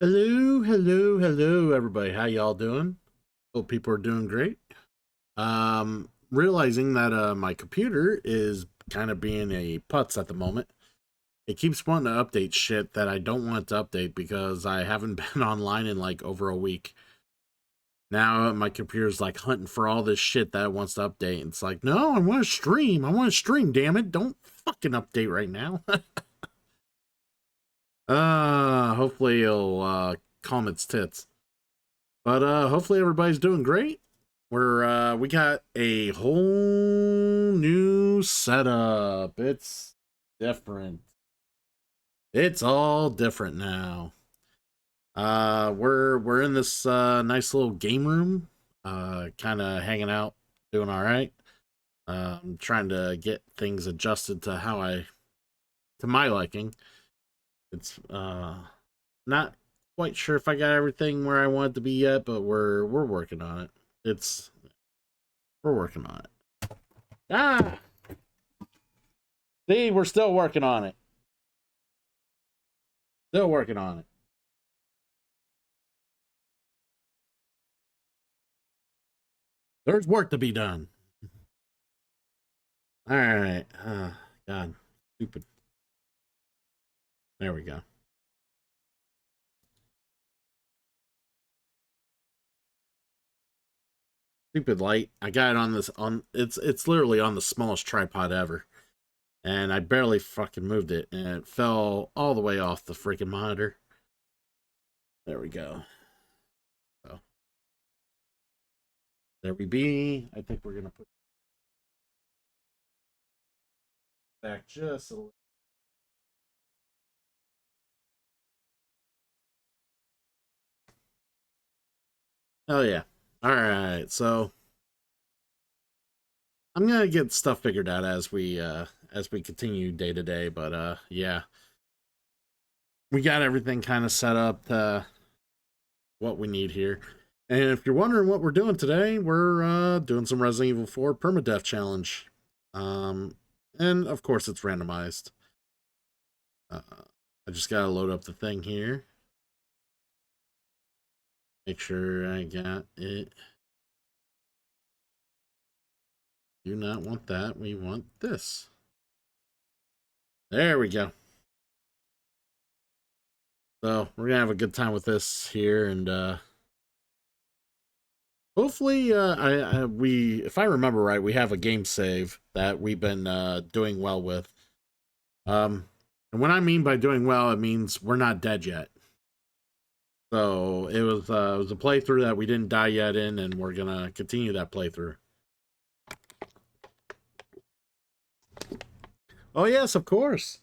Hello, hello, hello, everybody. How y'all doing? Hope people are doing great. Realizing that my computer is kind of being a putz at the moment. It keeps wanting to update shit that I don't want to update because I haven't been online in like over a week. Now my computer's like hunting for all this shit that it wants to update. And it's like, no, I want to stream. I want to stream, damn it. Don't fucking update right now. Hopefully it'll calm its tits. But hopefully everybody's doing great. We got a whole new setup. It's different. It's all different now. We're in this nice little game room, kind of hanging out, doing all right. I'm trying to get things adjusted to to my liking. It's not quite sure if I got everything where I want it to be yet, but we're working on it. It's We're working on it. Ah, see, we're still working on it. Still working on it. There's work to be done. All right. God, stupid. There we go. Stupid light. I got it on this on. It's literally on the smallest tripod ever, and I barely fucking moved it, and it fell all the way off the freaking monitor. There we go. So there we be. I think we're gonna put it back just a little. Oh yeah. All right. So I'm gonna get stuff figured out as we continue day to day, but yeah. We got everything kind of set up to what we need here. And if you're wondering what we're doing today, we're doing some Resident Evil 4 Permadeath challenge. Um and of course it's randomized. Uh, I just gotta load up the thing here. Make sure I got it. Do not want that. We want this. There we go. So we're gonna have a good time with this here, and hopefully, we if I remember right, we have a game save that we've been doing well with. And what I mean by doing well, it means we're not dead yet. So it was a playthrough that we didn't die yet in, and we're gonna continue that playthrough. Oh yes, of course,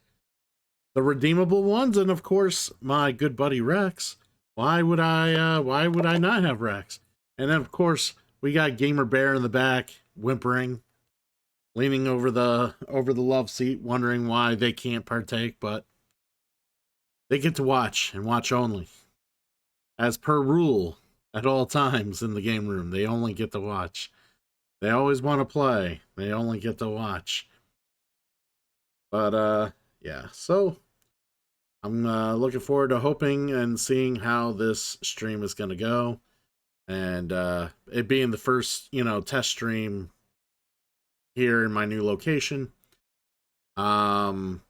the redeemable ones, and of course my good buddy Rex. Why would I not have Rex? And then of course we got Gamer Bear in the back, whimpering, leaning over the love seat, wondering why they can't partake, but they get to watch and watch only. As per rule, at all times in the game room, they only get to watch. They always want to play. They only get to watch. But yeah. So I'm looking forward to hoping and seeing how this stream is going to go, and it being the first, test stream here in my new location. Um,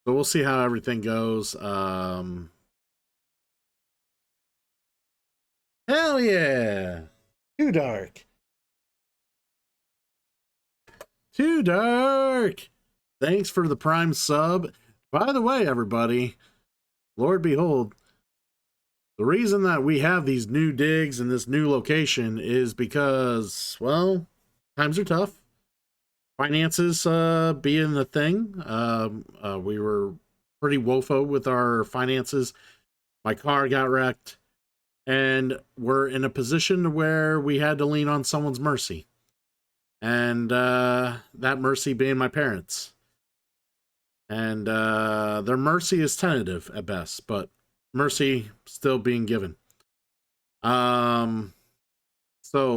so we'll see how everything goes. Hell yeah! Too dark. Too dark. Thanks for the prime sub. By the way, everybody, Lord behold, the reason that we have these new digs in this new location is because, well, times are tough. Finances being the thing. We were pretty woeful with our finances. My car got wrecked, and we're in a position where we had to lean on someone's mercy. And that mercy being my parents. And their mercy is tentative at best, but mercy still being given. So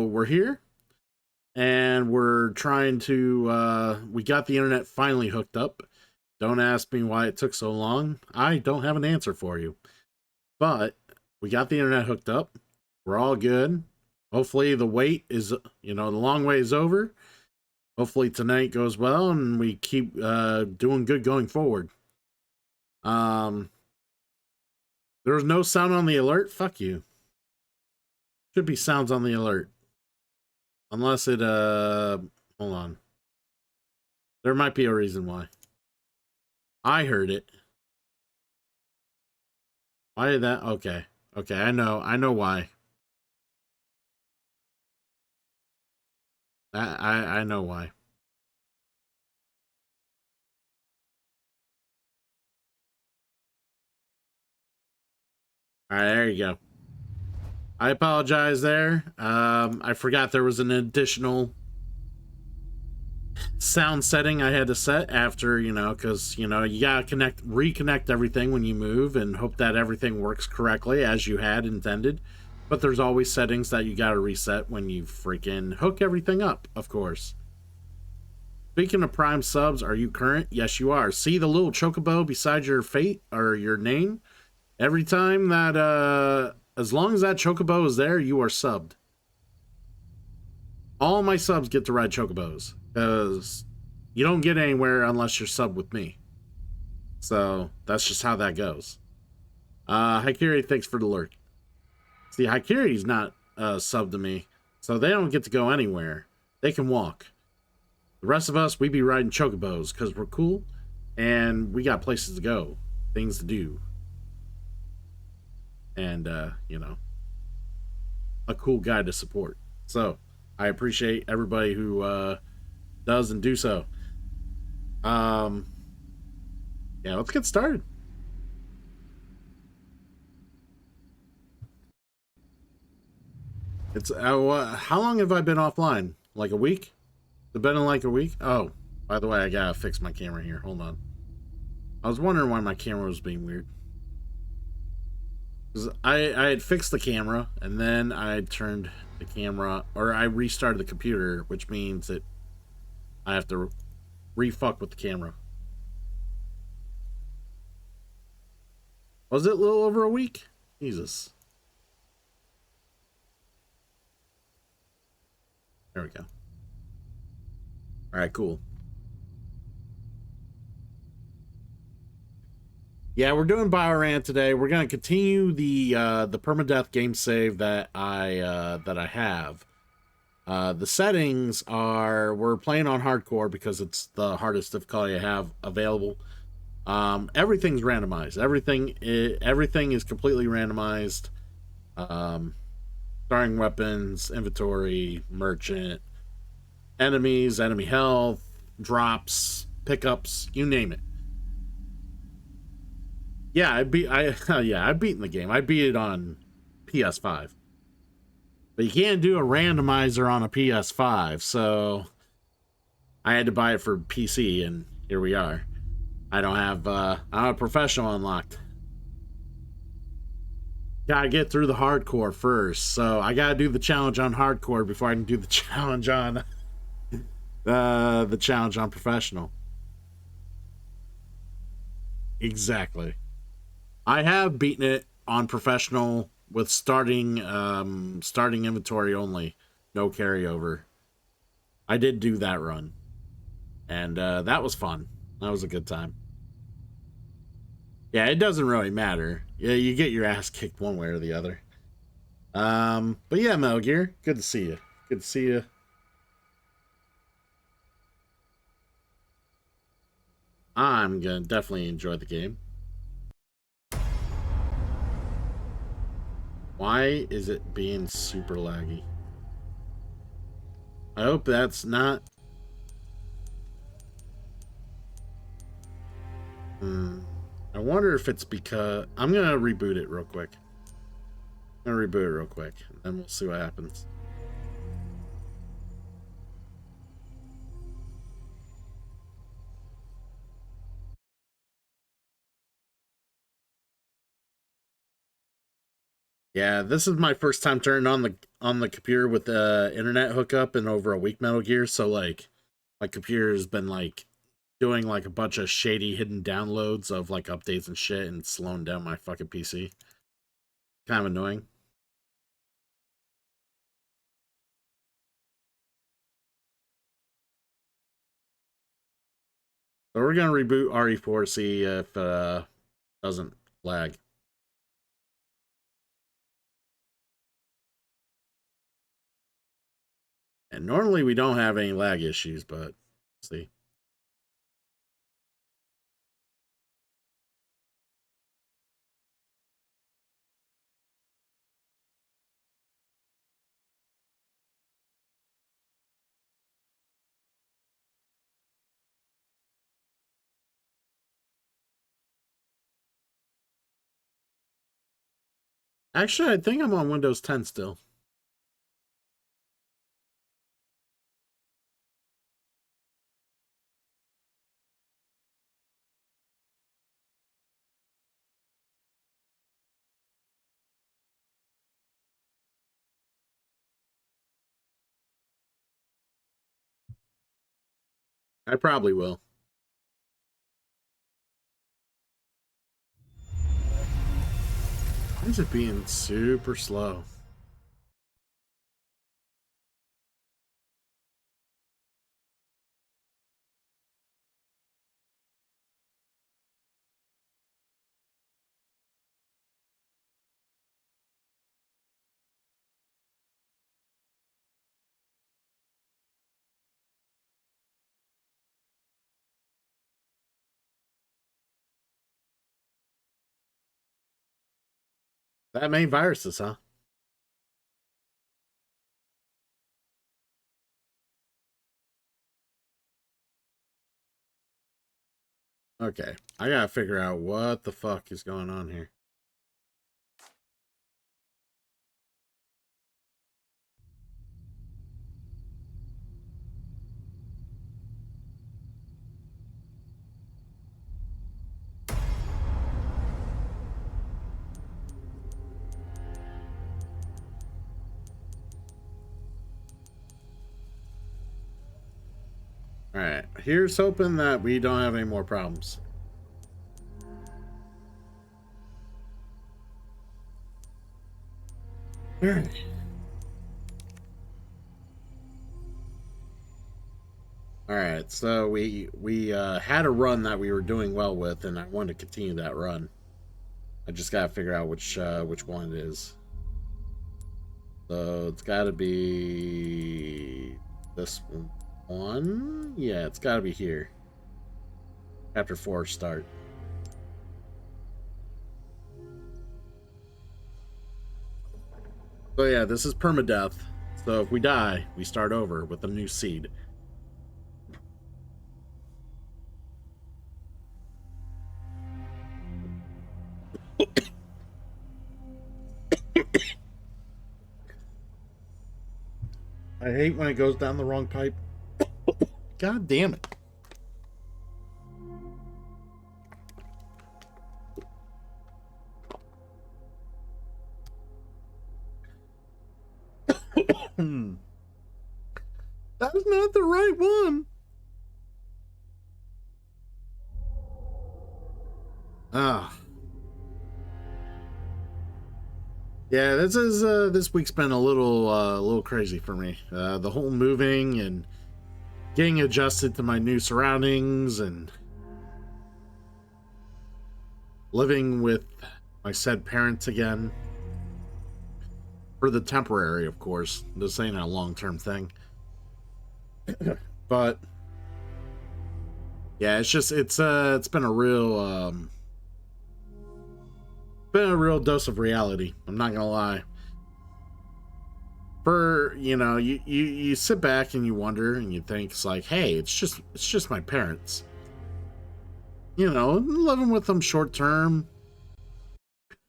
we're here, and we're trying to. We got the internet finally hooked up. Don't ask me why it took so long. I don't have an answer for you. But we got the internet hooked up. We're all good. Hopefully the wait is, the long way is over. Hopefully tonight goes well and we keep doing good going forward. There's no sound on the alert. Fuck you. Should be sounds on the alert. Unless it, hold on. There might be a reason why. I heard it. Why did that? Okay. Okay, I know why. I know why. All right, there you go. I apologize there. I forgot there was an additional sound setting I had to set after, because, you gotta reconnect everything when you move and hope that everything works correctly as you had intended. But there's always settings that you gotta reset when you freaking hook everything up, of course. Speaking of Prime subs, are you current? Yes, you are. See the little chocobo beside your fate or your name? Every time that, as long as that chocobo is there, you are subbed. All my subs get to ride chocobos because you don't get anywhere unless you're subbed with me. So that's just how that goes. Haikiri, thanks for the lurk. See, Haikiri's not subbed to me, so they don't get to go anywhere. They can walk. The rest of us, we be riding chocobos because we're cool and we got places to go, things to do. And, a cool guy to support. So, I appreciate everybody who does and do so. Yeah, let's get started. It's how long have I been offline? Like a week? It's been like a week? Oh, by the way, I gotta fix my camera here. Hold on. I was wondering why my camera was being weird. I had fixed the camera and then I turned the camera, or I restarted the computer, which means that I have to refuck with the camera. Was it a little over a week? Jesus. There we go. All right, cool. Yeah, we're doing Biorant today. We're gonna continue the permadeath game save that I have. The settings are we're playing on hardcore because it's the hardest difficulty I have available. Everything's randomized. Everything is completely randomized. Starting weapons, inventory, merchant, enemies, enemy health, drops, pickups, you name it. Yeah, I've beaten the game. I beat it on PS5. But you can't do a randomizer on a PS5, so I had to buy it for PC, and here we are. I don't have professional unlocked. Gotta get through the hardcore first, so I gotta do the challenge on hardcore before I can do the challenge on professional. Exactly. I have beaten it on professional with starting inventory only, no carryover. I did do that run, and that was fun. That was a good time. Yeah, it doesn't really matter. Yeah, you get your ass kicked one way or the other. But yeah, Metal Gear, good to see you. Good to see you. I'm gonna definitely enjoy the game. Why is it being super laggy? I hope that's not... I wonder if it's because... I'm gonna reboot it real quick. I'm gonna reboot it real quick, and then we'll see what happens. Yeah, this is my first time turning on the computer with the internet hookup in over a week, Metal Gear. So like, my computer has been like doing like a bunch of shady hidden downloads of like updates and shit, and slowing down my fucking PC. kind of annoying. But we're gonna reboot RE4, see if doesn't lag. And normally we don't have any lag issues, but let's see. Actually, I think I'm on Windows 10 still. I probably will. Why is it being super slow? That many viruses, huh? Okay, I gotta figure out what the fuck is going on here. Alright, here's hoping that we don't have any more problems. Alright. Alright, so we had a run that we were doing well with, and I wanted to continue that run. I just gotta figure out which one it is. So it's gotta be this one. Yeah, it's gotta be here. Chapter 4 start. So yeah, this is permadeath. So if we die, we start over with a new seed. I hate when it goes down the wrong pipe. God damn it. That is not the right one. Ah. Yeah, this week's been a little crazy for me. The whole moving and getting adjusted to my new surroundings and living with my said parents again. For the temporary, of course. This ain't a long-term thing. But yeah, it's been a real dose of reality. I'm not gonna lie. For you sit back and you wonder and you think it's like, hey, it's just my parents. Living with them short term.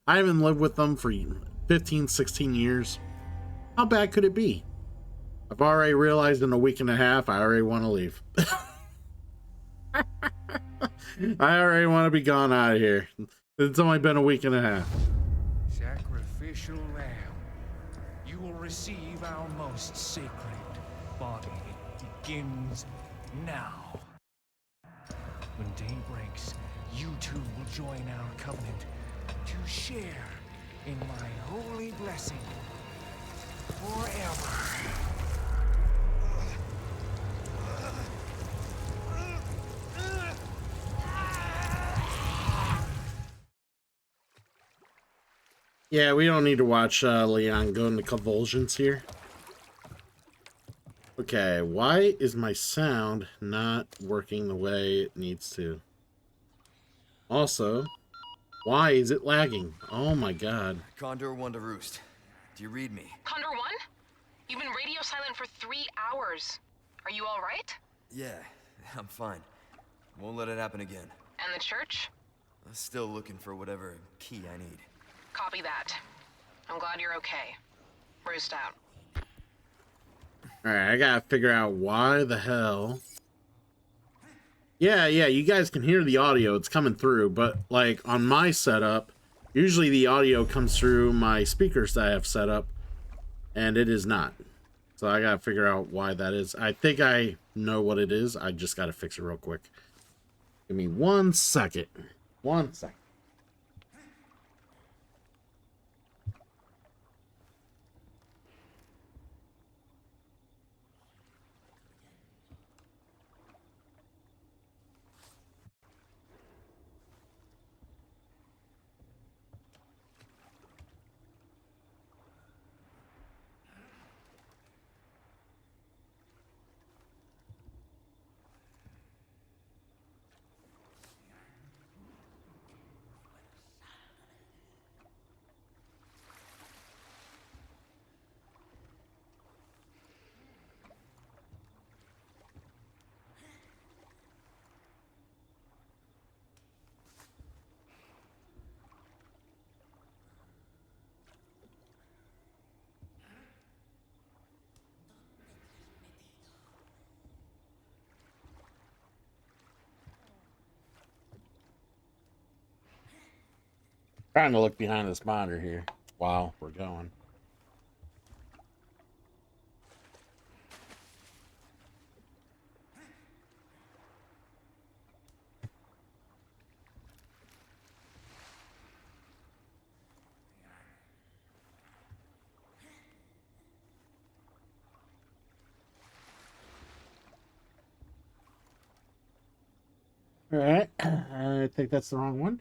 I haven't lived with them for 15, 16 years. How bad could it be? I've already realized in a week and a half I already want to leave. I already want to be gone out of here. It's only been a week and a half. Sacrificial lamb, you will receive our most sacred body. It begins now. When day breaks, you two will join our covenant to share in my holy blessing forever. Yeah, we don't need to watch Leon go into convulsions here. Okay, why is my sound not working the way it needs to? Also, why is it lagging? Oh my god. Condor 1 to Roost. Do you read me? Condor 1? You've been radio silent for 3 hours. Are you all right? Yeah, I'm fine. Won't let it happen again. And the church? I'm still looking for whatever key I need. Copy that. I'm glad you're okay. Roost out. Alright, I gotta figure out why the hell... Yeah, you guys can hear the audio. It's coming through, but, like, on my setup, usually the audio comes through my speakers that I have set up, and it is not. So I gotta figure out why that is. I think I know what it is. I just gotta fix it real quick. Give me 1 second. 1 second. Trying to look behind this monitor here while we're going. All right, I think that's the wrong one.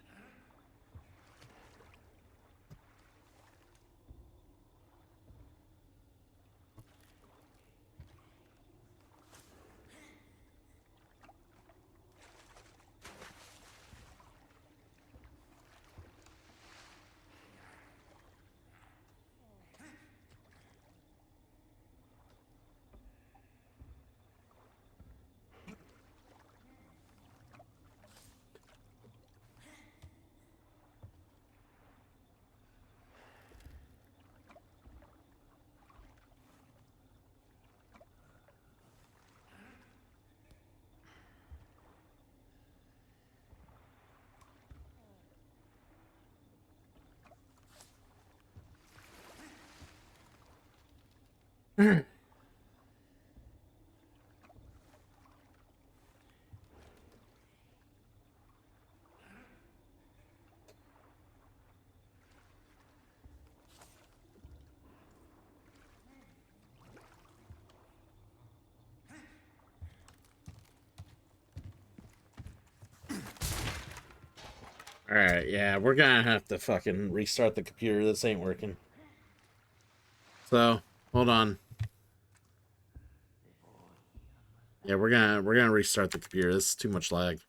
Alright, yeah, we're gonna have to fucking restart the computer. This ain't working. So, hold on. Yeah, we're gonna restart the computer. This is too much lag.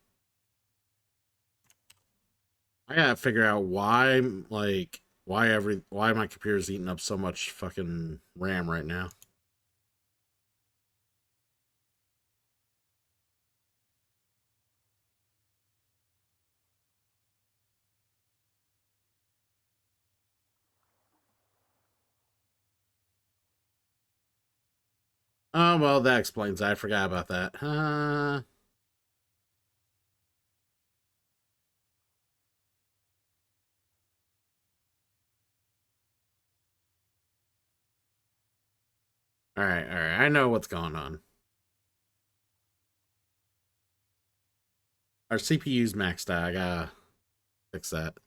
I gotta figure out why, like, why my computer's eating up so much fucking RAM right now. Oh, well, that explains that. I forgot about that. Alright, I know what's going on. Our CPU's maxed out. I gotta fix that.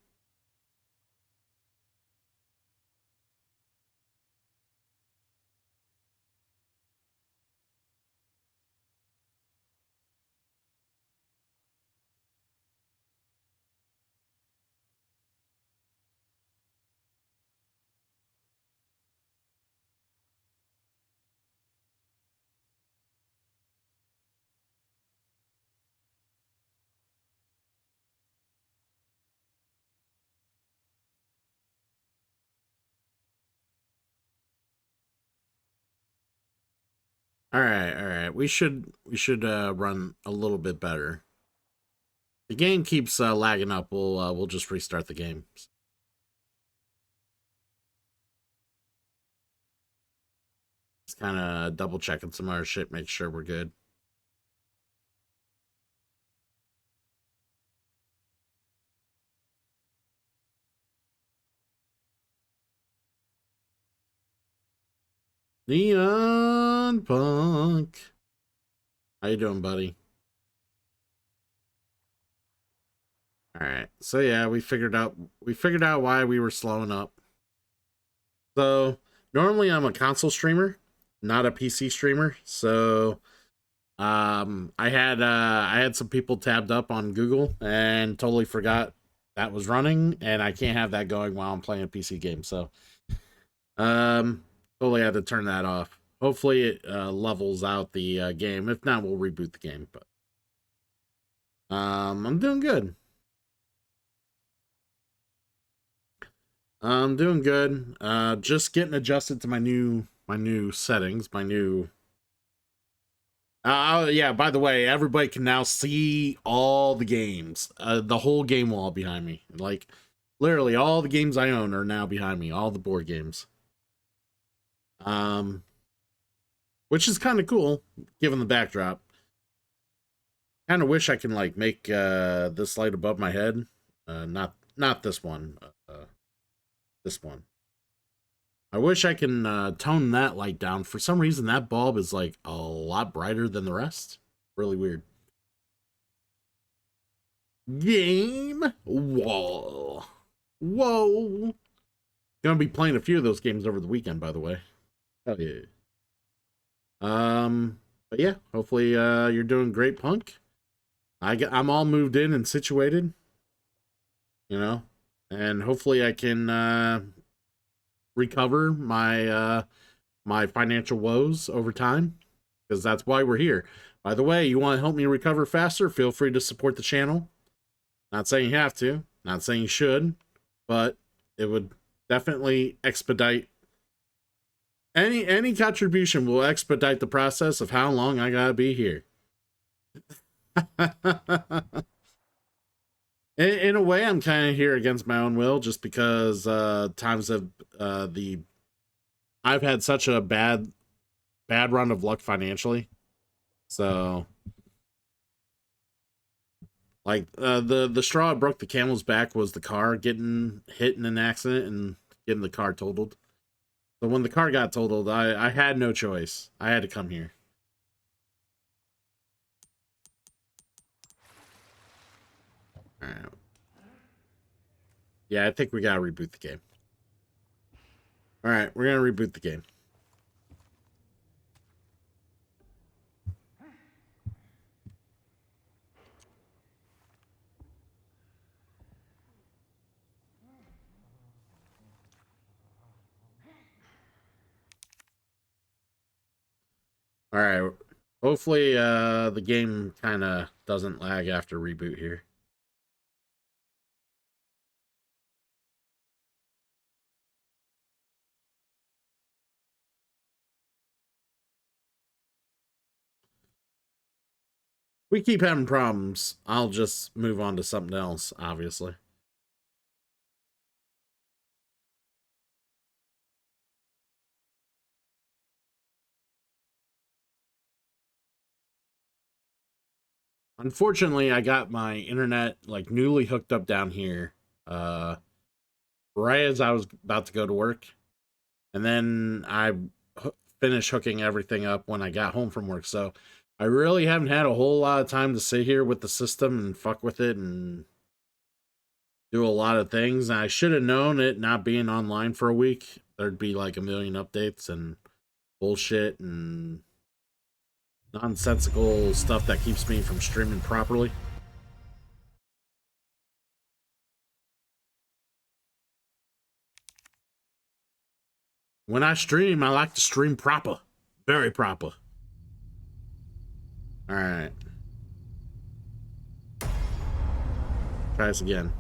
All right. We should run a little bit better. The game keeps lagging up. We'll just restart the game. Just kind of double checking some other shit, make sure we're good. Neon Punk. How you doing, buddy? All right. So yeah, we figured out why we were slowing up. So normally I'm a console streamer, not a PC streamer. So I had some people tabbed up on Google and totally forgot that was running, and I can't have that going while I'm playing a PC game. So totally had to turn that off. Hopefully it levels out the game. If not, we'll reboot the game. But I'm doing good. I'm doing good. Just getting adjusted to my new settings, my new. Yeah. By the way, everybody can now see all the games. The whole game wall behind me. Like, literally, all the games I own are now behind me. All the board games. Which is kind of cool, given the backdrop. Kind of wish I can like make this light above my head. Not this one. This one. I wish I can tone that light down. For some reason, that bulb is like a lot brighter than the rest. Really weird. Game wall. Whoa. Gonna be playing a few of those games over the weekend, by the way. Hell yeah. But yeah, hopefully you're doing great, Punk. I'm all moved in and situated, you know, and hopefully I can recover my my financial woes over time, because that's why we're here. By the way, you want to help me recover faster? Feel free to support the channel. Not saying you have to, not saying you should, but it would definitely expedite. Any contribution will expedite the process of how long I gotta be here. In a way, I'm kind of here against my own will, just because times have I've had such a bad run of luck financially. So, like the straw that broke the camel's back was the car getting hit in an accident and getting the car totaled. So when the car got totaled, I had no choice. I had to come here. All right. Yeah, I think we gotta reboot the game. All right, we're gonna reboot the game. All right. Hopefully, the game kind of doesn't lag after reboot here. We keep having problems. I'll just move on to something else, obviously. Unfortunately, I got my internet like newly hooked up down here right as I was about to go to work. And then I finished hooking everything up when I got home from work. So I really haven't had a whole lot of time to sit here with the system and fuck with it and do a lot of things. And I should have known it not being online for a week, there'd be like a million updates and bullshit and nonsensical stuff that keeps me from streaming properly. When I stream, I like to stream proper. Very proper. Alright. Try this again.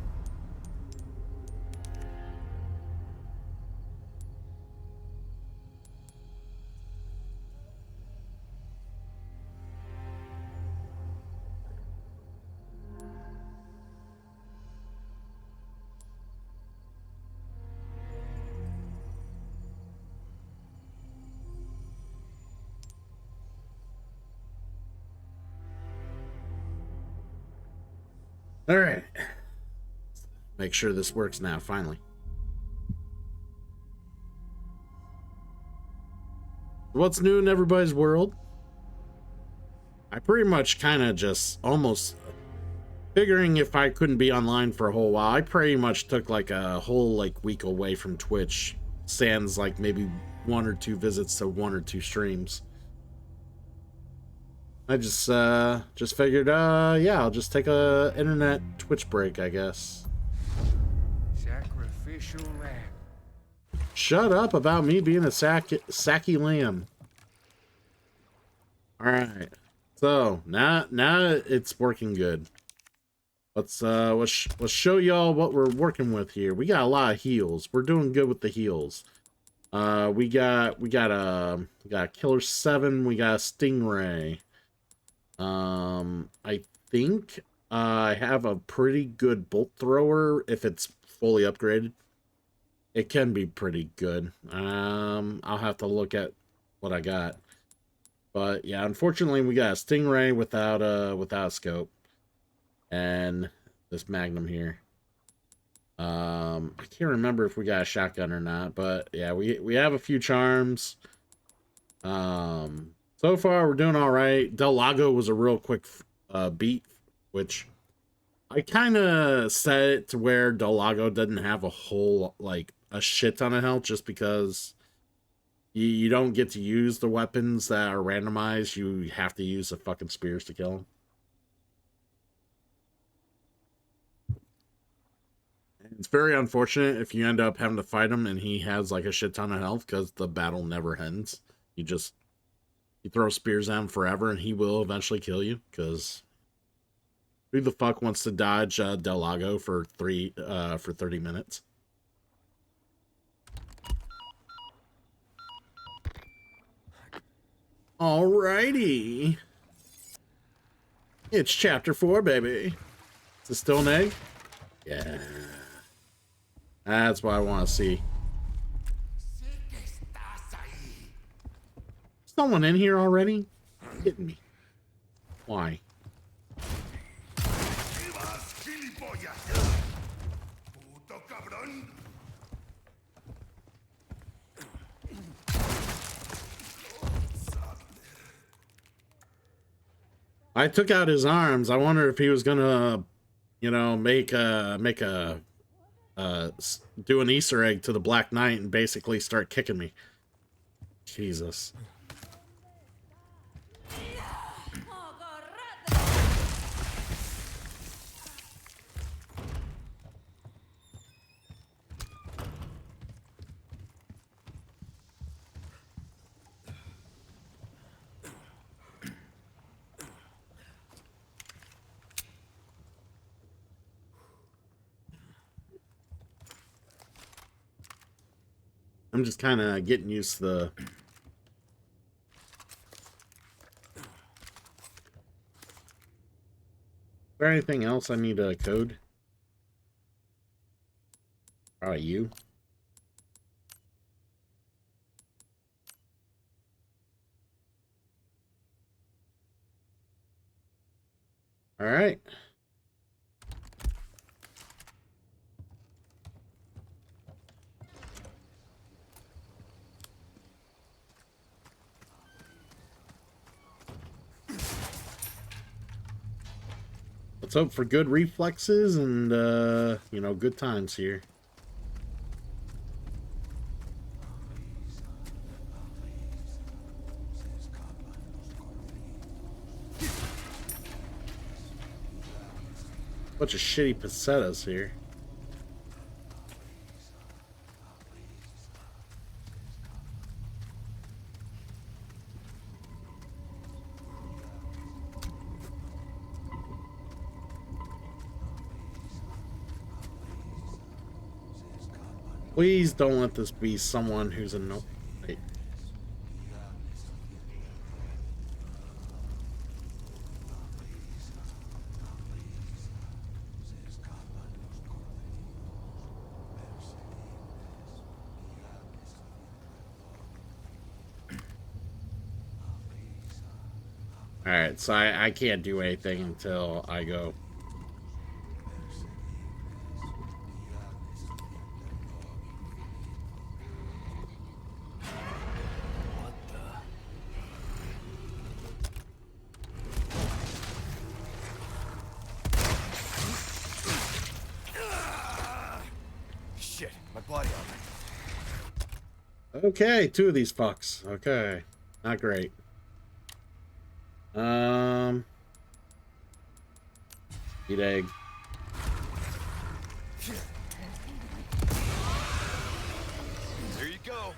All right. Make sure this works now, finally. What's new in everybody's world? I pretty much kind of just almost figuring if I couldn't be online for a whole while. I pretty much took like a whole week away from Twitch, sans like maybe 1 or 2 visits to 1 or 2 streams. I just figured, yeah, I'll just take a internet Twitch break, I guess. Sacrificial lamb. Shut up about me being a sacky lamb. All right, so now it's working good. Let's show y'all what we're working with here. We got a lot of heals. We're doing good with the heals. We got a Killer 7. We got a Stingray. I think I have a pretty good bolt thrower if it's fully upgraded. It can be pretty good. I'll have to look at what I got. But yeah, unfortunately we got a Stingray without a scope. And this Magnum here. I can't remember if we got a shotgun or not, but yeah, we have a few charms. So far, we're doing all right. Del Lago was a real quick beat, which I kind of set it to where Del Lago doesn't have a whole, a shit ton of health just because you don't get to use the weapons that are randomized. You have to use the fucking spears to kill him. It's very unfortunate if you end up having to fight him and he has like a shit ton of health because the battle never ends. You throw spears at him forever and he will eventually kill you because who the fuck wants to dodge Del Lago for 30 minutes? Alrighty. It's chapter 4, baby. Is it still an egg? Yeah. That's what I want to see. Someone in here already? You're kidding me. Why? I took out his arms. I wonder if he was gonna, do an Easter egg to the Black Knight and basically start kicking me. Jesus. I'm just kind of getting used to the... Is there anything else I need to code? Probably you. All right. Let's hope for good reflexes and, good times here. Bunch of shitty pesetas here. Please don't let this be someone who's a no. Wait. Alright, so I can't do anything until I go. Okay, 2 of these fucks. Okay. Not great. Eat egg. Here you go.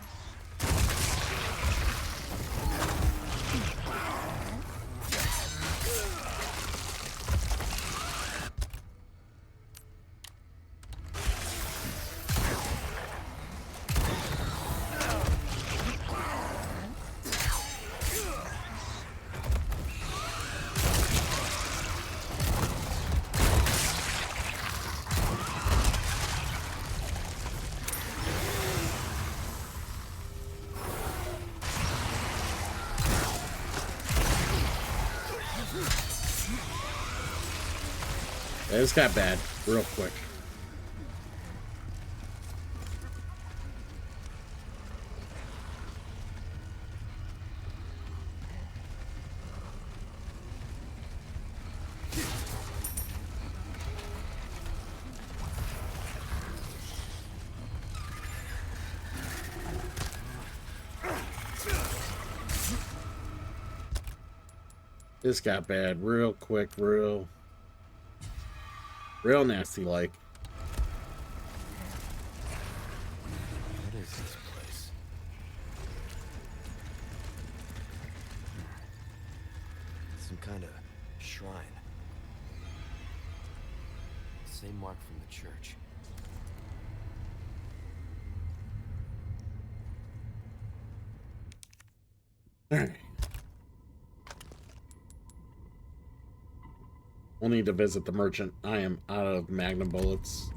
This got bad real quick. This got bad real quick, real nasty like. What is this place? Some kind of shrine. Same mark from the church. All right. We'll need to visit the merchant. I am out of magnum bullets.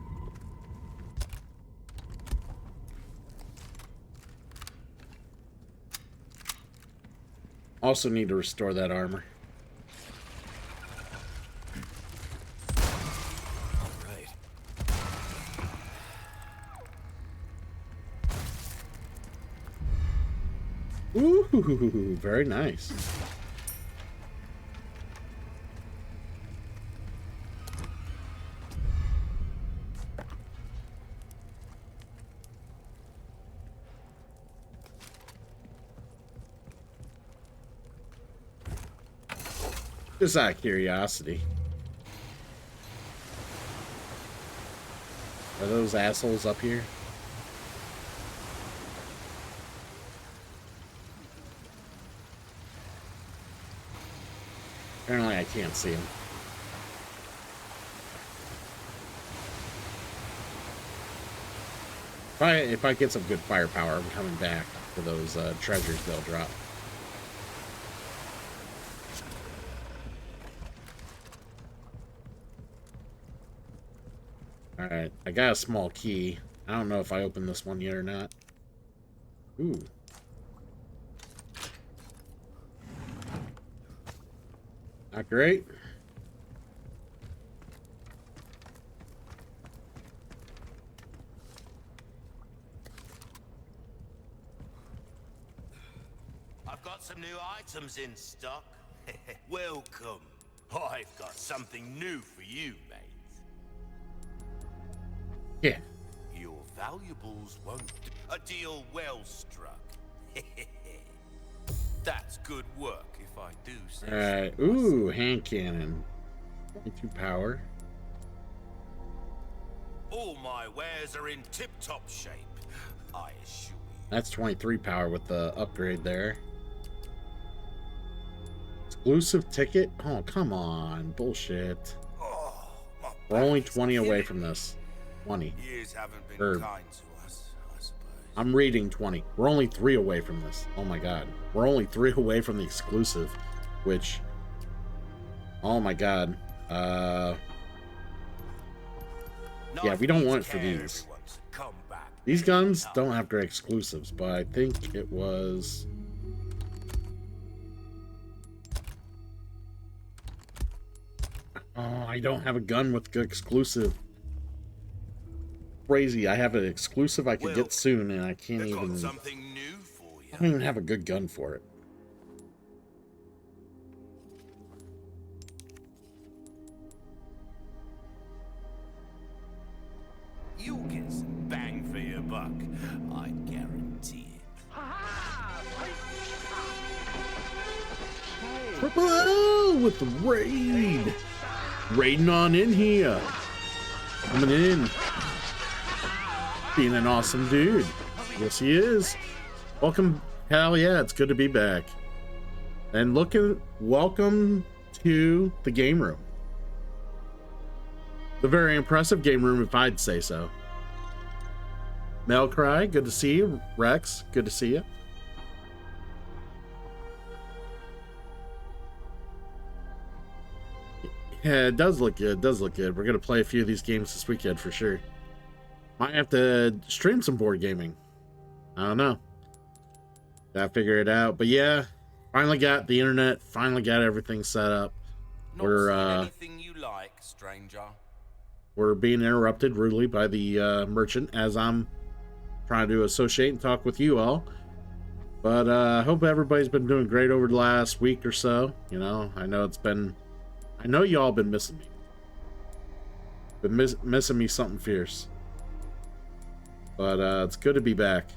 Also need to restore that armor. All right. Ooh, very nice. Just out of curiosity. Are those assholes up here? Apparently I can't see them. If I get some good firepower, I'm coming back for those treasures they'll drop. Alright, I got a small key. I don't know if I opened this one yet or not. Ooh. Not great. I've got some new items in stock. Welcome. I've got something new for you, mate. Yeah. Your valuables won't... A deal well struck. That's good work, if I do say so. Alright. Ooh, hand cannon. 22 power. All my wares are in tip-top shape, I assure you. That's 23 power with the upgrade there. Exclusive ticket? Oh, come on. Bullshit. Oh, my We're only back is 20 away killing from me. this. 20. Years haven't been Herb. kind to us, I suppose. I'm reading 20. We're only 3 away from this. Oh my god. We're only 3 away from the exclusive. Which... Oh my god. Yeah, we don't want it for these. These guns don't have great exclusives, but I think it was... Oh, I don't have a gun with good exclusive. Crazy. I have an exclusive I could get soon, and I can't even... Something new for you. I don't even have a good gun for it. You'll get some bang for your buck, I guarantee it. Oh, with the raid. Raiding on in here. Coming in. Being an awesome dude. Yes, he is. Welcome. Hell yeah, it's good to be back. And welcome to the game room. The very impressive game room, if I'd say so. Melcry, good to see you. Rex, good to see you. Yeah, it does look good. It does look good. We're going to play a few of these games this weekend for sure. Might have to stream some board gaming. I don't know. Gotta figure it out. But yeah, finally got the internet. Finally got everything set up. Anything you like, stranger. We're being interrupted rudely by the merchant as I'm trying to associate and talk with you all. But I hope everybody's been doing great over the last week or so. You know, I know y'all been missing me. Been missing me something fierce. But it's good to be back.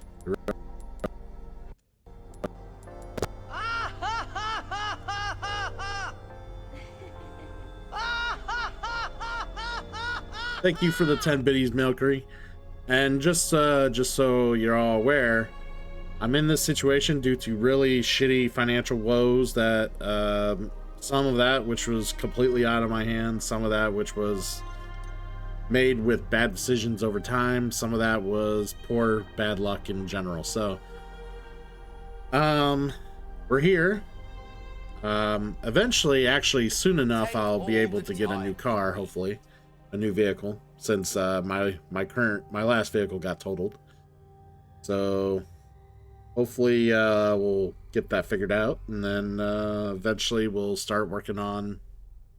Thank you for the 10 biddies, Milkery. And just so you're all aware, I'm in this situation due to really shitty financial woes that some of that which was completely out of my hands, some of that which was made with bad decisions over time, some of that was poor bad luck in general. So we're here. Eventually, actually soon enough, I'll be able to get a new car, hopefully a new vehicle, since my last vehicle got totaled. So hopefully we'll get that figured out, and then eventually we'll start working on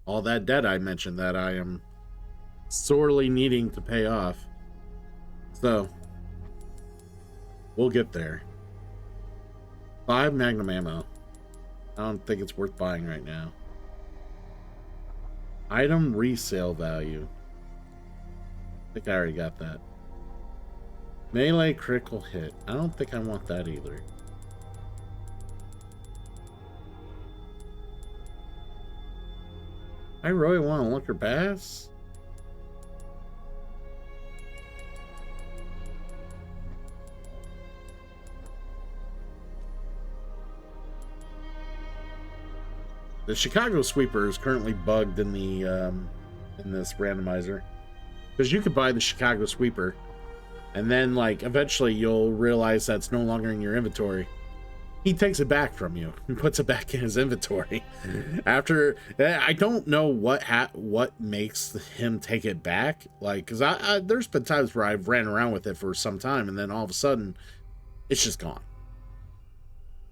all that debt I mentioned that I am sorely needing to pay off. So we'll get there. 5 Magnum ammo. I don't think it's worth buying right now. Item resale value. I think I already got that. Melee critical hit. I don't think I want that either. I really want to Lunker Bass. The Chicago Sweeper is currently bugged in the in this randomizer, because you could buy the Chicago Sweeper, and then like eventually you'll realize that's no longer in your inventory. He takes it back from you and puts it back in his inventory. After I don't know what makes him take it back, like, because I there's been times where I've ran around with it for some time and then all of a sudden it's just gone.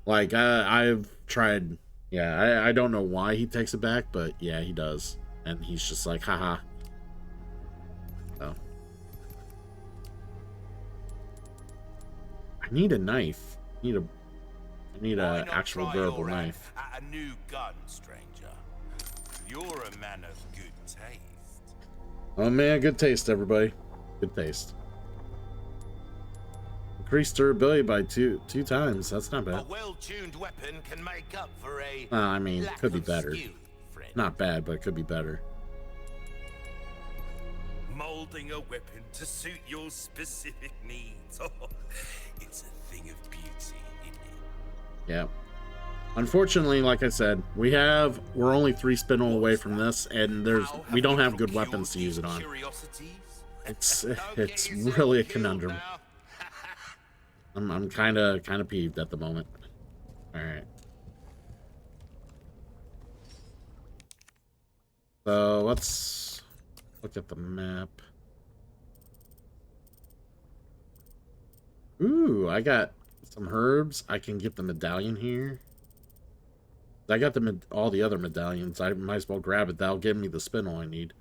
Like I've tried. Yeah, I don't know why he takes it back, but yeah, he does. And he's just like, haha. So. I need a knife. I need a actual durable knife. A new gun, stranger. You're a man of good taste. Oh man, good taste, everybody. Good taste. Increased durability by two times. That's not bad. A well-tuned weapon can make up for a I mean, lack could be of better. skill, friend. Not bad, but it could be better. Molding a weapon to suit your specific needs. Oh, it's a thing of beauty, isn't it? Yeah. Unfortunately, like I said, we're only 3 spinel away from this, and we don't have good weapons to use it on. It's really a conundrum. I'm kind of peeved at the moment. All right. So let's look at the map. Ooh, I got some herbs. I can get the medallion here. I got all the other medallions. I might as well grab it. That'll give me the spinel I need.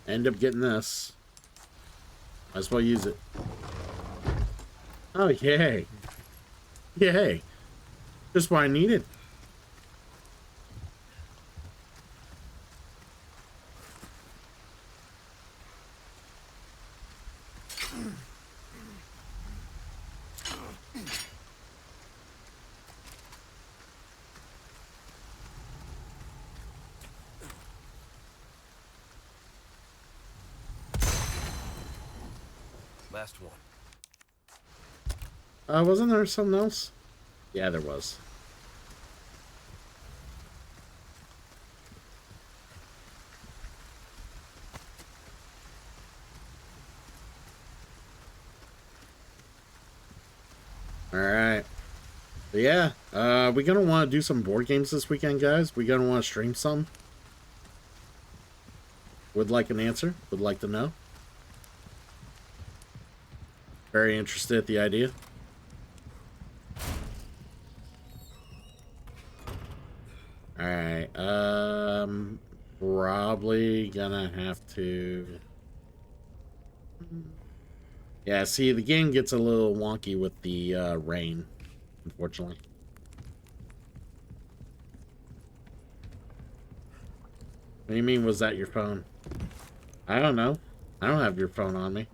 End up getting this. Might as well use it. Oh, yay. Yay. Just what I needed. Last one. Wasn't there something else? Yeah, there was. Alright. But yeah, we gonna want to do some board games this weekend, guys. We gonna want to stream some. Would like an answer. Would like to know. Very interested at the idea. Alright, probably gonna have to... Yeah, see, the game gets a little wonky with the rain, unfortunately. What do you mean, was that your phone? I don't know. I don't have your phone on me.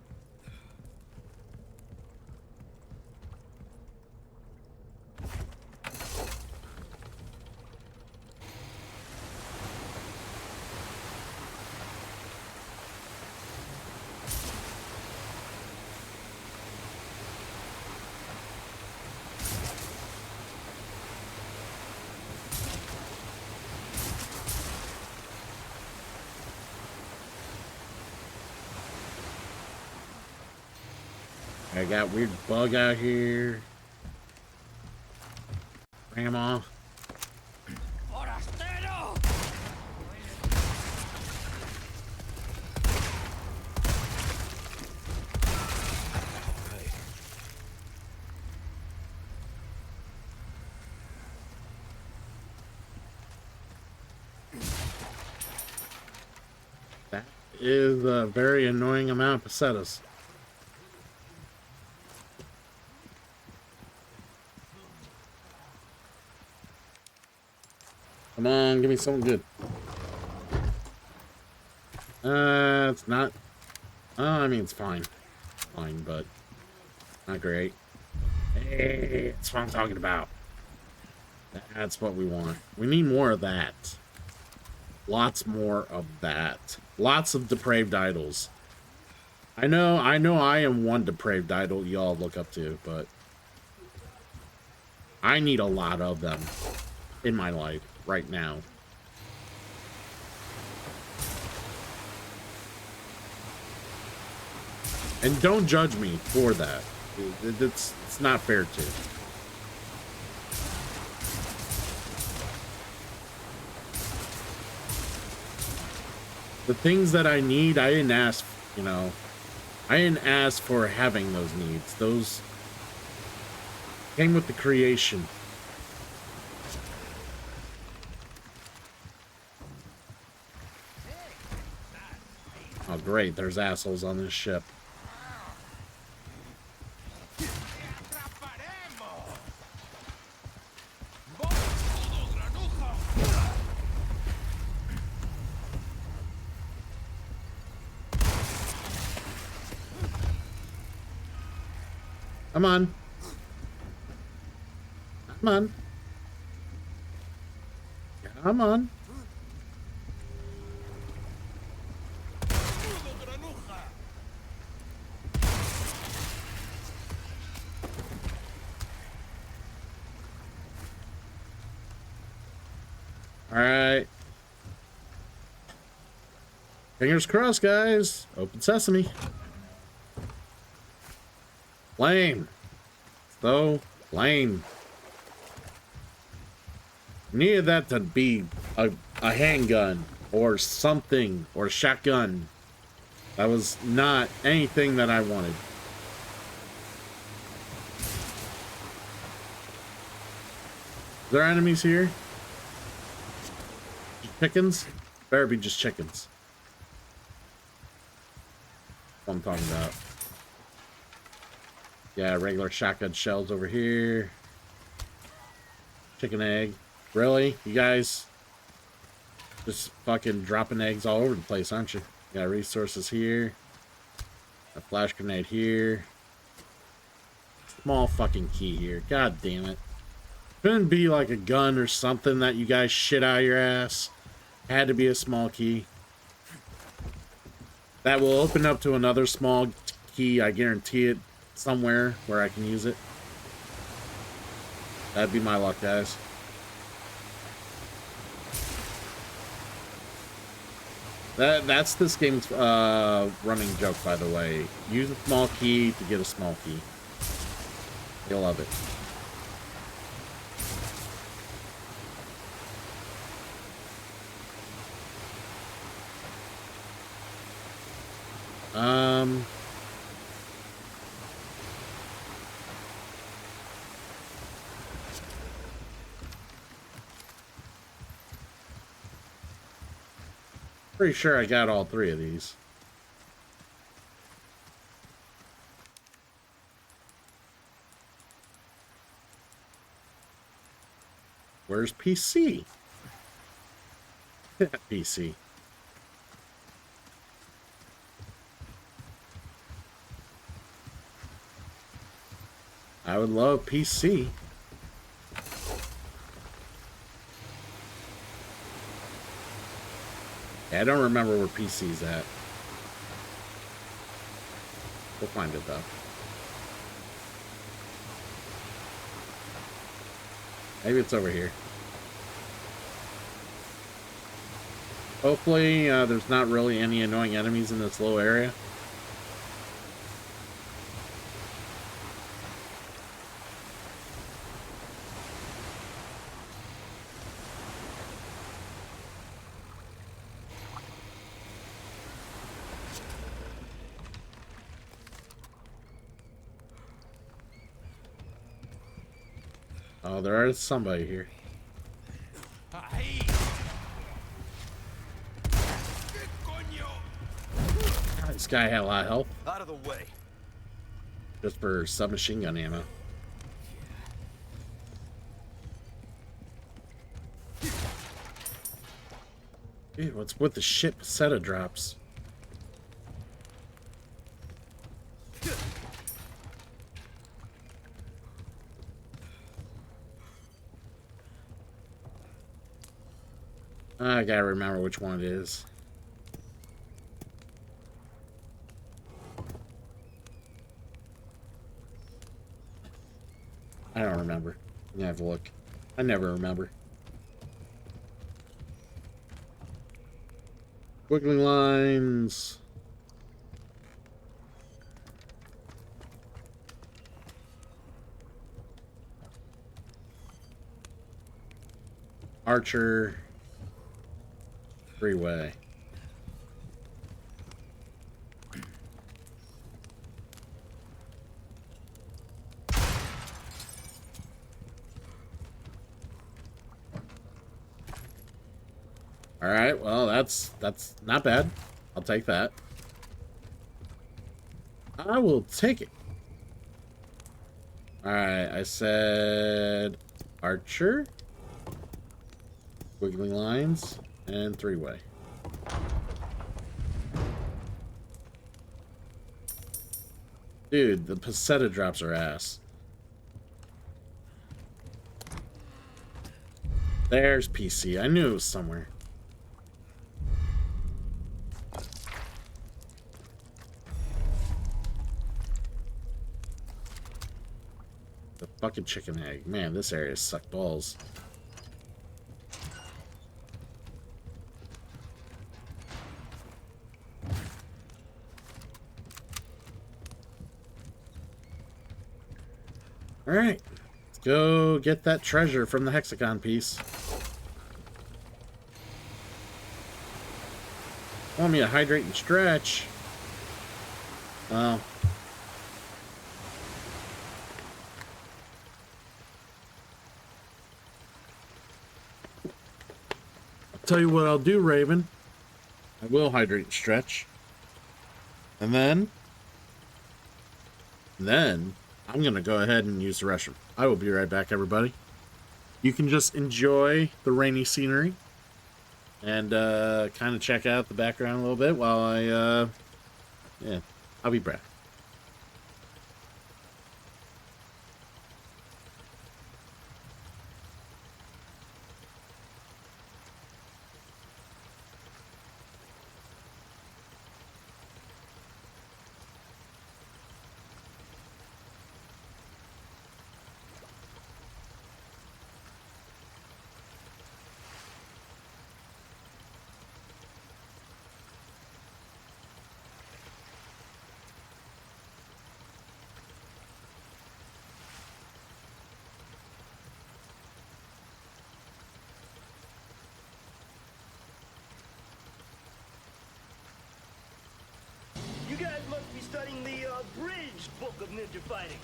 I got weird bug out here. Grandma. That is a very annoying amount of pesetas. Come on, give me something good. It's not... I mean, it's fine. Fine, but not great. Hey, that's what I'm talking about. That's what we want. We need more of that. Lots more of that. Lots of depraved idols. I know I am one depraved idol y'all look up to, but I need a lot of them in my life right now. And don't judge me for that. It's not fair to. The things that I need, I didn't ask, you know. I didn't ask for having those needs. Those came with the creation. Oh, great. There's assholes on this ship. Come on. Come on. Come on. All right. Fingers crossed, guys. Open sesame. Flame. So lame. Needed that to be a handgun or something, or a shotgun. That was not anything that I wanted. Is there enemies here? Chickens? Better be just chickens. That's what I'm talking about. Yeah, regular shotgun shells over here. Chicken egg. Really? You guys just fucking dropping eggs all over the place, aren't you? Got resources here. A flash grenade here. Small fucking key here. God damn it. Couldn't be like a gun or something that you guys shit out of your ass. Had to be a small key. That will open up to another small key, I guarantee it, somewhere where I can use it. That'd be my luck, guys. That's this game's running joke, by the way. Use a small key to get a small key. You'll love it. Pretty sure I got all three of these. Where's PC? PC. I would love PC. I don't remember where PC's at. We'll find it though. Maybe it's over here. Hopefully, there's not really any annoying enemies in this low area. Oh, there is somebody here. This guy had a lot of health. Out of the way. Just for submachine gun ammo. Dude, what's with the shit set of drops? I gotta remember which one it is. I don't remember. I'm gonna have to look. I never remember. Wiggling lines. Archer. Freeway. All right, well, that's not bad. I'll take that. I will take it. All right, I said Archer, wiggling lines, and three-way. Dude, the Peseta drops are ass. There's PC. I knew it was somewhere. The fucking chicken egg. Man, this area sucked balls. Alright. Let's go get that treasure from the hexagon piece. Want me to hydrate and stretch? Well. I'll tell you what I'll do, Raven. I will hydrate and stretch. And then I'm going to go ahead and use the restroom. I will be right back, everybody. You can just enjoy the rainy scenery and kind of check out the background a little bit while yeah, I'll be back. You guys must be studying the Bridge book of ninja fighting.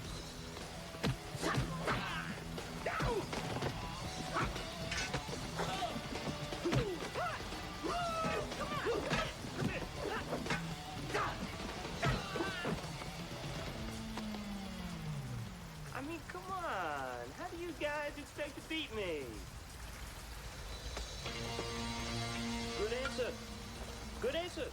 I mean, come on. How do you guys expect to beat me? Good answer. Good answer.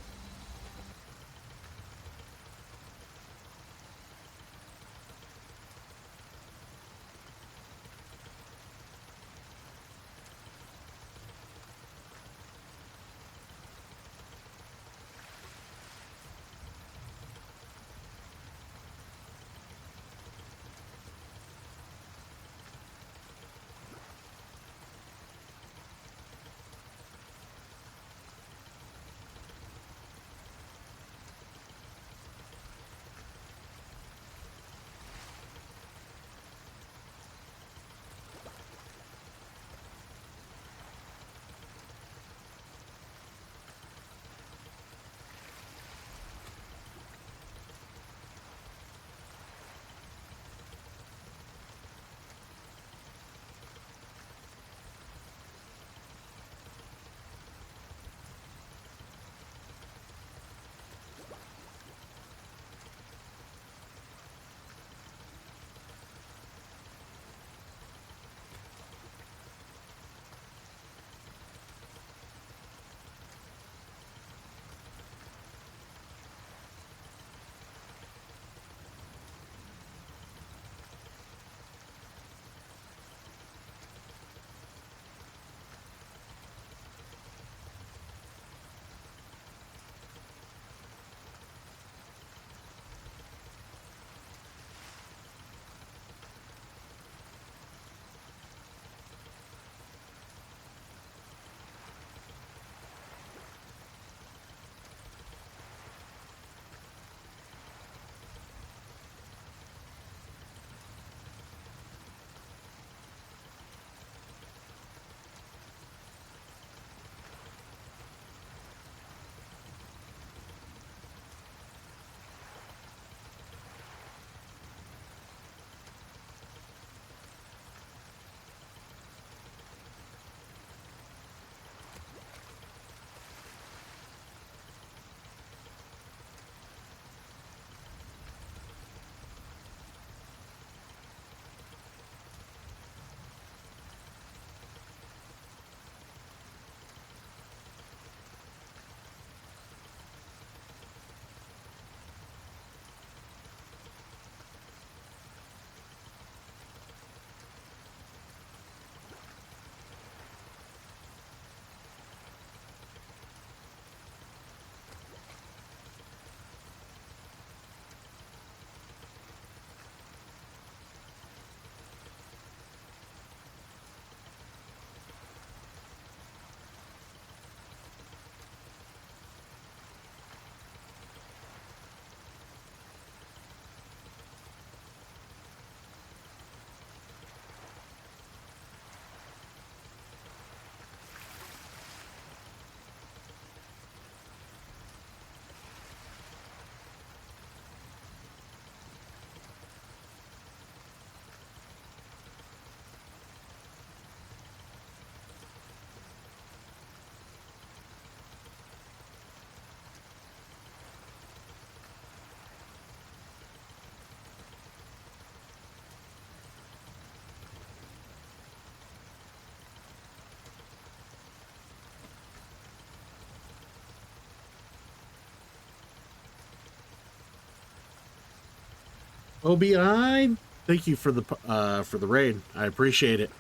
OBI, thank you for the raid. I appreciate it.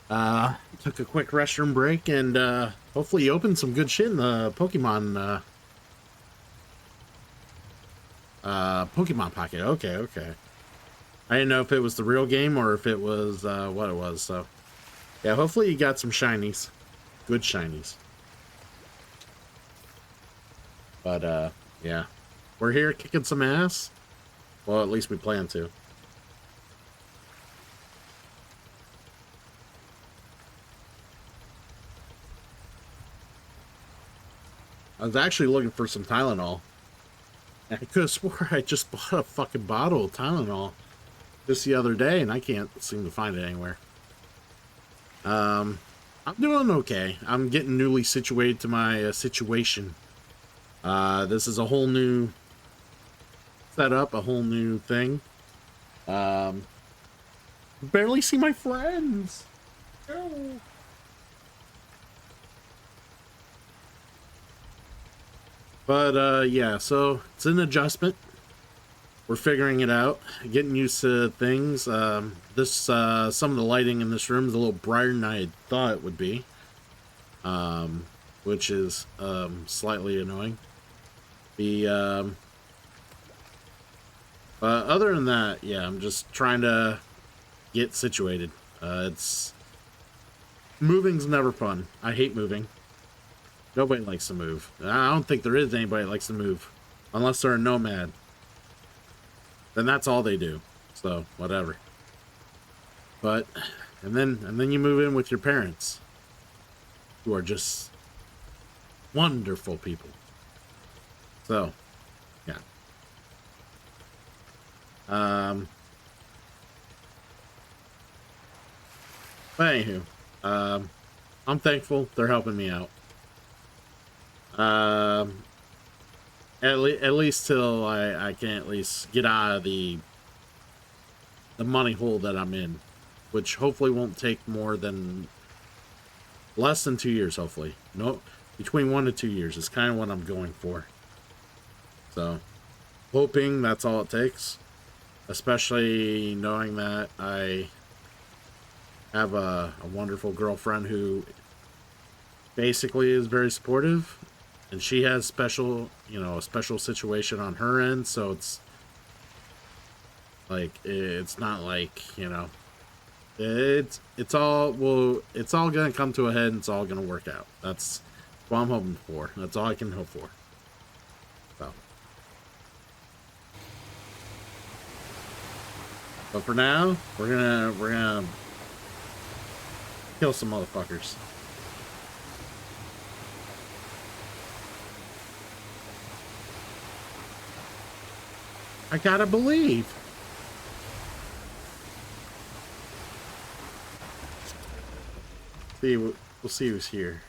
Took a quick restroom break and hopefully you opened some good shit in the Pokemon Pokemon pocket. Okay, okay. I didn't know if it was the real game or if it was what it was. So yeah, hopefully you got some shinies, good shinies. But yeah, we're here kicking some ass. Well, at least we plan to. I was actually looking for some Tylenol. I could have swore I just bought a fucking bottle of Tylenol just the other day, and I can't seem to find it anywhere. I'm doing okay. I'm getting newly situated to my situation. This is a whole new setup, a whole new thing. Barely see my friends. No. But yeah, so it's an adjustment. We're figuring it out, getting used to things. Some of the lighting in this room is a little brighter than I thought it would be, which is slightly annoying. But other than that, yeah, I'm just trying to get situated. Moving's never fun. I hate moving. Nobody likes to move. I don't think there is anybody that likes to move, unless they're a nomad. Then that's all they do. So whatever. But and then you move in with your parents, who are just wonderful people. So yeah. But anywho, I'm thankful they're helping me out. At least till I can at least get out of the money hole that I'm in, which hopefully won't take more than less than 2 years. Hopefully, no, between 1 to 2 years is kind of what I'm going for. So, hoping that's all it takes, especially knowing that I have a wonderful girlfriend who basically is very supportive. And she has special, a special situation on her end, so it's like it's not like, it's all gonna come to a head and it's all gonna work out. That's what I'm hoping for. That's all I can hope for. So, but for now, we're gonna kill some motherfuckers. I gotta believe. See, we'll see who's here.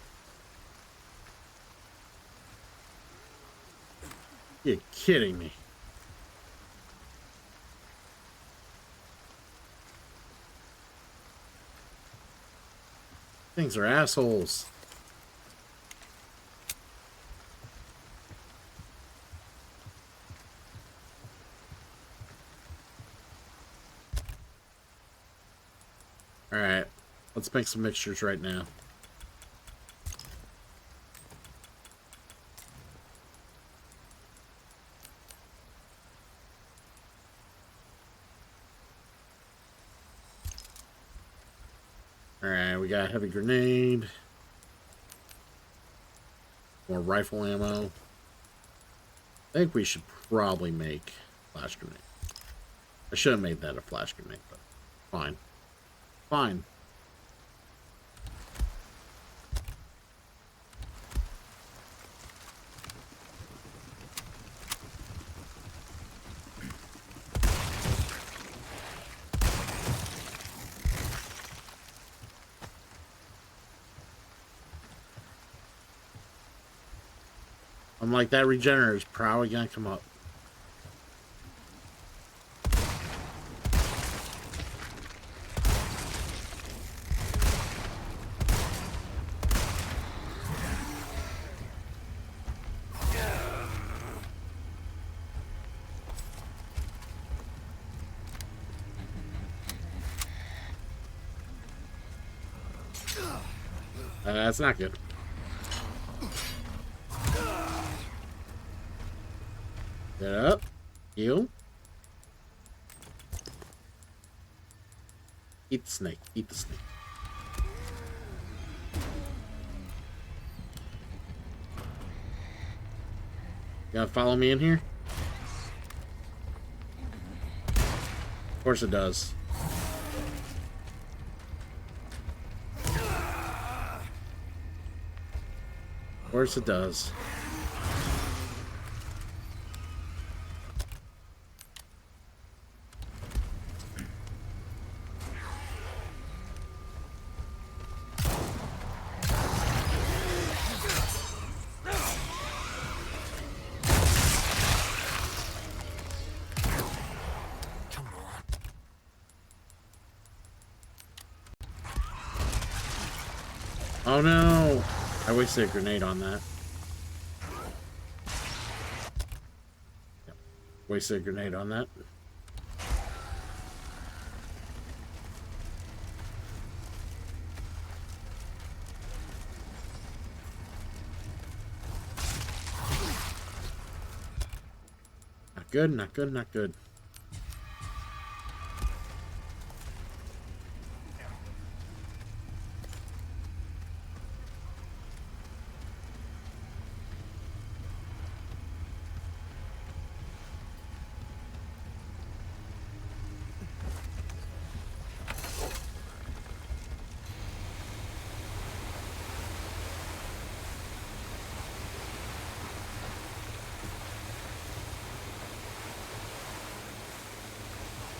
You're kidding me. Things are assholes. Alright, let's make some mixtures right now. Alright, we got heavy grenade. More rifle ammo. I think we should probably make flash grenade. I should have made that a flash grenade, but fine. Fine. I'm like, that regenerator is probably gonna come up. That's not good. Get up. Heal. Eat the snake. Eat the snake. You gonna follow me in here? Of course it does. Of course it does. Oh no! I wasted a grenade on that. Yep. Wasted a grenade on that. Not good, not good, not good.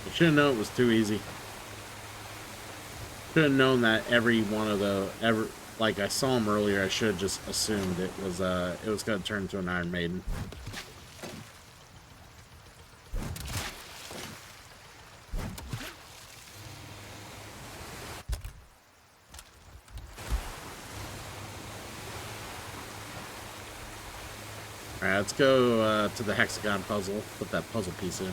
I should have known it was too easy. Should have known that every one of the like I saw him earlier. I should have just assumed it was going to turn into an Iron Maiden. All right, let's go to the hexagon puzzle. Put that puzzle piece in.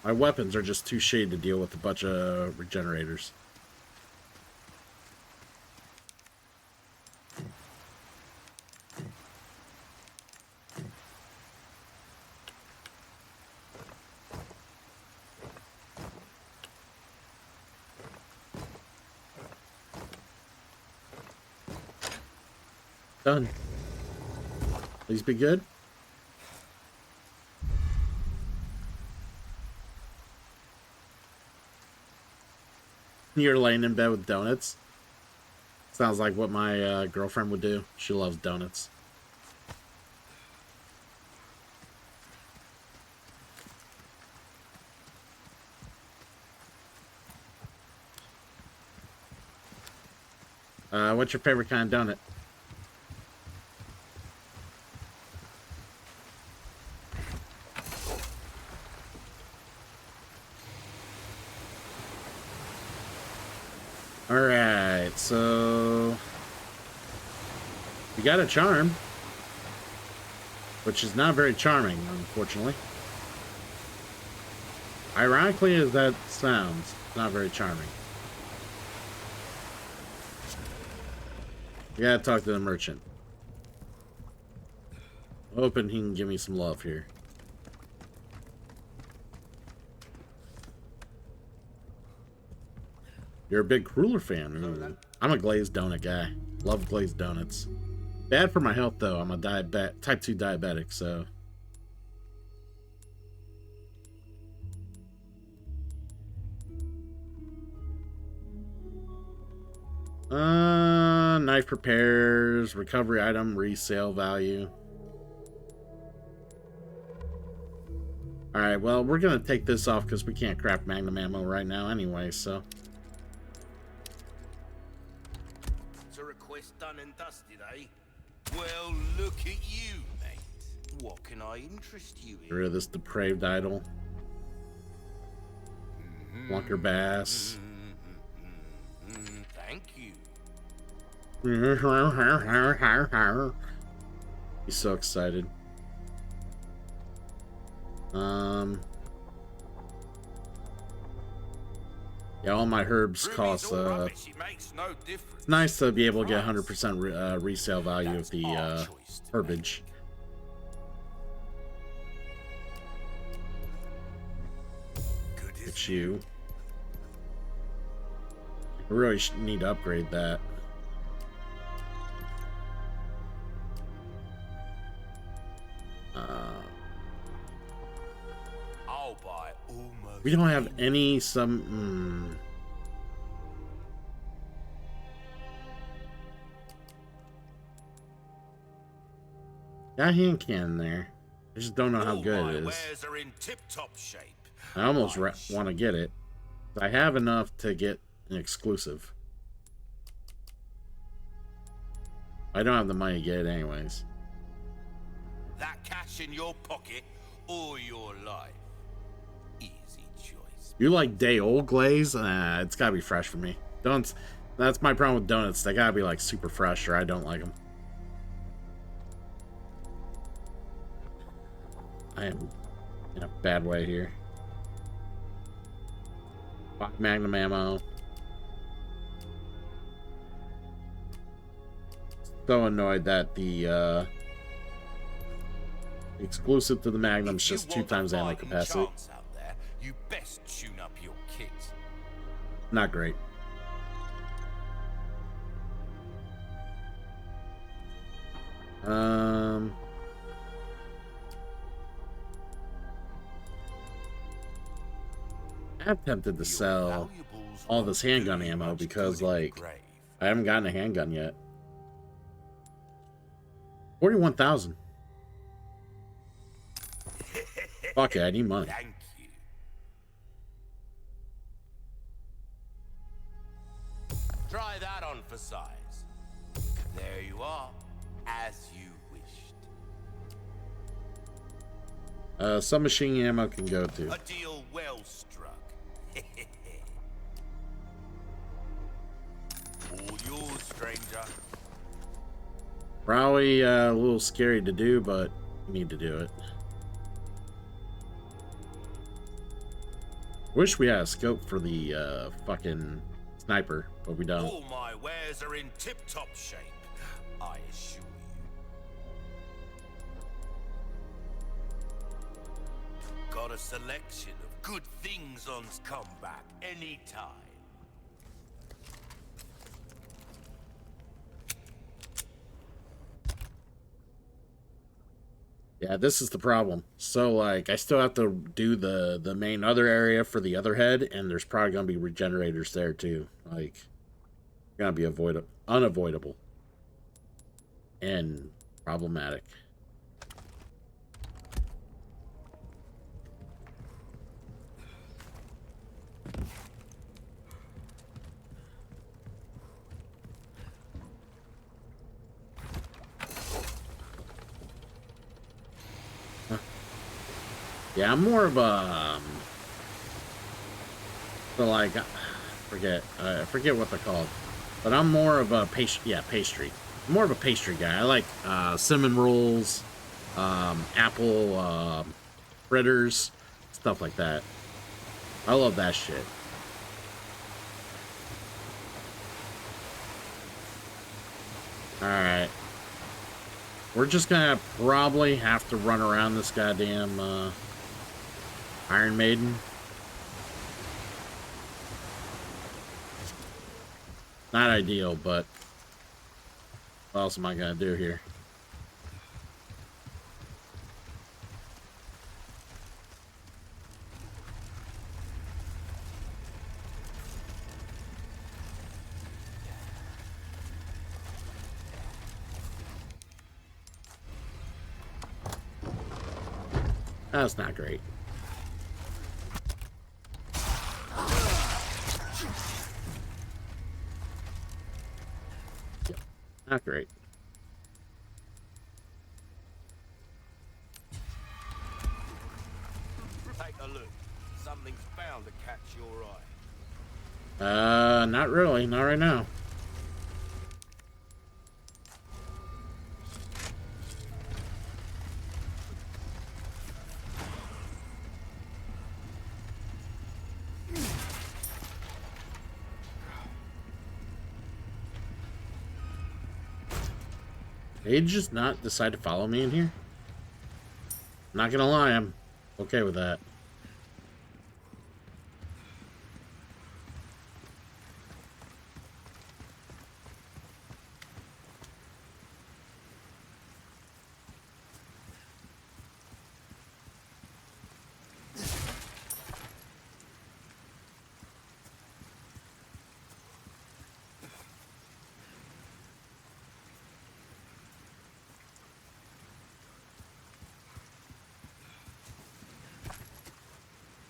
My weapons are just too shady to deal with a bunch of regenerators. Done. Please be good. You're laying in bed with donuts. Sounds like what my girlfriend would do. She loves donuts. What's your favorite kind of donut? Alright, so we got a charm, which is not very charming, unfortunately. Ironically as that sounds, not very charming. We gotta talk to the merchant. Hoping he can give me some love here. You're a big Cruller fan. Ooh. I'm a glazed donut guy. Love glazed donuts. Bad for my health, though. I'm a type 2 diabetic, so... Knife repairs, recovery item, resale value. Alright, well, we're gonna take this off because we can't craft magnum ammo right now anyway, so... Done and dusted, eh? Well, look at you, mate. What can I interest you in? Get rid of this depraved idol. Flunker bass. Thank you. He's so excited. Yeah, all my herbs cost, Ruby's all rubbish, it makes no difference. it's nice to be able to get 100% resale value of the, Our choice to herbage. Good as It's you. I really need to upgrade that. I'll buy almost. We don't have any Got hand cannon there. I just don't know how All good my it is. wares are in tip-top shape. I almost My want to get it. I have enough to get an exclusive. I don't have the money to get it anyways. That cash in your pocket or your life. Easy choice. You like day old glaze? It's gotta be fresh for me. Donuts. That's my problem with donuts. They gotta be like super fresh, or I don't like them. I am in a bad way here. Magnum ammo. So annoyed that the exclusive to the Magnum's just 2 times ammo capacity. Out there, you best tune up your kit. Not great. I'm tempted to sell all this handgun ammo because, like, I haven't gotten a handgun yet. 41,000. Fuck it, I need money. Thank you. Try that on for size. There you are, as you wished. Submachine ammo can go to. A deal well struck. All yours, stranger. Probably a little scary to do, but we need to do it. Wish we had a scope for the fucking sniper, but we don't. All my wares are in tip-top shape, I assure you. Got a selection of good things on comeback anytime. Yeah, this is the problem. So, like, I still have to do the main other area for the other head, and there's probably going to be regenerators there, too. Like, going to be unavoidable. And problematic. Yeah, I'm more of a so like I forget what they're called, but I'm more of a pastry. I'm more of a pastry guy. I like cinnamon rolls, apple fritters, stuff like that. I love that shit. All right, we're just gonna probably have to run around this goddamn Iron Maiden. Not ideal, but what else am I gonna do here? That's not great. Yep, not great. Take a look. Something's bound to catch your eye. Not really. Not right now. They just not decide to follow me in here? Not gonna lie, I'm okay with that.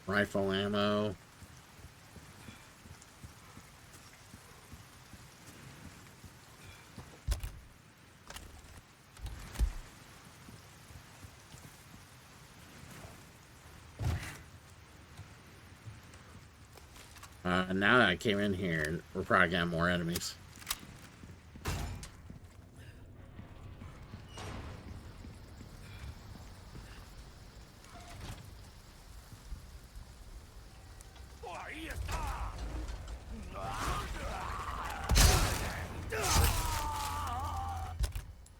Rifle ammo. Now that I came in here, we're probably gonna have more enemies.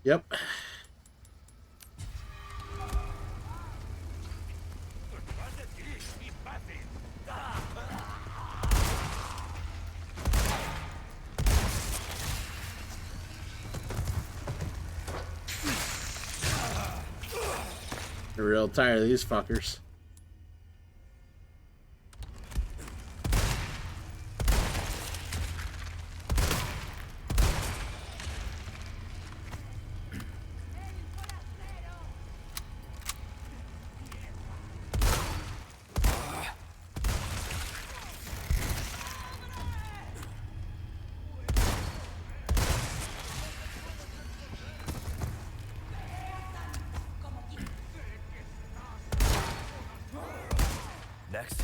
Yep. You're real tired of these fuckers. Next.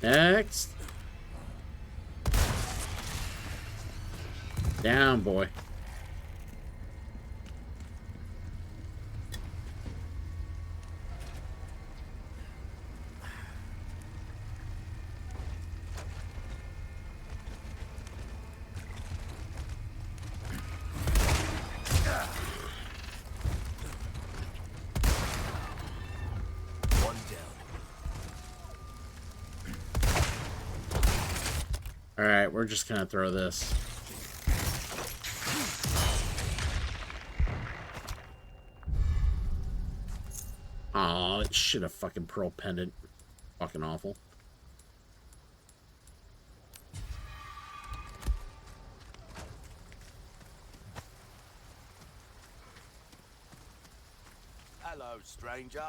Next. Down, boy. One down. Alright, we're just gonna throw this. Aw, it should have fucking pearl pendant. Fucking awful. Hello, stranger.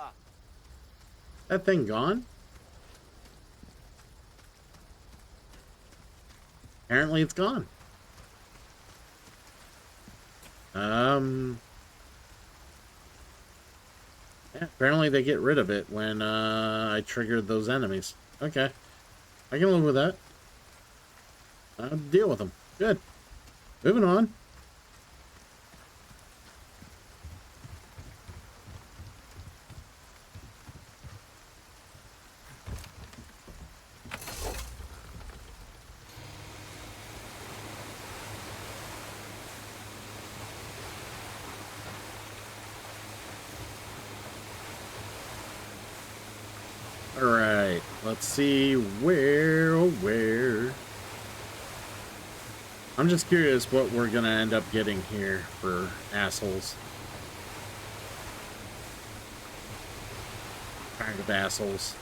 That thing gone? Apparently it's gone. Yeah, apparently they get rid of it when I triggered those enemies. Okay. I can live with that. Deal with them. Good. Moving on. Alright, let's see where. I'm just curious what we're gonna end up getting here for assholes. Kind of assholes.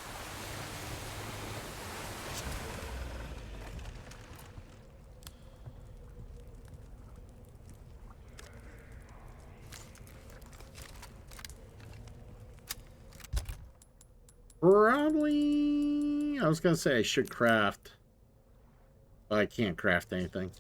Probably, I was gonna say I should craft, but I can't craft anything.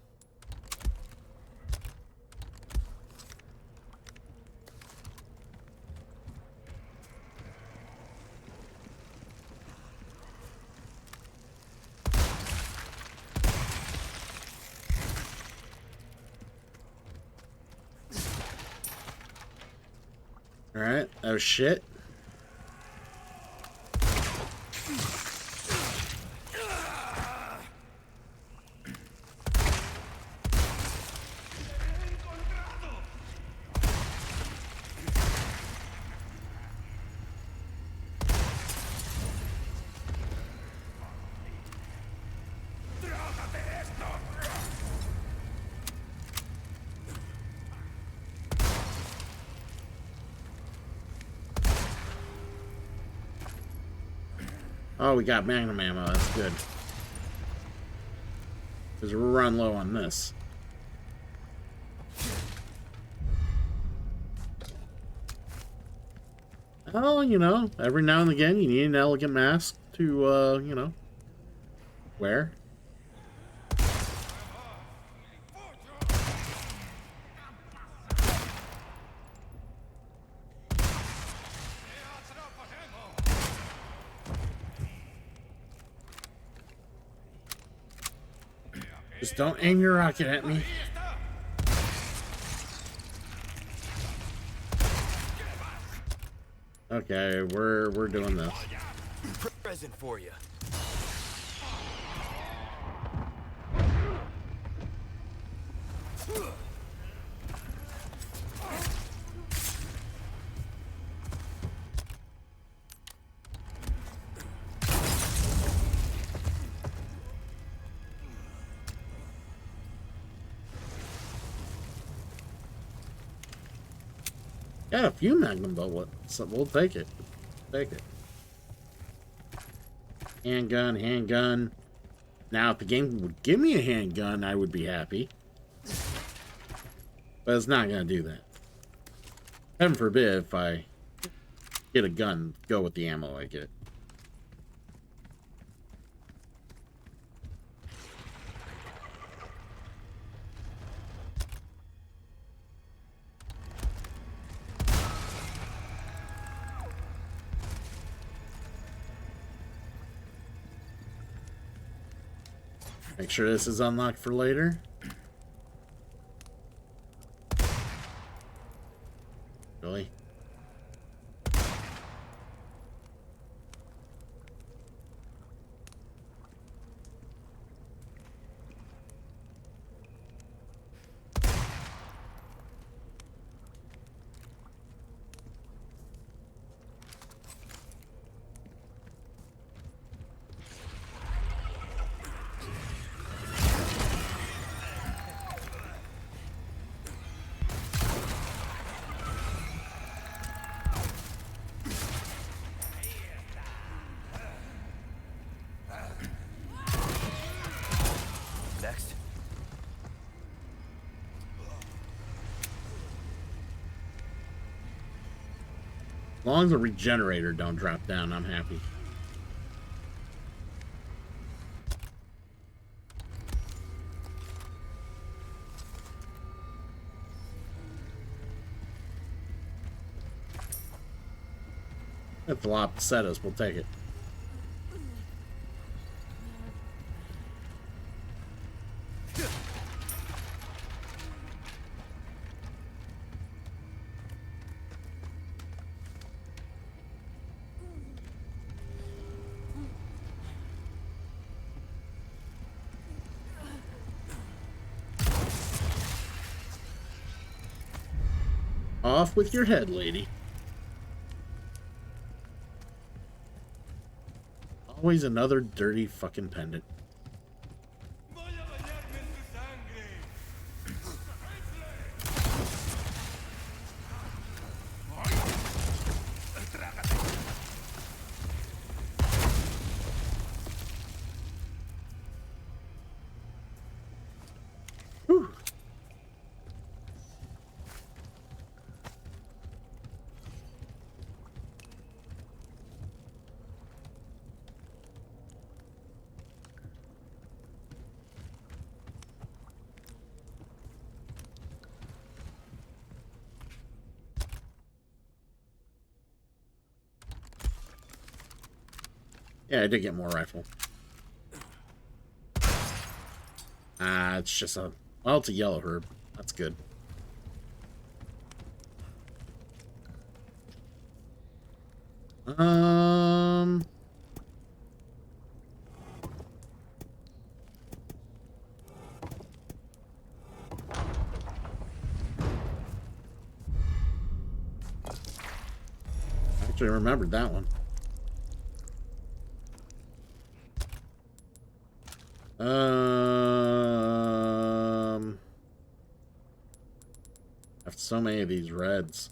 Alright, that was shit. Oh, we got magnum ammo. That's good. Because we're running low on this. Oh, you know, every now and again you need an elegant mask to, you know, wear. Just don't aim your rocket at me. Okay, we're doing this. Present for you. Got a few magnum bullets, so we'll take it. Take it. Handgun. Now, if the game would give me a handgun, I would be happy. But it's not going to do that. Heaven forbid if I get a gun, go with the ammo I get. Make sure this is unlocked for later. Really? Next. As long as the regenerator don't drop down, I'm happy. If the lot set us, we'll take it. Off with your head, lady. Always another dirty fucking pendant. Whew. Yeah, I did get more rifle. Ah, it's just a... Well, it's a yellow herb. That's good. Actually remembered that one. I have so many of these reds.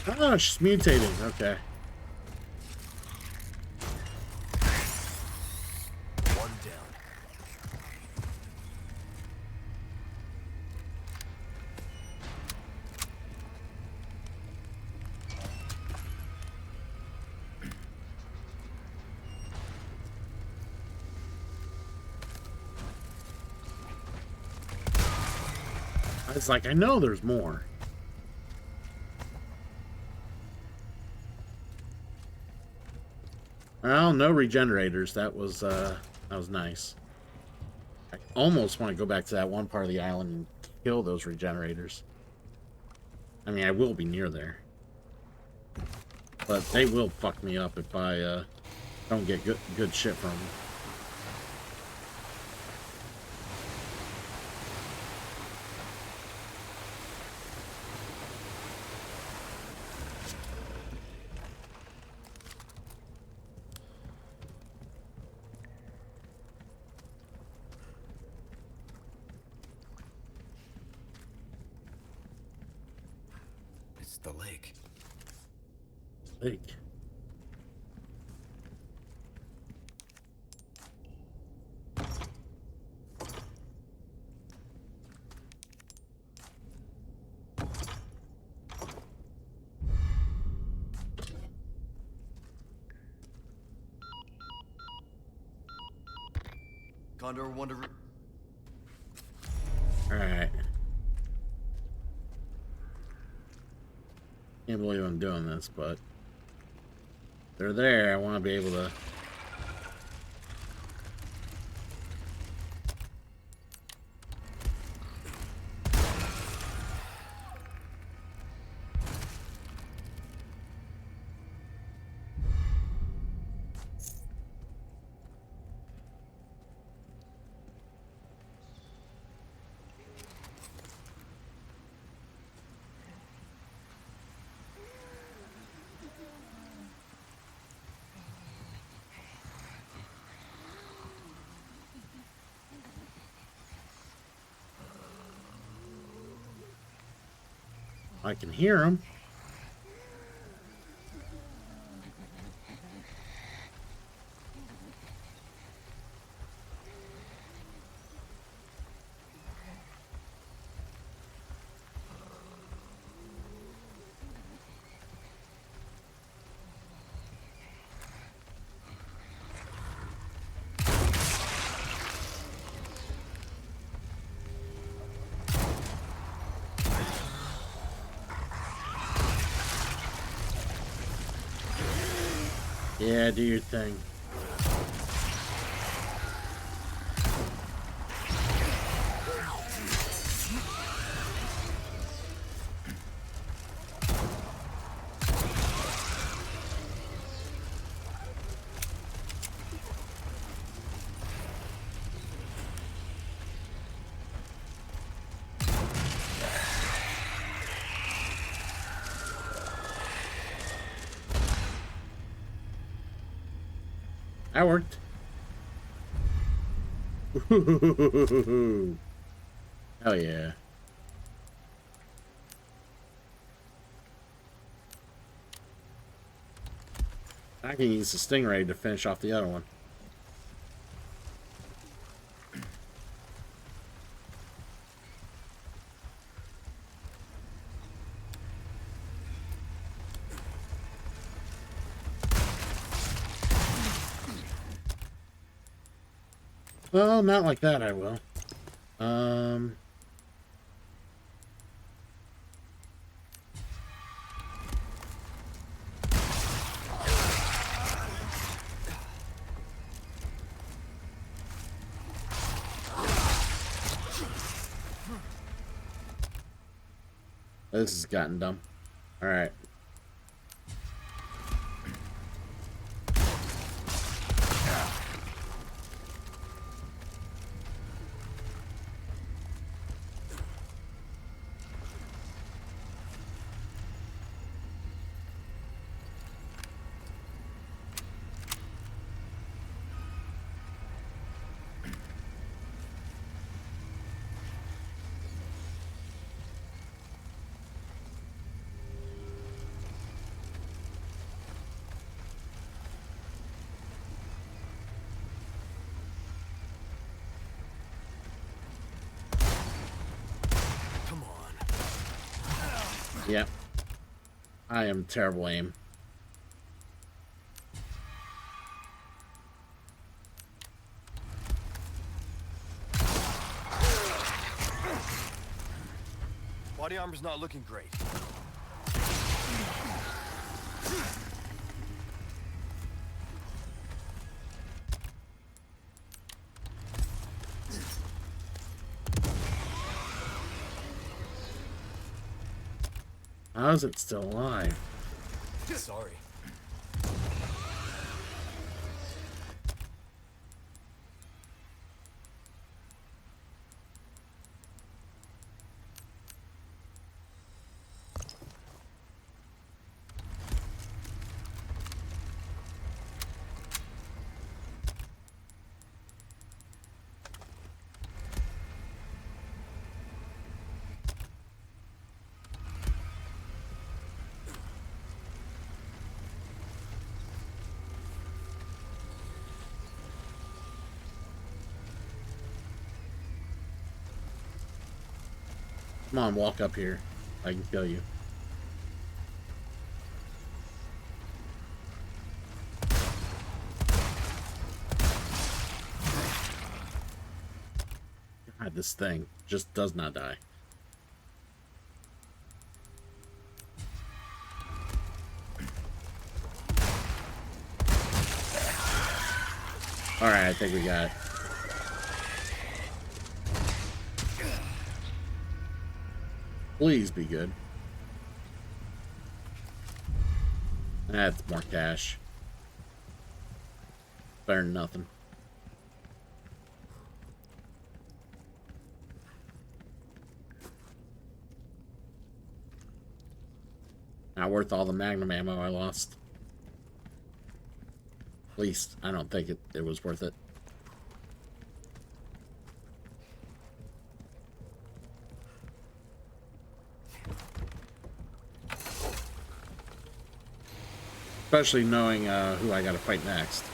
Oh, she's mutating. Okay. One down. It's like, I know there's more. Well, no regenerators. That was nice. I almost want to go back to that one part of the island and kill those regenerators. I mean, I will be near there. But they will fuck me up if I don't get good shit from them. It's the lake. Lake. Condor Wonder. Alright. Can't believe I'm doing this, but they're there. I want to be able to. I can hear them. Yeah, do your thing. That worked. Hell yeah. I can use the stingray to finish off the other one. Well, not like that, I will. This has gotten dumb. Alright. Yep. I am terrible aim. Body armor's not looking great. How is it still alive? Sorry. Come on, walk up here. I can kill you. God, this thing just does not die. Alright, I think we got it. Please be good. That's more cash. Better than nothing. Not worth all the Magnum ammo I lost. At least, I don't think it was worth it. Especially knowing who I gotta fight next.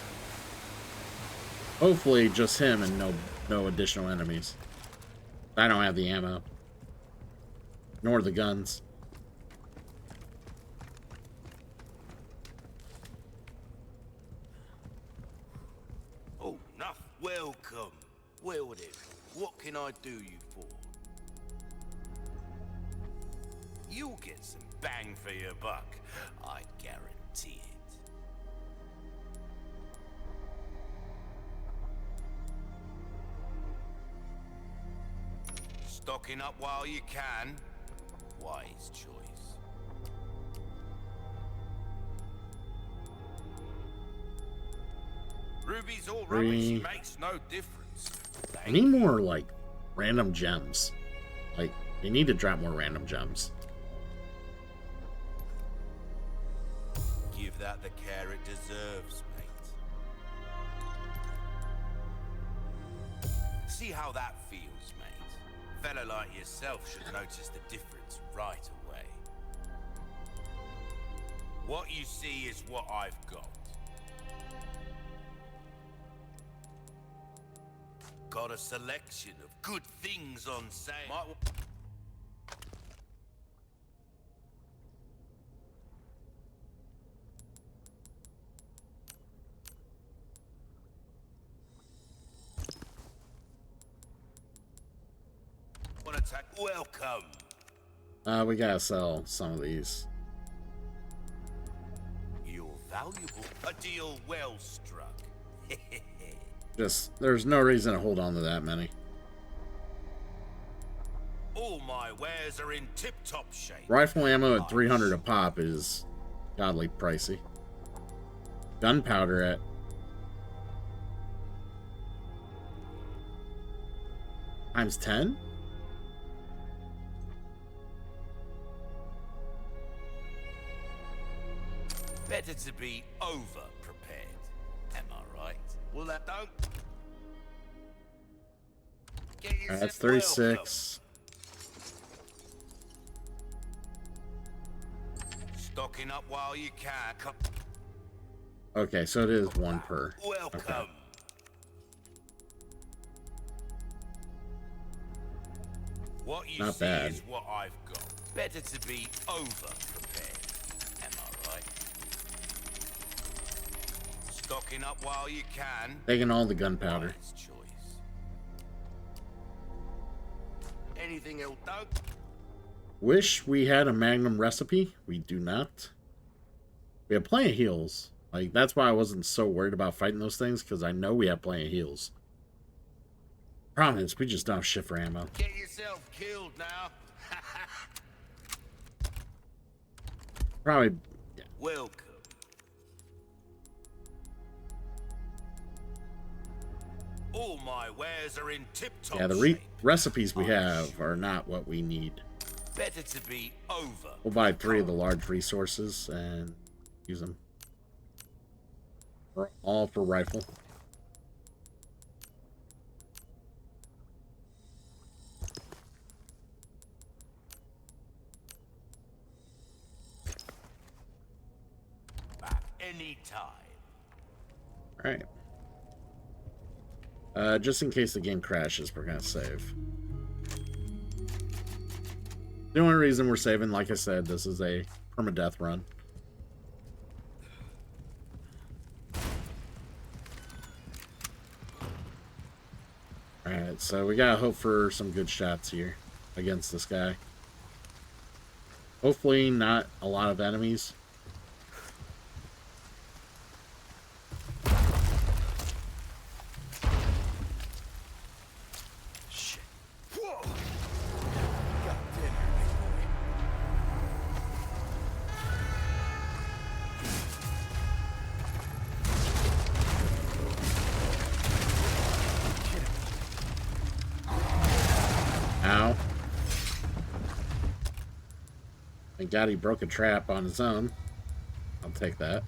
Hopefully just him and no additional enemies. I don't have the ammo. Nor the guns. Oh, enough. Welcome. Well then, what can I do you for? You'll get some bang for your buck. I guarantee it. Stocking up while you can. Wise choice. Ruby's all rubbish, makes no difference. I need more, like, random gems. Like, they need to drop more random gems. Give that the care it deserves, mate. See how that feels, mate. A fella like yourself should notice the difference right away. What you see is what I've got. Got a selection of good things on sale. Want to take? Welcome. We gotta sell some of these. You're valuable. A deal well struck. Just, there's no reason to hold on to that many. All my wares are in tip-top shape. Rifle ammo at 300 a pop is godly pricey. Gunpowder at times 10? Better to be over-prepared. Am I right? Well, that don't... Get yourself That's 36. Stocking up while you can. Okay, so it is one per. Welcome. Okay. What you Not see bad. is what I've got. Better to be over-prepared. Am I right? Stocking up while you can. Taking all the gunpowder. Wise choice. Anything else, Doug? Wish we had a Magnum recipe. We do not. We have plenty of heals. Like, that's why I wasn't so worried about fighting those things, because I know we have plenty of heals. Problem is, we just don't have shit for ammo. Get yourself killed now. Probably, Welcome. All my wares are in tip-top yeah, the shape. recipes we have are not what we need. Better to be over. We'll buy 3 of the large resources and use them. All for rifle. Back anytime. Alright. Just in case the game crashes, we're gonna save. The only reason we're saving, like I said, this is a permadeath run. Alright, so we gotta hope for some good shots here against this guy. Hopefully not a lot of enemies. Shit. Whoa. God damn it, big boy. Ow. Thank God he broke a trap on his own. I'll take that.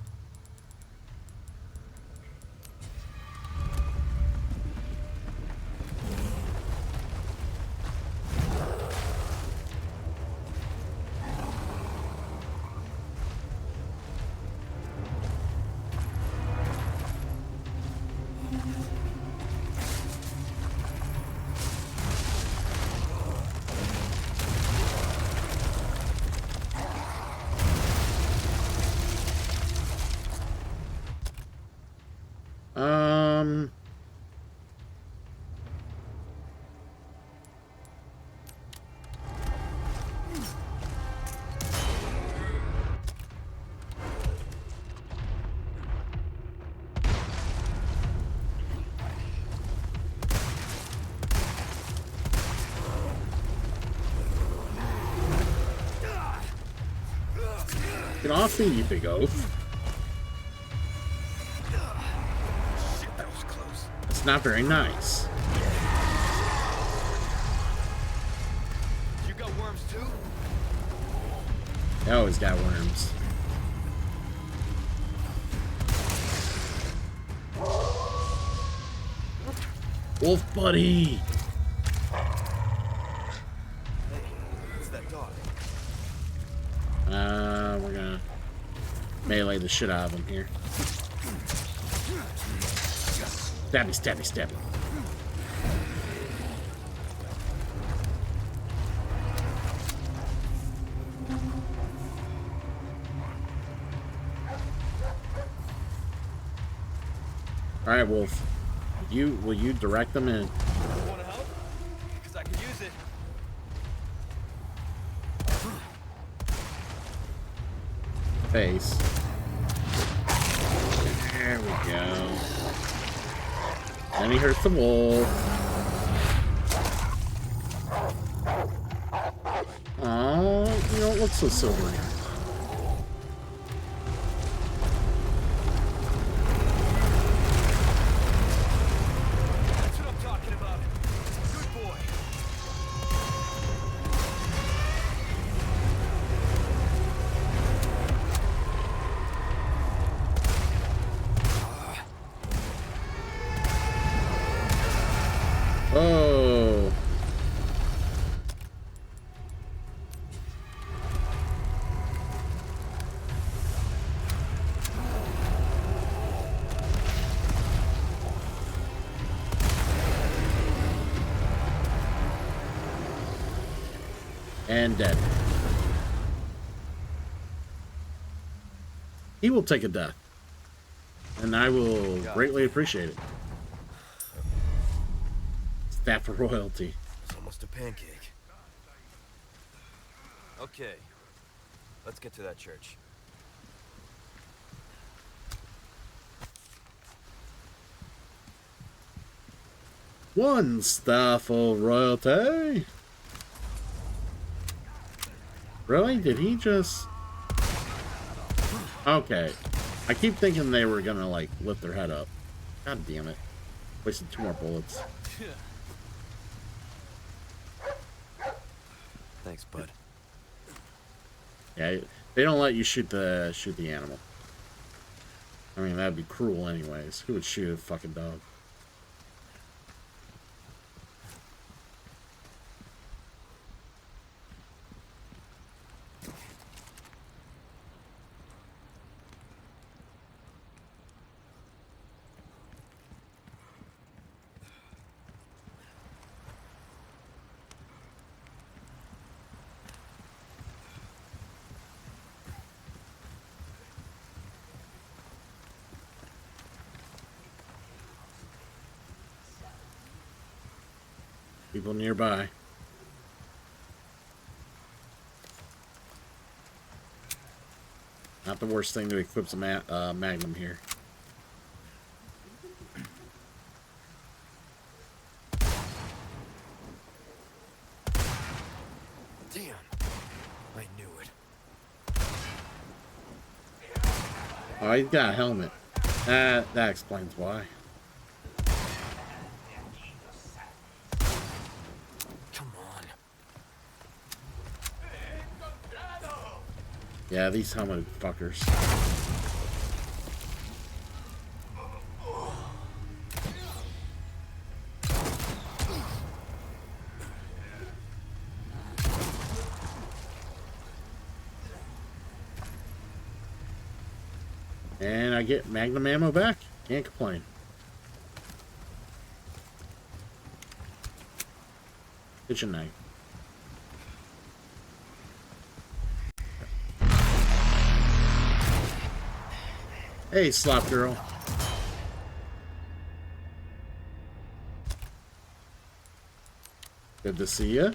Get off me, you big oaf. Shit, that was close. It's not very nice. You got worms too? They always got worms. Wolf buddy! Hey, it's that dog. We're gonna melee the shit out of him here. Stabby, stabby, stabby. Alright, Wolf. Will you direct them in? Wanna help? Because I could use it. Face. There we go. And he hurts the wolf. Oh, you don't look so silvery. That's what I'm talking about. Good boy. Oh. And dead. he will take a death. And I will greatly appreciate it. Staff of royalty. It's almost a pancake. Okay. Let's get to that church. One staff of royalty. Really? Did he just... Okay. I keep thinking they were gonna, like, lift their head up. God damn it. Wasted 2 more bullets. Thanks, bud. Yeah, they don't let you shoot the animal. I mean, that'd be cruel anyways. Who would shoot a fucking dog? People nearby. Not the worst thing to equip a Magnum here. Damn. I knew it. Oh, he's got a helmet. That explains why. Yeah, these helmeted fuckers. And I get Magnum ammo back. Can't complain. Kitchen knife. Hey, slop girl. Good to see ya.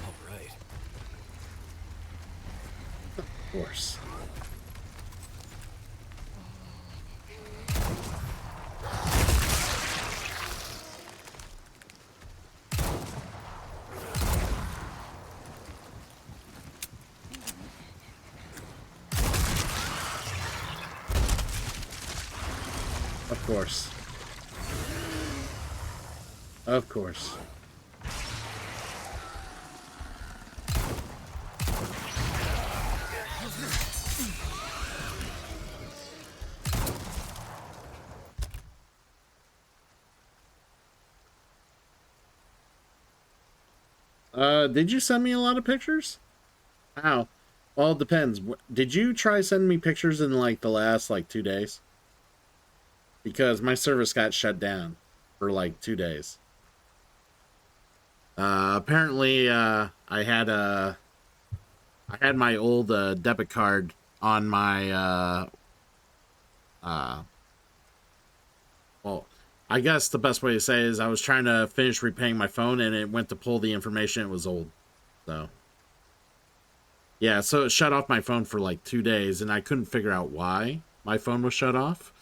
All right. Of course. Of course. Of course. Did you send me a lot of pictures? How? Well, it depends. Did you try sending me pictures in like the last like 2 days? Because my service got shut down for like 2 days. Apparently, I had my old debit card on my well, I guess the best way to say it is I was trying to finish repaying my phone and it went to pull the information. It was old. So yeah, so it shut off my phone for like 2 days and I couldn't figure out why my phone was shut off.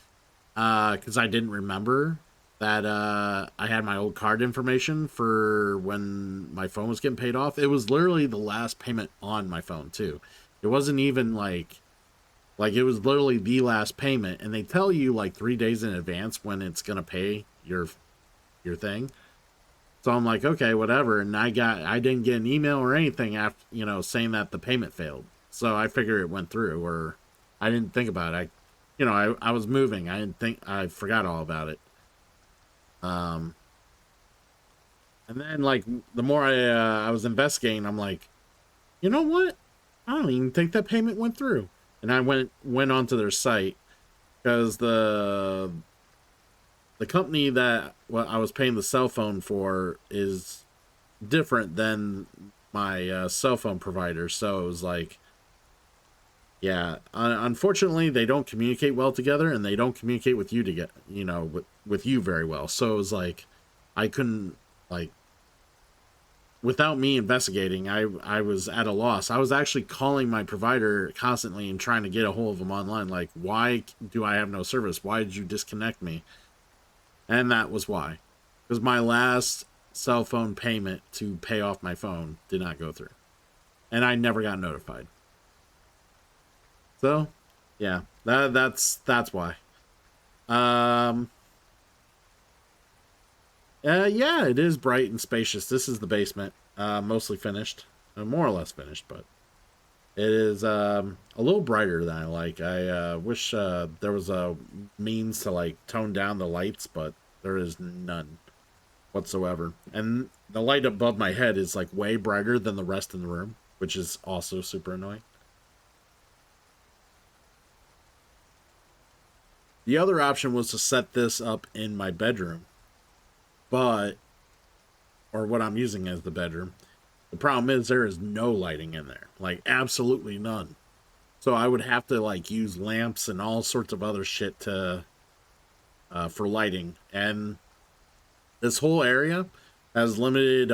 Because I didn't remember that I had my old card information for when my phone was getting paid off. It was literally the last payment on my phone too. It wasn't even like it was literally the last payment, and they tell you like 3 days in advance when it's gonna pay your thing. So I'm like, okay, whatever. And I didn't get an email or anything after, saying that the payment failed. So I figured it went through, or I didn't think about it. I was moving. I forgot all about it. And then like the more I was investigating, I'm like, you know what? I don't even think that payment went through. And I went onto their site because the the company that what I was paying the cell phone for is different than my cell phone provider. So it was like, yeah, unfortunately, they don't communicate well together, and they don't communicate with you to get, with you very well. So it was like, I couldn't, like, without me investigating, I was at a loss. I was actually calling my provider constantly and trying to get a hold of them online. Like, why do I have no service? Why did you disconnect me? And that was why. Because my last cell phone payment to pay off my phone did not go through. And I never got notified. So, yeah, that's why. Yeah, it is bright and spacious. This is the basement, mostly finished, more or less finished, but it is a little brighter than I like. I wish there was a means to like tone down the lights, but there is none whatsoever. And the light above my head is like way brighter than the rest in the room, which is also super annoying. The other option was to set this up in my bedroom, or what I'm using as the bedroom. The problem is there is no lighting in there, like absolutely none. So I would have to like use lamps and all sorts of other shit to for lighting. And this whole area has limited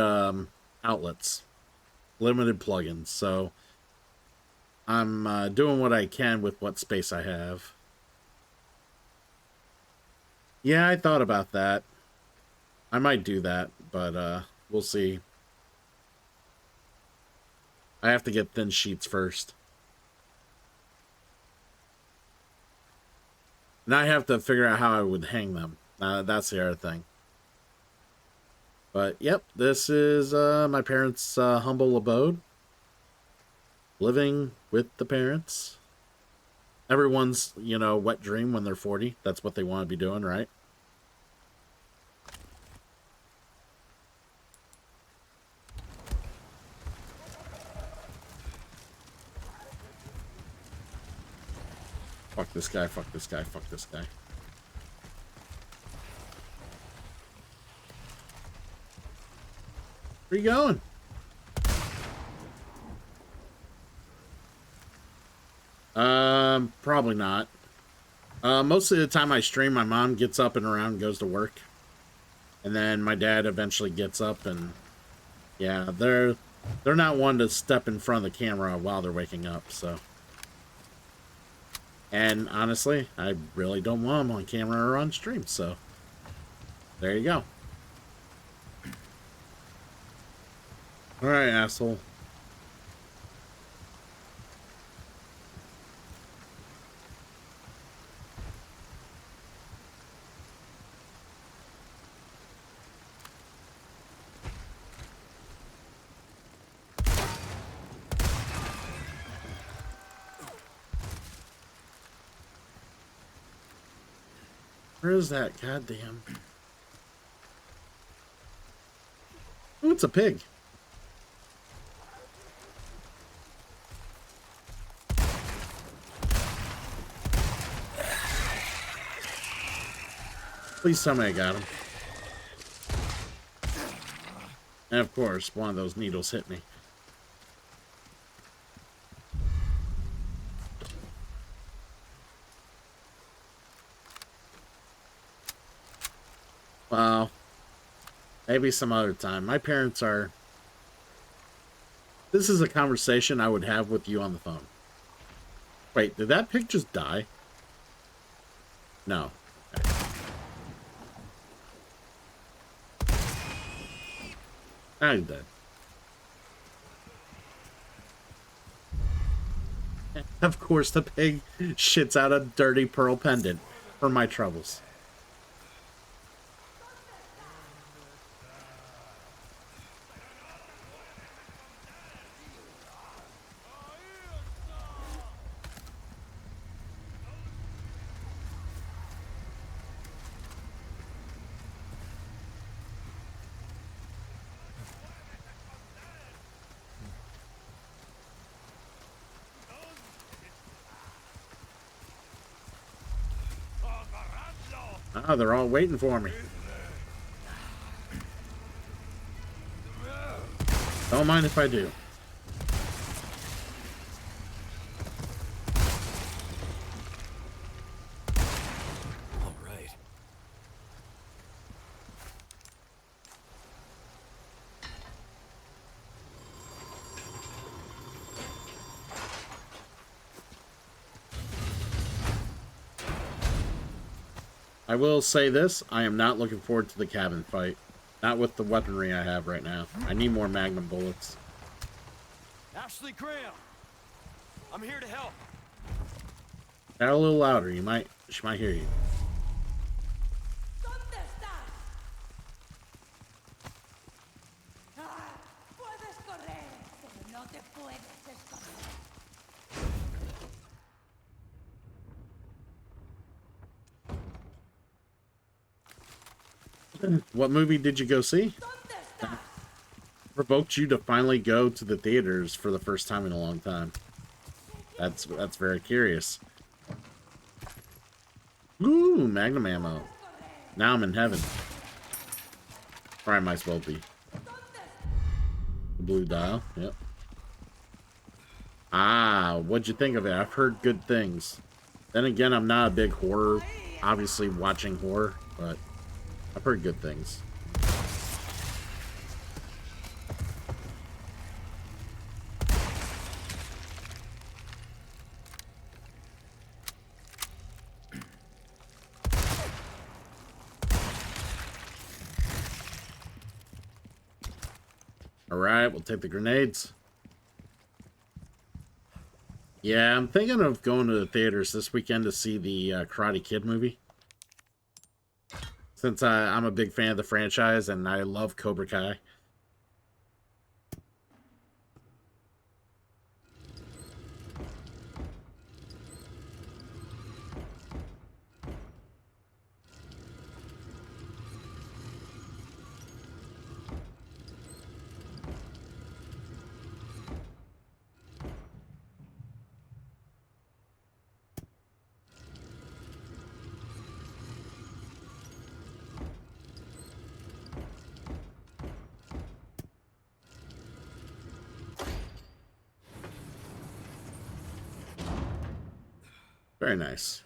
outlets, limited plugins. So I'm doing what I can with what space I have. Yeah, I thought about that. I might do that, but we'll see. I have to get thin sheets first. And I have to figure out how I would hang them. That's the other thing. But, yep, this is my parents' humble abode. Living with the parents. Everyone's, wet dream when they're 40. That's what they want to be doing, right? Fuck this guy, fuck this guy, fuck this guy. Where you going? Probably not. Most of the time I stream, my mom gets up and around and goes to work. And then my dad eventually gets up and yeah, they're not one to step in front of the camera while they're waking up, so. And honestly, I really don't want them on camera or on stream, so there you go. Alright, asshole. Where is that? Goddamn. Oh, it's a pig. Please tell me I got him. And of course, one of those needles hit me. Well, maybe some other time. My parents are... This is a conversation I would have with you on the phone. Wait, did that pig just die? No. Okay. Now he's dead. Of course, the pig shits out a dirty pearl pendant for my troubles. Ah, they're all waiting for me. Don't mind if I do. All right. I will say this, I am not looking forward to the cabin fight. Not with the weaponry I have right now. I need more magnum bullets. Ashley Graham, I'm here to help. Shout a little louder, she might hear you. ¿Dónde estás? Ah, puedes correr, pero no te puedes esconder. What movie did you go see? ¿Dónde estás? Provoked you to finally go to the theaters for the first time in a long time. That's very curious. Ooh, magnum ammo. Now I'm in heaven. Or I might as well be. The blue dial, yep. Ah, what'd you think of it? I've heard good things. Then again, I'm not a big horror, obviously watching horror, but I've heard good things. Alright, we'll take the grenades. Yeah, I'm thinking of going to the theaters this weekend to see the Karate Kid movie. Since I'm a big fan of the franchise and I love Cobra Kai. Very nice.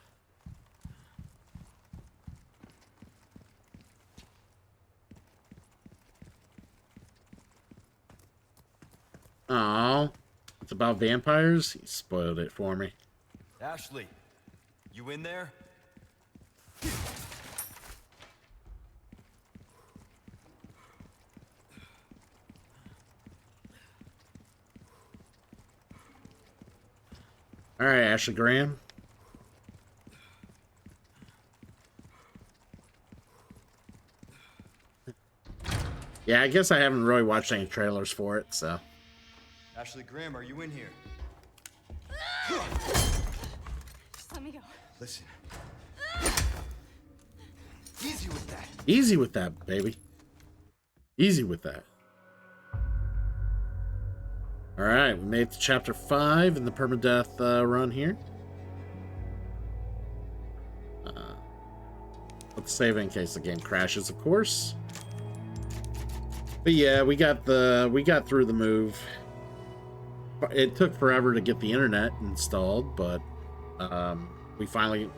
Oh, it's about vampires? He spoiled it for me. Ashley, you in there? All right, Ashley Graham. Yeah, I guess I haven't really watched any trailers for it, so. Ashley Graham, are you in here? Amigo. Listen. Easy with that. Easy with that, baby. Easy with that. Alright, we made it to chapter 5 in the permadeath run here. Let's save in case the game crashes, of course. But yeah, we got through the move. It took forever to get the internet installed, but we're finally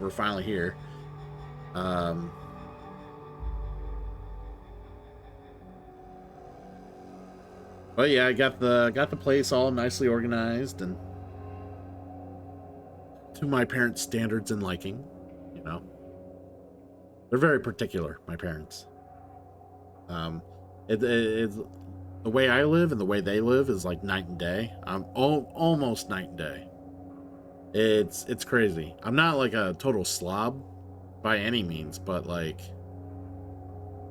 here. But yeah, I got the place all nicely organized and to my parents' standards and liking, you know. They're very particular, my parents. It's the way I live and the way they live is like night and day. I'm almost night and day. It's crazy. I'm not like a total slob by any means, but like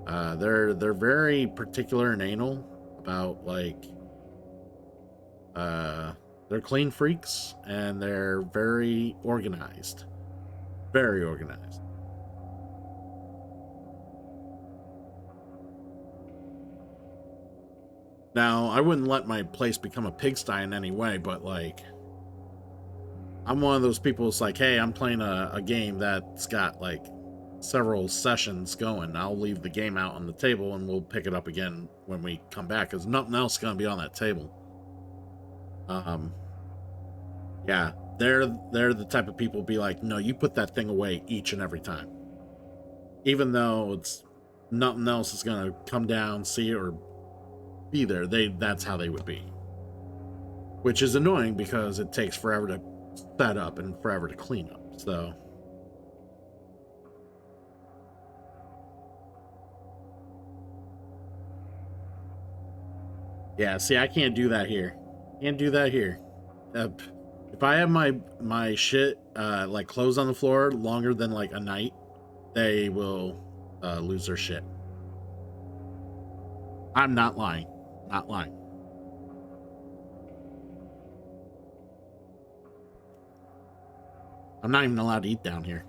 they're very particular and anal about like they're clean freaks and they're very organized. Very organized. Now, I wouldn't let my place become a pigsty in any way, but like I'm one of those people that's like, hey, I'm playing a game that's got like several sessions going. I'll leave the game out on the table and we'll pick it up again when we come back, because nothing else is going to be on that table. Yeah, they're the type of people be like, no, you put that thing away each and every time. Even though it's nothing else is going to come down, see it, or be there. That's how they would be. Which is annoying because it takes forever to set up and forever to clean up. So yeah, see, I can't do that here. Can't do that here. If I have my shit like clothes on the floor longer than like a night, they will lose their shit. I'm not lying. Not lying. I'm not even allowed to eat down here.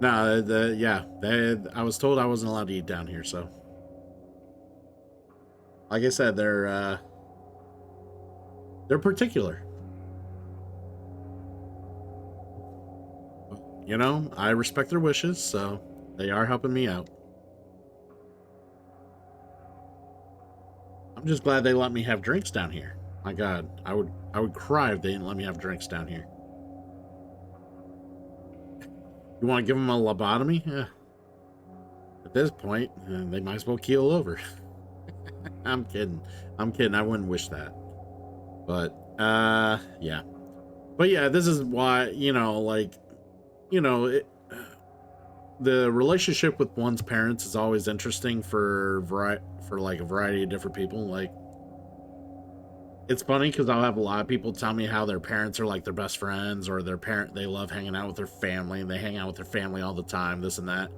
No, yeah, I was told I wasn't allowed to eat down here, so. Like I said, they're particular. You know, I respect their wishes, so they are helping me out. I'm just glad they let me have drinks down here. My God, I would cry if they didn't let me have drinks down here. You want to give them a lobotomy? Yeah. At this point, they might as well keel over. I'm kidding. I'm kidding. I wouldn't wish that. But, yeah. But yeah, this is why, you know, like, you know, the relationship with one's parents is always interesting for like a variety of different people. Like, it's funny because I'll have a lot of people tell me how their parents are like their best friends, or they love hanging out with their family and they hang out with their family all the time, this and that.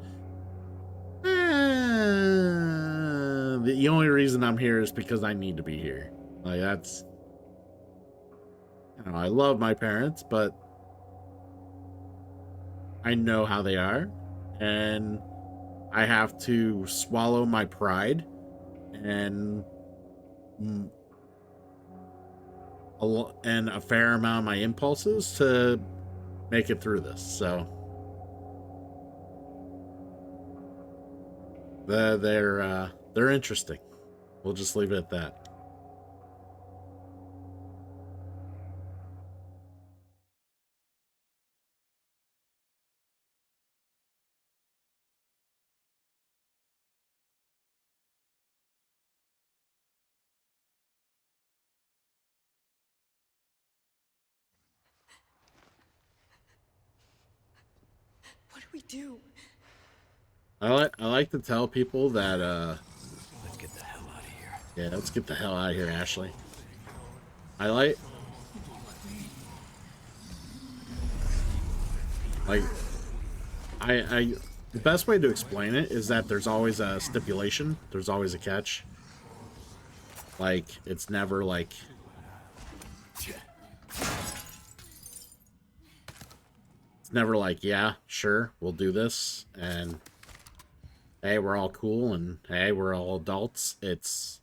The only reason I'm here is because I need to be here. Like, that's, you know, I love my parents, but I know how they are, and I have to swallow my pride and a fair amount of my impulses to make it through this. So they're interesting. We'll just leave it at that. What do we do? I like to tell people that Let's get the hell out of here. yeah, let's get the hell out of here, Ashley. The best way to explain it is that there's always a stipulation, there's always a catch. Like, it's never like, yeah, sure, we'll do this, and hey, we're all cool, and hey, we're all adults. It's,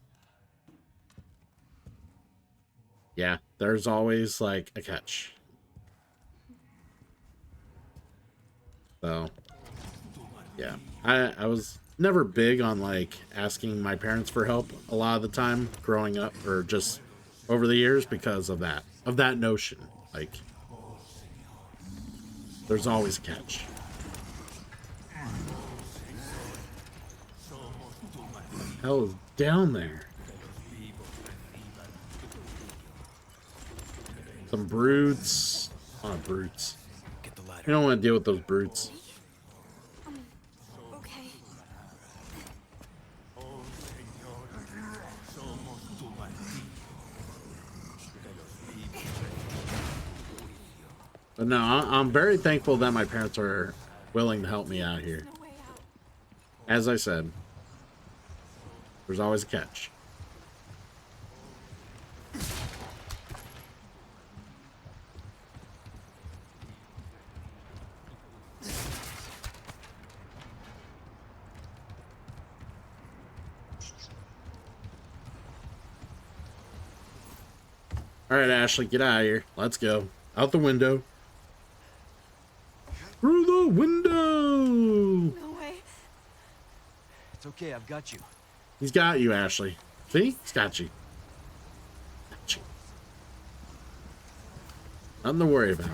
yeah, there's always like a catch. So yeah, I was never big on like asking my parents for help a lot of the time growing up, or just over the years, because of that notion. Like, there's always a catch. What the hell is down there? Some brutes. Oh, brutes. Get the ladder. You don't want to deal with those brutes. Okay. But no, I'm very thankful that my parents are willing to help me out here. No way out. As I said, there's always a catch. All right, Ashley, get out of here. Let's go. Out the window. window. No way. It's okay, I've got you. He's got you, Ashley. See? He's got you. Got you. Nothing to worry about.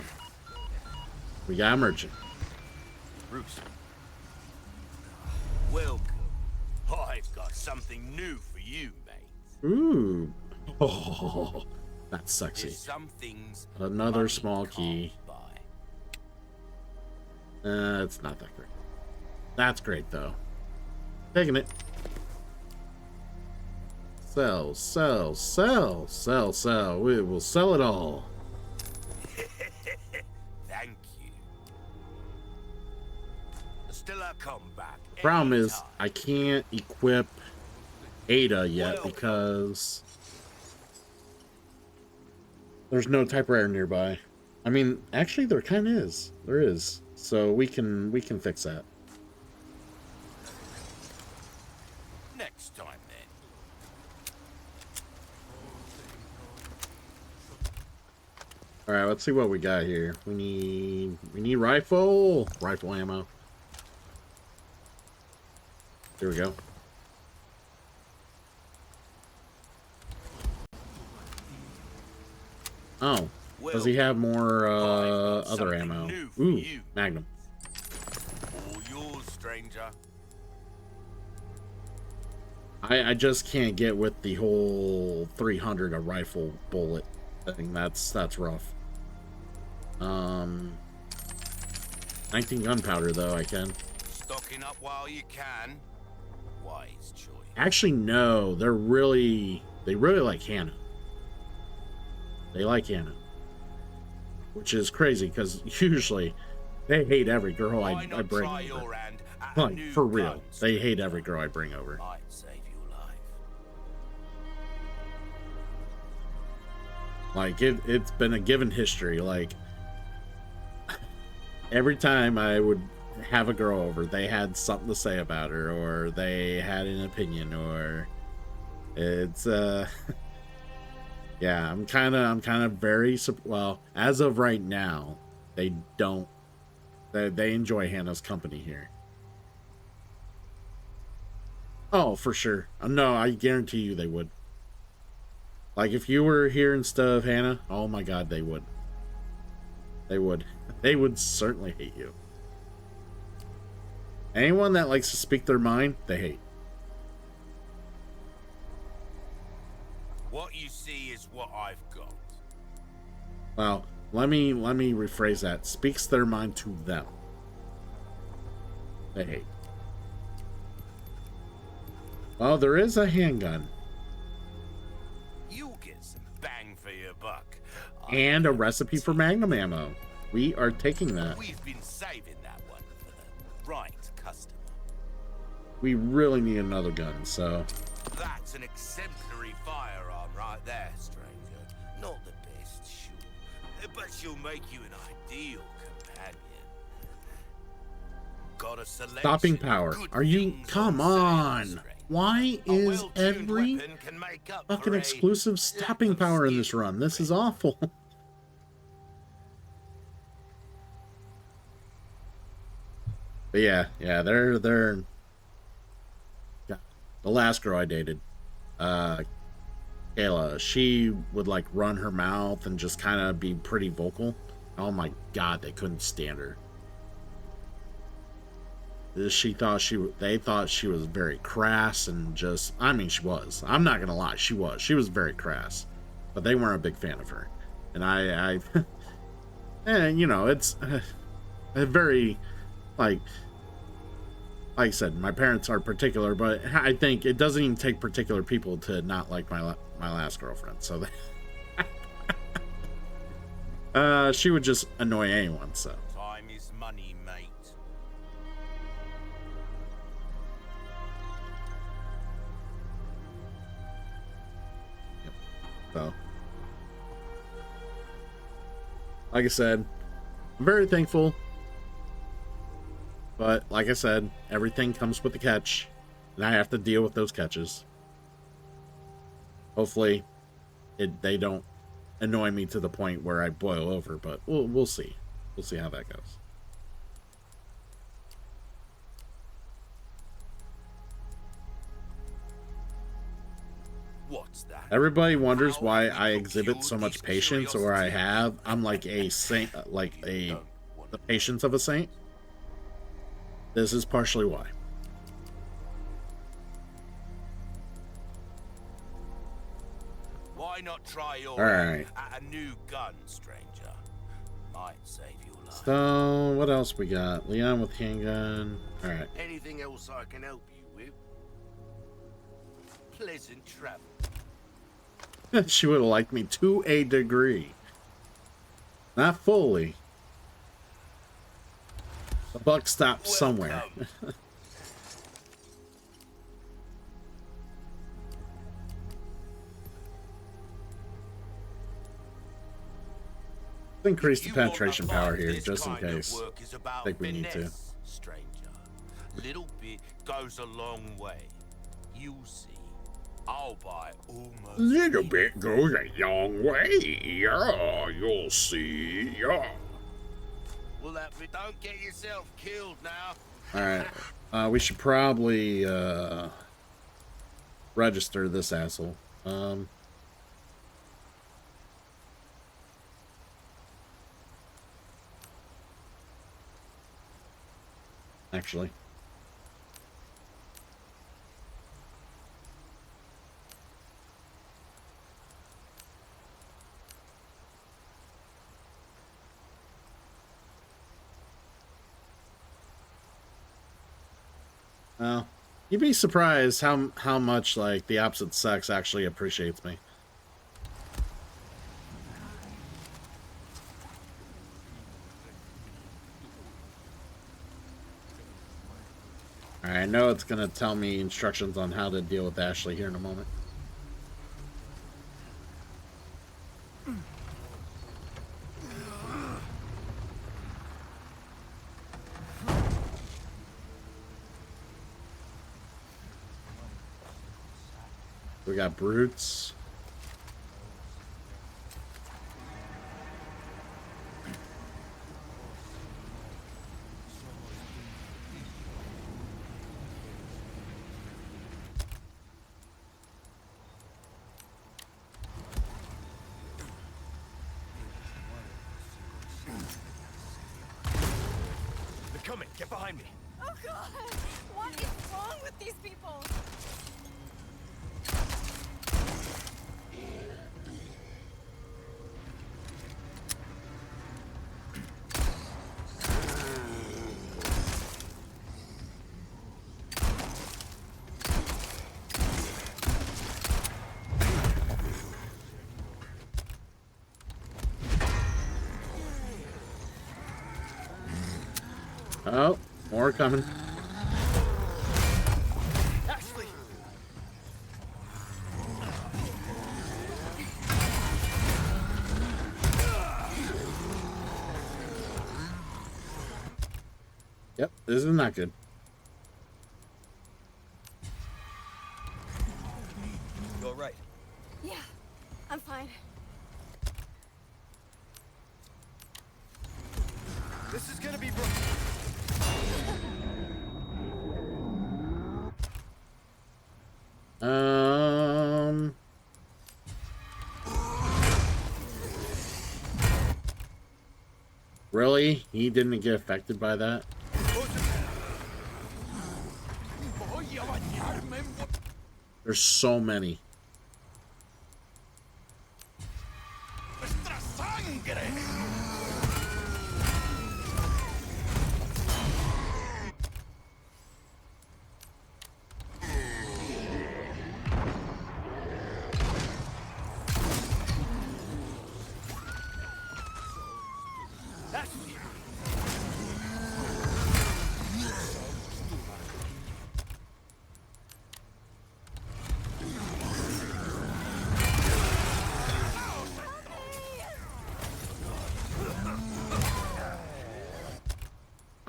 We got a merchant. Bruce. Welcome. I've got something new for you, mate. Ooh. Oh, that's sexy. There's some things Another money small can't key. buy. It's not that great. That's great, though. Taking it. Sell, sell, sell, sell, sell. We will sell it all. Thank you. Still I come back. Problem is, anytime. I can't equip Ada yet because there's no type rare nearby. I mean, actually, there kind of is. There is. So we can fix that. Next time, then. All right, let's see what we got here. We need rifle ammo. Here we go. Oh, does he have more other ammo? Ooh, Magnum. All yours, stranger. I just can't get with the whole 300 a rifle bullet thing. That's rough. 19 gunpowder though I can. Stocking up while you can. Wise choice. Actually, no. They really like Hannah. They like Hannah, which is crazy because usually they hate every girl I bring over. Like for real, they hate every girl I bring over. Might save your life. Like it's been a given history. Like every time I would have a girl over, they had something to say about her, or they had an opinion, or it's yeah, I'm kind of very well, as of right now, they enjoy Hannah's company here. Oh, for sure. No, I guarantee you they would. Like if you were here instead of Hannah, oh my god, they would. They would. They would certainly hate you. Anyone that likes to speak their mind, they hate. What you see is what I've got. Well, let me rephrase that. Speaks their mind to them. They hate. Well, there is a handgun. You'll get some bang for your buck. And a recipe for Magnum ammo. We are taking that. We've been saving that one for the right customer. We really need another gun, so... That's an exemplary firearm right there, stranger. Not the best, sure, but she'll make you an ideal companion. Got a selection. Stopping power. Good Are you... things Come on sale, on! stranger. Why A is well-tuned every weapon can make up fucking for a exclusive lack stopping of power in skill. this run? This is awful. But yeah, they're yeah, the last girl I dated, Kayla, she would like run her mouth and just kind of be pretty vocal. Oh my god, they couldn't stand her. They thought she was very crass and just, I mean, she was. I'm not gonna lie, she was very crass, but they weren't a big fan of her. And I and you know, it's a very like I said, my parents are particular, but I think it doesn't even take particular people to not like my last girlfriend. So she would just annoy anyone. So Time is money, mate. so like I said, I'm very thankful. But like I said, everything comes with a catch, and I have to deal with those catches. Hopefully, they don't annoy me to the point where I boil over, but we'll see. We'll see how that goes. What's that? Everybody wonders why I exhibit so much patience, or I'm like a saint, the patience of a saint. This is partially why. Why not try your Alright. at a new gun, stranger? Might save your life. So, what else we got? Leon with handgun. Alright. Anything else I can help you with? Pleasant travel. She would have liked me to a degree. Not fully. The buck stopped somewhere. Increase the penetration power here, just in case. I think we need to. Stranger. Little bit goes a long way. You'll see. I'll buy almost. Little bit goes a long way. Yeah, you'll see. Yeah. Well, don't get yourself killed now. Alright. We should probably register this asshole. Actually. Well, you'd be surprised how much like the opposite sex actually appreciates me. I know it's gonna tell me instructions on how to deal with Ashley here in a moment. We got brutes. They're coming. Get behind me. Oh god! What is wrong with these people? Oh, more coming. Ashley. Yep, this is not good. You all right? Yeah, I'm fine. This is gonna be broken. Really? He didn't get affected by that? There's so many.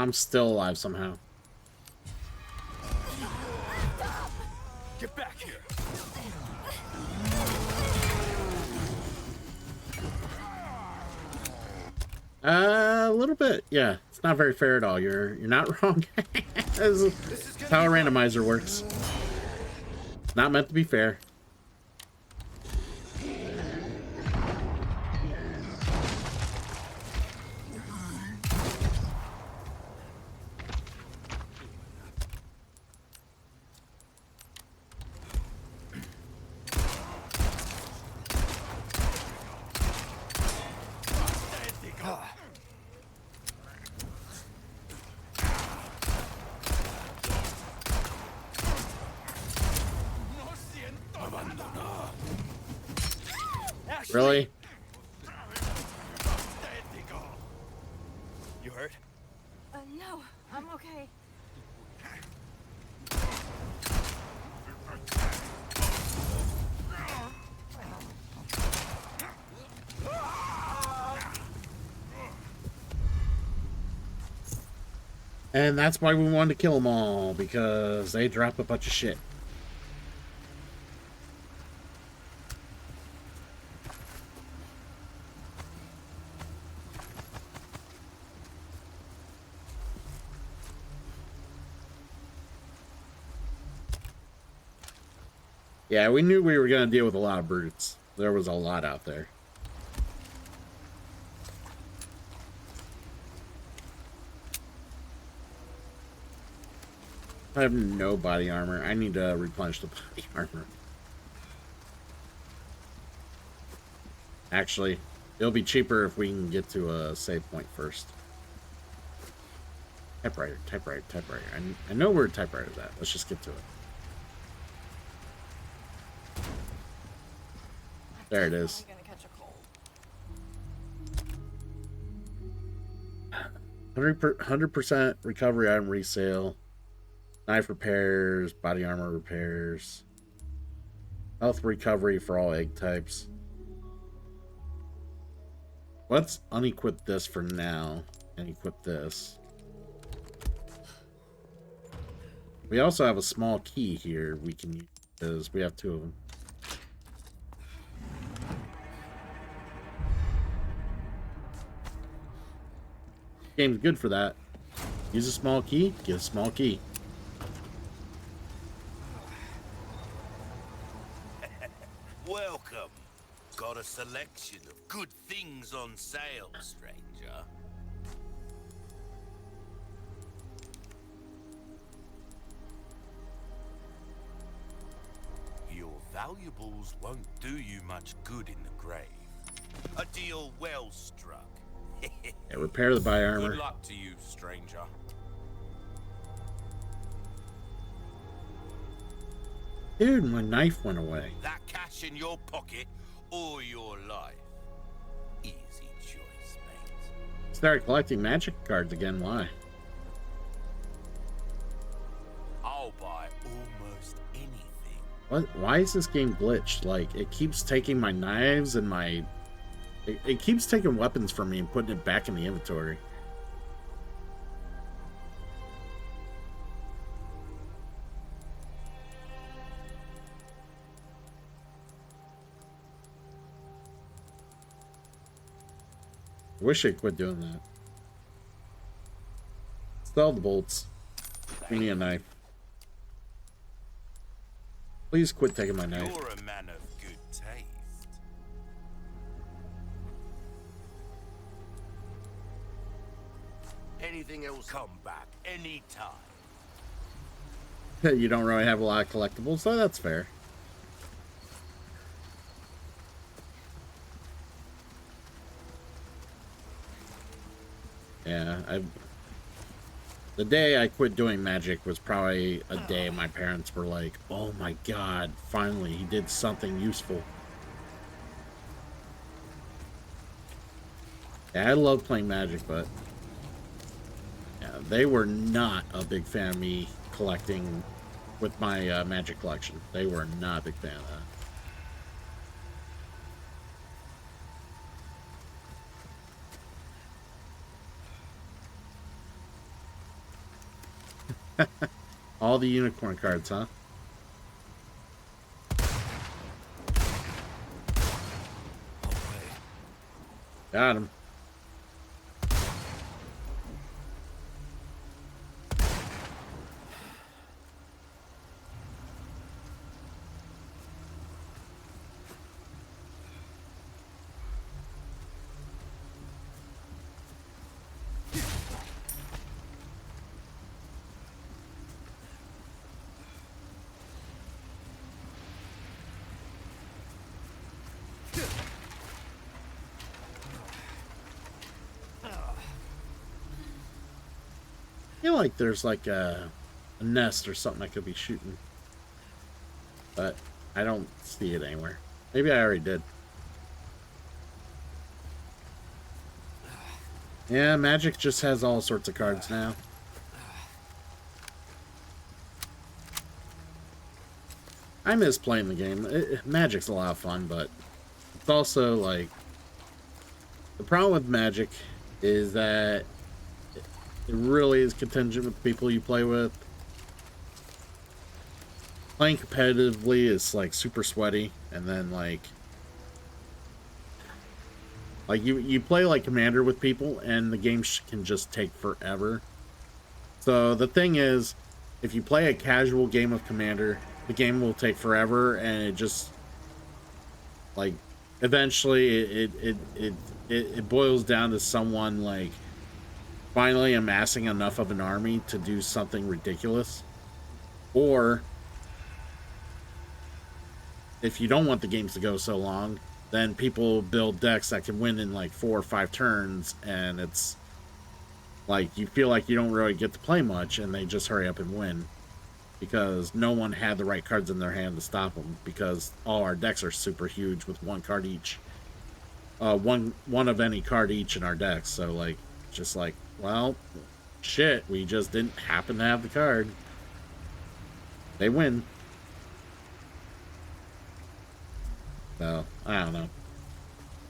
I'm still alive somehow. Get back here. A little bit, yeah. It's not very fair at all. You're not wrong. This is how a randomizer works. Not meant to be fair. Really? You hurt? No, I'm okay. And that's why we wanted to kill them all, because they drop a bunch of shit. Yeah, we knew we were going to deal with a lot of brutes. There was a lot out there. I have no body armor. I need to replenish the body armor. Actually, it'll be cheaper if we can get to a save point first. Typewriter, typewriter, typewriter. I know where typewriter's at. Let's just get to it. There it is. I'm gonna catch a cold. 100% recovery item resale. Knife repairs, body armor repairs. Health recovery for all egg types. Let's unequip this for now and equip this. We also have a small key here we can use because we have two of them. Game's good for that. Use a small key, get a small key. Welcome. Got a selection of good things on sale, stranger. Your valuables won't do you much good in the grave. A deal well struck. Yeah, repair the body armor. Good luck to you, stranger. Dude, my knife went away. That cash in your pocket or your life. Easy choice, mate. Started collecting magic cards again. Why? I'll buy almost anything. What? Why is this game glitched? Like, it keeps taking my knives and my... It keeps taking weapons from me and putting it back in the inventory. Wish I quit doing that. Sell the bolts. Give me a knife. Please quit taking my knife. You're a man of good taste. Anything else? Come back anytime. You don't really have a lot of collectibles, so that's fair. Yeah, the day I quit doing magic was probably a day my parents were like, oh my god, finally he did something useful. Yeah, I love playing magic, but yeah, they were not a big fan of me collecting with my magic collection. They were not a big fan of that. All the unicorn cards, huh? Got him. I feel like there's like a nest or something I could be shooting, but I don't see it anywhere. Maybe I already did. Yeah, Magic just has all sorts of cards now. I miss playing the game. Magic's a lot of fun, but it's also like the problem with Magic is that it really is contingent with the people you play with. Playing competitively is like super sweaty, and then like you play like Commander with people, and the game can just take forever. So the thing is, if you play a casual game of Commander, the game will take forever, and it just like eventually it boils down to someone like finally amassing enough of an army to do something ridiculous. Or if you don't want the games to go so long, then people build decks that can win in like 4 or 5 turns, and it's like you feel like you don't really get to play much, and they just hurry up and win because no one had the right cards in their hand to stop them, because all our decks are super huge with 1 card each. One of any card each in our decks. So like, just like, well, shit, we just didn't happen to have the card. They win. So, I don't know.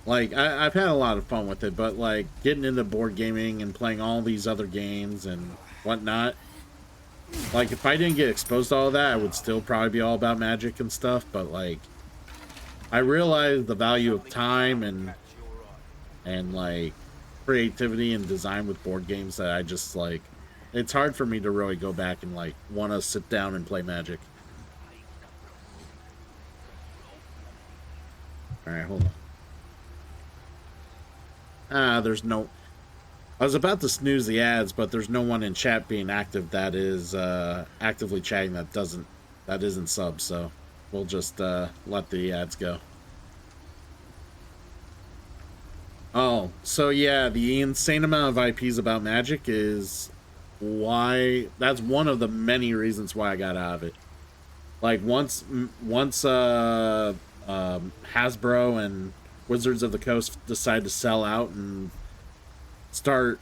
Like, I've had a lot of fun with it, but like getting into board gaming and playing all these other games and whatnot, like if I didn't get exposed to all that, I would still probably be all about Magic and stuff. But like, I realized the value of time and like creativity and design with board games that I just like, it's hard for me to really go back and like want to sit down and play Magic. All right, hold on. There's no... I was about to snooze the ads, but there's no one in chat being active that is actively chatting that isn't sub, so we'll just let the ads go. Oh, so yeah, the insane amount of IPs about Magic is why... That's one of the many reasons why I got out of it. Like, once Hasbro and Wizards of the Coast decide to sell out and start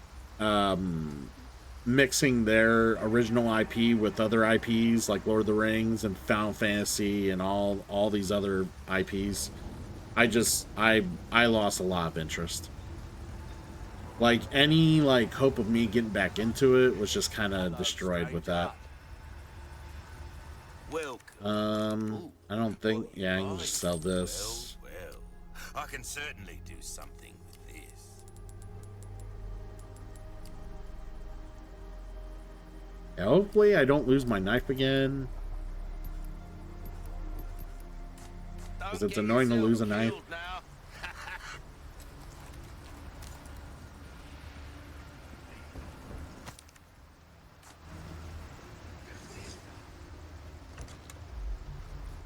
mixing their original IP with other IPs like Lord of the Rings and Final Fantasy and all these other IPs, I lost a lot of interest. Like, any like hope of me getting back into it was just kind of destroyed with that. I don't think... Yeah, I can just sell this. Well, I can certainly do something with this. Yeah, hopefully I don't lose my knife again, because it's annoying to lose a knife.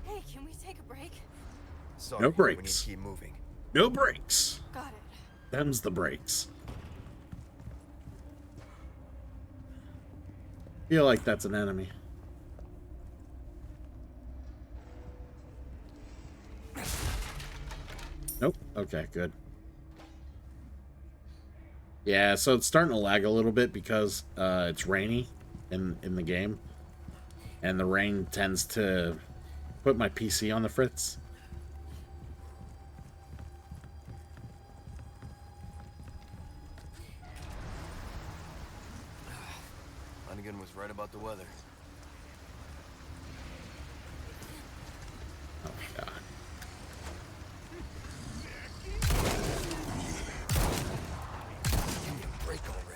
Hey, can we take a break? Sorry, No we need breaks. to keep moving. No breaks. Got it. Them's the breaks. Feel like that's an enemy. Nope. Okay, good. Yeah, so it's starting to lag a little bit because it's rainy in the game, and the rain tends to put my PC on the fritz. Hunnigan was right about the weather. Oh my god. Give me a break already.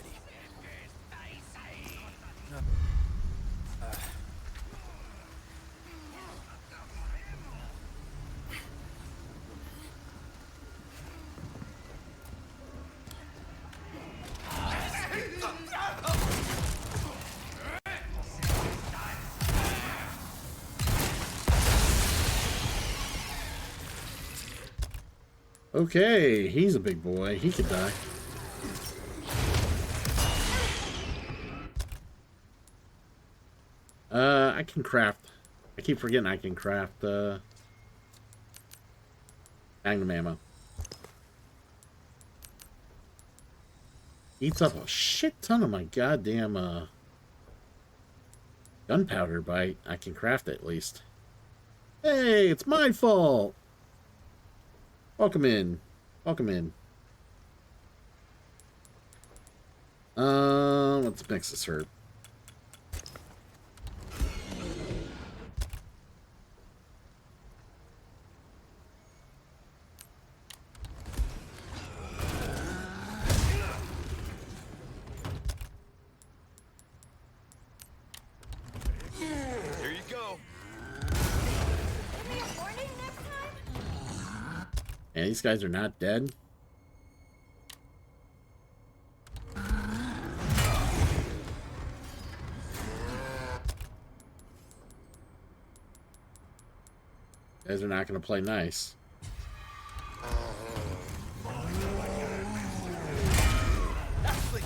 Okay, he's a big boy. He could die. I can craft. I keep forgetting I can craft magnum ammo. eats up a shit ton of my goddamn gunpowder, but I can craft it at least. Hey, it's my fault. Welcome in. Welcome in. Let's mix this herb. Here you go. Give me a warning next time? And these guys are not dead. Guys are not going to play nice. Ashley!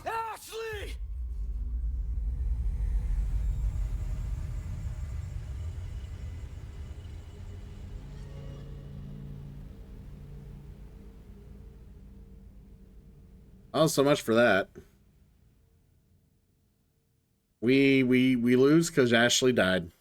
Ashley! Oh, so much for that. We lose because Ashley died.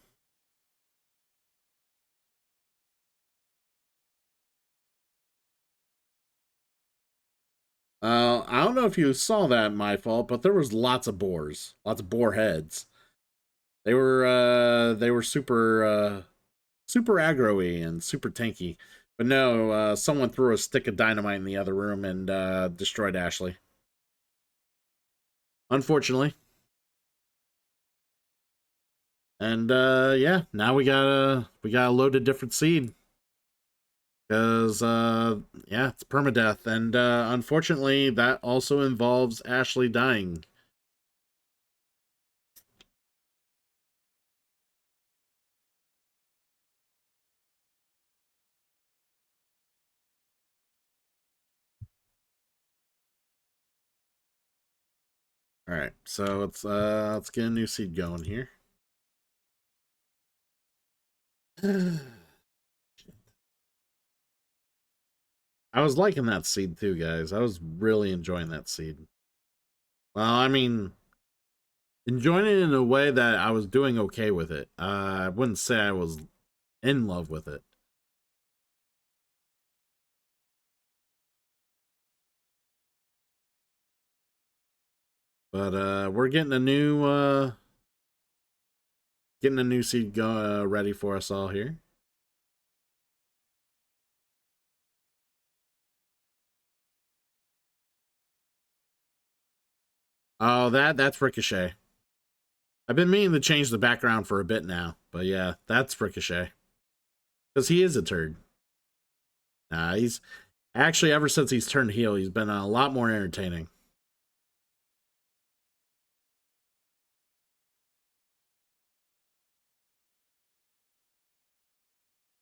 I don't know if you saw that, my fault, but there was lots of boars, lots of boar heads. They were super super aggro-y and super tanky. But no, someone threw a stick of dynamite in the other room and destroyed Ashley. Unfortunately. And yeah, now we got a loaded different seed. Because yeah, it's permadeath, and unfortunately that also involves Ashley dying. All right, so let's get a new seed going here. I was liking that seed too, guys. I was really enjoying that seed. Well, I mean, enjoying it in a way that I was doing okay with it. I wouldn't say I was in love with it. But we're getting a new seed ready for us all here. Oh, that's Ricochet. I've been meaning to change the background for a bit now, but yeah, that's Ricochet. Because he is a turd. He's actually, ever since he's turned heel, he's been a lot more entertaining.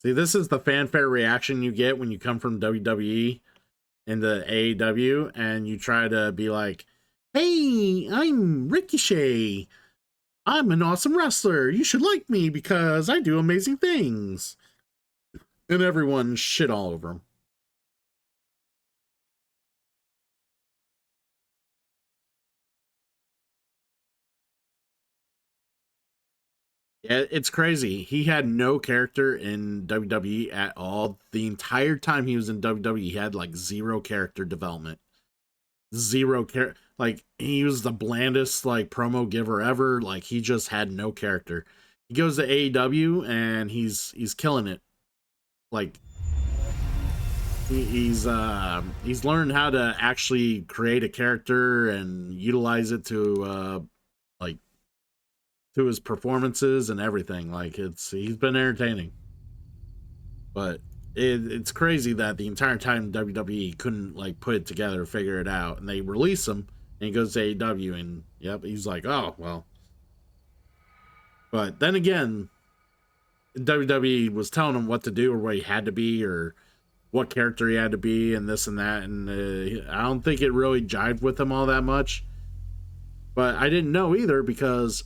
See, this is the fanfare reaction you get when you come from WWE into AEW and you try to be like, hey, I'm Ricochet. I'm an awesome wrestler. You should like me because I do amazing things. And everyone shit all over him. Yeah, it's crazy. He had no character in WWE at all. The entire time he was in WWE, he had like zero character development. Zero care. Like, he was the blandest like promo giver ever. Like, he just had no character. He goes to AEW and he's killing it. Like, he's learned how to actually create a character and utilize it to like to his performances and everything. Like, he's been entertaining. But it's crazy that the entire time WWE couldn't like put it together, figure it out, and they release him and he goes to AEW and yep, he's like, oh well. But then again, WWE was telling him what to do or what he had to be or what character he had to be and this and that, and I don't think it really jived with him all that much. But I didn't know either because,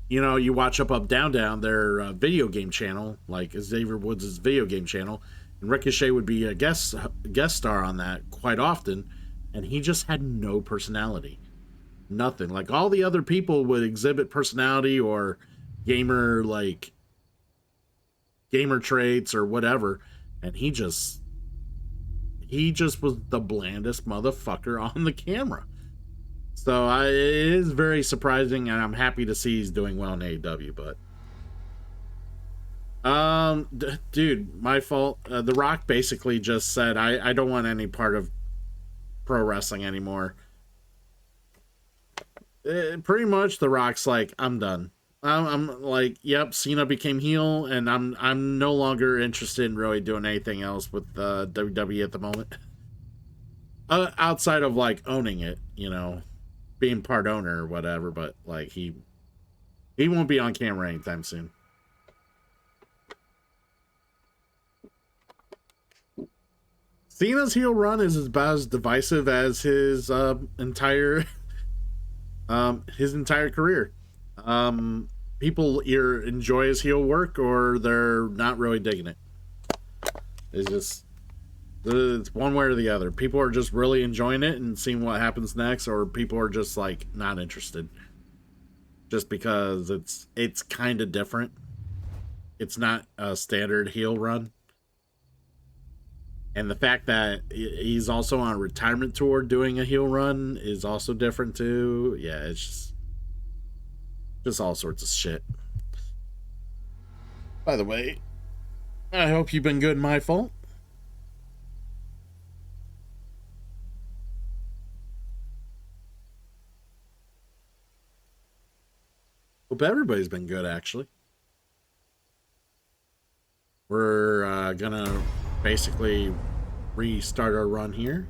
you know, you watch Up Down Down, their video game channel, like Xavier Woods' video game channel, and Ricochet would be a guest star on that quite often, and he just had no personality. Nothing. Like, all the other people would exhibit personality or gamer traits or whatever, and he just was the blandest motherfucker on the camera. So it is very surprising, and I'm happy to see he's doing well in AEW. But dude, my fault. The Rock basically just said, I don't want any part of pro wrestling anymore. Pretty much, The Rock's like, I'm done. I'm like, yep, Cena became heel, and I'm no longer interested in really doing anything else with WWE at the moment. Outside of like owning it, you know, being part owner or whatever, but like he won't be on camera anytime soon. Cena's heel run is about as divisive as his entire career. People either enjoy his heel work or they're not really digging it. It's one way or the other. People are just really enjoying it and seeing what happens next, or people are just like not interested. Just because it's kind of different. It's not a standard heel run. And the fact that he's also on a retirement tour doing a heel run is also different too. Yeah, it's just all sorts of shit. By the way, I hope you've been good. My fault. Hope everybody's been good, actually. We're gonna basically restart our run here.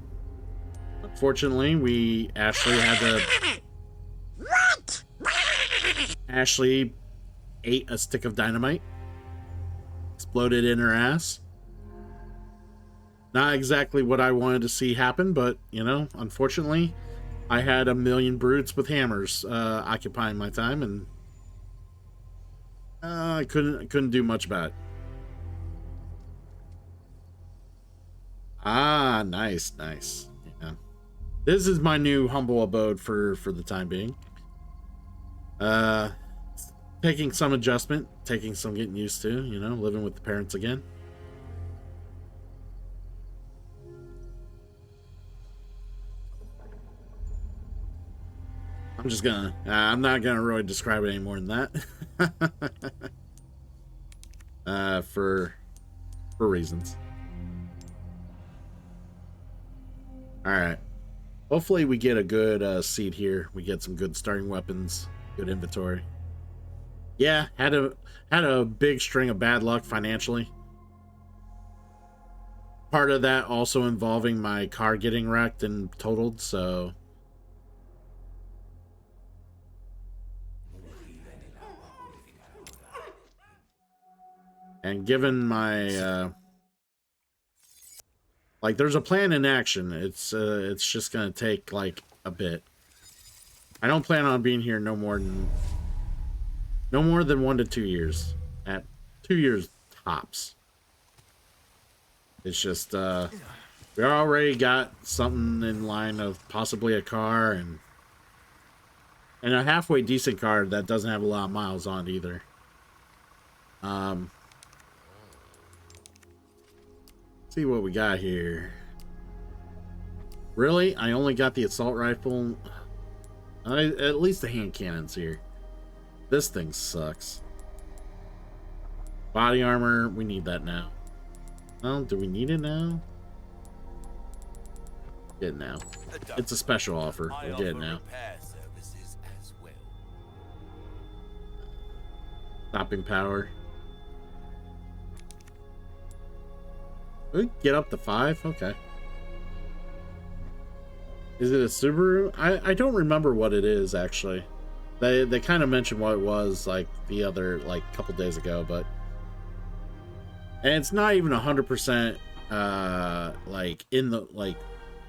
Unfortunately, we Ashley had to... What? Ashley ate a stick of dynamite. Exploded in her ass. Not exactly what I wanted to see happen, but, you know, unfortunately, I had a million brutes with hammers occupying my time, and I couldn't do much about it. Ah, nice. Yeah. This is my new humble abode for the time being. Taking some adjustment, taking some getting used to, you know, living with the parents again. I'm not gonna really describe it any more than that. For reasons. Alright. Hopefully we get a good seed here. We get some good starting weapons, good inventory. Yeah, had a big string of bad luck financially. Part of that also involving my car getting wrecked and totaled, so... And given my, like, there's a plan in action. It's just gonna take, like, a bit. I don't plan on being here no more than 1 to 2 years. At 2 years tops. It's just, we already got something in line of possibly a car and a halfway decent car that doesn't have a lot of miles on it either. See what we got here. Really? I only got the assault rifle. At least the hand cannons here. This thing sucks. Body armor, we need that now. Well, do we need it now? Get it now. It's a special offer. We'll get it now. Stopping power. Get up to 5? Okay. Is it a Subaru? I don't remember what it is, actually. They kind of mentioned what it was, like, the other, like, couple days ago, but... And it's not even 100%, like, in the, like...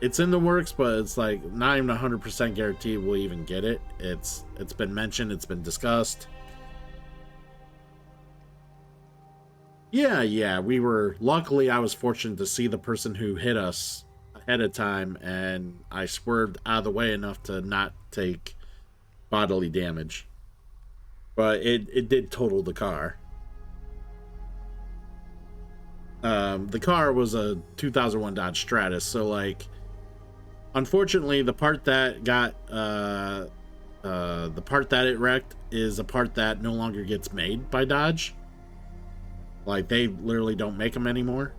it's in the works, but it's like not even 100% guaranteed we'll even get it. It's been mentioned, it's been discussed. Yeah, we were, luckily I was fortunate to see the person who hit us ahead of time, and I swerved out of the way enough to not take bodily damage. But it did total the car. The car was a 2001 Dodge Stratus, so like, unfortunately, the part that got the part that it wrecked is a part that no longer gets made by Dodge. Like, they literally don't make them anymore.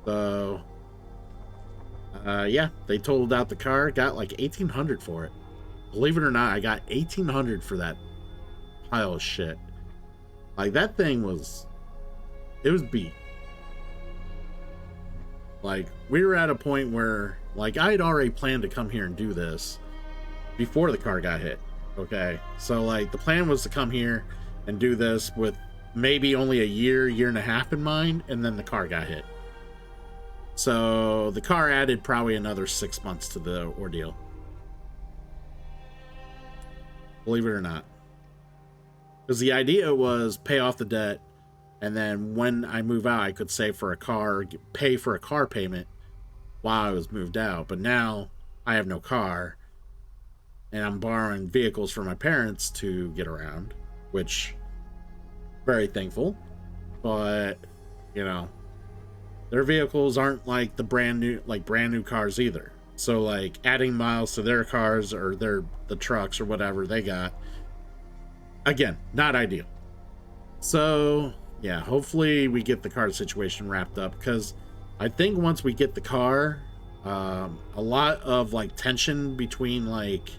So yeah, they totaled out the car, got like $1,800 for it. Believe it or not, I got $1,800 for that pile of shit. Like, that thing was, it was beat. Like, we were at a point where, like, I had already planned to come here and do this before the car got hit. Okay, so like, the plan was to come here and do this with maybe only a year and a half in mind, and then the car got hit. So the car added probably another 6 months to the ordeal. Believe it or not. Because the idea was pay off the debt, and then when I move out, I could save for a car, pay for a car payment while I was moved out. But now I have no car, and I'm borrowing vehicles from my parents to get around, which, very thankful. But, you know, their vehicles aren't like the brand new cars either. So like, adding miles to their cars or the trucks or whatever they got, again, not ideal. So yeah, hopefully we get the car situation wrapped up, because I think once we get the car, a lot of like tension between like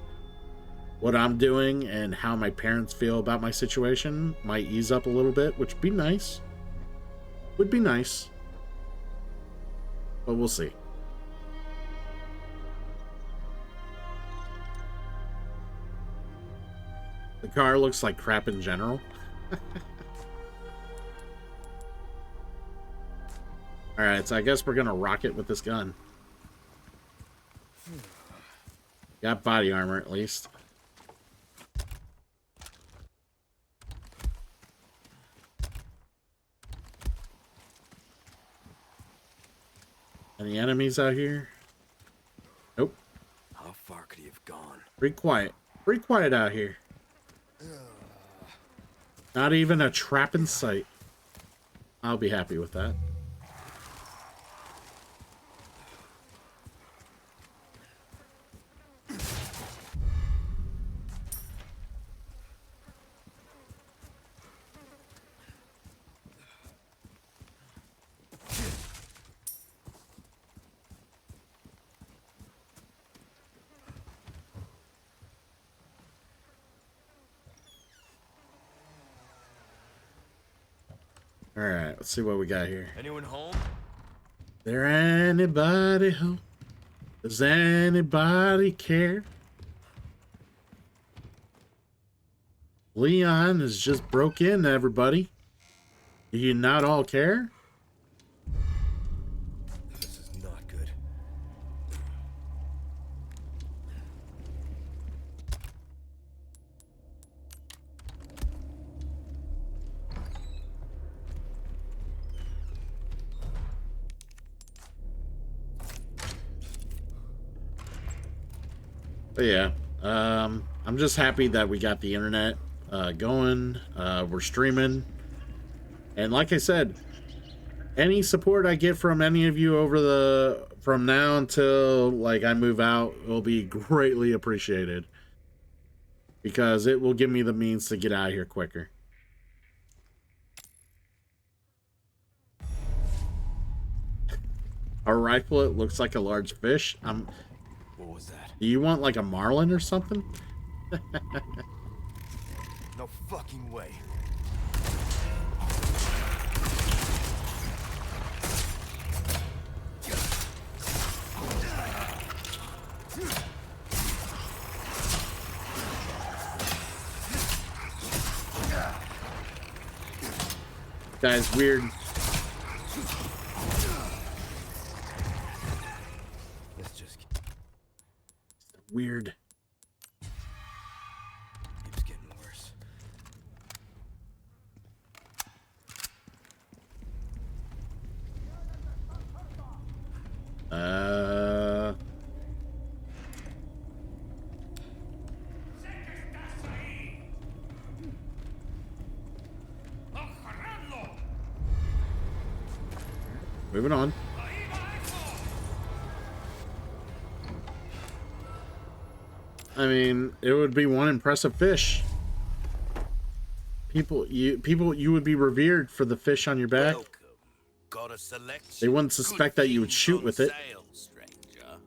what I'm doing and how my parents feel about my situation might ease up a little bit, which would be nice. Would be nice. But we'll see. The car looks like crap in general. Alright, so I guess we're gonna rock it with this gun. Got body armor at least. Any enemies out here? Nope. How far could he have gone? Pretty quiet. Pretty quiet out here. Not even a trap in sight. I'll be happy with that. Alright, let's see what we got here. Anyone home? There anybody home? Does anybody care? Leon has just broke in, everybody. Do you not all care? This is not good. But yeah, I'm just happy that we got the internet going. We're streaming, and like I said, any support I get from any of you from now until like I move out will be greatly appreciated, because it will give me the means to get out of here quicker. A rifle, it looks like a large fish. What was that? Do you want like a marlin or something? No fucking way. Guy's weird. Let's just... weird. Keeps getting worse. Moving on. I mean, it would be one impressive fish. People, you would be revered for the fish on your back. Welcome. Got a selection. They wouldn't suspect that you would shoot with it. Sale, stranger.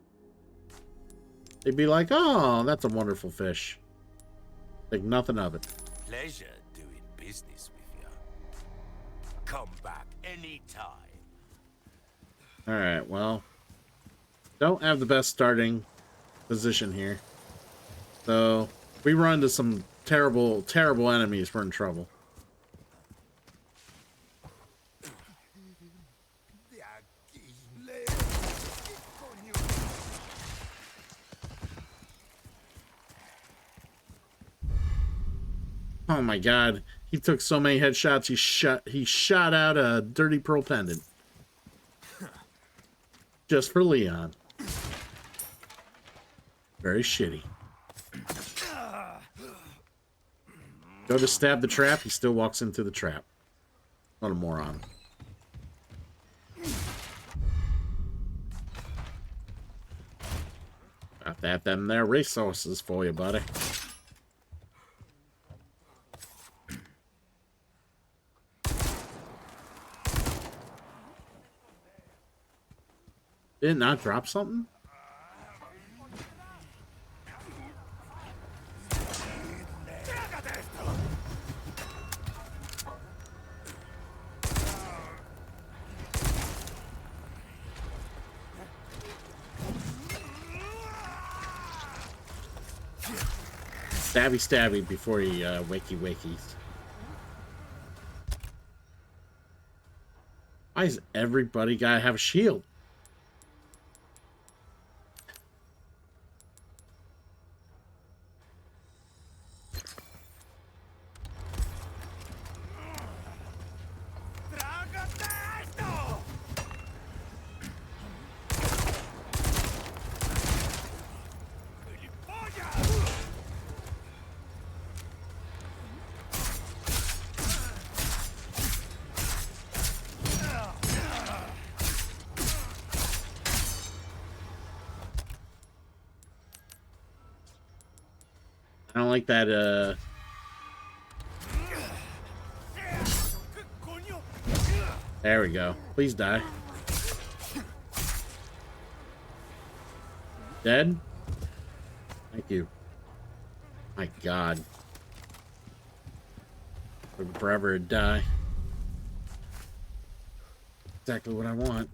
They'd be like, "Oh, that's a wonderful fish." Think nothing of it. Pleasure doing business with you. Come back anytime. All right, well, don't have the best starting position here. So, if we run into some terrible, terrible enemies, we're in trouble. Oh my god, he took so many headshots, he shot out a dirty pearl pendant. Just for Leon. Very shitty. Go to stab the trap, he still walks into the trap. What a moron. Got that them there resources for you, buddy. Did it not drop something? Stabby stabby before he wakey wakies. Why is everybody gotta have a shield? I don't like that, There we go. Please die. Dead? Thank you. My god. Took forever to die. Exactly what I want.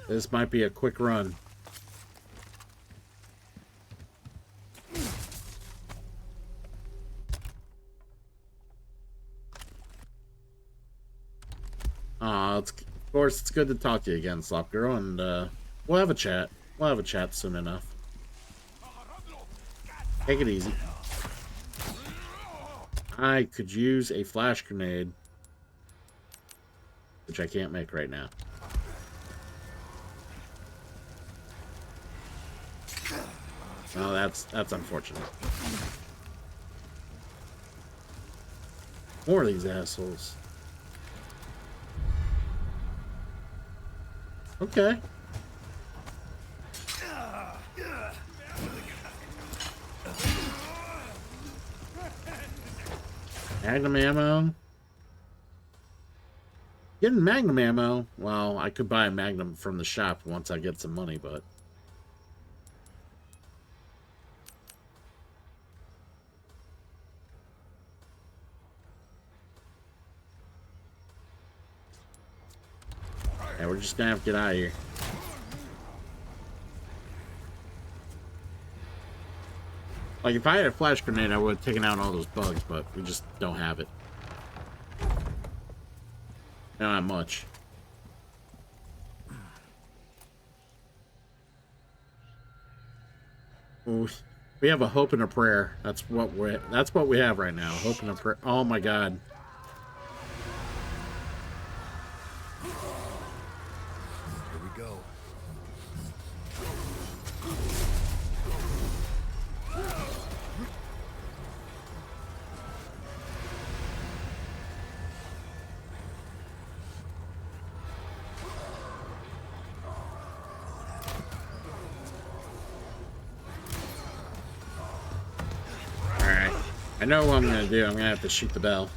This might be a quick run. Of course, it's good to talk to you again, Slop Girl, and we'll have a chat. We'll have a chat soon enough. Take it easy. I could use a flash grenade, which I can't make right now. Oh, that's unfortunate. More of these assholes. Okay. Magnum ammo. Getting Magnum ammo. Well, I could buy a Magnum from the shop once I get some money, but yeah, we're just gonna have to get out of here. Like, if I had a flash grenade, I would have taken out all those bugs, but we just don't have it. Not much. Ooh, we have a hope and a prayer. That's what we have right now. Hope and a prayer. Oh my god. Here we go. Alright. I know what I'm gonna do. I'm gonna have to shoot the bell.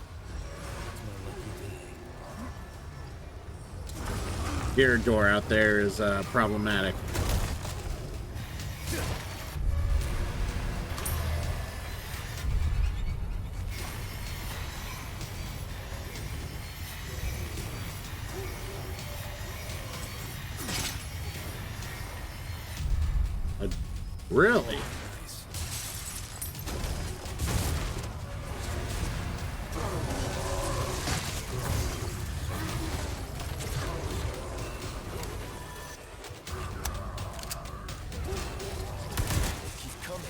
Gear door out there is problematic. Really? Keep coming.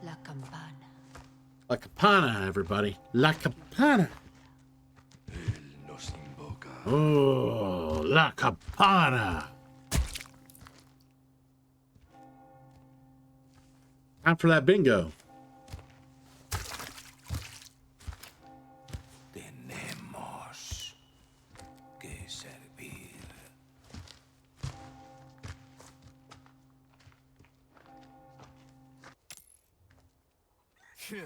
La campana. La Campana, everybody. La Campana. Nos invoca. Oh, La Campana. Time for that bingo. Tenemos que servir. Yeah.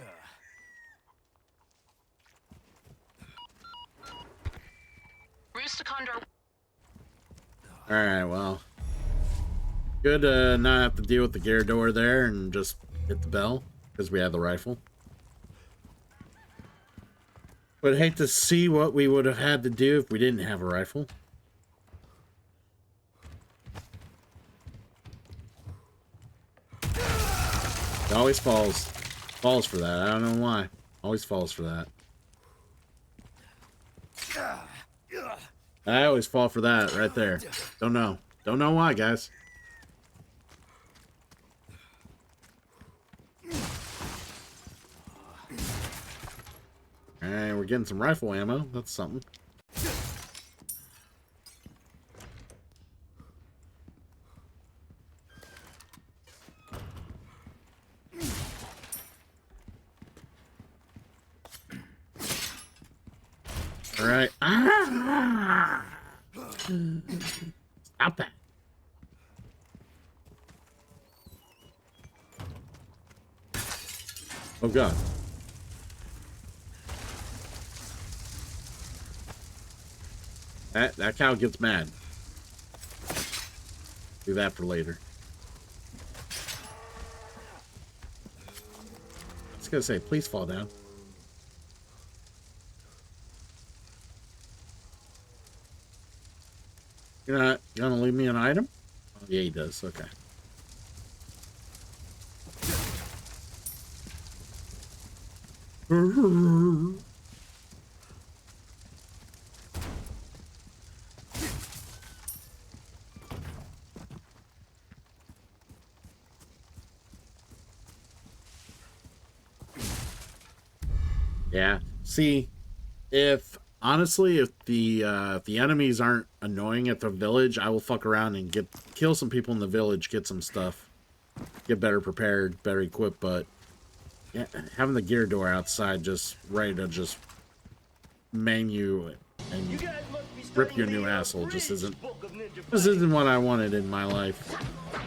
Rooster Condor. Alright, well. Good to not have to deal with the gear door there and just hit the bell because we have the rifle. But I'd hate to see what we would have had to do if we didn't have a rifle. It always falls. Falls for that. I don't know why. Always falls for that. I always fall for that right there. Don't know. Don't know why, guys. Alright, we're getting some rifle ammo. That's something. Alright. Ah! Stop that. Oh god. That cow gets mad. Do that for later. I was gonna say, please fall down. You're not gonna leave me an item? Oh, yeah, he does. Okay. Yeah. See, honestly, if the enemies aren't annoying at the village, I will fuck around and kill some people in the village, get some stuff, get better prepared, better equipped. But yeah, having the gear door outside just ready to just maim you and You guys must be rip your studying new the, asshole just Bridge isn't Book of Ninja this Fighting. isn't what I wanted in my life.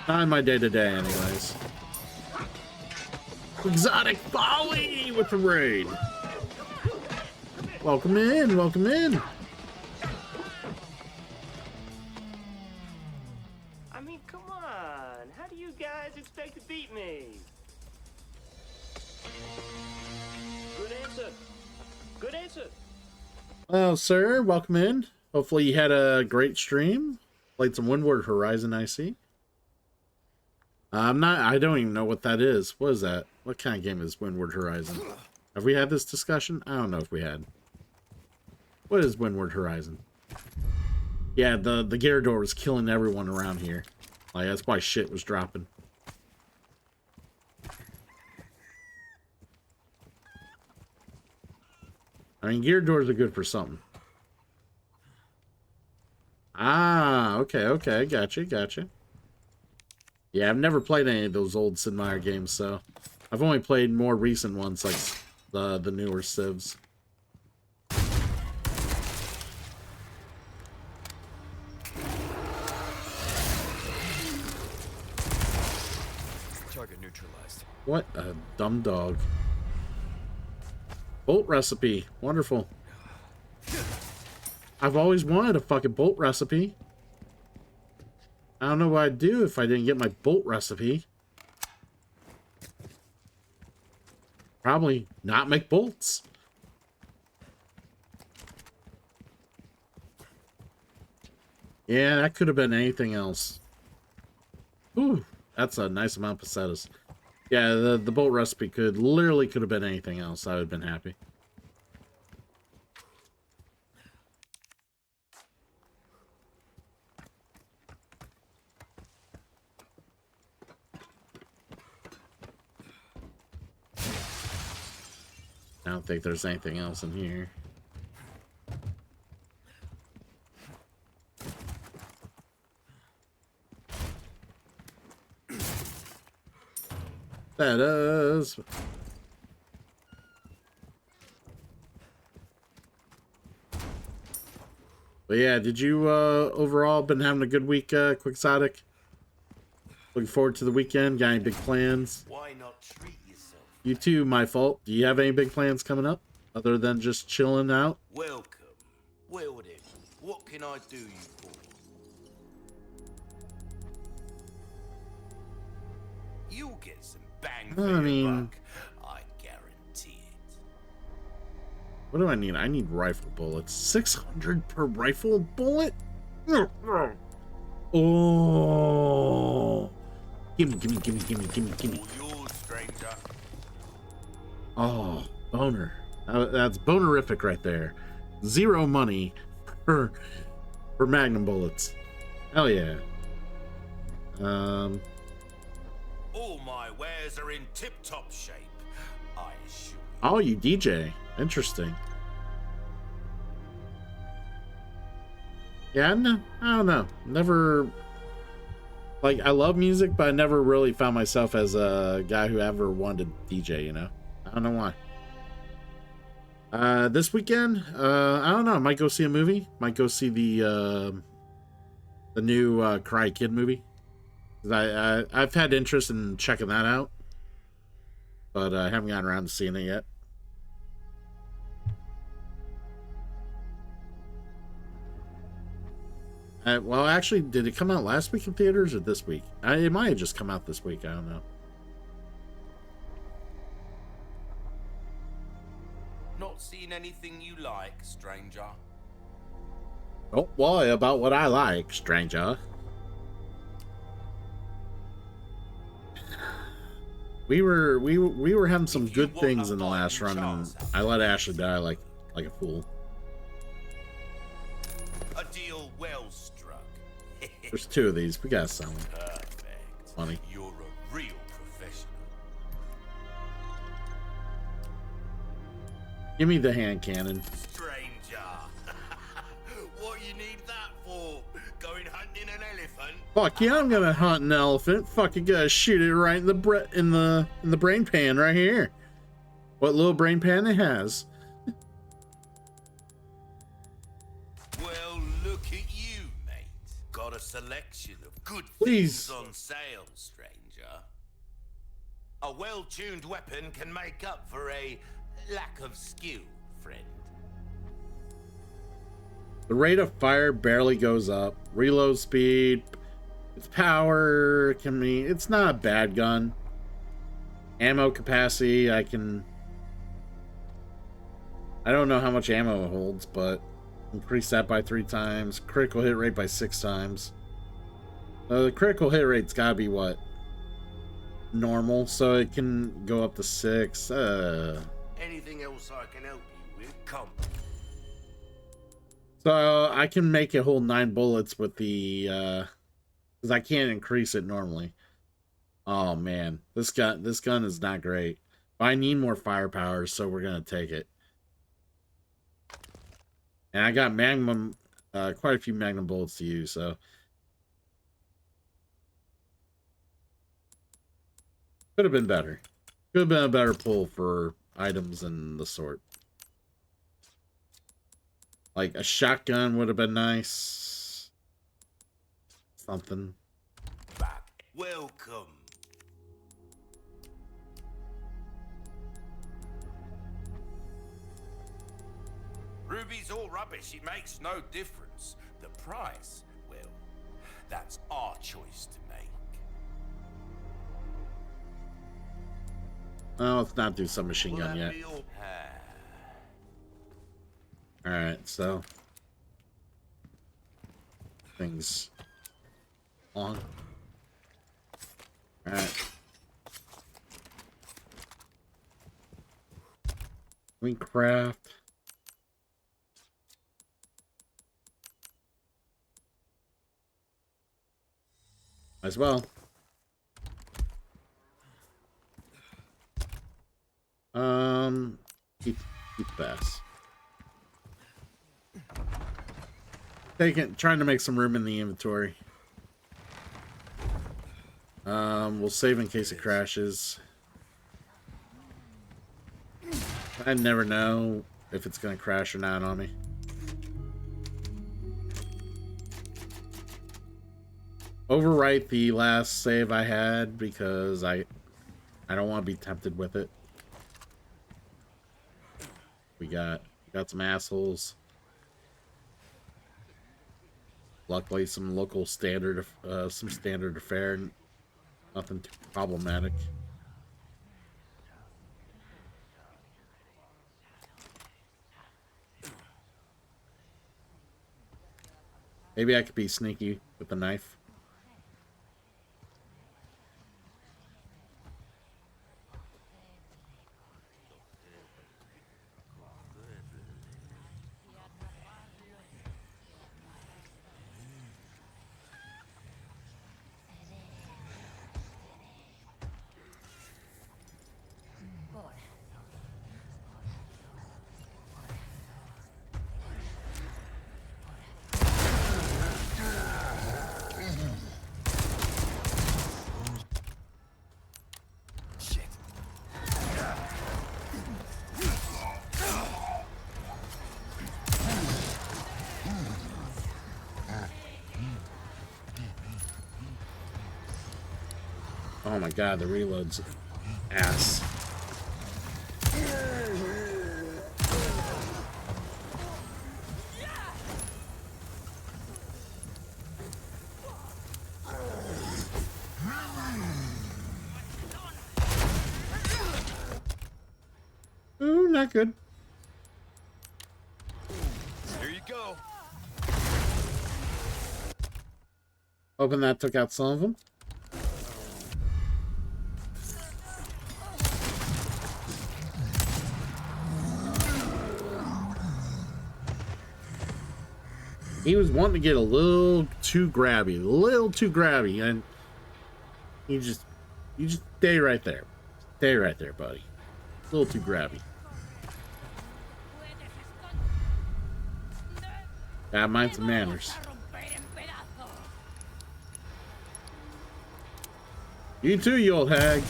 Not in my day-to-day, anyways. Exotic Folly with the raid. Welcome in, welcome in. I mean, come on. sir. Well, sir, welcome in. Hopefully you had a great stream. Played some Windward Horizon, I see. I don't even know what that is. What is that? What kind of game is Windward Horizon? Have we had this discussion? I don't know if we had. What is Windward Horizon? Yeah, the Gyarados was killing everyone around here. Like, that's why shit was dropping. I mean, Gyarados are good for something. Ah, okay, gotcha. Yeah, I've never played any of those old Sid Meier games, so I've only played more recent ones, like the newer Civs. Target neutralized. What a dumb dog. Bolt recipe. Wonderful. I've always wanted a fucking bolt recipe. I don't know what I'd do if I didn't get my bolt recipe. Probably not make bolts. Yeah, that could have been anything else. Ooh, that's a nice amount of pesetas. Yeah, the bolt recipe could have been anything else. I would have been happy. I don't think there's anything else in here. That is. But yeah, did you overall been having a good week, Quixotic? Looking forward to the weekend. Got any big plans? Why not treat yourself? You too, my fault. Do you have any big plans coming up other than just chilling out? Welcome. Well then, what can I do you for? You'll get some bang for your buck. I guarantee it. What do I need? I need rifle bullets. 600 per rifle bullet? Oh. Gimme. All yours, stranger. Oh, boner. That's bonerific right there. 0 money for magnum bullets. Hell yeah. All my wares are in tip-top shape, I assure you. Oh, you DJ. Interesting. Yeah, no, I don't know. Never... Like, I love music, but I never really found myself as a guy who ever wanted to DJ, you know? I don't know why. This weekend, I don't know. I might go see a movie. Might go see the new Karate Kid movie. I've had interest in checking that out, but I haven't gotten around to seeing it yet. Well, actually, did it come out last week in theaters or this week? It might have just come out this week. I don't know. Not seen anything you like, stranger? Don't worry about what I like, stranger. We were having some good things in the last run, and I let Ashley die like a fool. A deal well struck. There's 2 of these. We gotta sell them. Perfect. Funny. You're a real professional. Give me the hand cannon. Stranger. What you need that for? Going hunting an elephant? Fuck yeah, I'm gonna hunt an elephant. Fucking gotta shoot it right in the brain pan right here. What little brain pan it has. Well, look at you, mate. Got a selection of good Please. things on sale, stranger. A well-tuned weapon can make up for a lack of skill, friend. The rate of fire barely goes up. Reload speed, its power can be. It's not a bad gun. Ammo capacity, I can. I don't know how much ammo it holds, but increase that by 3 times. Critical hit rate by 6 times. The critical hit rate's gotta be what? Normal, so it can go up to 6. Anything else I can help you with? Come. So I can make it hold 9 bullets with the because I can't increase it normally. Oh man, this gun is not great. But I need more firepower, so we're gonna take it. And I got magnum, quite a few magnum bullets to use, so could have been better. Could have been a better pull for items and the sort. Like a shotgun would have been nice. Something. Back. Welcome. Ruby's all rubbish. It makes no difference. The price, well, that's our choice to make. Oh, let's not do submachine gun yet. Alright, so things on. Alright. We craft. As well. Keep fast. Trying to make some room in the inventory. We'll save in case it crashes. I never know if it's gonna crash or not on me. Overwrite the last save I had because I don't want to be tempted with it. We got some assholes. Luckily, some local standard, some standard affair, nothing too problematic. Maybe I could be sneaky with the knife. Oh my god, the reload's ass. Ooh, not good. Here you go. Hoping that took out some of them. He was wanting to get a little too grabby, and you just stay right there. Stay right there, buddy. A little too grabby. Gotta mind some manners. You too, you old hag.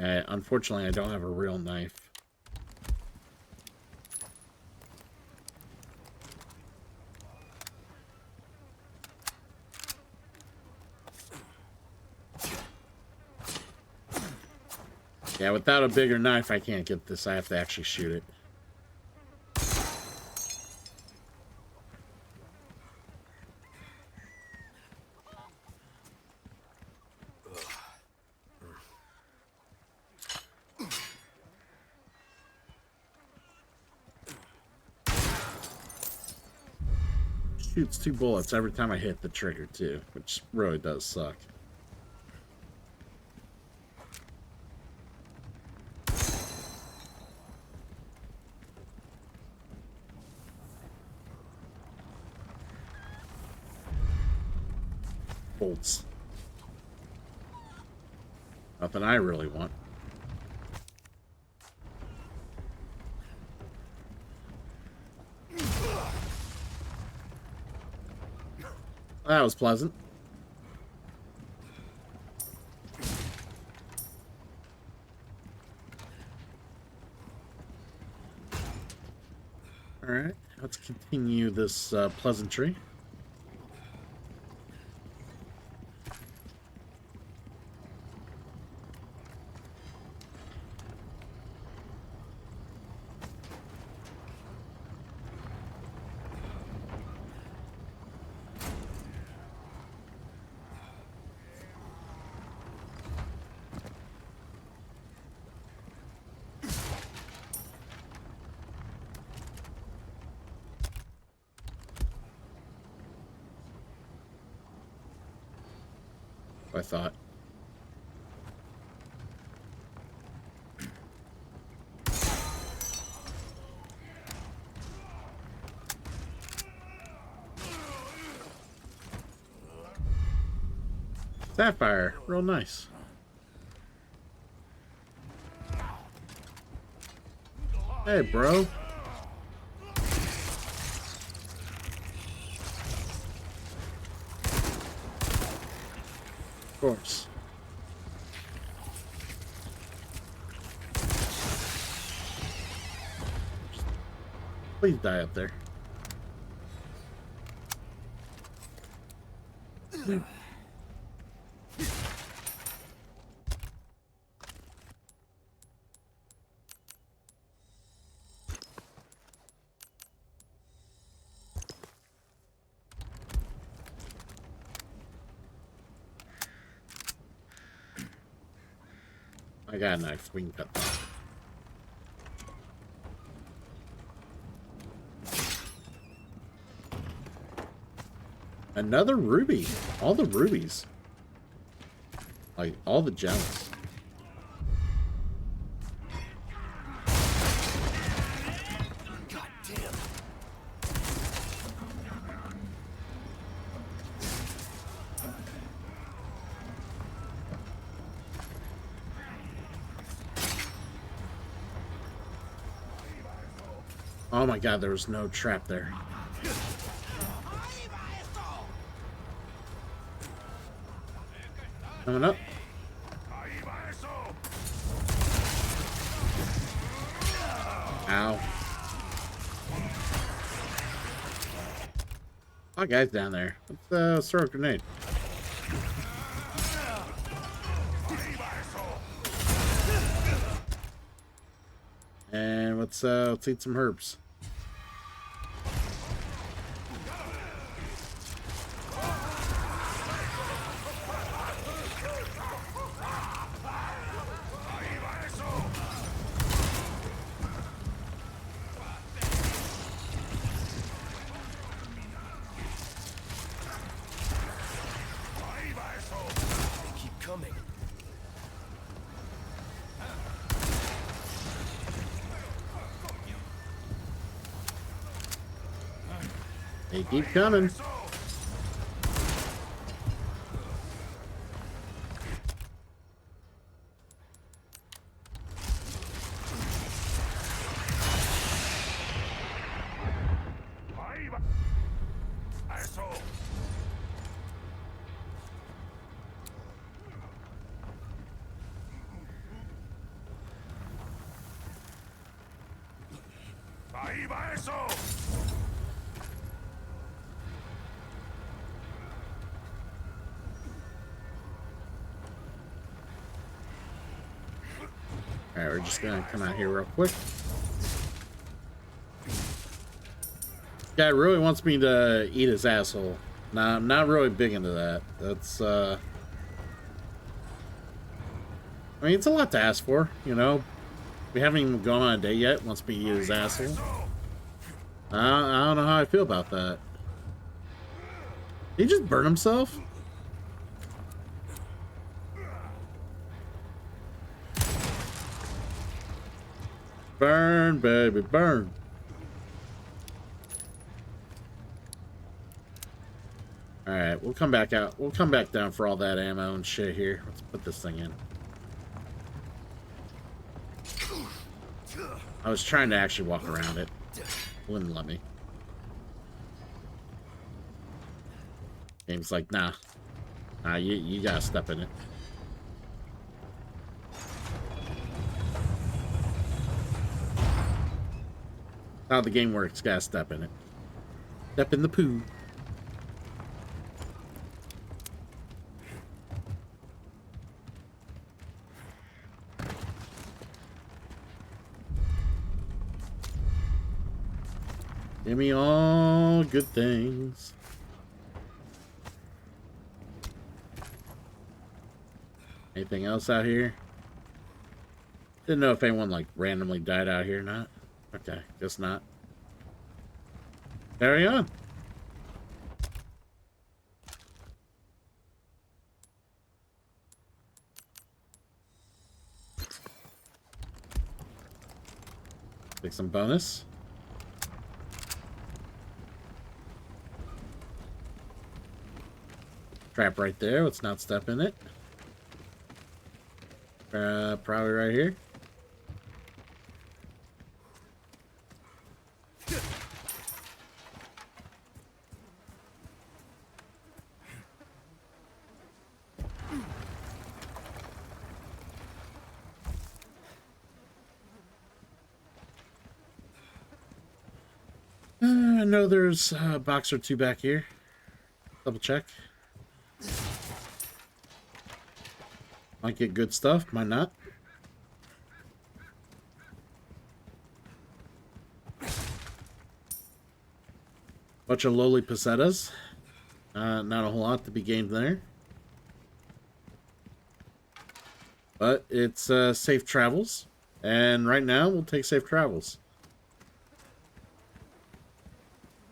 Unfortunately, I don't have a real knife. Yeah, without a bigger knife, I can't get this. I have to actually shoot it. Shoots 2 bullets every time I hit the trigger, too, which really does suck. Bolts. Nothing I really want. That was pleasant. Alright, let's continue this pleasantry. I thought. Sapphire, real nice. Hey, bro. Of course. Please die up there. I got a knife. We can cut that. Another ruby. All the rubies. Like, all the gems. God damn. Oh my god, there was no trap there. Coming up. Ow. Oh, guys down there. Let's throw a grenade. And let's eat some herbs. Keep coming. They keep coming. Alright, we're just gonna come out here real quick. Guy really wants me to eat his asshole. Nah, I'm not really big into that. That's, I mean, it's a lot to ask for, you know? We haven't even gone on a date yet. Wants me to eat his asshole. I don't know how I feel about that. Did he just burn himself? Burn, baby, burn. Alright, we'll come back out. We'll come back down for all that ammo and shit here. Let's put this thing in. I was trying to actually walk around it. Wouldn't let me. Game's like, nah. Nah, you gotta step in it. How the game works, gotta step in it. Step in the poo. Give me all good things. Anything else out here? Didn't know if anyone like randomly died out here or not. Okay, guess not. Carry on. Take some bonus. Trap right there. Let's not step in it. Probably right here. I know there's a box or two back here. Double check. Might get good stuff, might not. Bunch of lowly pesetas. Not a whole lot to be gained there. But it's safe travels. And right now, we'll take safe travels.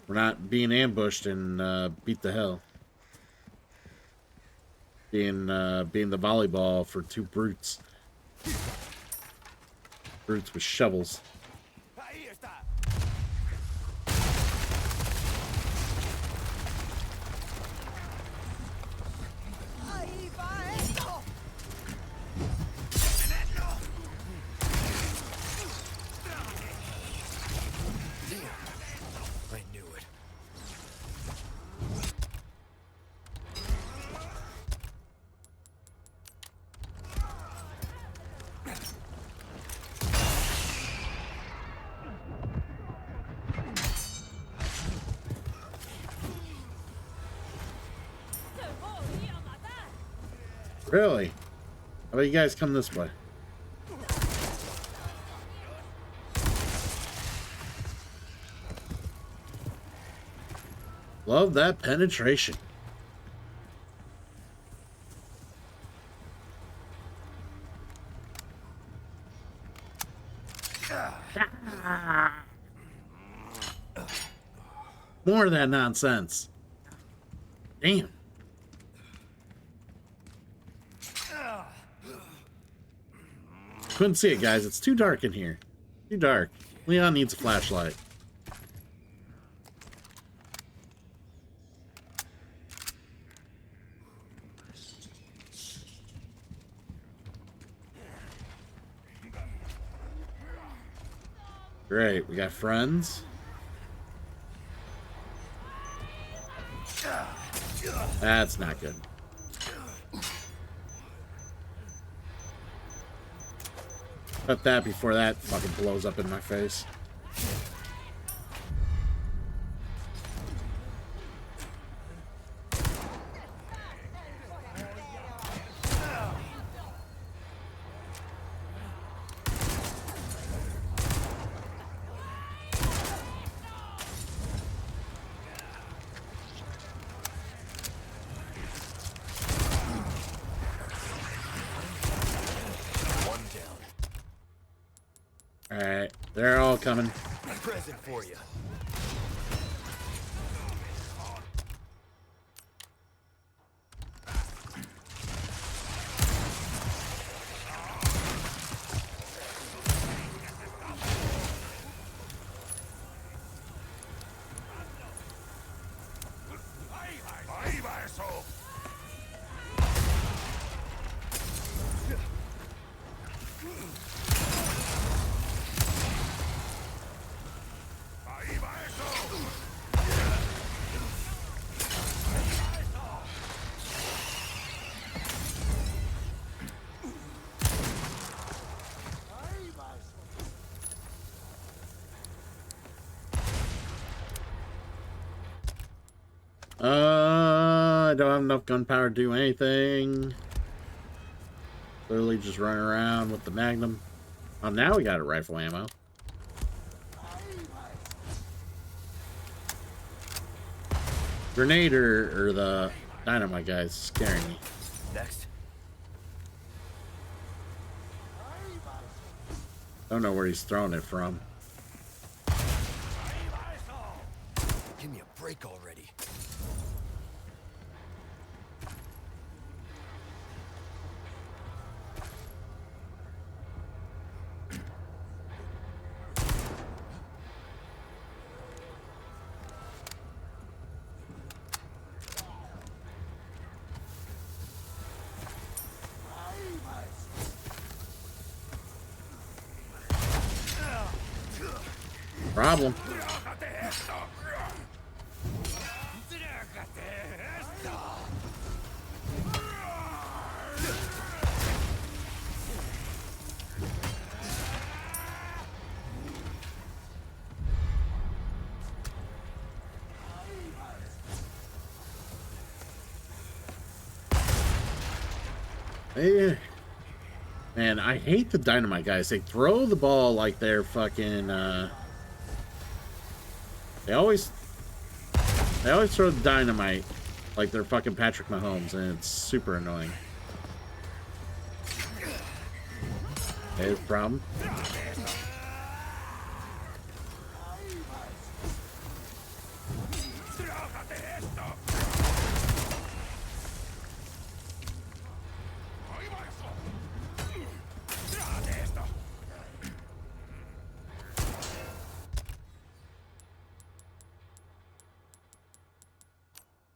We're not being ambushed and beat the hell. Being the volleyball for two brutes. Brutes with shovels. Really? How about you guys come this way? Love that penetration. More of that nonsense. Damn. Couldn't see it, guys. It's too dark in here. Too dark. Leon needs a flashlight. Great. We got friends. That's not good. Cut that before that fucking blows up in my face. Alright, they're all coming. Present for you. I don't have enough gunpowder to do anything. Literally just running around with the Magnum. Oh, now we got a rifle ammo. Grenader, or the dynamite guy's scaring me. Next. Don't know where he's throwing it from. Give me a break already. Problem. Hey, man, I hate the dynamite guys. They throw the ball like they're fucking, They always throw dynamite like they're fucking Patrick Mahomes, and it's super annoying. There's a problem.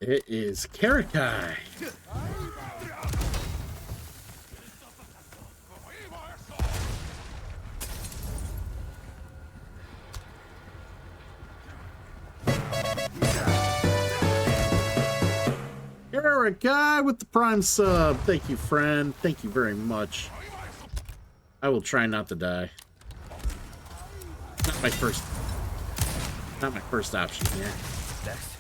It is Karakai. Karakai with the Prime sub. Thank you, friend. Thank you very much. I will try not to die. Not my first option here. Next.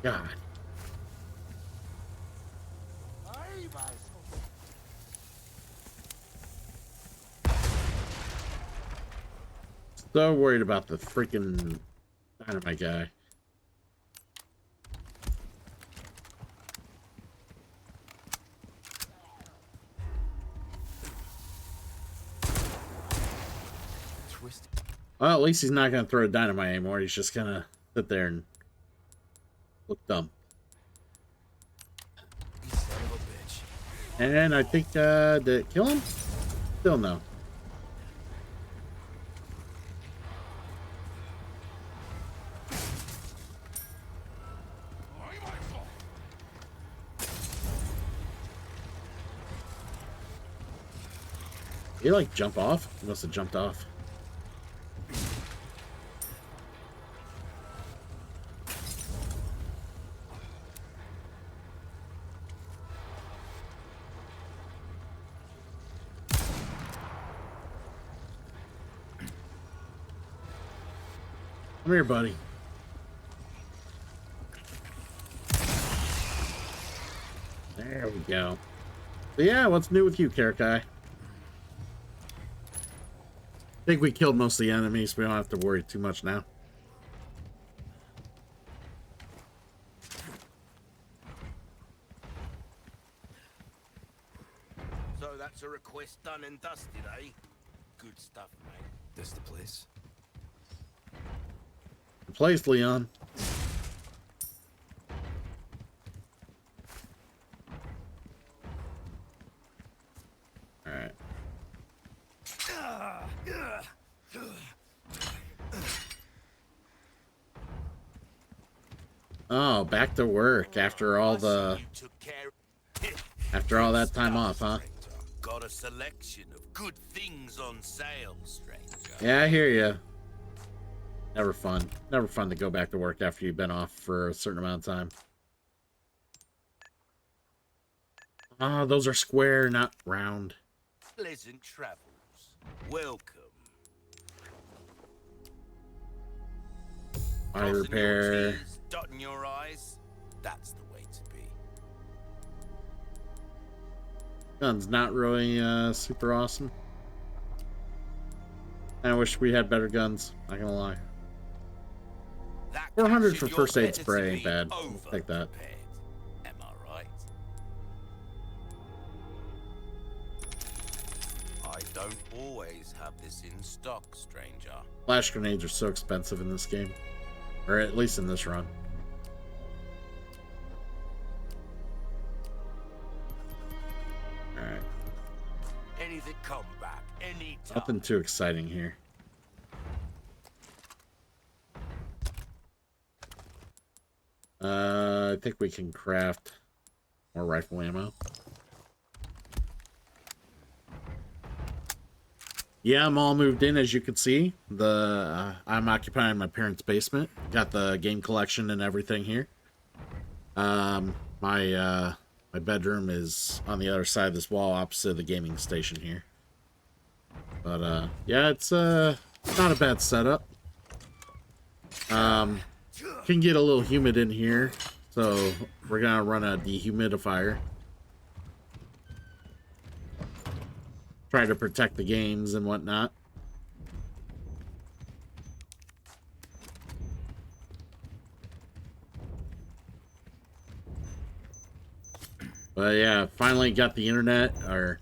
God. So worried about the freaking dynamite guy. Twist. Well, at least he's not going to throw dynamite anymore. He's just going to sit there and look dumb. You son of a bitch. And I think, did it kill him? Still no. Did he like jump off? He must have jumped off. Come here, buddy. There we go. So yeah, what's new with you, Karakai? I think we killed most of the enemies. We don't have to worry too much now. good stuff, mate. This the place? The place, Leon. All right. Oh, back to work after all the that time off, huh? Got a selection of good things on sale, stranger. Yeah, I hear you. Never fun. Never fun to go back to work after you've been off for a certain amount of time. Ah, those are square, not round. Pleasant travels. Welcome. Eye Crossing your repair. T's, dotting your I's. That's the way to be. Gun's not really super awesome. I wish we had better guns, not gonna lie. That 400 captures for your first aid better to spray ain't be bad. I'll take that. over-prepared. Am I right? I don't always have this in stock, stranger. Flash grenades are so expensive in this game. Or at least in this run. Alright. Anything come back, any time. Nothing too exciting here. I think we can craft more rifle ammo. Yeah, I'm all moved in, as you can see. I'm occupying my parents' basement. Got the game collection and everything here. My bedroom is on the other side of this wall, opposite the gaming station here. But yeah, it's not a bad setup. Can get a little humid in here, so we're gonna run a dehumidifier. Try to protect the games and whatnot. But yeah, finally got the internet, or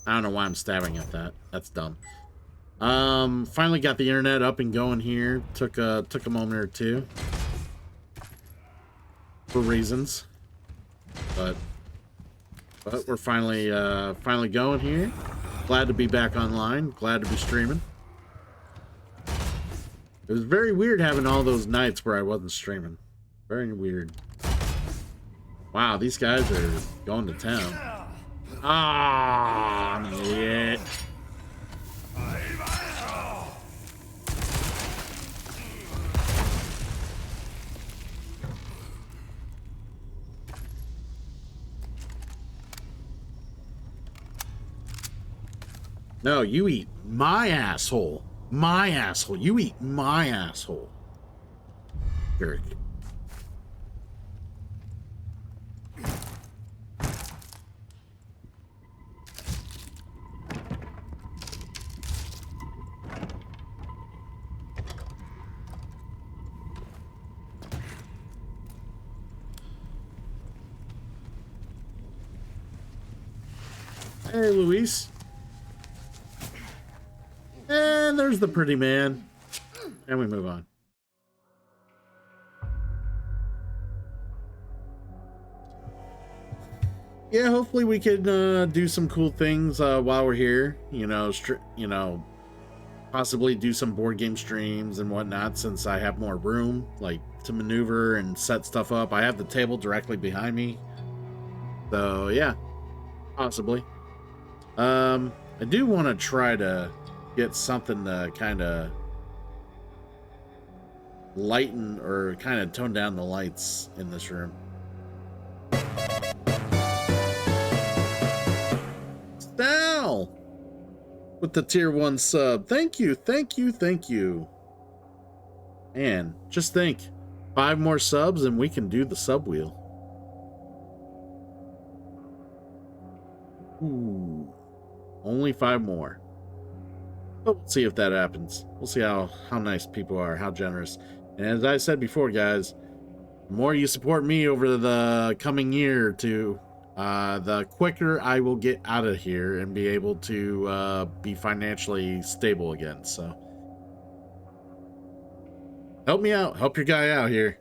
I don't know why I'm stabbing at that. That's dumb. Finally got the internet up and going here. Took a moment or two for reasons, but we're finally going here. Glad to be back online. Glad to be streaming. It was very weird having all those nights where I wasn't streaming. Very weird. Wow, these guys are going to town. Ah, I'm an idiot. No, you eat my asshole. My asshole. You eat my asshole. Jerk. Hey, Luis. And there's the pretty man. And we move on. Yeah, hopefully we can do some cool things while we're here. You know, possibly do some board game streams and whatnot, since I have more room, like, to maneuver and set stuff up. I have the table directly behind me. So, yeah, possibly. I do want to try to get something to kind of lighten or kind of tone down the lights in this room. Sal with the tier 1 sub. Thank you, thank you, thank you. And just think, 5 more subs and we can do the sub wheel. Ooh, only 5 more. But we'll see if that happens. We'll see how nice people are, how generous. And as I said before, guys, the more you support me over the coming year or two, the quicker I will get out of here and be able to be financially stable again. So help me out. Help your guy out here.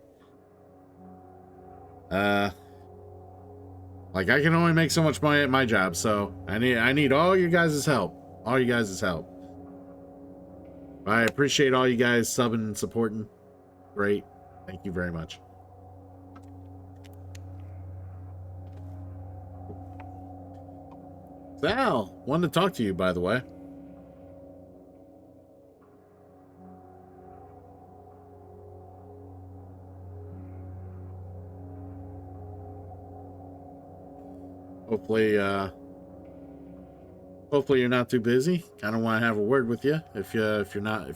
Like I can only make so much money at my job, so I need all you guys' help. All you guys' help. I appreciate all you guys subbing and supporting. Great. Thank you very much. Sal, wanted to talk to you, by the way. Hopefully you're not too busy. Kind of want to have a word with you if you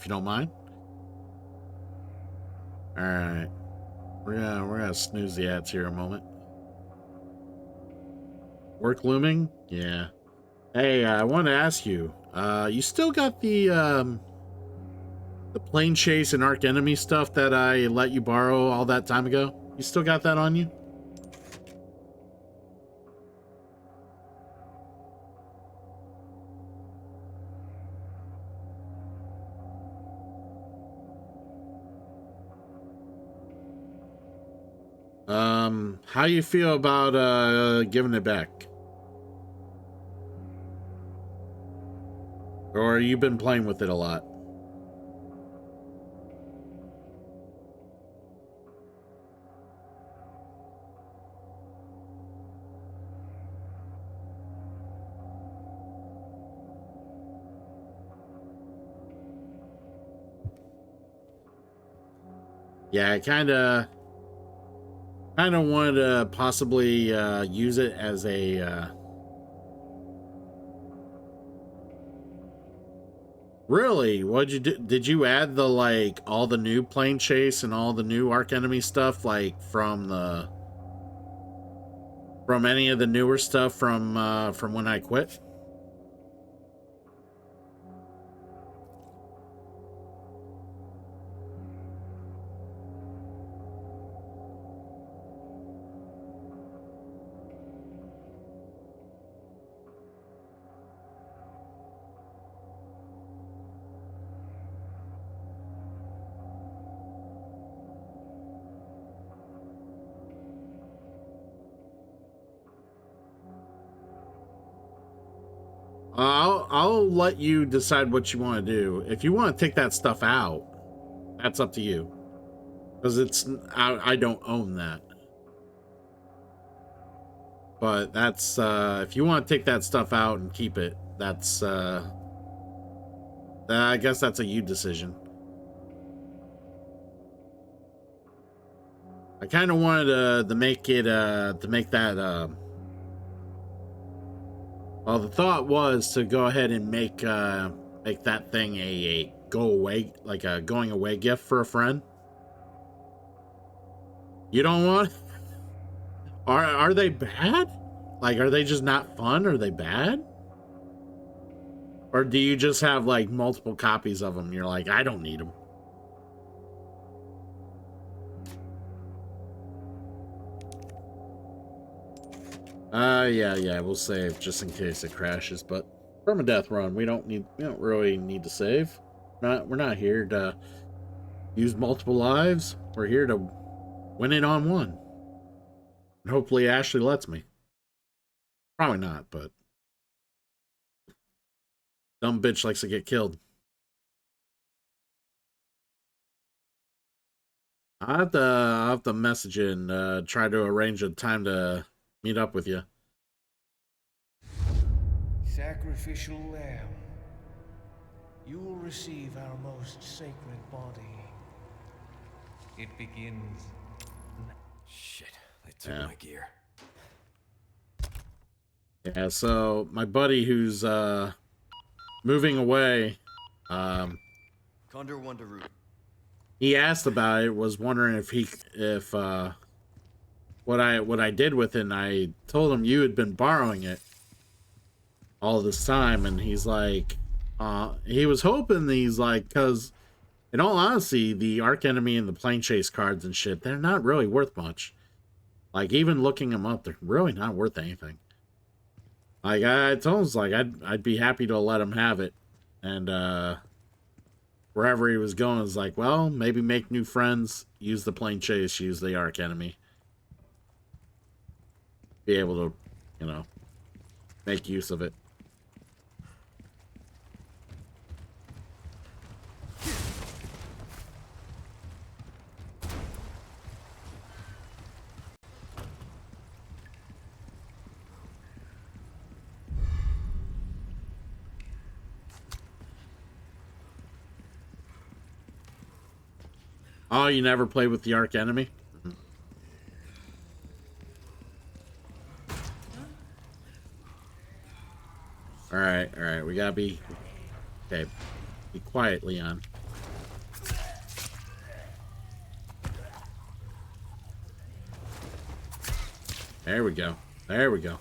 don't mind. All right. We're gonna snooze the ads here a moment. Work looming? Yeah. Hey, I wanted to ask you. You still got the plane chase and arc enemy stuff that I let you borrow all that time ago? You still got that on you? How you feel about giving it back? Or you been playing with it a lot? Yeah, I kind of wanted to possibly use it as a Really? What'd you do? Did you add the like all the new plane chase and all the new arc enemy stuff like from any of the newer stuff from when I quit? I'll let you decide what you want to do. If you want to take that stuff out, that's up to you. Because I don't own that. But that's if you want to take that stuff out and keep it, that's I guess that's a you decision. I kind of wanted to make it to make that well, the thought was to go ahead and make that thing a go away, like a going away gift for a friend. You don't want? Are they bad? Like, are they just not fun? Are they bad? Or do you just have like multiple copies of them? You're like, I don't need them. Yeah, we'll save just in case it crashes, but Permadeath run, we don't really need to save. We're not here to use multiple lives. We're here to win it on one. And hopefully Ashley lets me. Probably not, but dumb bitch likes to get killed. I'll have to message you and try to arrange a time to meet up with you. Sacrificial lamb, you will receive our most sacred body. It begins. Shit, they took my gear. Yeah, so my buddy who's moving away, Condor Wonderroot. he asked about it, was wondering if what I did with it, and I told him you had been borrowing it all this time, and he's like, he was hoping, he's like, because in all honesty, the arc enemy and the plane chase cards and shit, they're not really worth much. Like, even looking them up, they're really not worth anything. Like, I told him, like, I'd be happy to let him have it. And, wherever he was going, was like, well, maybe make new friends, use the plane chase, use the arc enemy. Be able to, you know, make use of it. Oh, you never played with the arc enemy? Alright, we gotta be... Okay, be quiet, Leon. There we go. There we go.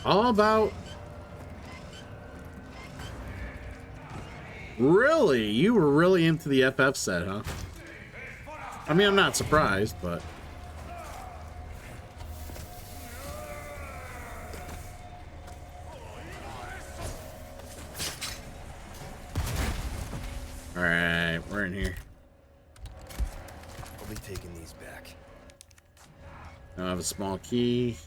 All about... Really? You were really into the FF set, huh? I mean, I'm not surprised, but... Alright, we're in here. I'll be taking these back. I have a small key.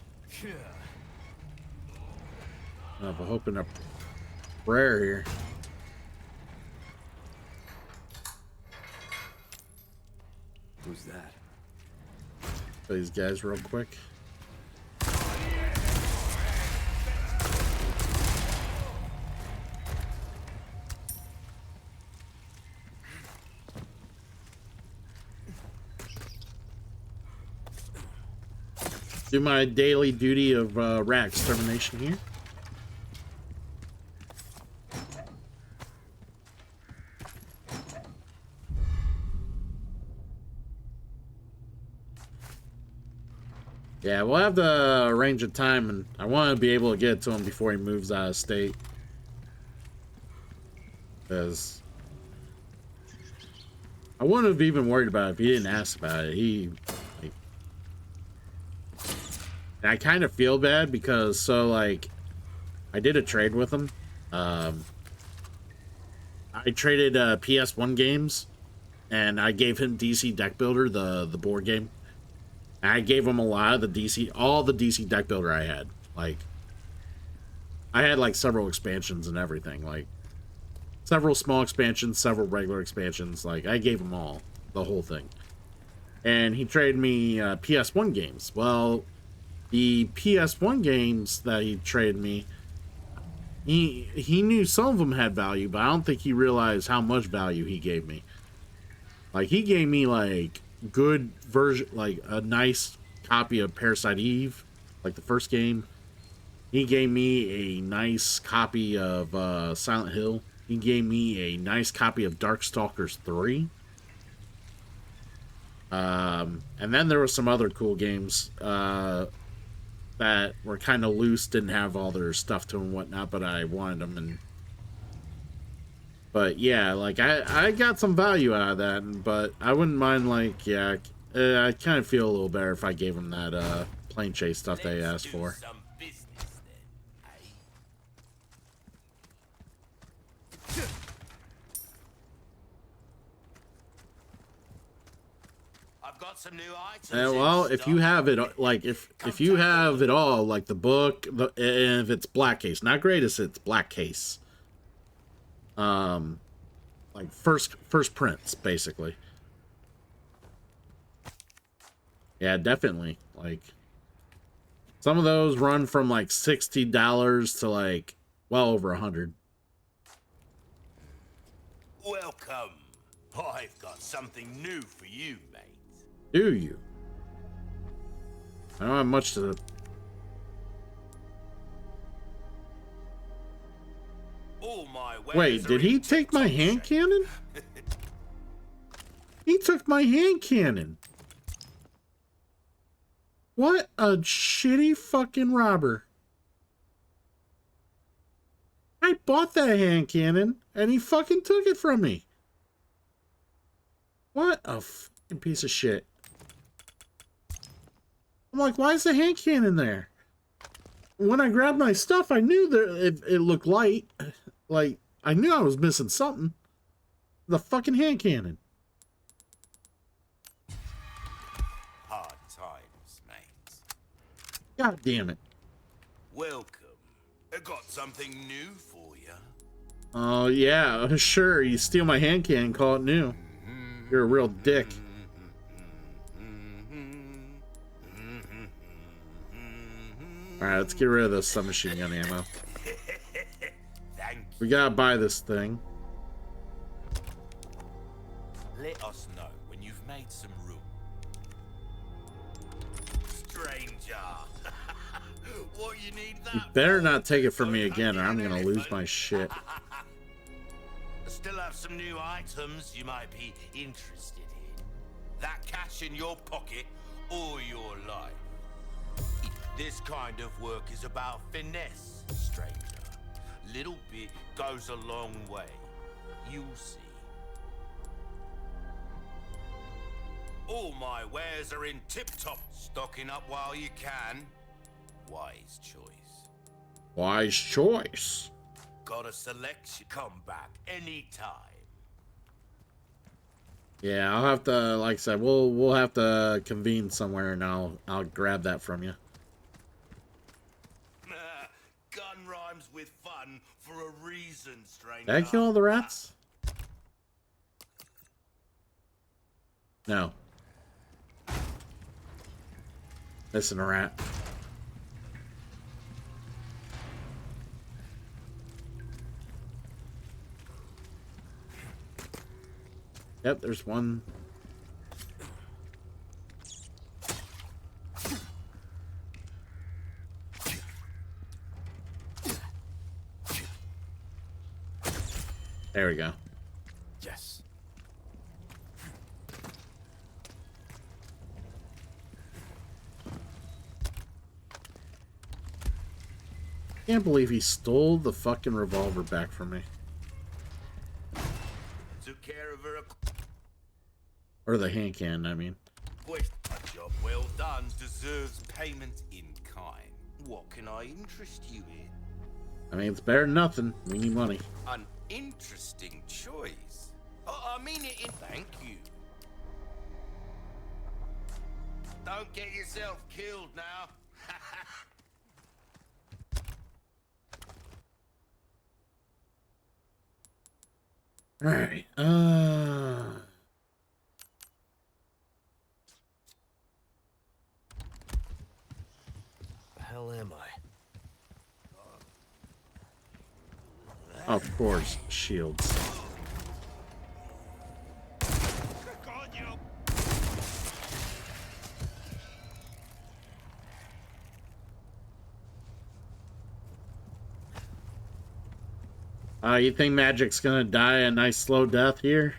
I have a hope and a prayer here. Who's that? These guys real quick. Do my daily duty of rat extermination here. Yeah, we'll have to arrange a time, and I want to be able to get it to him before he moves out of state. Because I wouldn't have even worried about it if he didn't ask about it. Like, and I kind of feel bad because, so, like, I did a trade with him. I traded PS1 games, and I gave him DC Deck Builder, the board game. And I gave him a lot of the DC, all the DC Deck Builder I had. Like, I had, like, several expansions and everything. Like, several small expansions, several regular expansions. Like, I gave him all, the whole thing. And he traded me PS1 games. Well, the PS1 games that he traded me, he knew some of them had value, but I don't think he realized how much value he gave me. Like, he gave me, like, good version, like a nice copy of Parasite Eve, like the first game. He gave me a nice copy of Silent Hill. He gave me a nice copy of Darkstalkers 3. And then there were some other cool games that were kind of loose, didn't have all their stuff to them and whatnot, but I wanted them. But yeah, like, I got some value out of that, but I wouldn't mind, like, yeah, I kind of feel a little better if I gave him that plane chase stuff they asked for. I've got some new items. Well, if you have it, like, if you have it all, like the book, and if it's black case, not greatest, it's black case. Like first prints, basically. Yeah, definitely. Like, some of those run from like $60 to like well over 100. Welcome. I've got something new for you, mate. Do you? I don't have much to All my wares Wait, are did in he take my tip-top hand shape. cannon? He took my hand cannon. What a shitty fucking robber. I bought that hand cannon, and he fucking took it from me. What a fucking piece of shit. I'm like, why is the hand cannon there? When I grabbed my stuff, I knew that it looked light. Like, I knew I was missing something. The fucking hand cannon. Hard times, mate. God damn it. Welcome. I got something new for you. Oh, yeah, sure. You steal my hand cannon, call it new. You're a real dick. Alright, let's get rid of this submachine gun ammo. Thank you. We gotta buy this thing. Let us know when you've made some room. Stranger. What you need that You better for? not take it from me Don't again, or hug I'm an gonna lose elephant. my shit. I still have some new items you might be interested in. That cash in your pocket or your life. This kind of work is about finesse, stranger. Little bit goes a long way. You'll see. All my wares are in tip-top. Stocking up while you can. Wise choice. Wise choice. Got a selection. Come back anytime. Yeah, I'll have to, like I said, we'll have to convene somewhere, and I'll grab that from you. Gun rhymes with fun for a reason, stranger. Did I kill all the rats? No. Missing a rat. Yep, there's one. There we go. Yes. Can't believe he stole the fucking revolver back from me. Took care of her. Or the hand cannon, I mean. A job well done deserves payment in kind. What can I interest you in? I mean, it's better than nothing. We need money. An interesting choice. Oh, I mean it in. Thank you. Don't get yourself killed now. Alright, The hell am I? of course, shields. You think Magic's gonna die a nice slow death here?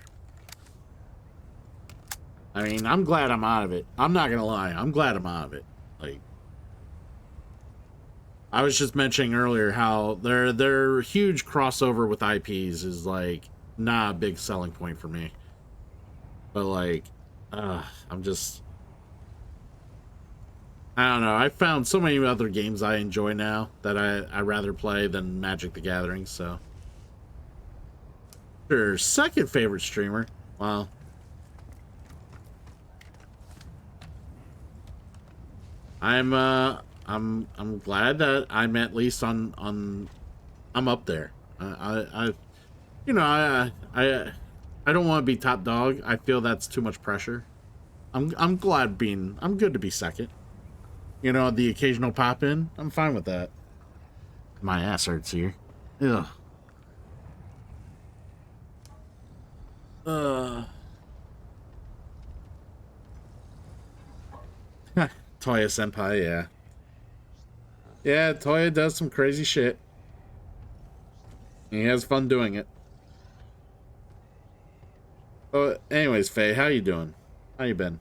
I mean, I'm glad I'm out of it. I'm not gonna lie. I'm glad I'm out of it. Like, I was just mentioning earlier how their huge crossover with IPs is like not a big selling point for me. But like, I'm just, I don't know. I found so many other games I enjoy now that I rather play than Magic the Gathering. So, sure, second favorite streamer. Wow. I'm glad that I'm at least on I'm up there. I you know, I don't want to be top dog. I feel that's too much pressure. I'm good to be second. You know, the occasional pop in, I'm fine with that. My ass hurts here. Ugh. Toya Senpai, yeah. Yeah, Toya does some crazy shit. He has fun doing it. Oh, anyways, Faye, how you doing? How you been?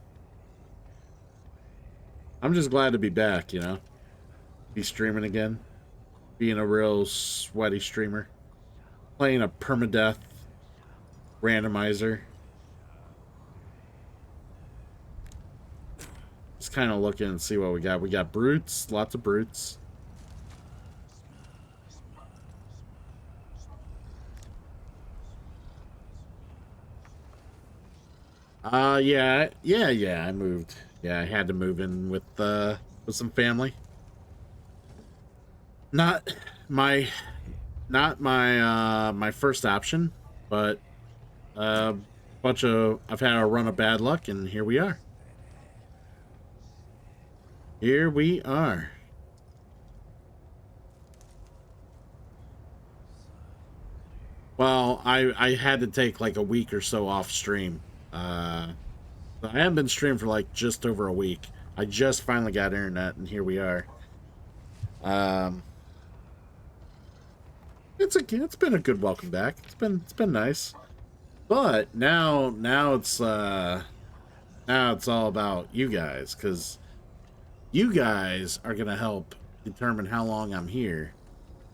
I'm just glad to be back, you know? Be streaming again. Being a real sweaty streamer. Playing a Permadeath Randomizer. Just kind of looking and see what we got. We got brutes, lots of brutes. Yeah, I moved. Yeah, I had to move in with some family. Not my my first option, but I've had a run of bad luck, and here we are. Here we are. Well, I had to take like a week or so off stream. I haven't been streaming for like just over a week. I just finally got internet, and here we are. It's been a good welcome back. It's been nice, but now it's all about you guys, because you guys are gonna help determine how long I'm here.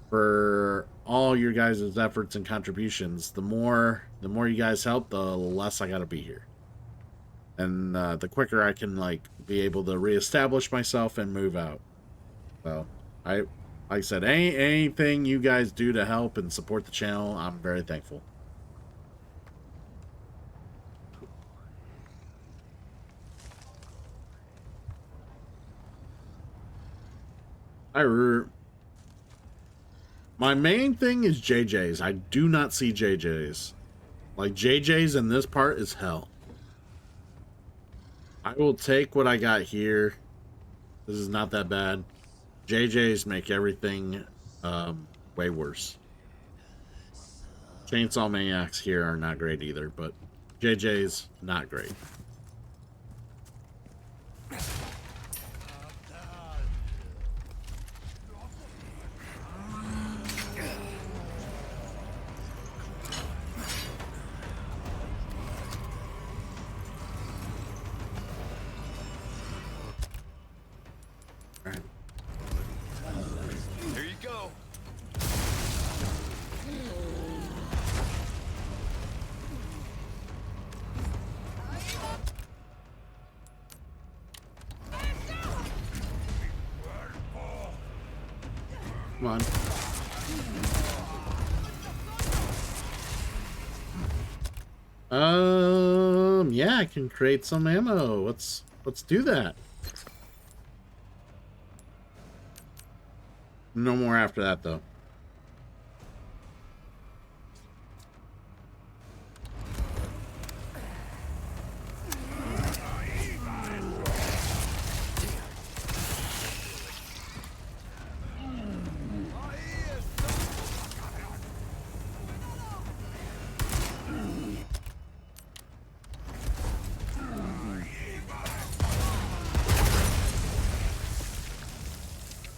For all your guys' efforts and contributions, the more you guys help, the less I gotta be here, and the quicker I can like be able to reestablish myself and move out. So like I said, anything you guys do to help and support the channel, I'm very thankful. My main thing is JJ's. I do not see JJ's. Like, JJ's in this part is hell. I will take what I got here. This is not that bad. JJ's make everything way worse. Chainsaw Maniacs here are not great either, but JJ's not great. Here you go. Come on. Yeah, I can create some ammo. Let's do that. No more after that, though.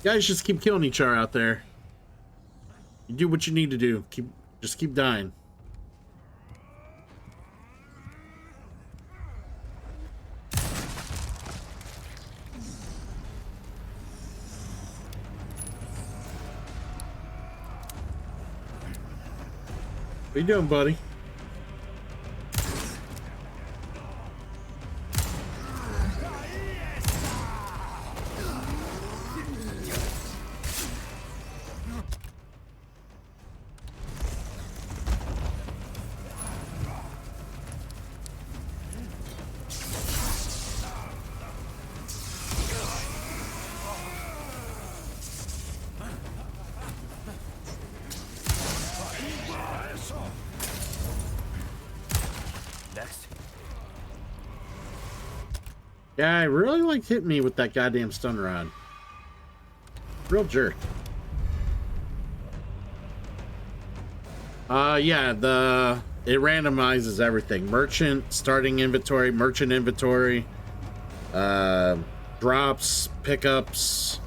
Guys, just keep killing each other out there. You do what you need to do. Just keep dying. What you doing, buddy? Next. Yeah, I really like hitting me with that goddamn stun rod. Real jerk. Yeah, it randomizes everything. Merchant, starting inventory, merchant inventory, drops, pickups,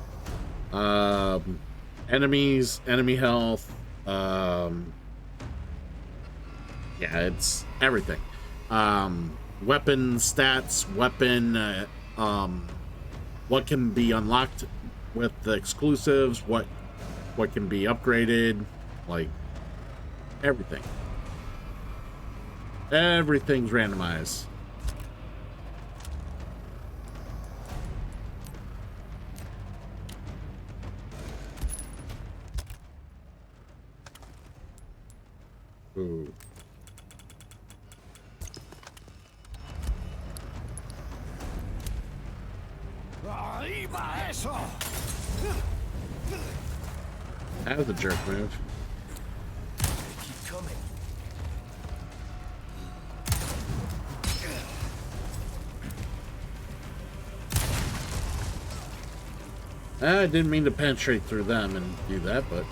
enemies, enemy health, Yeah, it's everything. Weapon stats, what can be unlocked with the exclusives, what can be upgraded, like everything. Everything's randomized. Ooh. That was a jerk move. Keep coming. I didn't mean to penetrate through them and do that, but...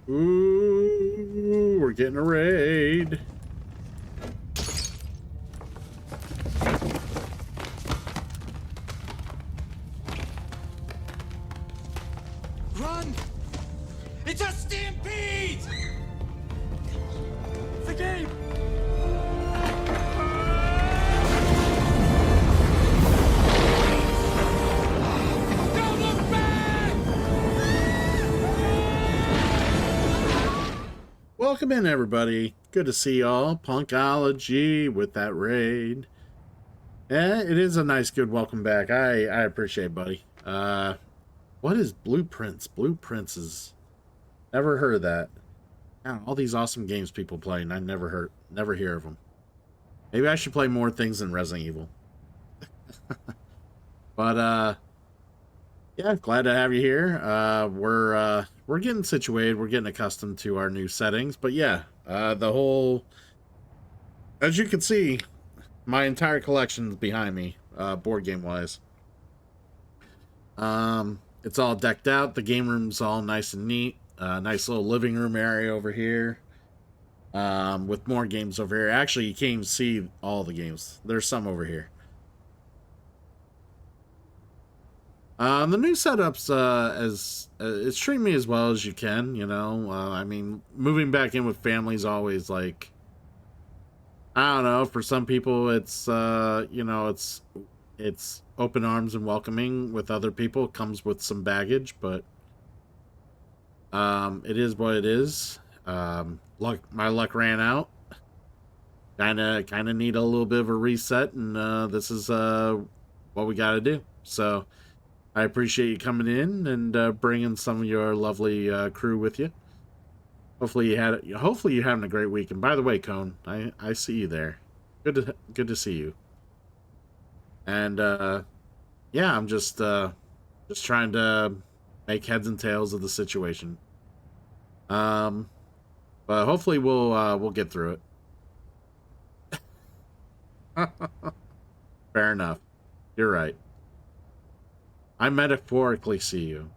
Ooh, we're getting a raid. Run! It's a stampede! The game! Don't look back! Welcome in, everybody. Good to see y'all. Punkology with that raid. Yeah, it is a nice, good welcome back. I appreciate it, buddy. What is Blueprints? Blueprints is... Never heard of that. Man, all these awesome games people play, and I never hear of them. Maybe I should play more things than Resident Evil. But, yeah, glad to have you here. We're getting situated. We're getting accustomed to our new settings. But yeah, the whole... As you can see, my entire collection's behind me, board game-wise. It's all decked out. The game room's all nice and neat. Nice little living room area over here. With more games over here. Actually, you can't even see all the games. There's some over here. The new setup's it's treating me as well as you can, you know. I mean, moving back in with family's always like, I don't know, for some people it's you know, it's open arms and welcoming. With other people it comes with some baggage, but it is what it is. My luck ran out. Kinda need a little bit of a reset, and this is what we gotta do. So I appreciate you coming in and bringing some of your lovely crew with you. Hopefully you're having a great week. And by the way, Cone, I see you there. Good to see you. And yeah, I'm just trying to make heads and tails of the situation. But hopefully we'll get through it. Fair enough. You're right. I metaphorically see you.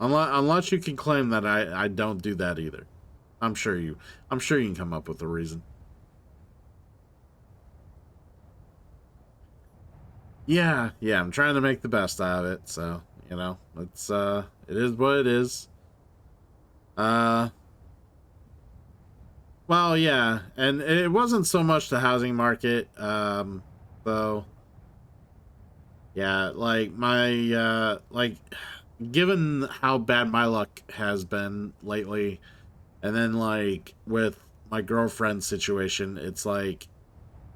Unless you can claim that I don't do that either. I'm sure you can come up with a reason. Yeah, I'm trying to make the best out of it, so, you know, it is what it is. Well, yeah, and it wasn't so much the housing market, so yeah, like given how bad my luck has been lately, and then like with my girlfriend's situation, it's like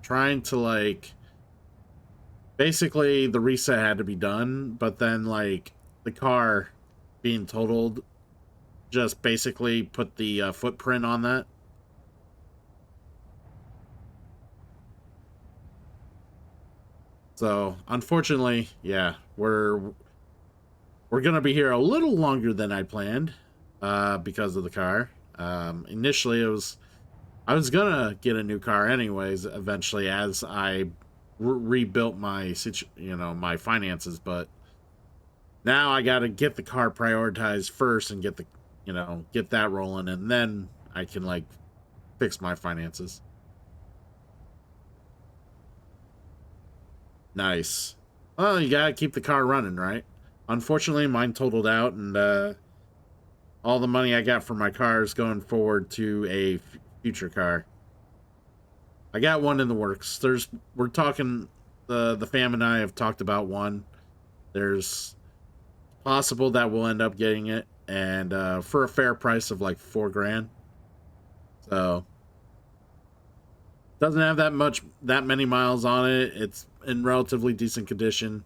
trying to like basically the reset had to be done, but then like the car being totaled just basically put the footprint on that. So unfortunately, yeah, we're gonna be here a little longer than I planned because of the car. Initially it was I was gonna get a new car anyways eventually as I rebuilt my my finances, but now I got to get the car prioritized first and get the get that rolling, and then I can like fix my finances. Nice. Well, you gotta keep the car running, right? Unfortunately, mine totaled out, and all the money I got for my car is going forward to a future car. I got one in the works. We're talking, the fam and I have talked about one. There's possible that we'll end up getting it, and for a fair price of like $4,000. So doesn't have that many miles on it. It's in relatively decent condition.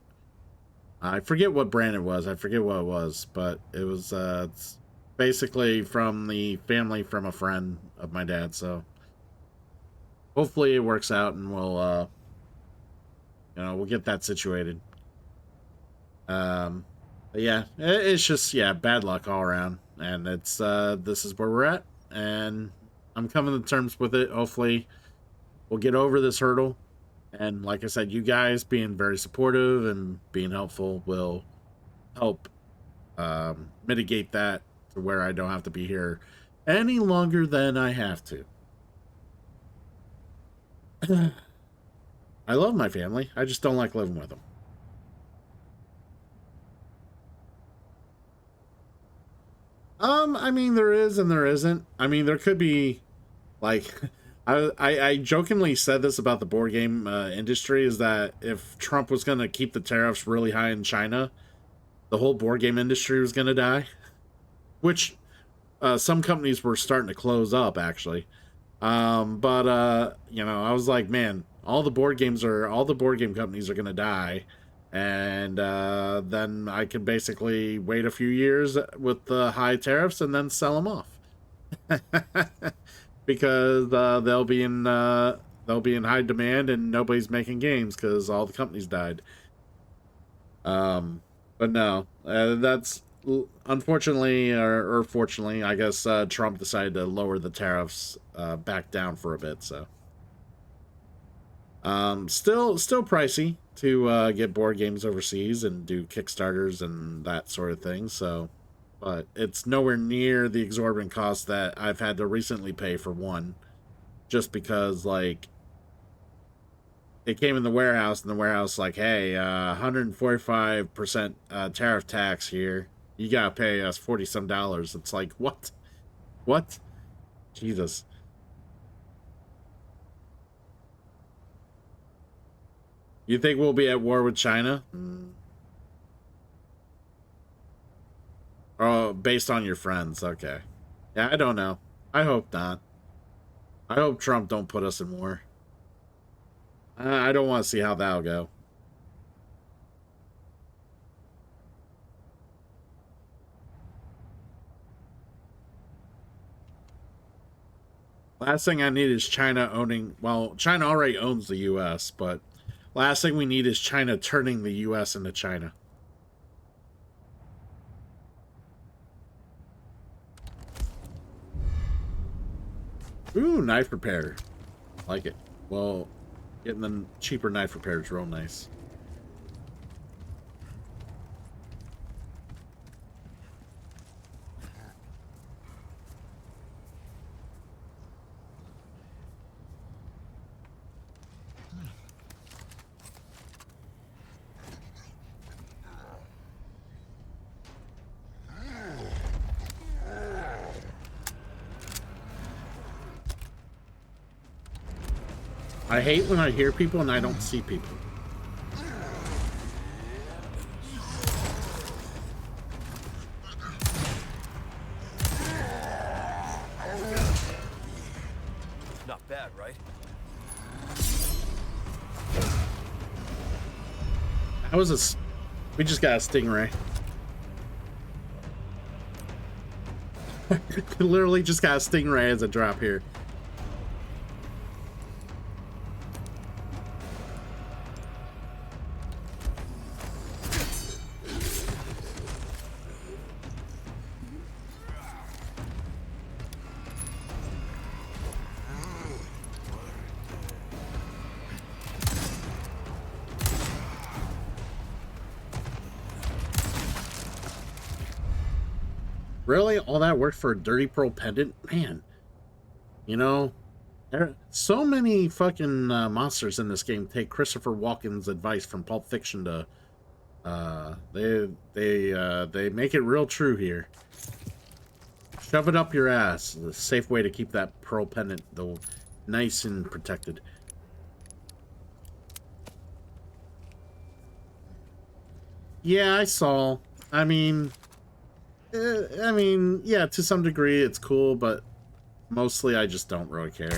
I forget what brand it was. I forget what it was, but it was it's basically from the family from a friend of my dad. So hopefully it works out, and we'll get that situated. But yeah, it's just bad luck all around, and it's this is where we're at, and I'm coming to terms with it. Hopefully we'll get over this hurdle, and like I said, you guys being very supportive and being helpful will help mitigate that to where I don't have to be here any longer than I have to. I love my family. I just don't like living with them. I mean, there is and there isn't. I mean, there could be, like, I jokingly said this about the board game industry, is that if Trump was going to keep the tariffs really high in China, the whole board game industry was going to die. Which some companies were starting to close up, actually. But I was like, man, all the board game companies are going to die. And then I could basically wait a few years with the high tariffs and then sell them off. Because they'll be in high demand and nobody's making games because all the companies died. But no, that's unfortunately or fortunately, I guess Trump decided to lower the tariffs back down for a bit. So still pricey to get board games overseas and do Kickstarters and that sort of thing. So, but it's nowhere near the exorbitant cost that I've had to recently pay for one, just because like it came in the warehouse and the warehouse like, hey, 145% tariff tax here. You gotta pay us $40 some. It's like, what? Jesus. You think we'll be at war with China? Oh, based on your friends. Okay. Yeah, I don't know. I hope not. I hope Trump don't put us in war. I don't want to see how that'll go. Last thing I need is China owning... Well, China already owns the U.S., but last thing we need is China turning the U.S. into China. Ooh, knife repair. Like it. Well, getting the cheaper knife repair is real nice. I hate when I hear people and I don't see people. Not bad, right? How is this? We just got a stingray. Literally just got a stingray as a drop here. Really? All that work for a dirty pearl pendant? Man, you know, so many fucking monsters in this game take Christopher Walken's advice from Pulp Fiction to they make it real true here. Shove it up your ass. The safe way to keep that pearl pendant though nice and protected. Yeah, I saw. I mean, yeah, to some degree it's cool, but mostly I just don't really care.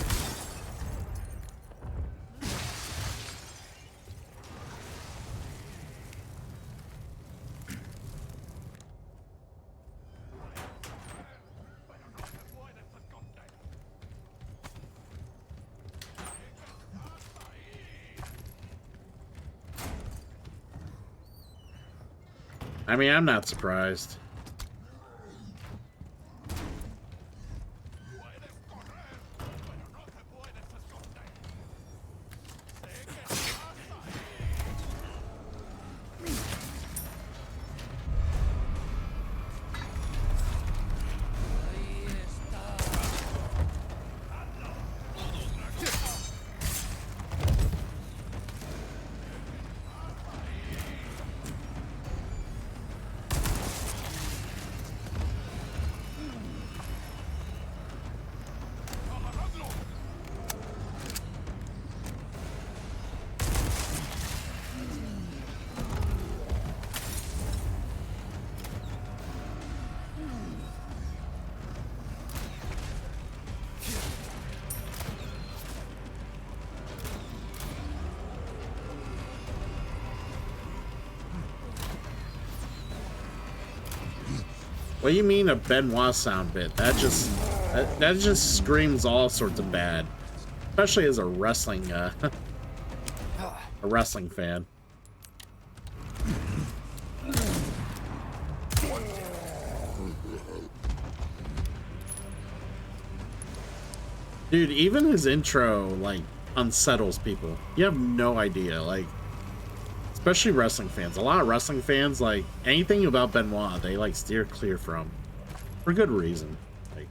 I mean, I'm not surprised. What do you mean a Benoit sound bit? That just screams all sorts of bad, especially as a wrestling fan. Dude, even his intro like unsettles people. You have no idea, like. Especially wrestling fans. A lot of wrestling fans, like, anything about Benoit, they, like, steer clear from. For good reason. Like...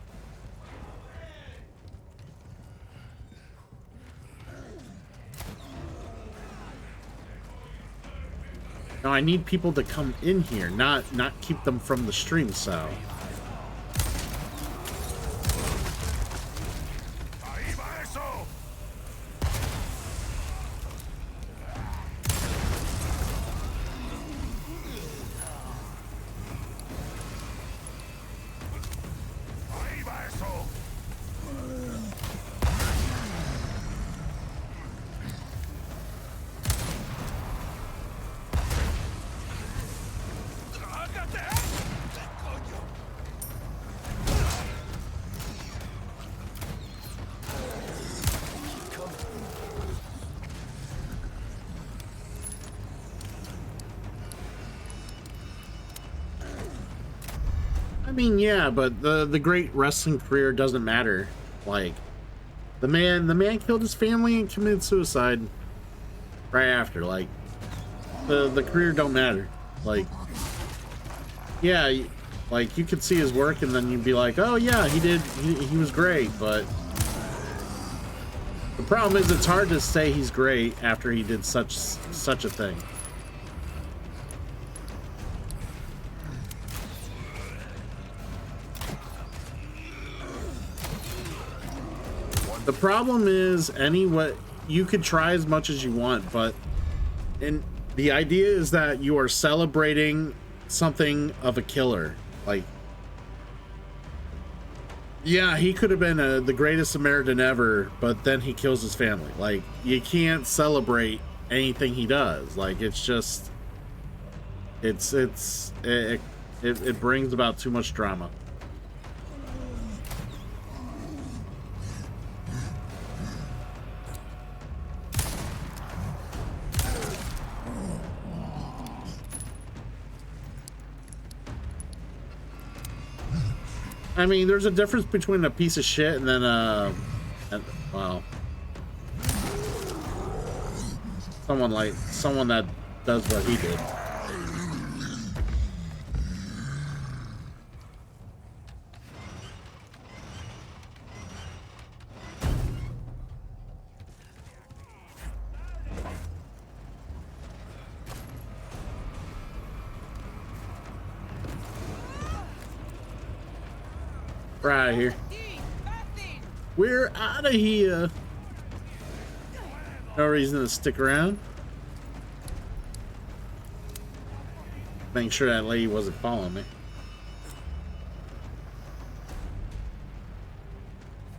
No, I need people to come in here, not keep them from the stream, so... I mean, yeah, but the great wrestling career doesn't matter. Like, the man killed his family and committed suicide right after. Like, the career don't matter. Like, yeah, like you could see his work and then you'd be like, oh yeah, he was great. But the problem is, it's hard to say he's great after he did such a thing. The problem is, you could try as much as you want, but the idea is that you are celebrating something of a killer. Like, yeah, he could have been the greatest Samaritan ever, but then he kills his family. Like, you can't celebrate anything he does. Like, it's just, it brings about too much drama. I mean, there's a difference between a piece of shit and then well, someone that does what he did. We're out of here. We're out of here. No reason to stick around. Making sure that lady wasn't following me.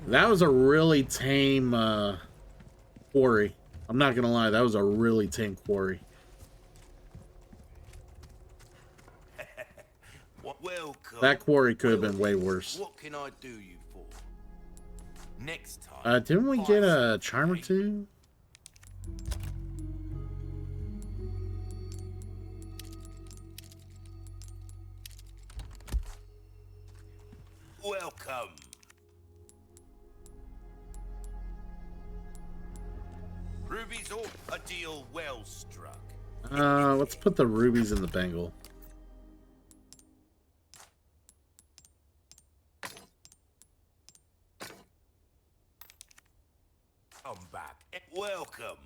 That was a really tame quarry. I'm not gonna lie, that was a really tame quarry. Welcome. That quarry could have been way worse. What can I do you for? Next time. Didn't we get a charm or two? Welcome. Ruby's all a deal well struck. Let's put the rubies in the bangle. Come back. Welcome.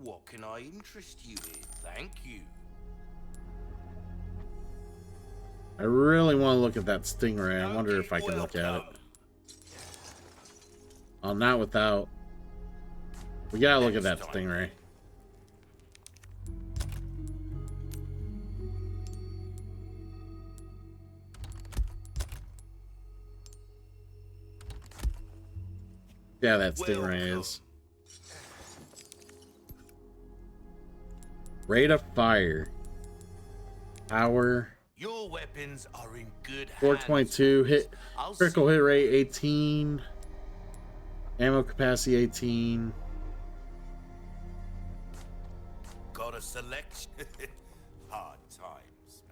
What can I interest you in? Thank you. I really want to look at that stingray. I wonder if I can look at it. Oh, not without. We gotta look at that stingray. Yeah, that stingray is. Rate of fire. Power. Your weapons are in good hands. 422 hit. Critical hit rate 18. Ammo capacity 18. Got a selection. Hard times.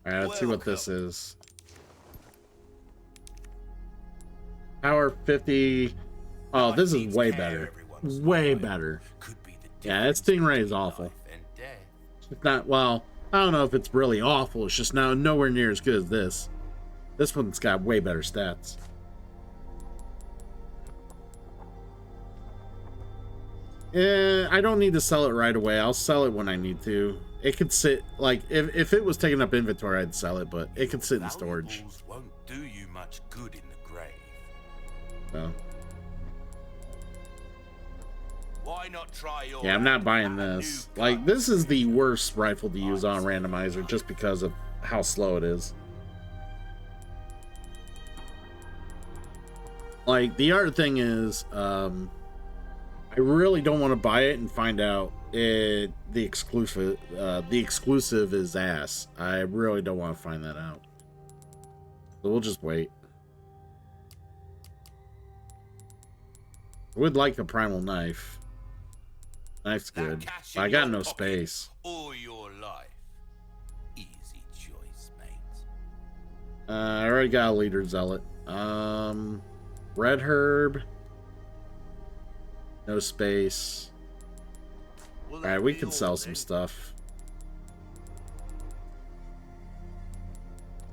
Alright, let's see what this is. Power 50. Oh, this is way better. Way better. Yeah, that stingray is awful. It's not, well, I don't know if it's really awful. It's just nowhere near as good as this. This one's got way better stats. I don't need to sell it right away. I'll sell it when I need to. It could sit, like, if it was taking up inventory, I'd sell it, but it could sit in storage. Won't do you much good in the grave. So. Why not try your Yeah, I'm not buying this. Like, this is the worst rifle to use on Randomizer just because of how slow it is. Like, the other thing is, I really don't want to buy it and find out the exclusive is ass. I really don't want to find that out. So we'll just wait. I would like a primal knife. Knife's good. But I got no space. All your life. Easy choice, mate. I already got a leader zealot. Red herb. No space. Alright, we can sell some stuff.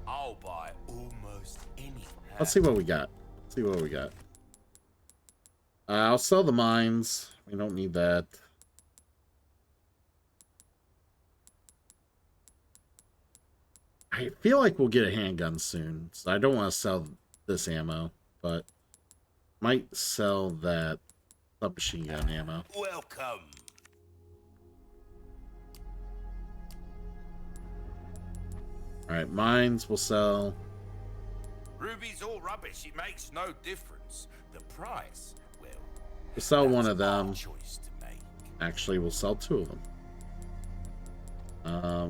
I'll buy almost anything. Let's see what we got. Let's see what we got. I'll sell the mines. We don't need that. I feel like we'll get a handgun soon, so I don't want to sell this ammo, but might sell that submachine gun ammo. Welcome. Alright, mines will sell. Ruby's all rubbish. It makes no difference. The price, well, We'll sell one of our them. choice to make. Actually, we'll sell two of them.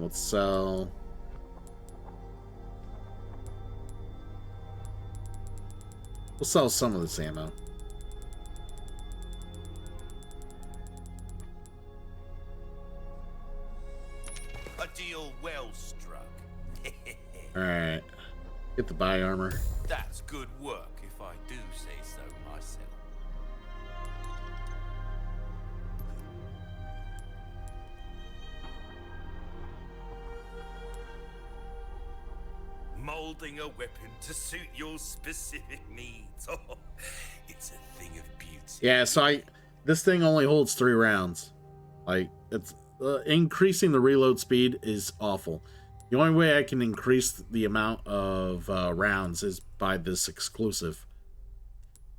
Let's sell. We'll sell some of this ammo. A deal well struck. Alright. Get the buy armor. That's good work, if I do say so myself. Molding a weapon to suit your specific needs. Oh, it's a thing of beauty. Yeah, so this thing only holds 3 rounds. Like, it's increasing the reload speed is awful. The only way I can increase the amount of rounds is by this exclusive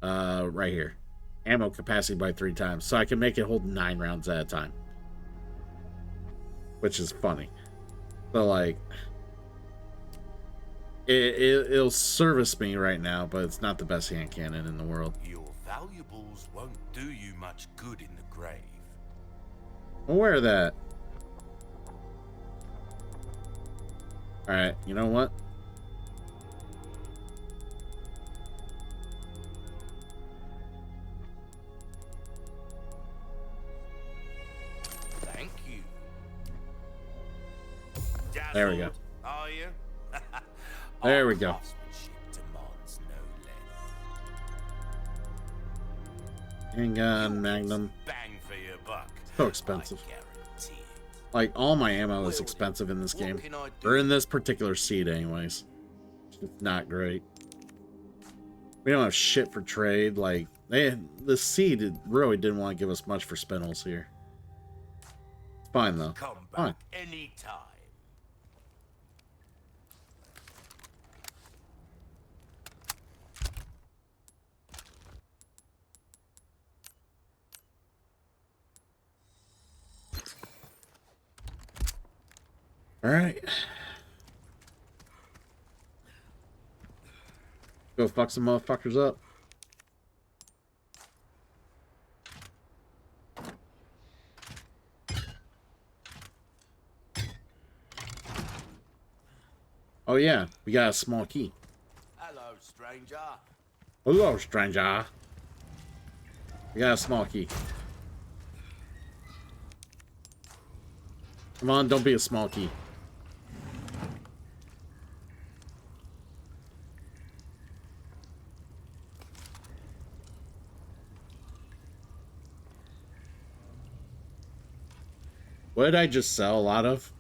right here. Ammo capacity by 3 times. So I can make it hold 9 rounds at a time. Which is funny. So, like, it'll service me right now, but it's not the best hand cannon in the world. Your valuables won't do you much good in the grave. I'm aware of that. Alright, you know what? Thank you. There we go. Are you? There we go. Craftsmanship demands no less. Handgun, Magnum. Bang for your buck. So expensive. I guarantee it. Like, all my ammo is expensive in this game. Or in this particular seed, anyways. It's not great. We don't have shit for trade. Like, the seed really didn't want to give us much for spinels here. It's fine, though. Come Fine. back anytime. Alright. Go fuck some motherfuckers up. Oh yeah, we got a small key. Hello, stranger. Hello, stranger. We got a small key. Come on, don't be a small key. What did I just sell a lot of?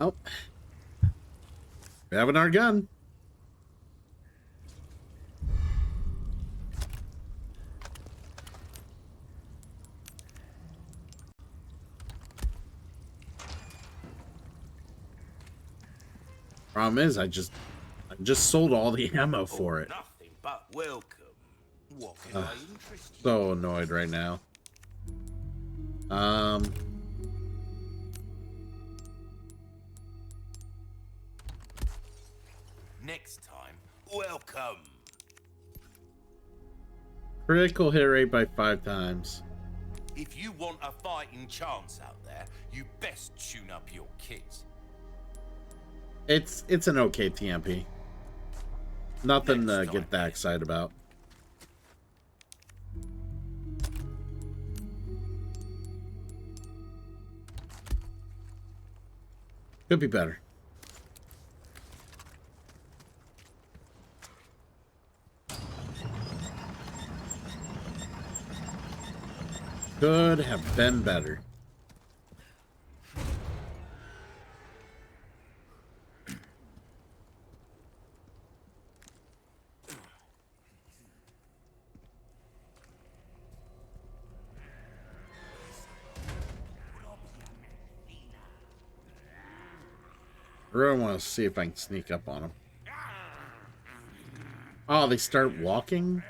Oh. We have our gun. Problem is, I just sold all the ammo for it. Nothing but welcome. What can I interest you? So annoyed right now. Next time, welcome. Critical hit rate by 5 times. If you want a fighting chance out there, you best tune up your kit. It's an okay TMP. Nothing to get that excited about. Could be better. Could have been better. I really want to see if I can sneak up on them. Oh, they start walking?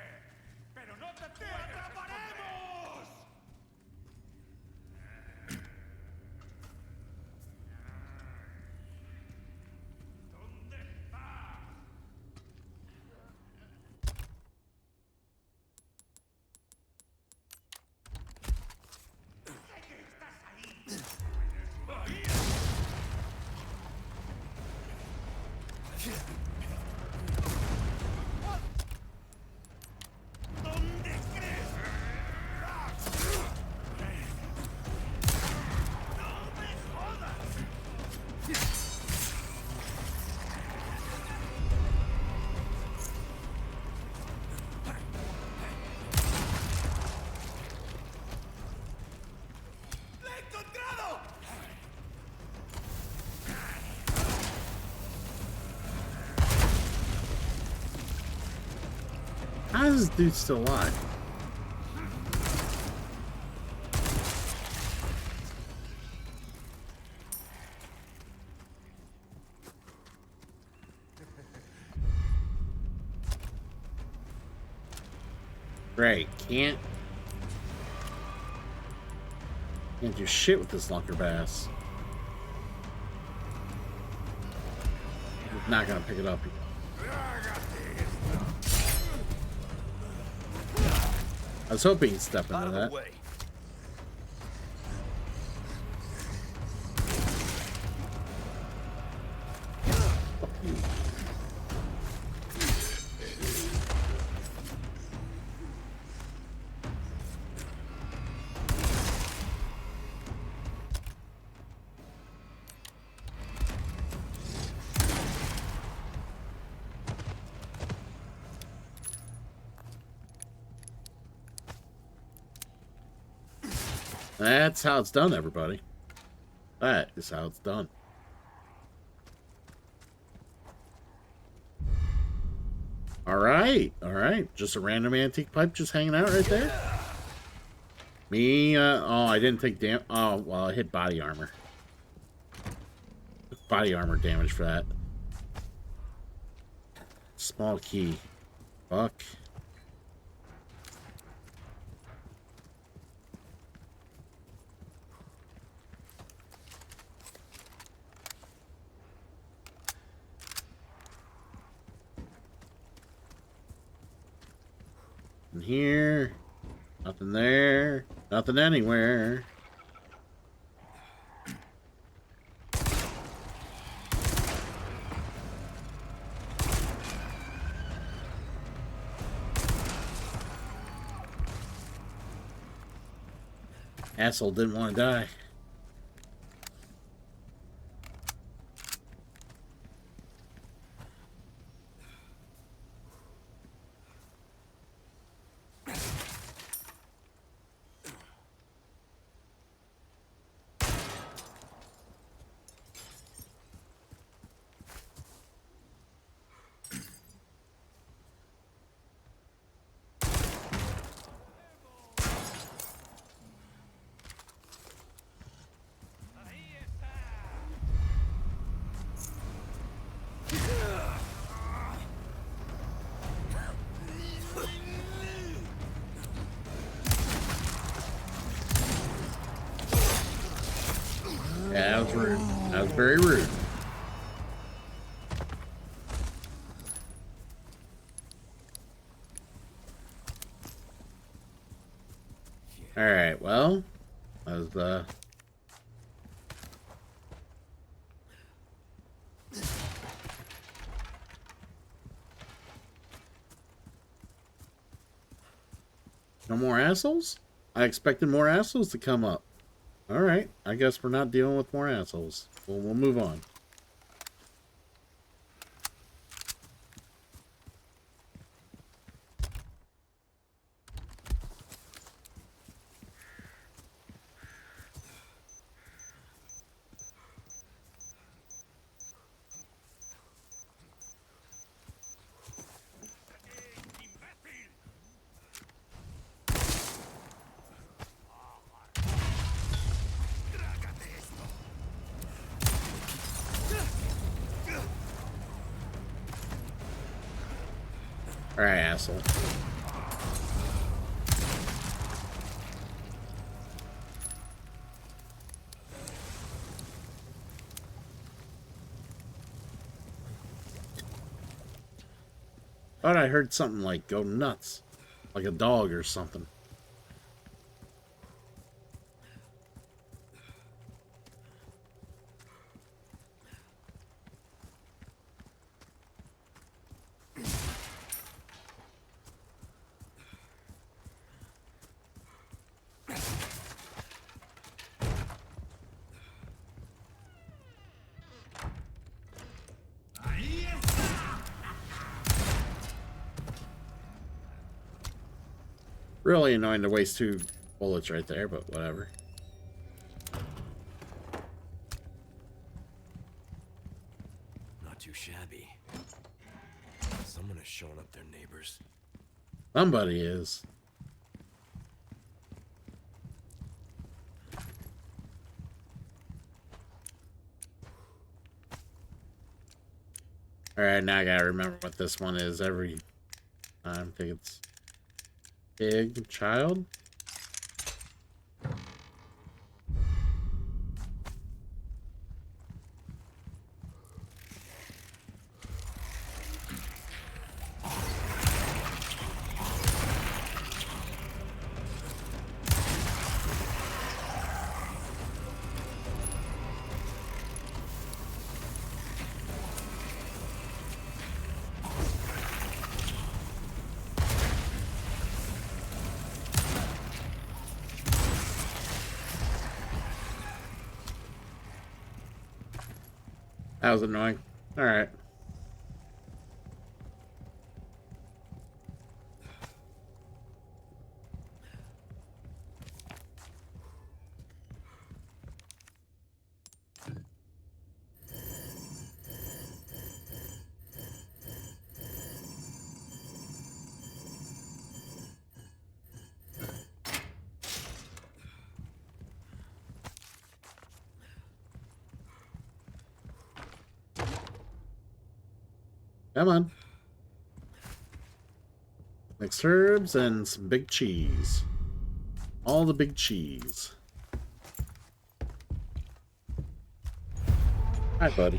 How is this dude still alive? Great, can't do shit with this lunker bass. Not gonna pick it up. I was hoping he'd step into that. That's how it's done, everybody. That is how it's done. All right, all right. Just a random antique pipe just hanging out right there. Me, oh, I didn't take damage. Oh, well, I hit body armor. Body armor damage for that. Small key. Fuck. Nothing here. Nothing there. Nothing anywhere. Asshole didn't want to die. Yeah, that was rude. That was very rude. Alright, well, that was, no more assholes? I expected more assholes to come up. Alright, I guess we're not dealing with more assholes. We'll move on. Alright, asshole. Thought I heard something like go nuts. Like a dog or something. Really annoying to waste 2 bullets right there, but whatever. Not too shabby. Someone has shown up their neighbors. Somebody is. Alright, now I gotta remember what this one is every time. I think it's Big Child. That was annoying. Alright. Come on. Mixed herbs and some big cheese. All the big cheese. Hi, buddy.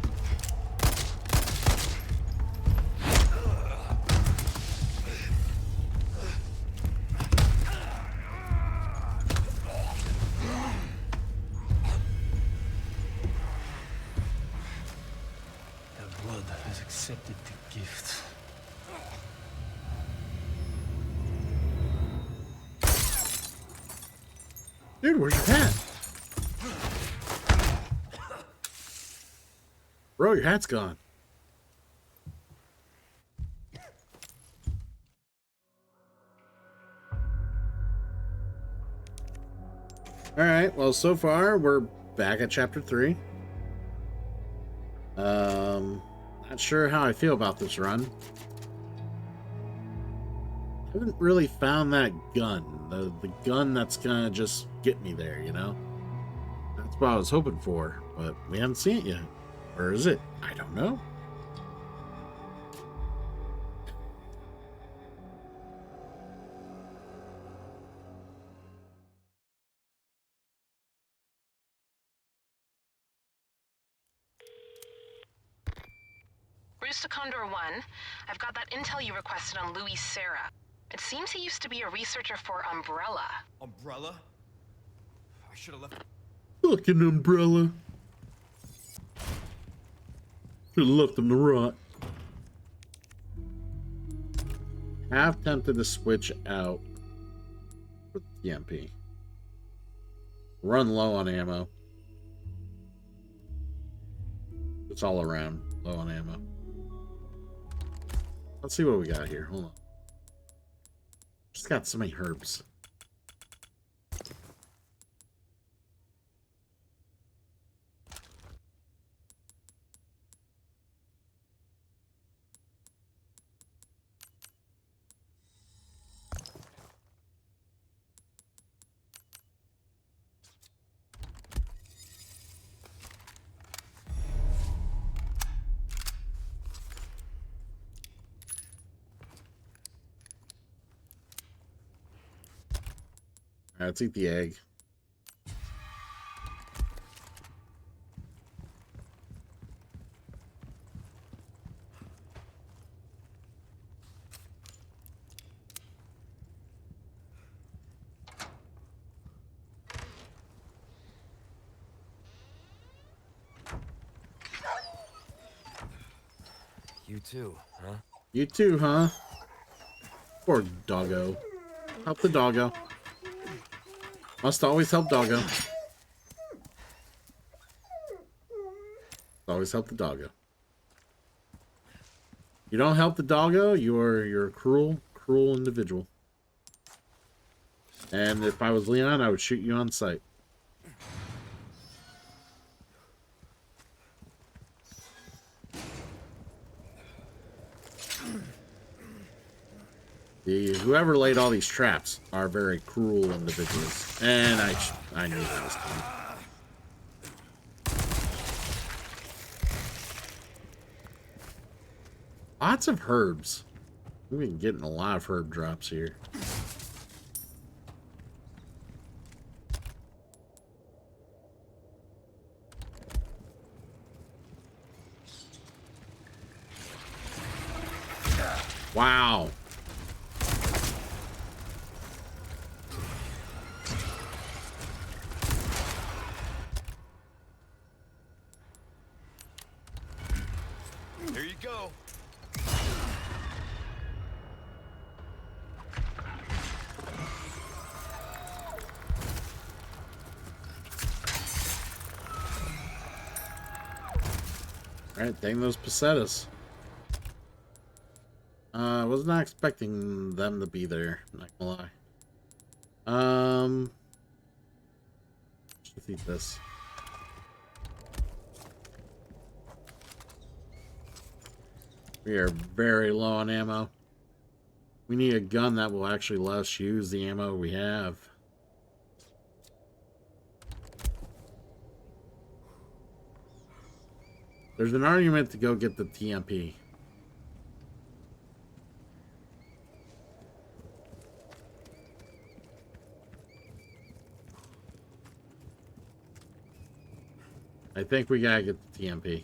The blood has accepted the gift. Dude, where's your hat? Bro, your hat's gone. Alright, well, so far, we're back at Chapter 3. Not sure how I feel about this run. Haven't really found that gun. The gun that's gonna just get me there, you know? That's what I was hoping for, but we haven't seen it yet. Or is it? I don't know. Rooster Condor 1, I've got that intel you requested on Louis Serra. It seems he used to be a researcher for Umbrella. Umbrella? I should have left. Fucking Umbrella. Should have left them to rot. Half tempted to switch out with the MP. Run low on ammo. It's all around low on ammo. Let's see what we got here. Hold on. Just got so many herbs. Alright, let's eat the egg. You too, huh? You too, huh? Poor doggo. Help the doggo. Must always help doggo. Always help the doggo. You don't help the doggo, you're a cruel individual. And if I was Leon, I would shoot you on sight. Whoever laid all these traps are very cruel individuals. And I knew that was coming. Lots of herbs. We've been getting a lot of herb drops here. Wow. Here you go. Alright, dang those pesetas. Was not expecting them to be there, not gonna lie. Let's eat this. We are very low on ammo. We need a gun that will actually let us use the ammo we have. There's an argument to go get the TMP. I think we gotta get the TMP.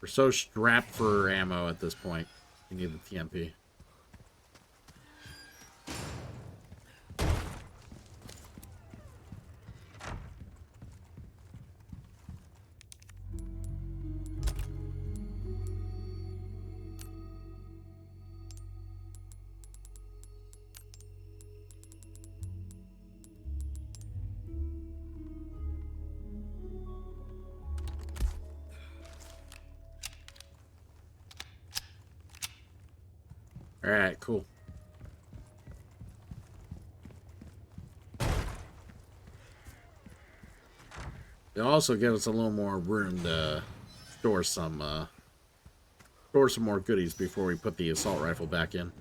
We're so strapped for ammo at this point. We need the TMP. Alright, cool. They also give us a little more room to store some more goodies before we put the assault rifle back in.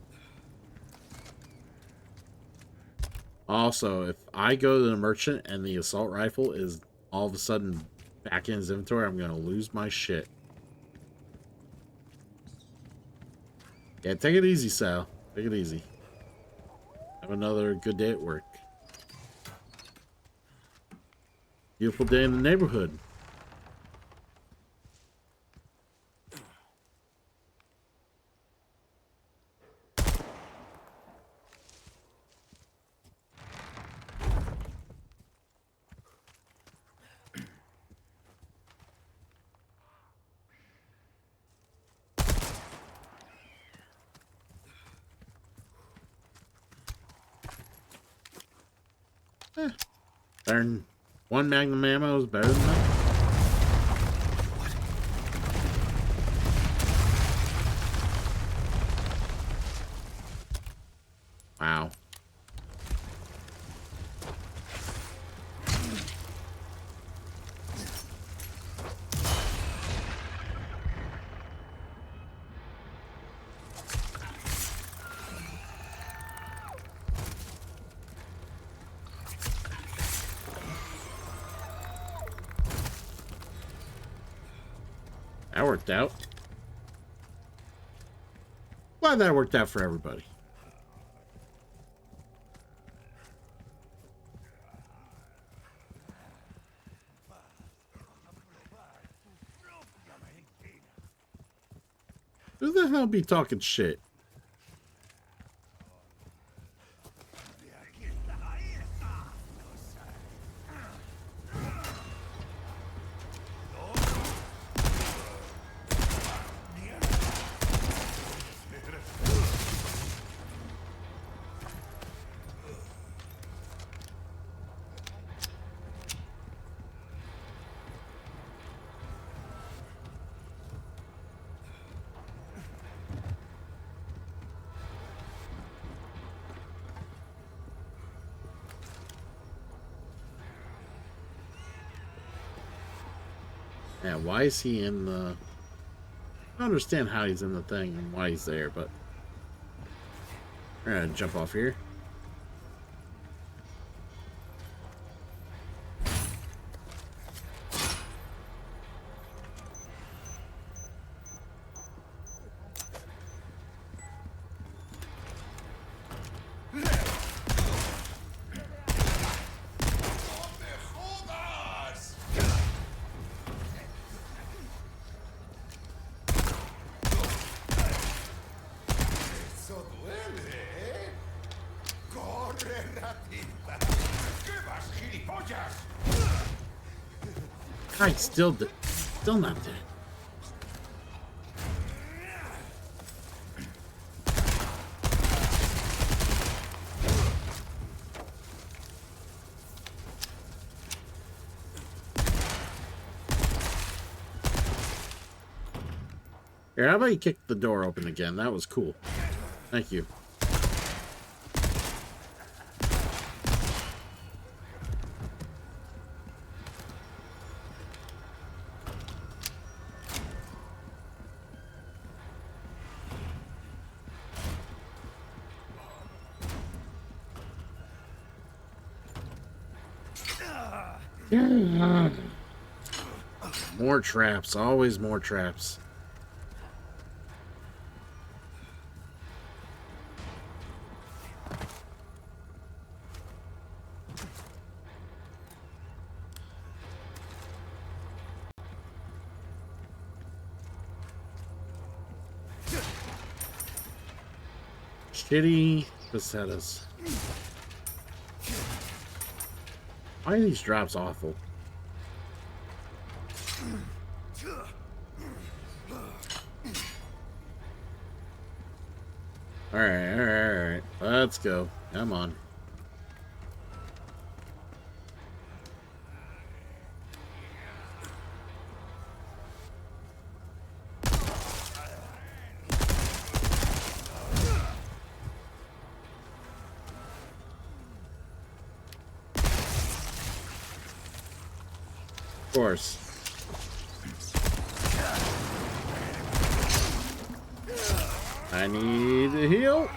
Also, if I go to the merchant and the assault rifle is all of a sudden back in his inventory, I'm gonna lose my shit. Yeah, take it easy, Sal. Take it easy. Have another good day at work. Beautiful day in the neighborhood. Better than one magnum ammo is better than that. Wow. That worked out. Glad that worked out for everybody. Who the hell be talking shit? Yeah, why is he in the... I don't understand how he's in the thing and why he's there, but we're gonna jump off here. I still not dead. Here, how about you kick the door open again? That was cool. Thank you. More traps, always more traps. Shitty pesetas. Why are these drops awful? Alright. Let's go. Come on. Of course. I need to heal.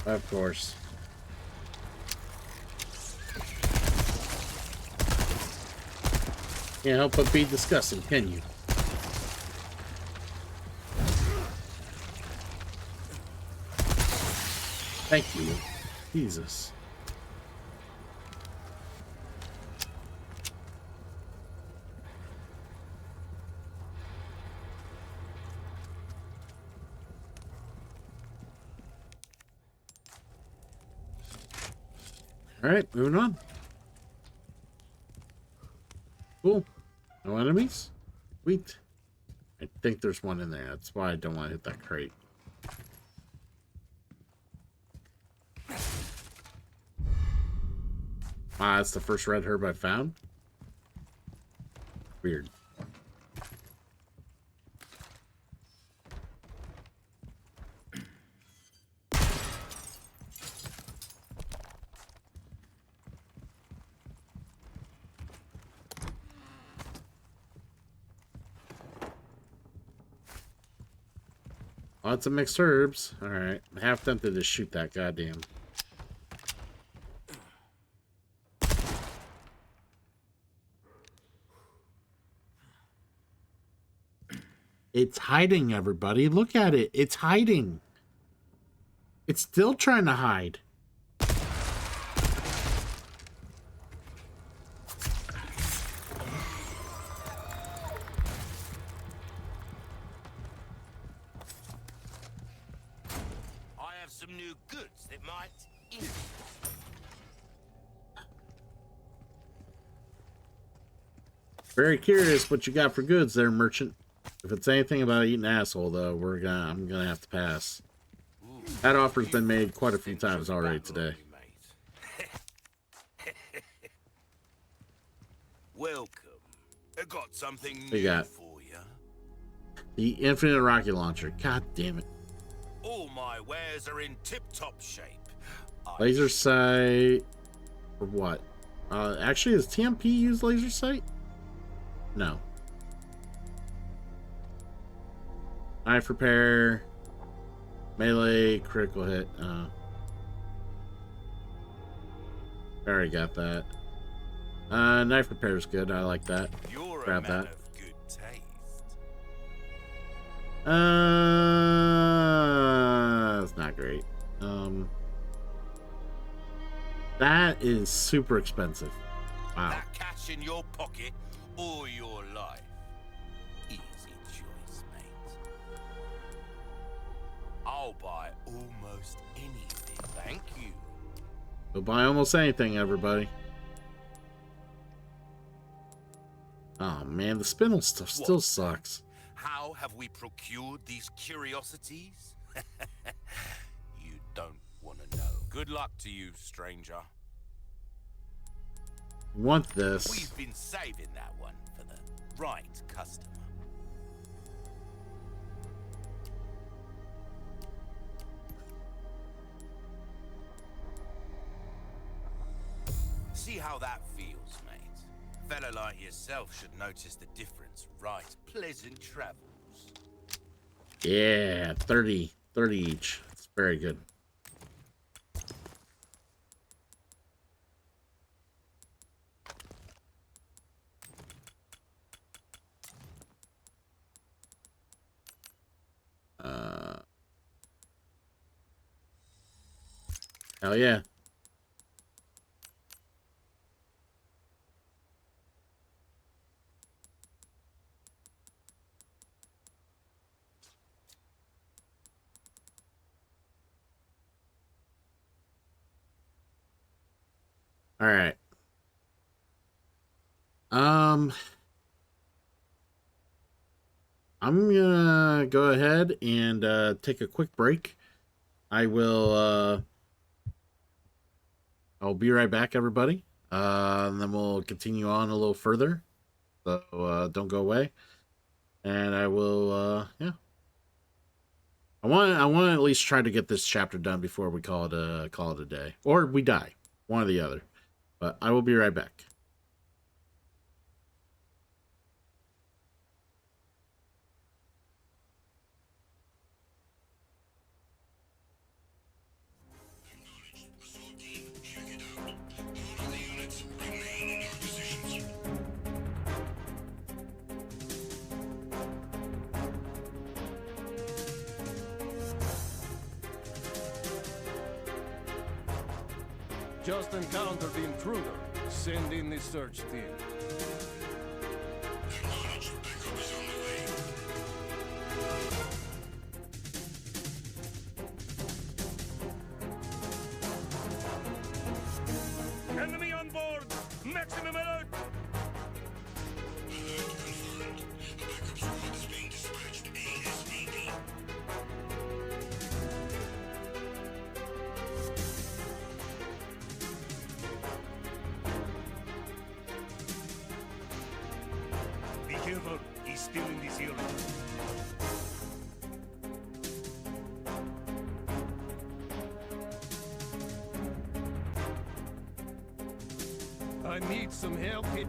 Of course. Can't help but be disgusting, can you? Thank you. Jesus. Alright, moving on. Cool. No enemies? Sweet. I think there's one in there. That's why I don't want to hit that crate. Ah, that's the first red herb I found? Weird. Lots of mixed herbs. Alright. I'm half tempted to shoot that goddamn. It's hiding, everybody. Look at it. It's hiding. It's still trying to hide. Some new goods that might interest. Very curious what you got for goods there, merchant. If it's anything about eating asshole, though, I'm gonna have to pass. That offer's been made quite a few times already today. Welcome. I got something We new got for you. the infinite rocket launcher. God damn it! All my wares are in tip-top shape. Laser sight. For what? Actually, does TMP use laser sight? No. Knife repair. Melee, critical hit. I already got that. Knife repair is good. I like that. You're Grab a man that. of good taste. It's not great. That is super expensive. Wow. That cash in your pocket or your life. Easy choice, mate. I'll buy almost anything. Thank you. Go buy almost anything, everybody. Oh man, the spindle stuff still sucks. How have we procured these curiosities? You don't want to know. Good luck to you, stranger. You want this? We've been saving that one for the right customer. See how that feels, mate. Fella like yourself should notice the difference, right? Pleasant travels. Yeah, 30 each. It's very good. Hell yeah. All right. I'm gonna go ahead and take a quick break. I'll be right back, everybody. And then we'll continue on a little further. So don't go away. And I will yeah. I want to at least try to get this chapter done before we call it a day. Or we die. One or the other. But I will be right back. Just encountered the intruder. Send in the search team. Enemy on board! Maximum alert! Be careful, he's still in this area. I need some help here.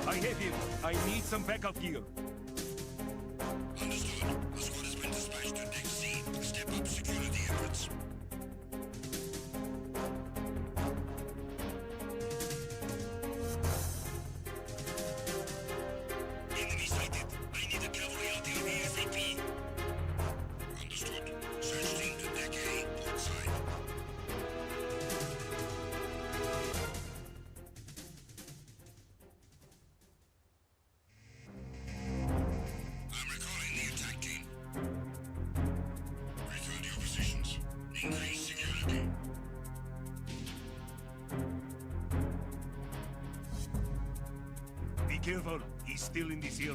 I have him. I need some backup gear. Understood. The squad has been careful. He's still in this area.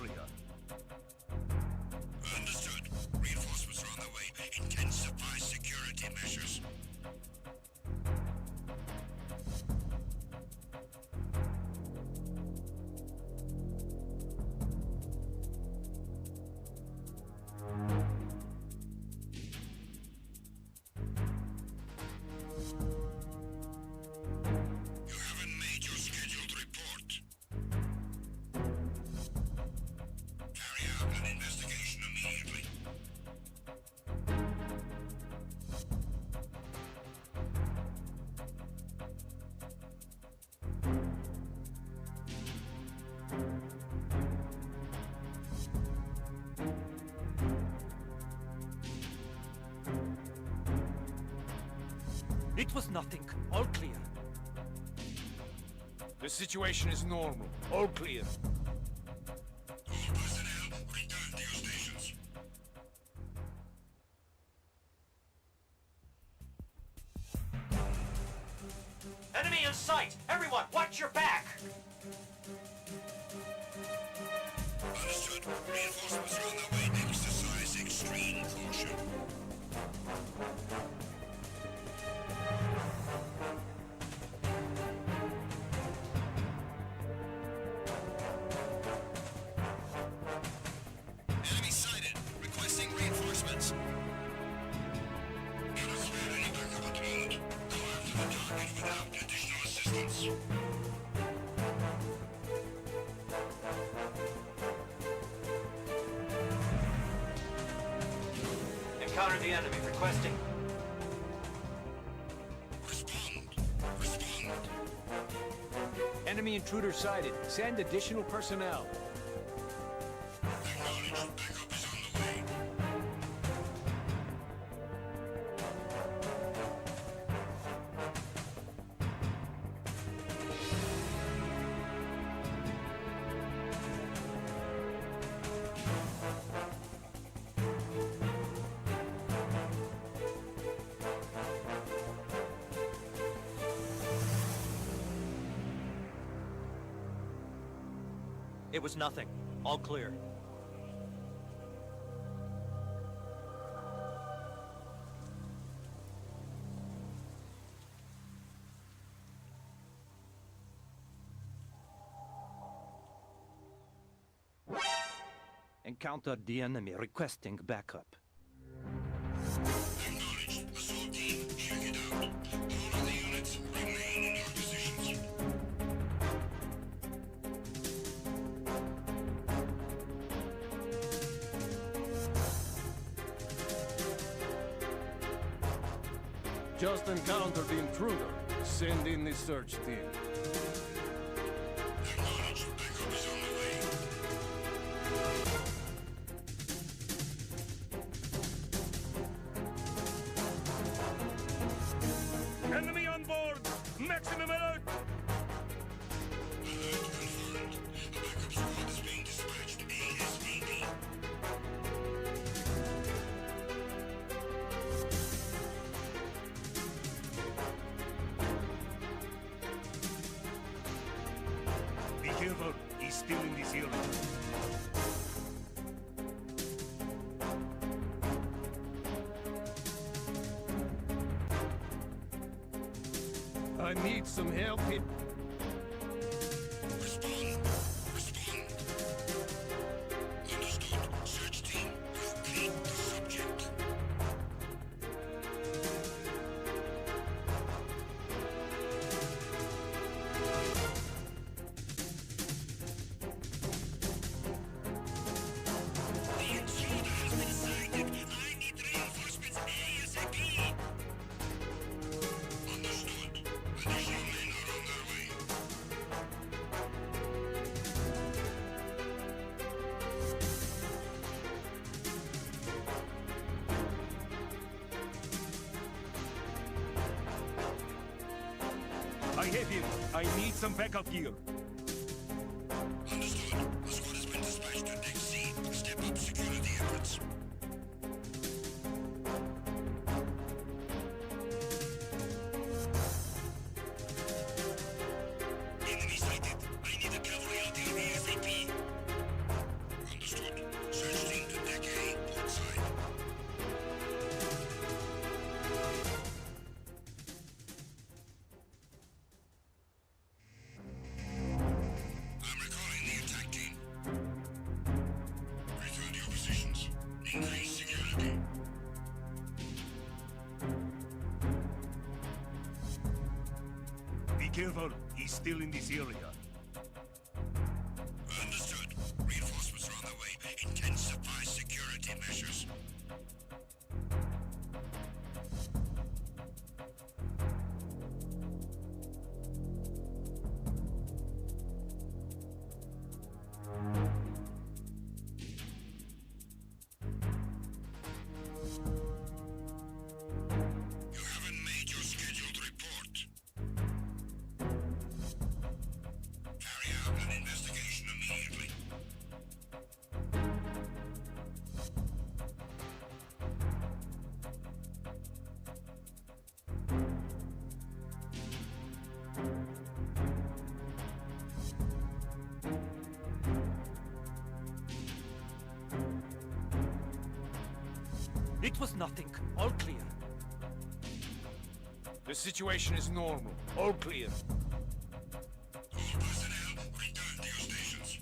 Understood. Reinforcements are on their way. Intensify security measures. You haven't made your scheduled report. Carry out an investigation immediately. It was nothing. All clear. The situation is normal. All clear. All personnel, return to your stations. Enemy in sight! Everyone, watch your back! Understood. Reinforcements are on their way. Exercise extreme caution. Enemy sighted. Requesting reinforcements. Cannot spare any backup at the moment. Go after the target without additional assistance. Encountered the enemy. Requesting. Respond. Respond. Enemy intruder sighted. Send additional personnel. Acknowledged. Backup is on the way. It was nothing. All clear. Encountered the enemy. Requesting backup. Acknowledged. Assault team, check it out. All of the units remain in your positions. Just encountered the intruder. Send in the search team. Acknowledged. Backup is on the way. Enemy on board! Maximum alert! Alert confirmed. A backup squad is being dispatched ASAP. Be careful. He's still in this area. I need some help here. Respond. Respond. Understood. Search team, locate the subject. The intruder has been sighted. I need reinforcements ASAP. Understood. Additional men are on their way. I have him. I need some backup gear. Understood. The squad has been dispatched to Deck C. Step up security efforts. Enemy sighted. I need a cavalry artillery ASAP. careful. He's still in this area. Understood. Reinforcements are on the way. Intensify security measures. You haven't made your scheduled report. Carry out an investigation immediately. It was nothing. All clear. The situation is normal. All clear. All personnel, return to your stations.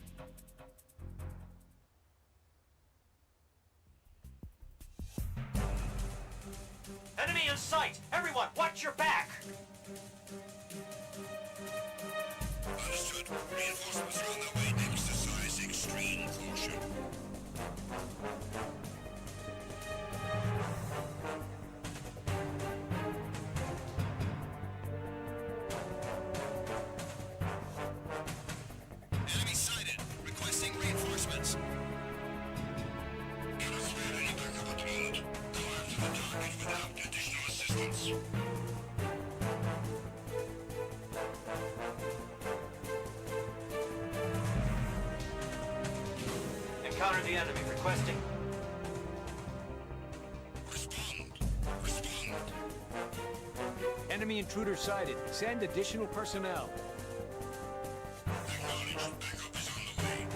Enemy in sight! Everyone, watch your back! Understood. Reinforcements are on their way. Exercise extreme caution. Enemy sighted. Requesting reinforcements. Cannot spare any backup at the moment. Go after the target without additional assistance. Encounter the enemy. Requesting. Respond. Respond. Enemy intruder sighted. Send additional personnel. Acknowledged. Backup is on the way.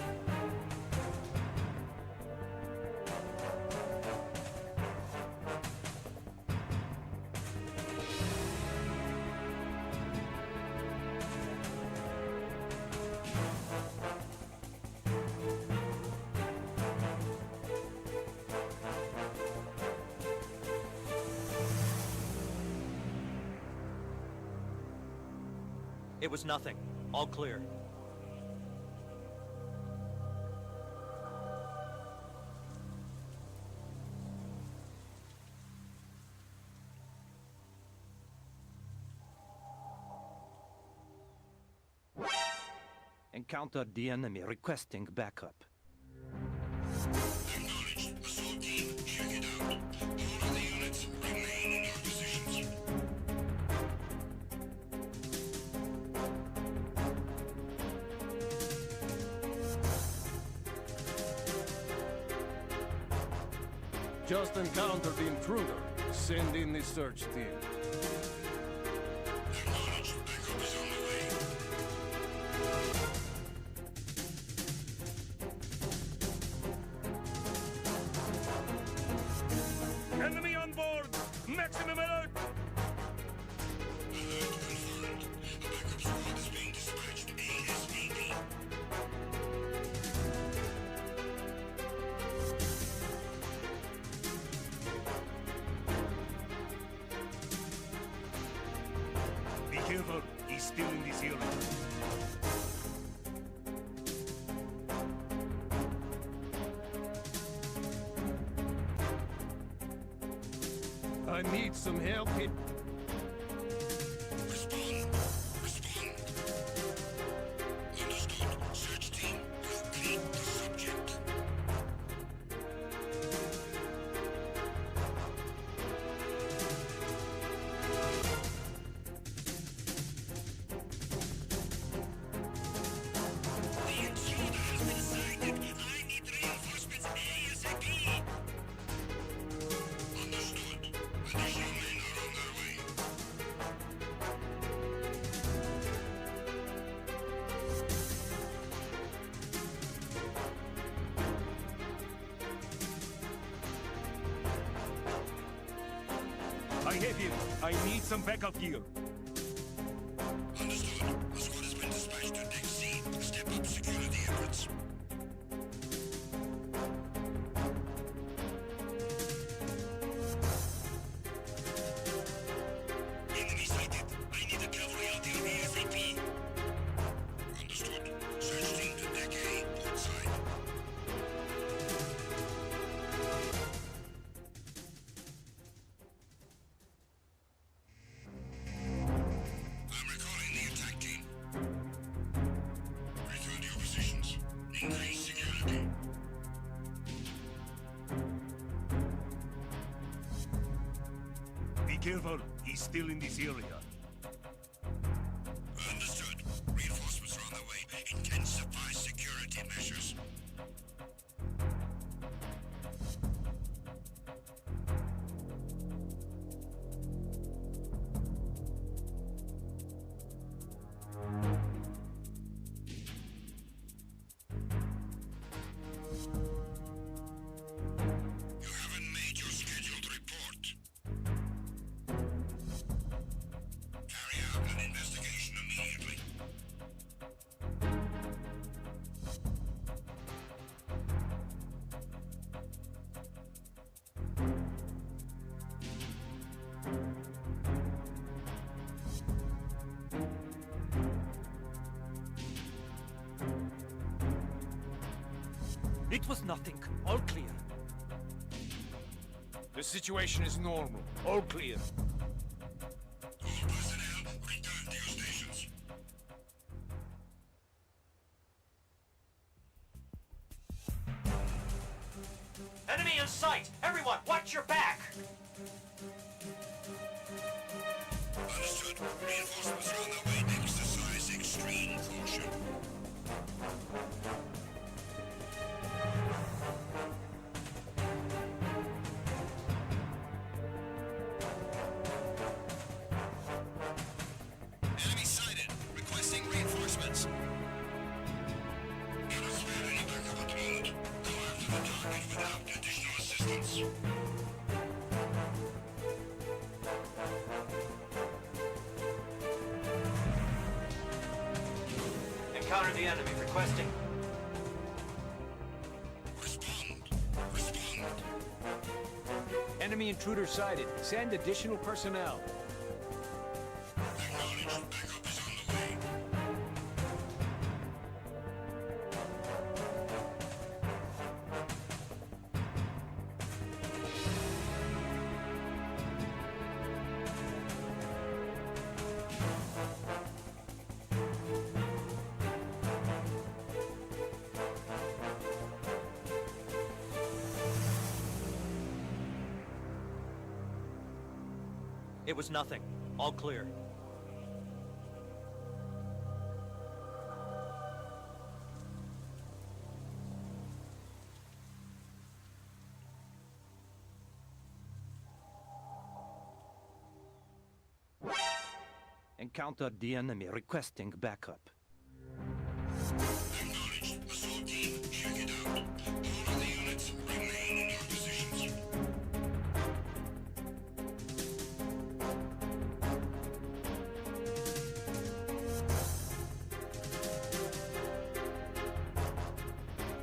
It was nothing. All clear. Encountered the enemy. Requesting backup. Acknowledged. Assault team, check it out. All other units, remain in your positions. Just encountered the intruder. Send in the search team. Acknowledged. Backup is on the way. Enemy on board! Maximum alert! Alert confirmed. A backup squad is being dispatched ASAP. Be careful, he's still in this area. I need some help here. Respond. Respond. Understood. Search team, locate the subject. The intruder has been sighted. I need reinforcements ASAP. Understood. Additional men are on their way. I have him. I need some backup gear. Understood. A squad has been dispatched to Deck C. Step up security efforts. Enemy sighted. I need a cavalry out here ASAP. careful. He's still in this area. Understood. Reinforcements are on their way. Intensify security measures. You haven't made your scheduled report. Carry out an investigation immediately. It was nothing. All clear. The situation is normal. All clear. All personnel, return to your stations. Enemy in sight! Everyone, watch your back! Understood. Reinforcements are on their way. Exercise extreme caution. Enemy sighted. Requesting reinforcements. Cannot spare any backup at the moment. Go after the target without additional assistance. Encounter the enemy, requesting. Respond. Respond. Enemy intruder sighted. Send additional personnel. Acknowledged. Backup is on the way. It was nothing. All clear. Encountered the enemy, requesting backup. Acknowledged. Assault team, check it out. All of the units remain in your positions.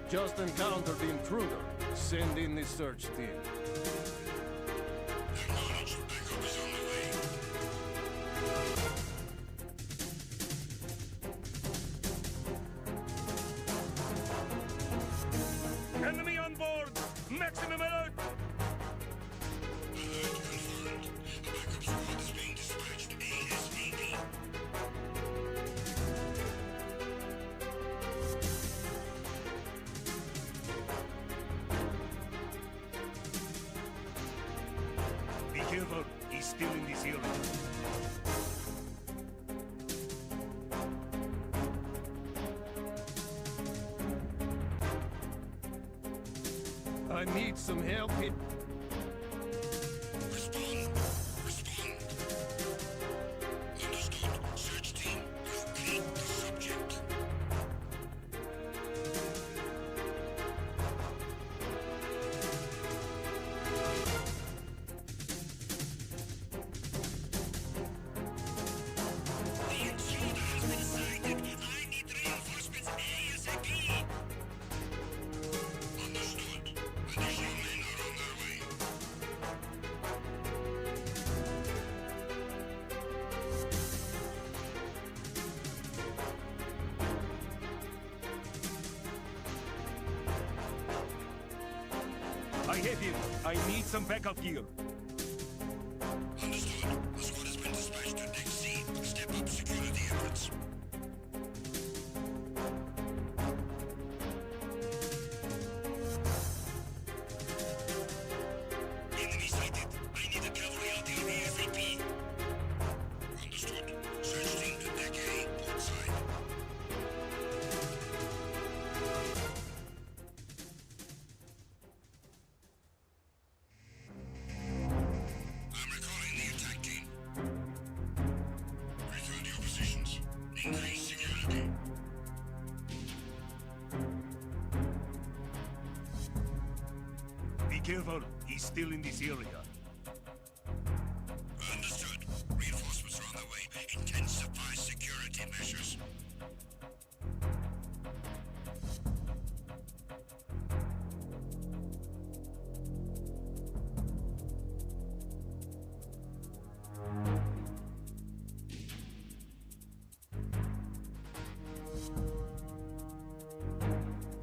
Just encountered the intruder. Send in the search team. Acknowledged. Backup is on the way. Enemy on board! Maximum alert! Alert confirmed. A backup squad is being dispatched ASAP. Be careful. He's still in this area. I need some help here. Respond. Respond. Understood. Search team, locate the subject. The intruder has been sighted. I need reinforcements ASAP. Understood. Additional men are on their way. I have him. I need some backup gear. Understood. The squad has been dispatched to Deck C. Step up security efforts. Enemy sighted. I need a cavalry artillery ASAP. is still in this area. Understood. Reinforcements are on the way. Intensify security measures.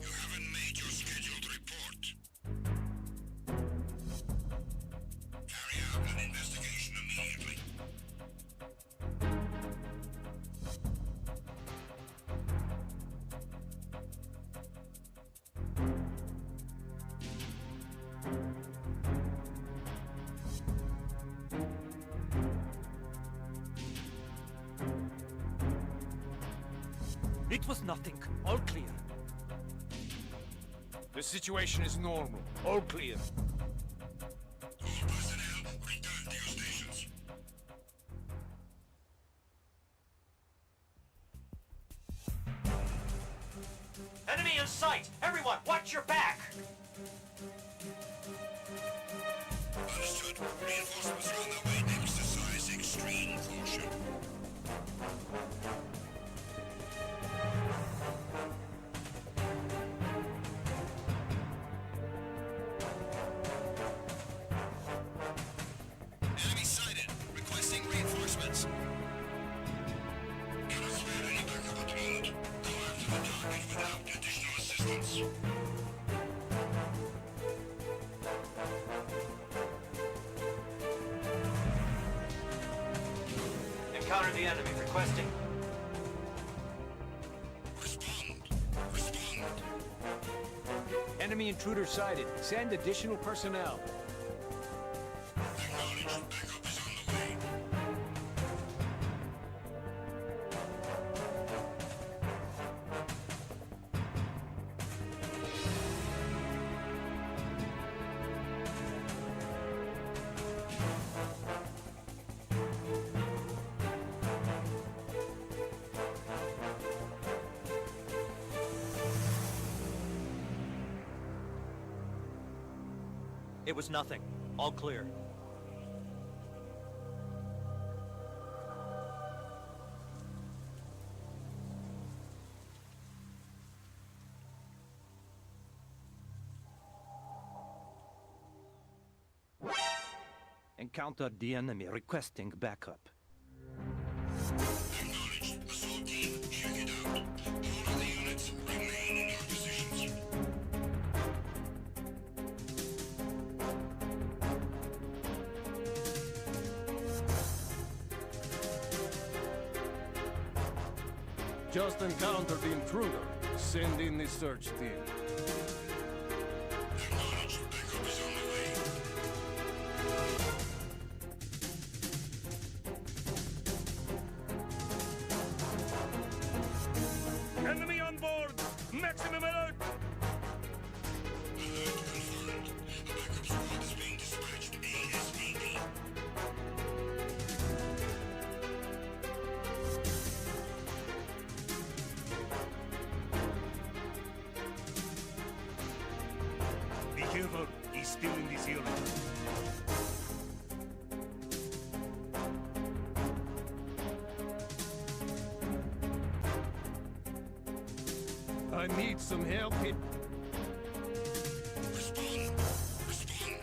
You haven't made your scheduled report. Carry out an investigation immediately. It was nothing. All clear. The situation is normal. All clear. All personnel, return to your stations. Enemy in sight! Everyone, watch your back! Understood. Reinforcements are on their way. Exercise extreme caution. Enemy sighted. Requesting reinforcements. Cannot spare any backup at the moment. Go after the target without additional assistance. Encounter the enemy. Requesting. Respond. Respond. Enemy intruder sighted. Send additional personnel. Acknowledged. Backup is on the way. It was nothing. All clear. Encountered the enemy. Requesting backup. Acknowledged. Assault team, check it out. All of the units remain in your positions. Just encountered the intruder. Send in the search team. Acknowledged. Backup is on the way. Enemy on board! Maximum alert! Alert confirmed. A backup squad is being dispatched ASAP. Be careful, he's still in this area. I need some help here. Respond. Respond.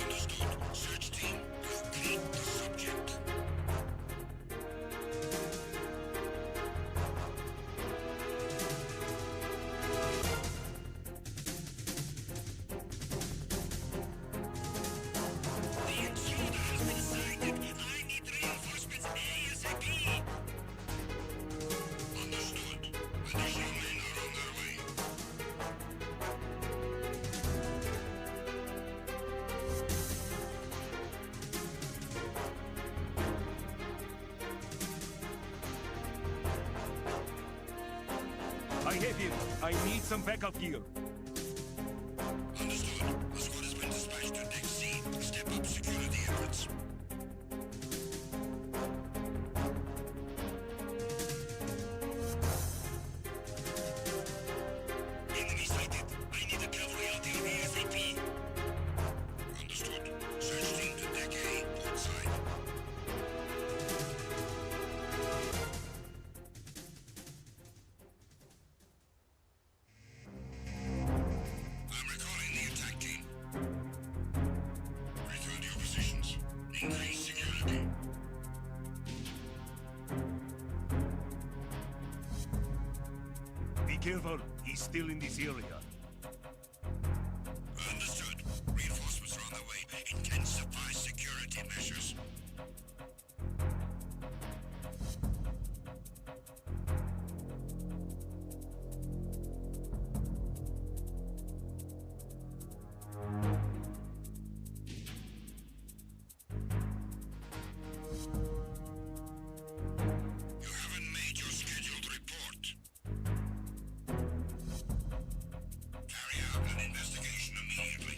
Understood. Search team, locate the subject. The intruder has been sighted. I need reinforcements ASAP. Understood. Additional men are on their way. I have him. I need some backup gear. Understood. A squad has been dispatched to Deck C. Step up security efforts. Enemy sighted. I need a cavalry out here ASAP. careful. He's still in this area. Understood. Reinforcements are on their way. Intensify security measures. You haven't made your scheduled report. Carry out an investigation immediately.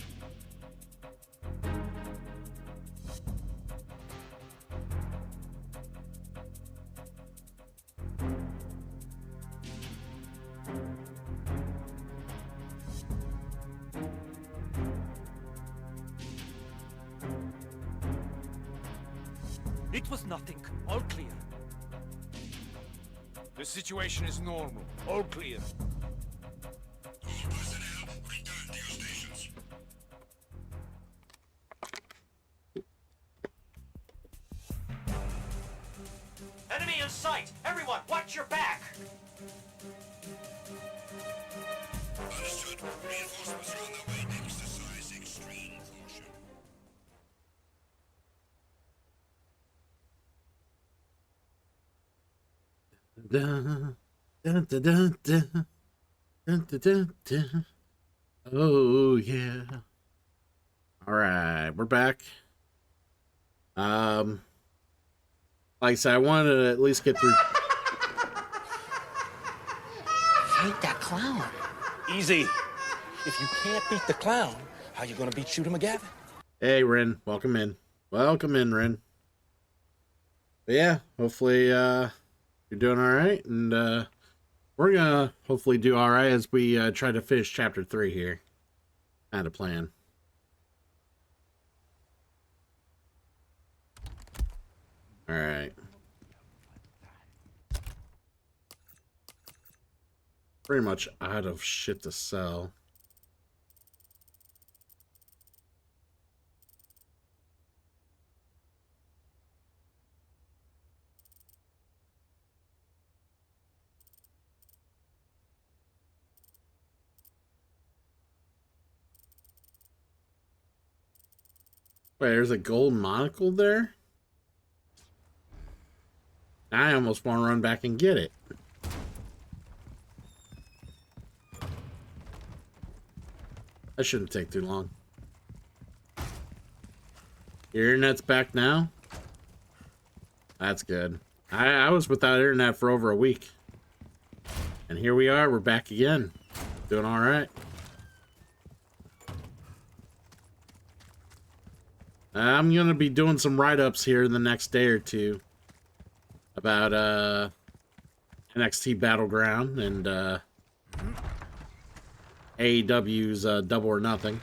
It was nothing. All clear. The situation is normal. All clear. All personnel, return to your stations. Enemy in sight! Everyone, watch your back! Understood. Reinforcements are on their way. Exercise extreme caution. Dun, dun, dun, dun, dun, dun, dun, dun, dun. Oh yeah. All right, we're back. Like I said, I wanted to at least get through. Fight that clown. Easy. If you can't beat the clown, how you gonna beat Shooter McGavin? Hey, Ren, welcome in. Welcome in, Ren. But yeah, hopefully you're doing all right, and we're gonna hopefully do all right as we try to finish chapter 3 here. Kind of plan. All right. Pretty much out of shit to sell. Wait, there's a gold monocle there? I almost want to run back and get it. That shouldn't take too long. Your internet's back now? That's good. I was without internet for over a week. And here we are, we're back again. Doing alright. I'm gonna be doing some write-ups here in the next day or two about NXT Battleground and AEW's Double or Nothing.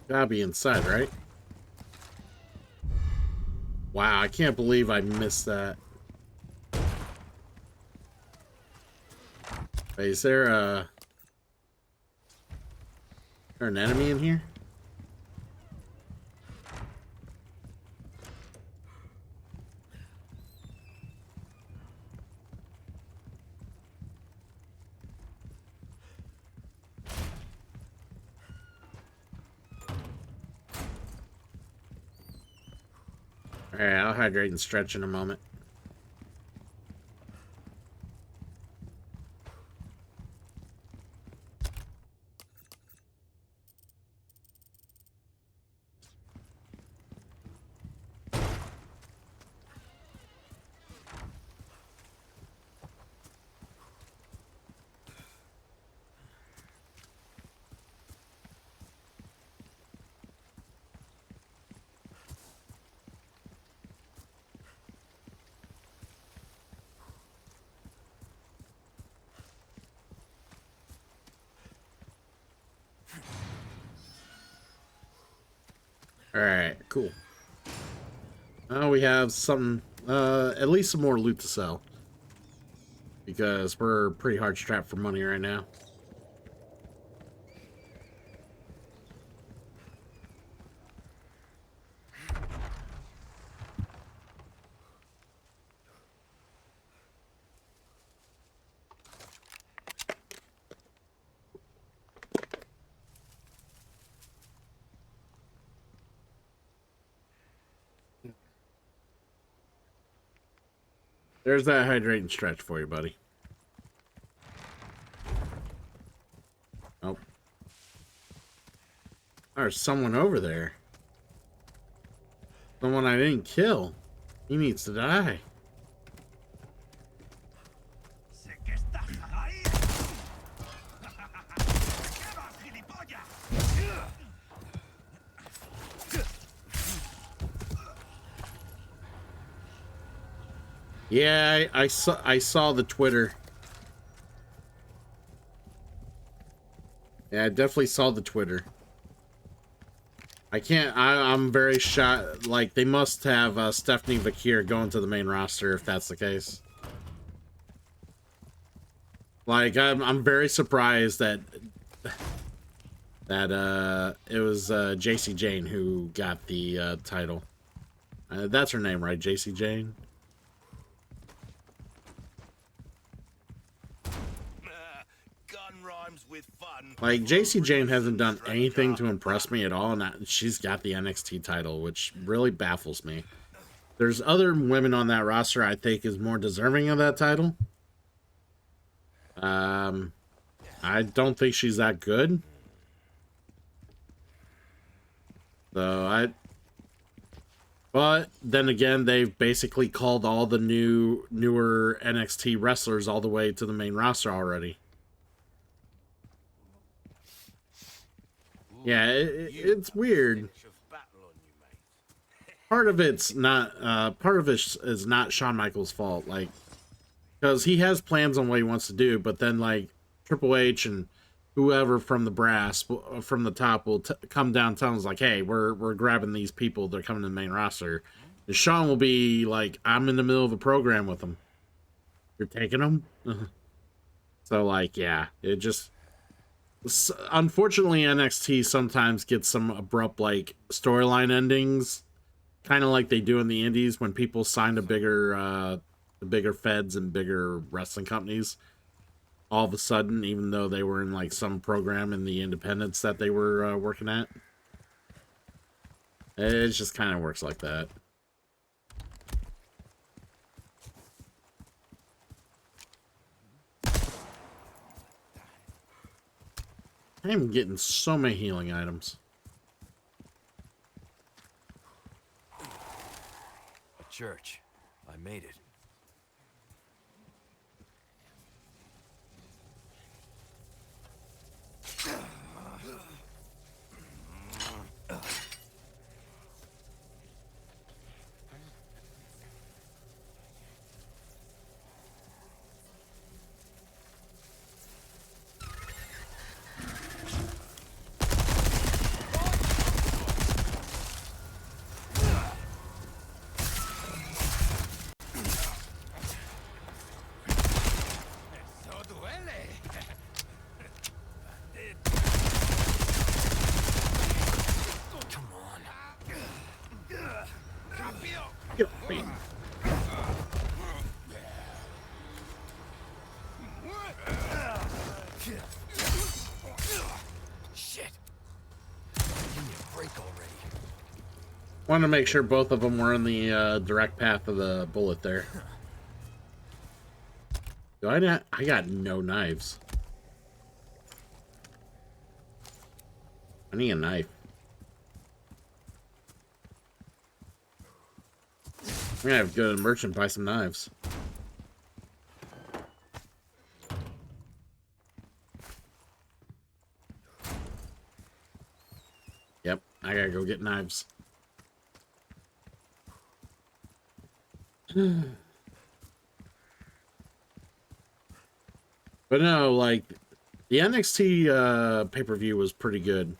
Gotta be inside, right? Wow, I can't believe I missed that. Wait, is there an enemy in here? Alright, I'll hydrate and stretch in a moment. Alright, cool. Now we have some, at least some more loot to sell. Because we're pretty hard strapped for money right now. There's that hydrate and stretch for you, buddy. Oh. There's someone over there. Someone I didn't kill. He needs to die. Yeah, I saw the Twitter. Yeah, I definitely saw the Twitter. I'm very shocked. Like, they must have Stephanie Vakir going to the main roster if that's the case. Like, I'm very surprised that it was JC Jane who got the title. That's her name, right? JC Jane? Like, JC Jane hasn't done anything to impress me at all, and she's got the NXT title, which really baffles me. There's other women on that roster I think is more deserving of that title. I don't think she's that good. But then again, they've basically called all the newer NXT wrestlers all the way to the main roster already. Yeah, it's weird. Part of it's not. Part of it is not Shawn Michaels' fault, like, because he has plans on what he wants to do, but then like Triple H and whoever from the brass, from the top, will come down, tell us like, "Hey, we're grabbing these people. They're coming to the main roster." And Shawn will be like, "I'm in the middle of a program with them. You're taking them." So like, yeah, it just. Unfortunately, NXT sometimes gets some abrupt like storyline endings, kind of like they do in the indies when people sign to the bigger feds and bigger wrestling companies. All of a sudden, even though they were in like some program in the independents that they were working at, it just kind of works like that. I'm getting so many healing items. A church. I made it. Wanted to make sure both of them were in the direct path of the bullet there. Do I not? I got no knives. I need a knife. I'm gonna have to go to the merchant and buy some knives. Yep, I gotta go get knives. But no, like, the NXT pay-per-view was pretty good.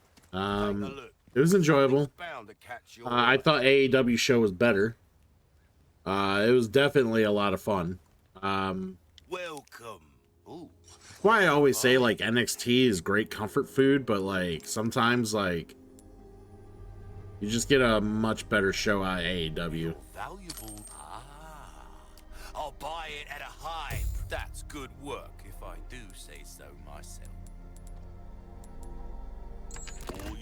It was enjoyable. Bound to catch your I thought AEW show was better. It was definitely a lot of fun. welcome. Why I always say like NXT is great comfort food, but like sometimes like you just get a much better show out of AEW. Valuable. I'll buy it at a high. That's good work, if I do say so myself.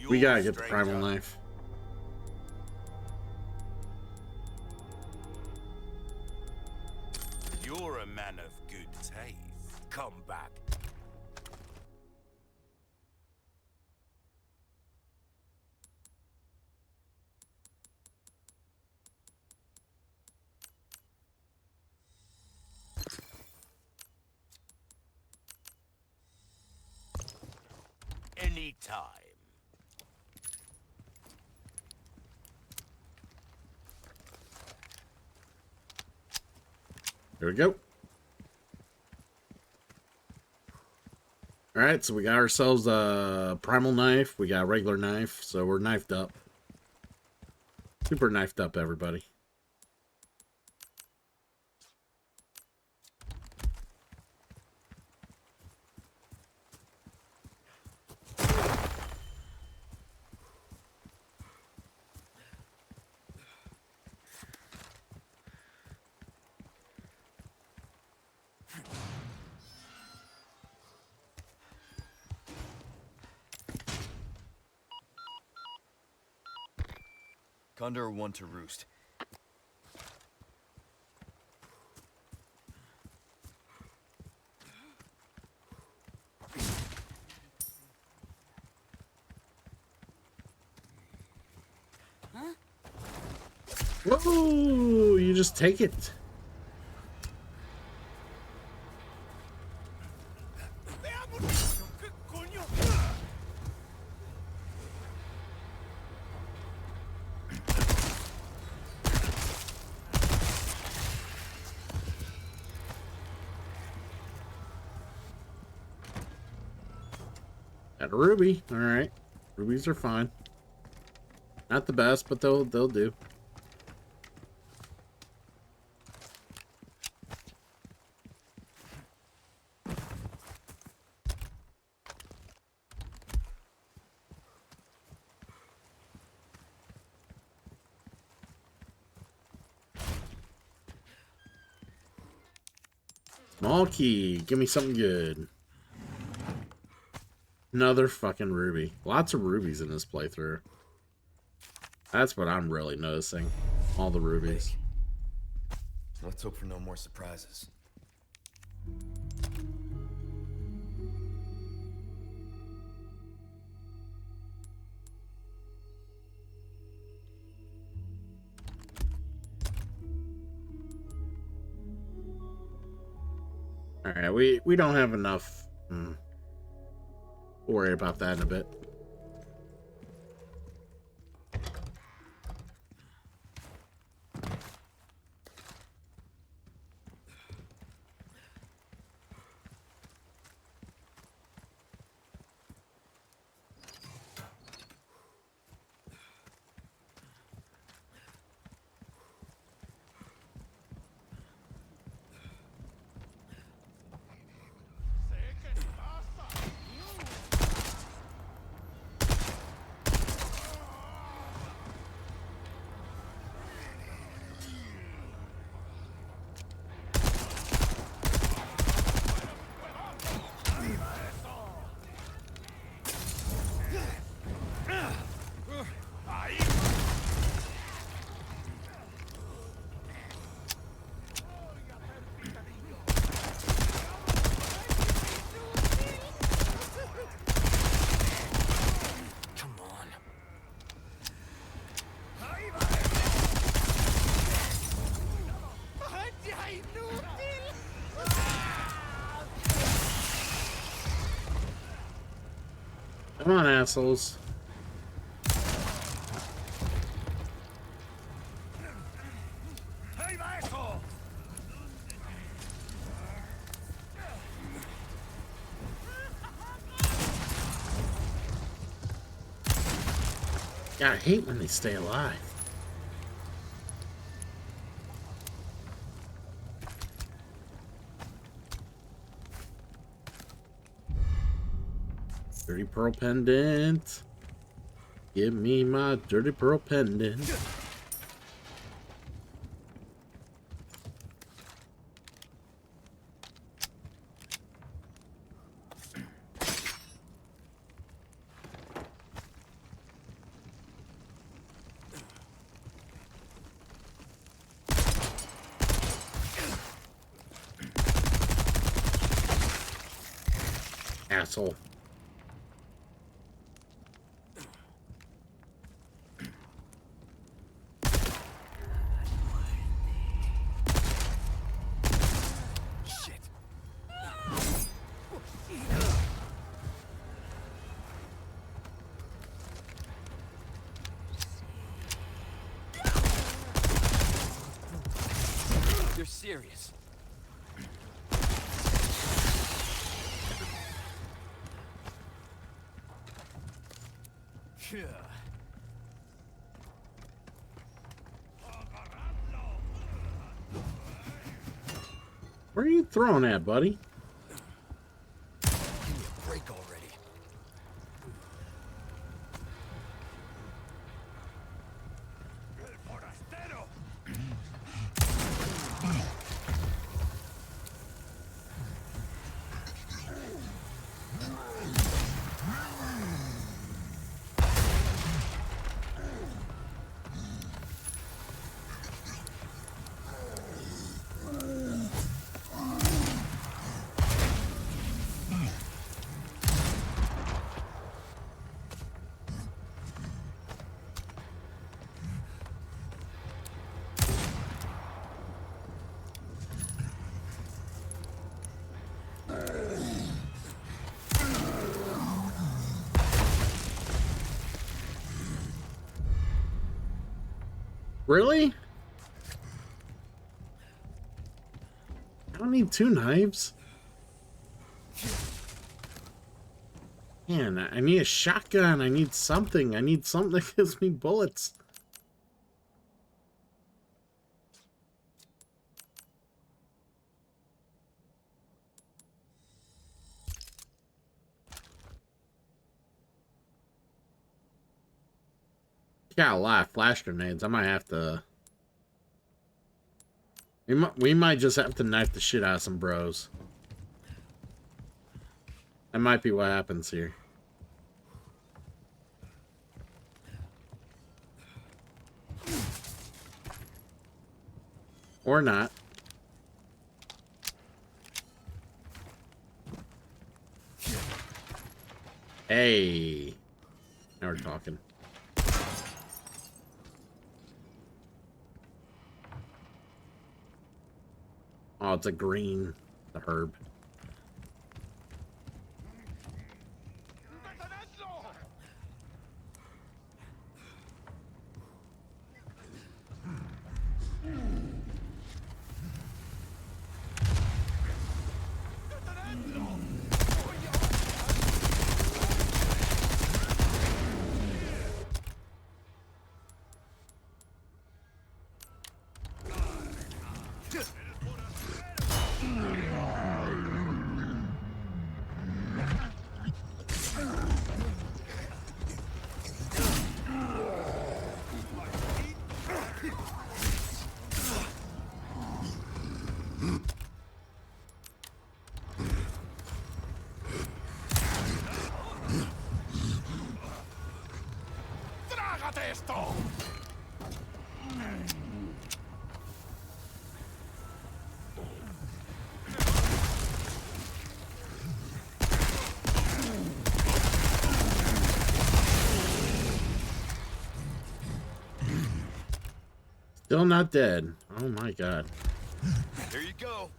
We gotta get the primal knife. You're a man of good taste. Come back. Anytime. There we go. All right, so we got ourselves a primal knife. We got a regular knife, so we're knifed up. Super knifed up, everybody. Condor one to roost. Whoa! You just take it. Got a ruby. All right, rubies are fine. Not the best, but they'll do. Small key. Give me something good. Another fucking ruby. Lots of rubies in this playthrough. That's what I'm really noticing. All the rubies. Let's hope for no more surprises. Alright, we don't have enough. We'll worry about that in a bit. Come on, assholes. Yeah, I hate when they stay alive. Dirty pearl pendant. Give me my dirty pearl pendant. Asshole. You're serious. Where are you throwing at, buddy? Give me a break already. Really? I don't need 2 knives. Man, I need a shotgun. I need something. I need something that gives me bullets. Got a lot of flash grenades. I might have to... We might just have to knife the shit out of some bros. That might be what happens here. Or not. Hey. Now we're talking. Oh, it's a green, the herb. Still not dead. Oh my god. Here you go.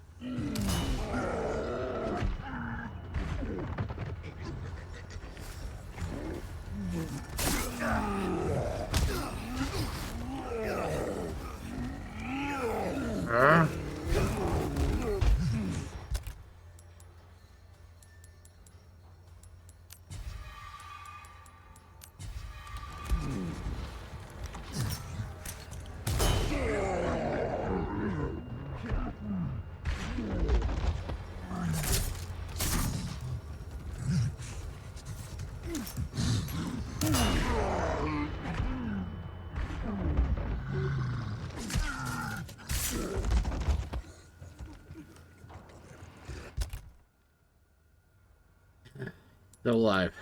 Still alive.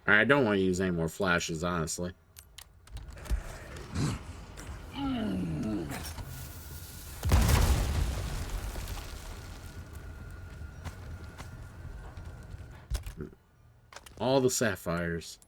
I don't want to use any more flashes, honestly. All the sapphires.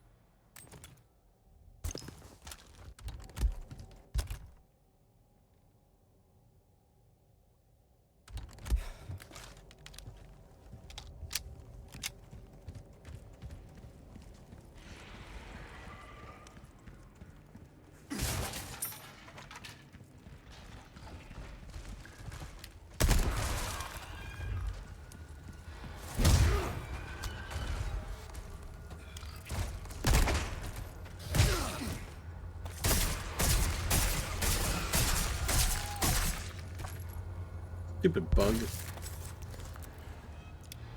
Stupid bug.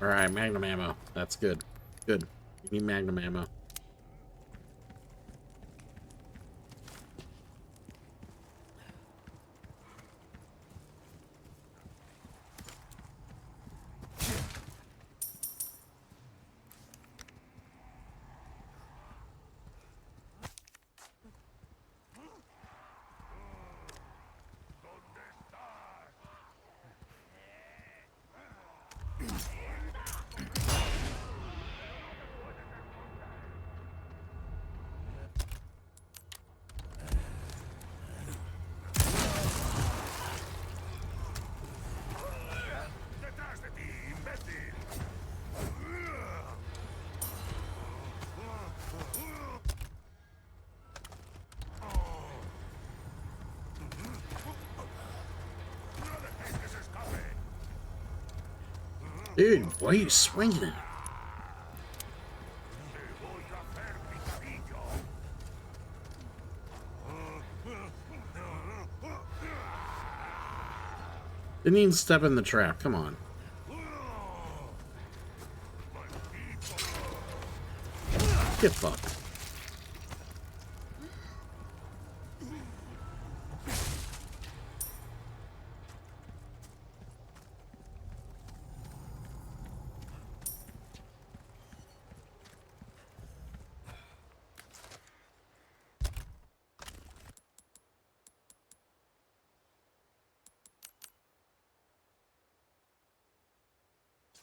Alright, magnum ammo. That's good. Good. You need magnum ammo. Dude, why are you swinging it? Didn't even step in the trap. Come on. Get fucked.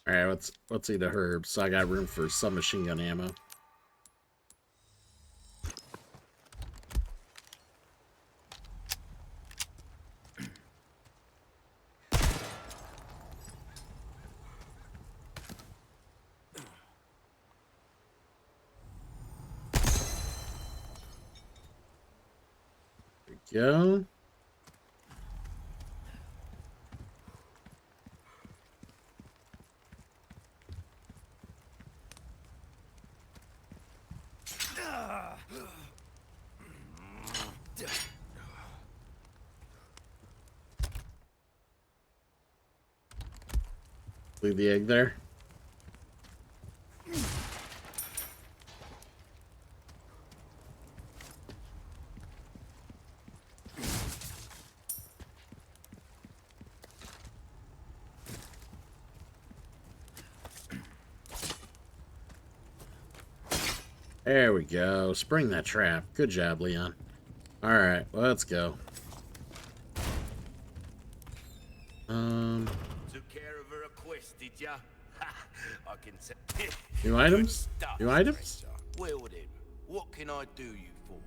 Alright, let's eat the herbs. So I got room for submachine gun ammo. There we go. Leave the egg there. There we go. Spring that trap. Good job, Leon. Alright, let's go. Took care of a request, did ya? I can say. New items? New items? Well then, what can I do you for?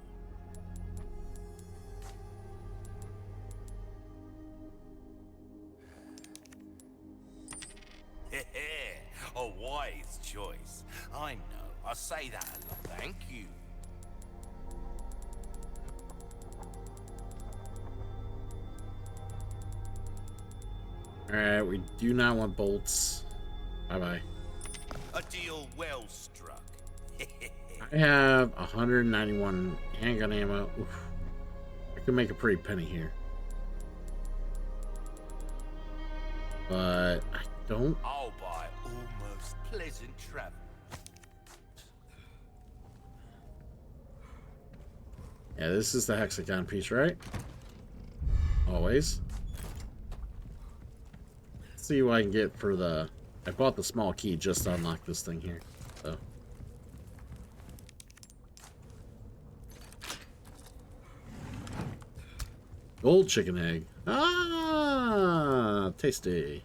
A wise choice. I know. I say that a lot. Thank you. Alright, we do not want bolts. Bye-bye. A deal well struck. I have 191 handgun ammo. Oof. I could make a pretty penny here. But I don't. I'll buy almost pleasant travel. Yeah, this is the hexagon piece, right? Always. Let's see what I can get for the... I bought the small key just to unlock this thing here. So. Gold chicken egg. Ah, tasty.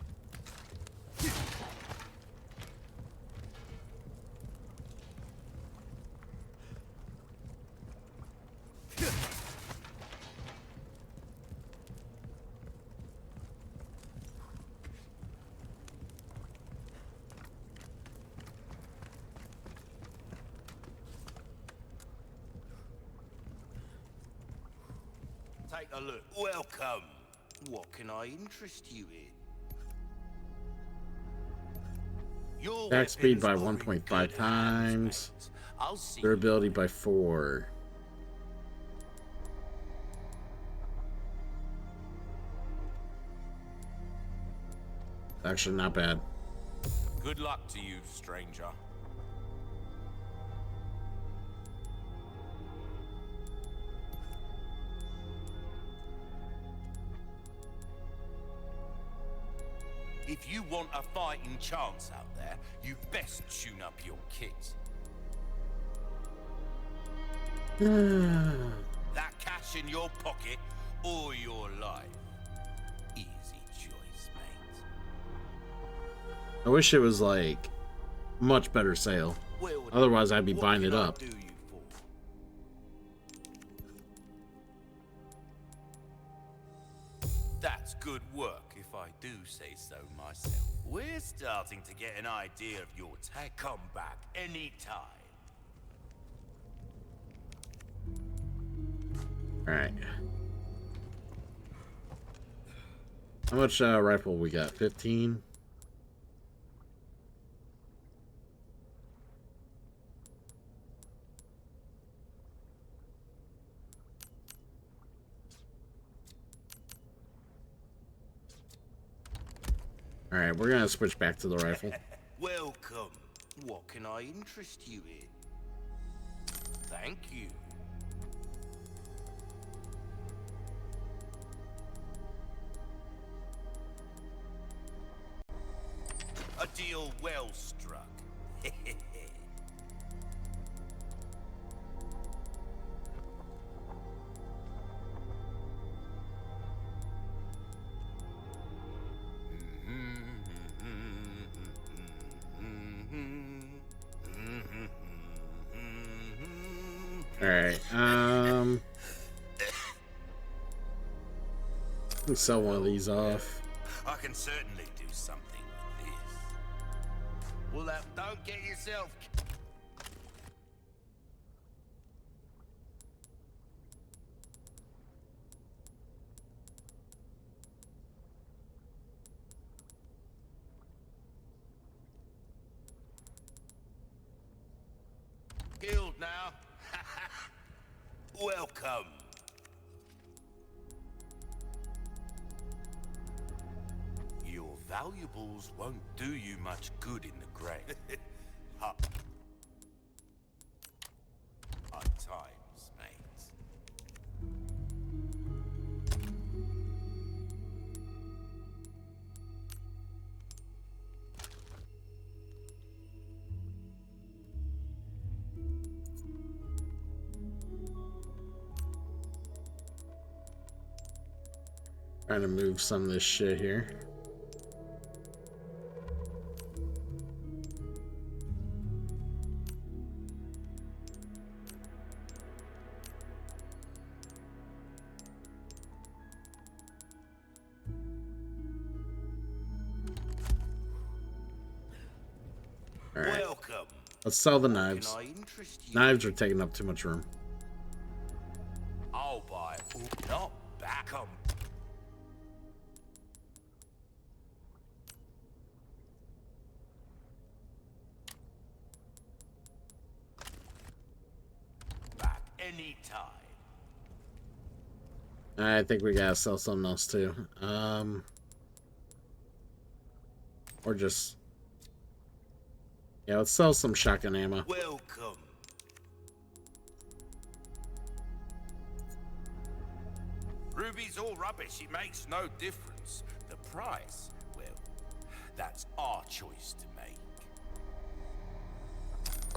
Take a look. Welcome. What can I interest you in? Your Attack speed by weapons are in 1.5 good times. hands, mate. I'll see. Durability by 4. Actually, not bad. Good luck to you, stranger. If you want a fighting chance out there, you best tune up your kit. That cash in your pocket or your life. Easy choice, mate. I wish it was like much better sale. Well, Otherwise, I'd be what buying can it I up. do you for? That's good work, if I do say so myself. We're starting to get an idea of your tag. Come back anytime. All right. How much rifle we got? 15. All right, we're gonna switch back to the rifle. Welcome. What can I interest you in? Thank you. A deal well struck. All right. Let me sell one of these off. I can certainly do something with this. Well, don't get yourself. Killed now. Welcome. Your valuables won't do you much good in the grave. Hard times, mate. Trying to move some of this shit here. All right. Welcome. Let's sell the Can knives. I interest you? Knives are taking up too much room. I'll buy not back 'em. Back anytime. I think we gotta sell something else too. Or just... Yeah, let's sell some shotgun ammo. Welcome. Ruby's all rubbish. It makes no difference. The price, well, that's our choice to make.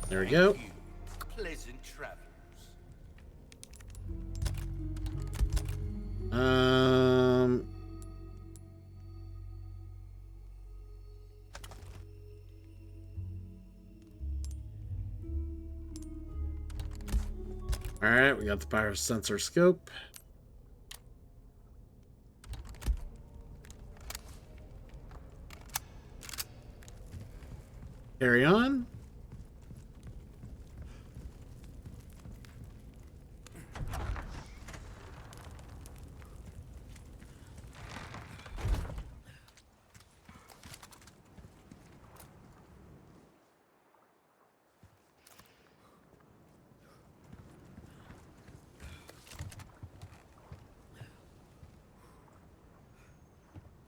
There we go. Thank you. Pleasant travels. Alright, we got the biosensor scope. Carry on.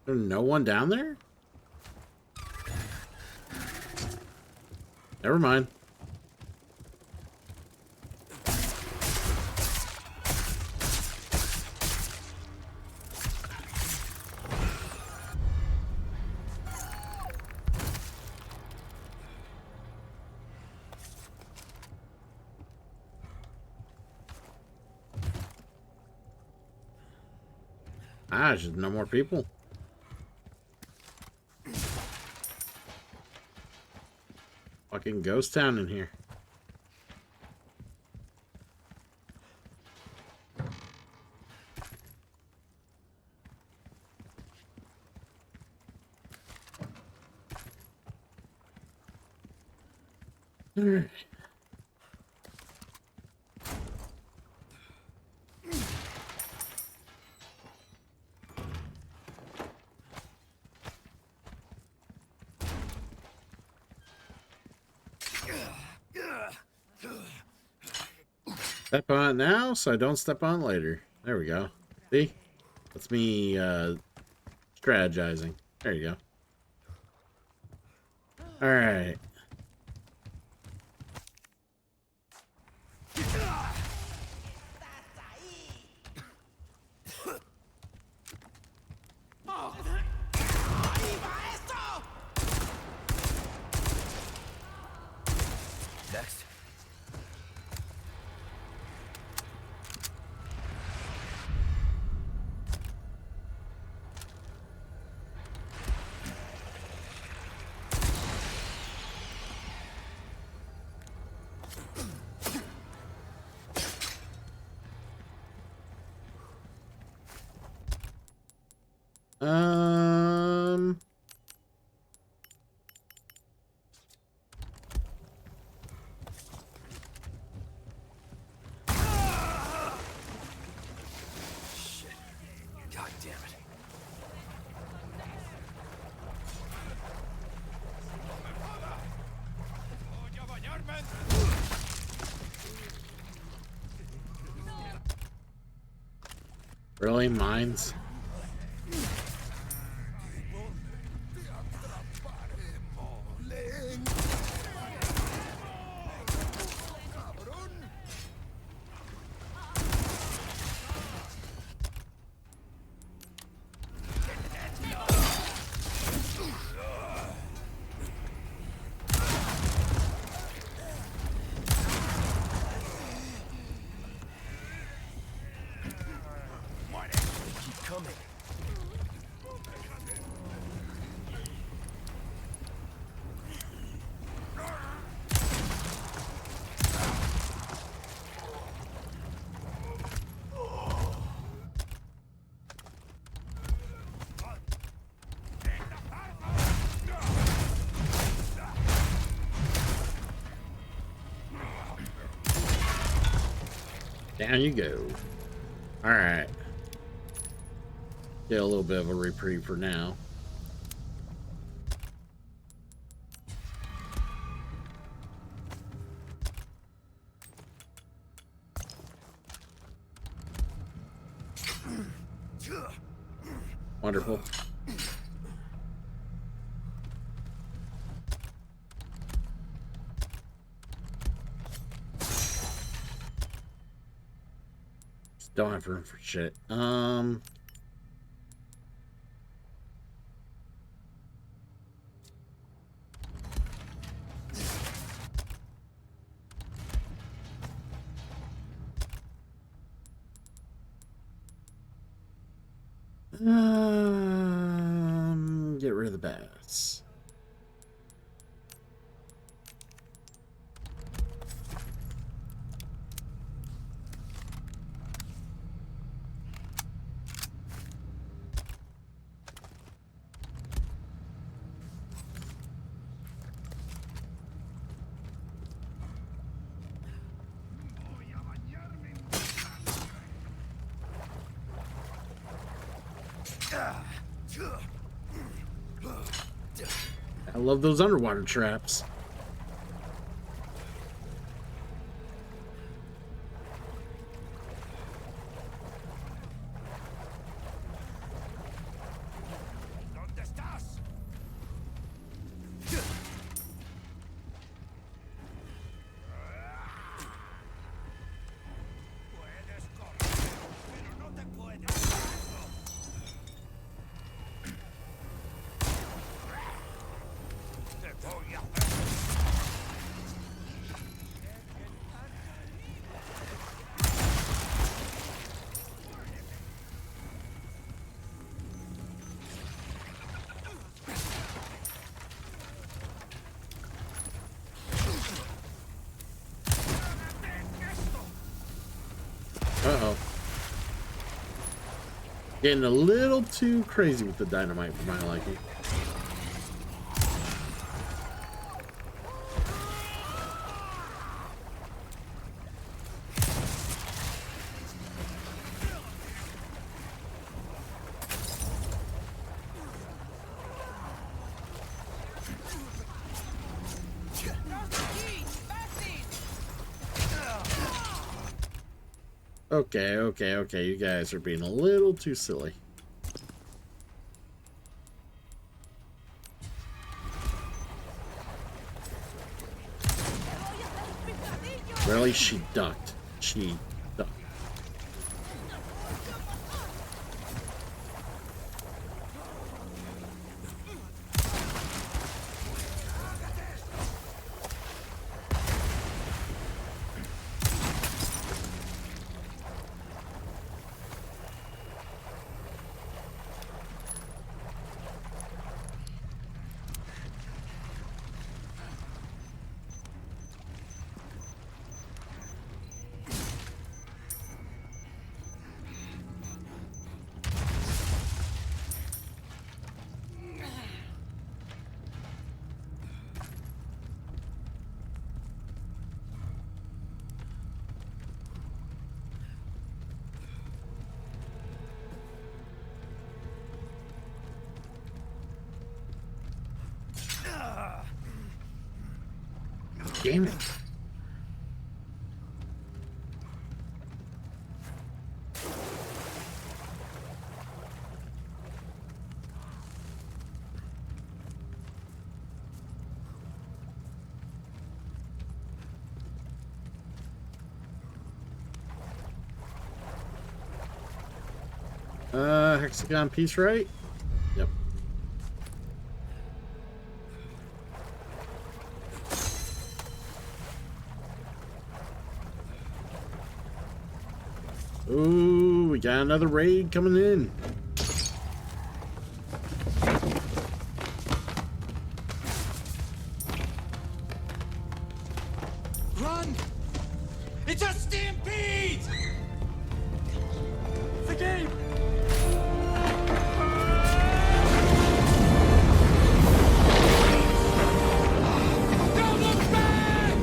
There's no one down there? Never mind. Ah, just no more people. Fucking ghost town in here. All right. Step on it now so I don't step on it later. There we go. See? That's me strategizing. There you go. Alright. Next. Um... Shit. God damn it. Really? Mines? Keep coming. Down you go. Alright. Get a little bit of a reprieve for now. Wonderful. Don't have room for shit. Get rid of the bats. I love those underwater traps. Uh-oh. Getting a little too crazy with the dynamite for my liking. Okay, you guys are being a little too silly. Really? She ducked. She ducked. Damn it. Hexagon piece, right? Yep. Ooh, we got another raid coming in. Run! It's a stampede! The game! Don't look back!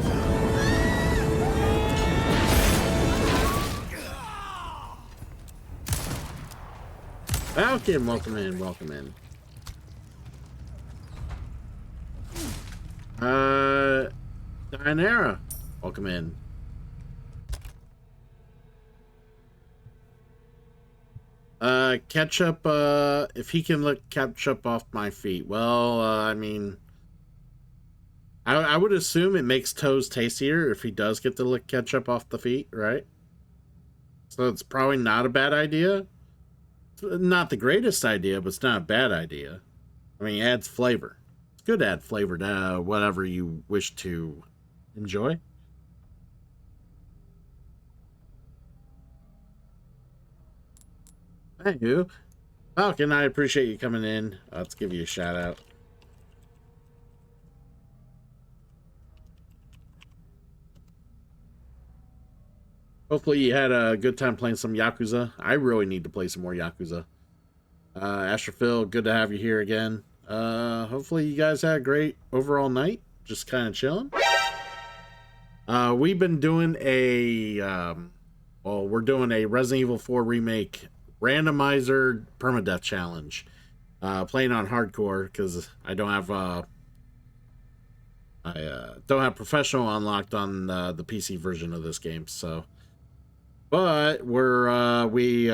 Falcon, welcome in, welcome in. Dianera, welcome in. Ketchup, if he can lick ketchup off my feet. Well, I mean, I would assume it makes toes tastier if he does get to lick ketchup off the feet, right? So it's probably not a bad idea. It's not the greatest idea, but it's not a bad idea. I mean, it adds flavor. It's good to add flavor to whatever you wish to enjoy. Thank you. Falcon, I appreciate you coming in. Let's give you a shout out. Hopefully you had a good time playing some Yakuza. I really need to play some more Yakuza. Astrophil, good to have you here again. Hopefully you guys had a great overall night. Just kind of chilling. We've been doing we're doing a Resident Evil 4 Remake Randomizer Permadeath Challenge. Playing on hardcore because I don't have professional unlocked on the PC version of this game. So, but we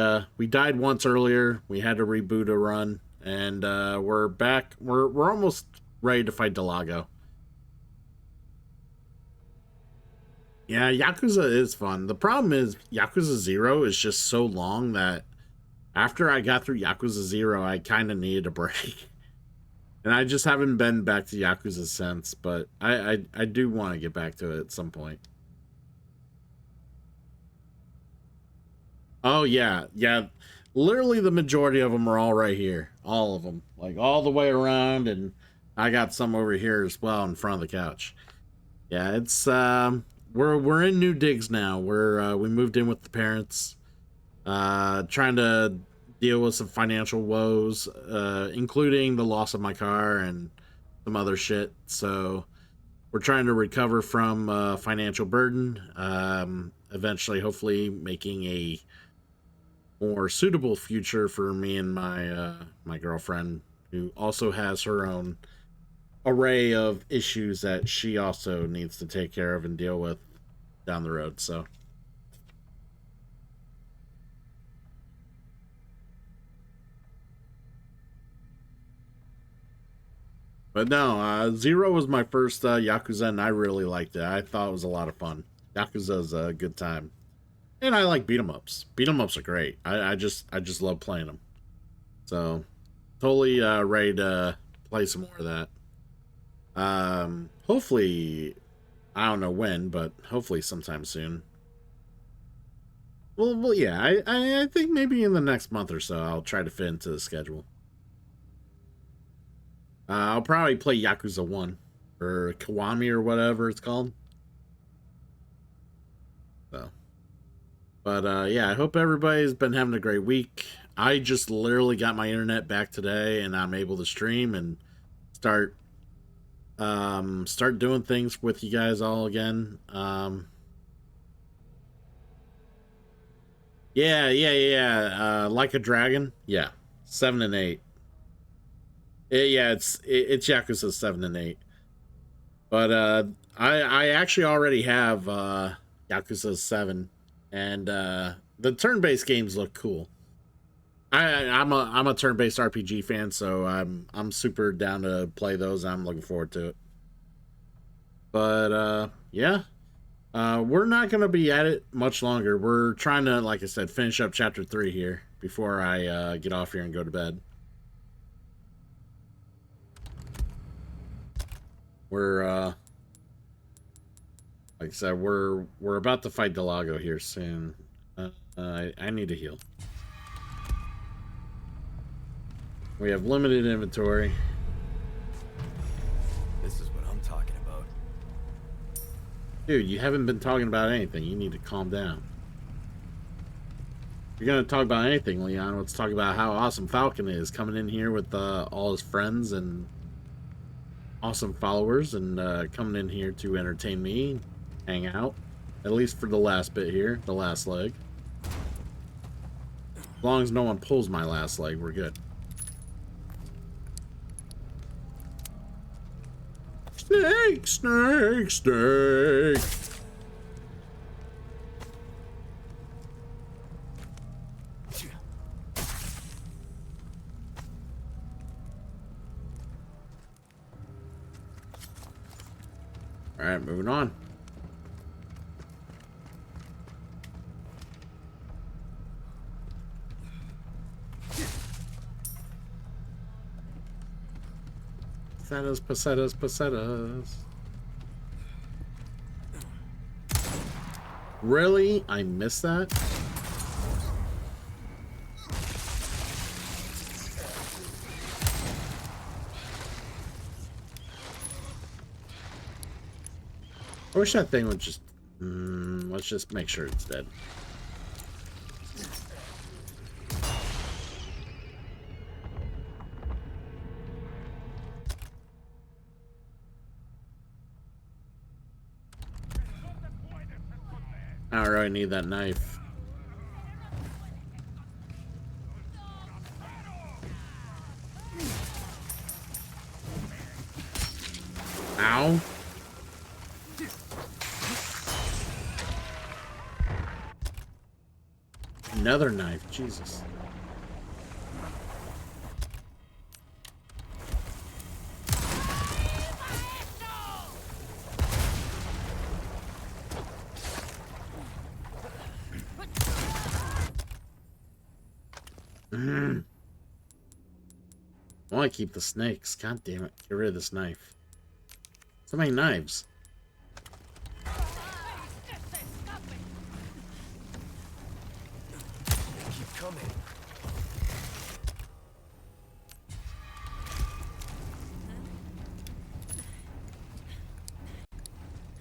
died once earlier. We had to reboot a run, and we're back. We're almost ready to fight Delago. Yeah, Yakuza is fun. The problem is Yakuza 0 is just so long that after I got through Yakuza 0, I kind of needed a break. And I just haven't been back to Yakuza since, but I do want to get back to it at some point. Oh, yeah. Yeah. Literally the majority of them are all right here. All of them. Like, all the way around, and I got some over here as well in front of the couch. Yeah, it's, we're in new digs now. We moved in with the parents, trying to deal with some financial woes, including the loss of my car and some other shit. So we're trying to recover from financial burden, eventually hopefully making a more suitable future for me and my girlfriend, who also has her own array of issues that she also needs to take care of and deal with down the road. So but no, 0 was my first Yakuza, and I really liked it. I thought it was a lot of fun. Yakuza's a good time, and I like beat 'em ups. Beat 'em ups are great. I just love playing them. So totally ready to play some more of that. Hopefully, I don't know when, but hopefully sometime soon. Well, yeah, I think maybe in the next month or so I'll try to fit into the schedule. I'll probably play Yakuza 1 or Kiwami or whatever it's called. So, but yeah, I hope everybody's been having a great week. I just literally got my internet back today, and I'm able to stream and start doing things with you guys all again. Yeah. Like a Dragon. Yeah, 7 and 8. It's Yakuza 7 and 8. But I actually already have Yakuza 7, and the turn-based games look cool. I'm a turn-based RPG fan, so I'm super down to play those. I'm looking forward to it. But yeah, we're not gonna be at it much longer. We're trying to, like I said, finish up chapter 3 here before I get off here and go to bed. We're like I said, we're about to fight Delago here soon. I need to heal. We have limited inventory. This is what I'm talking about. Dude, you haven't been talking about anything. You need to calm down. If you're gonna talk about anything, Leon, let's talk about how awesome Falcon is coming in here with all his friends and awesome followers, and coming in here to entertain me, hang out, at least for the last bit here, the last leg. As long as no one pulls my last leg, we're good. Snake, snake, snake. All right, moving on. Pesetas, pesetas, pesetas. Really? I missed that? I wish that thing would just... let's just make sure it's dead. I don't really need that knife. Ow. Another knife, Jesus. I want to keep the snakes. God damn it. Get rid of this knife. So many knives. Keep coming.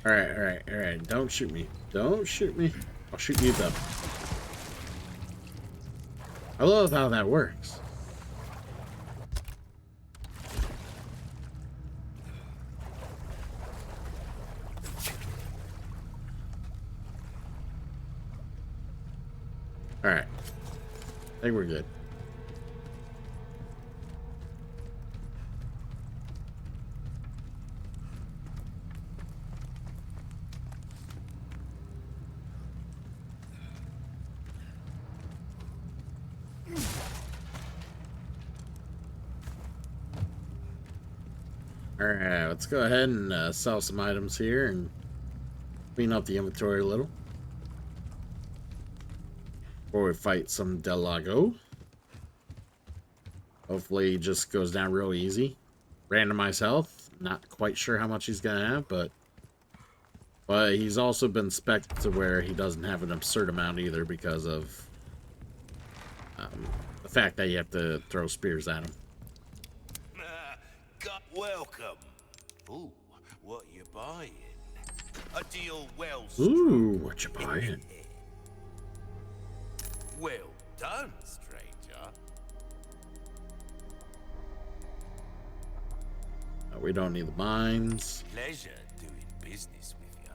Alright, alright, alright. Don't shoot me. Don't shoot me. I'll shoot you though. I love how that works. Alright. I think we're good. Alright, let's go ahead and sell some items here and clean up the inventory a little. Before we fight some Del Lago. Hopefully he just goes down real easy. Randomized health. Not quite sure how much he's gonna have, but he's also been spec'd to where he doesn't have an absurd amount either because of the fact that you have to throw spears at him. Welcome. Ooh, what you buying? A deal well. Ooh, what you buying? Well done, stranger. We don't need the mines. Pleasure doing business with you.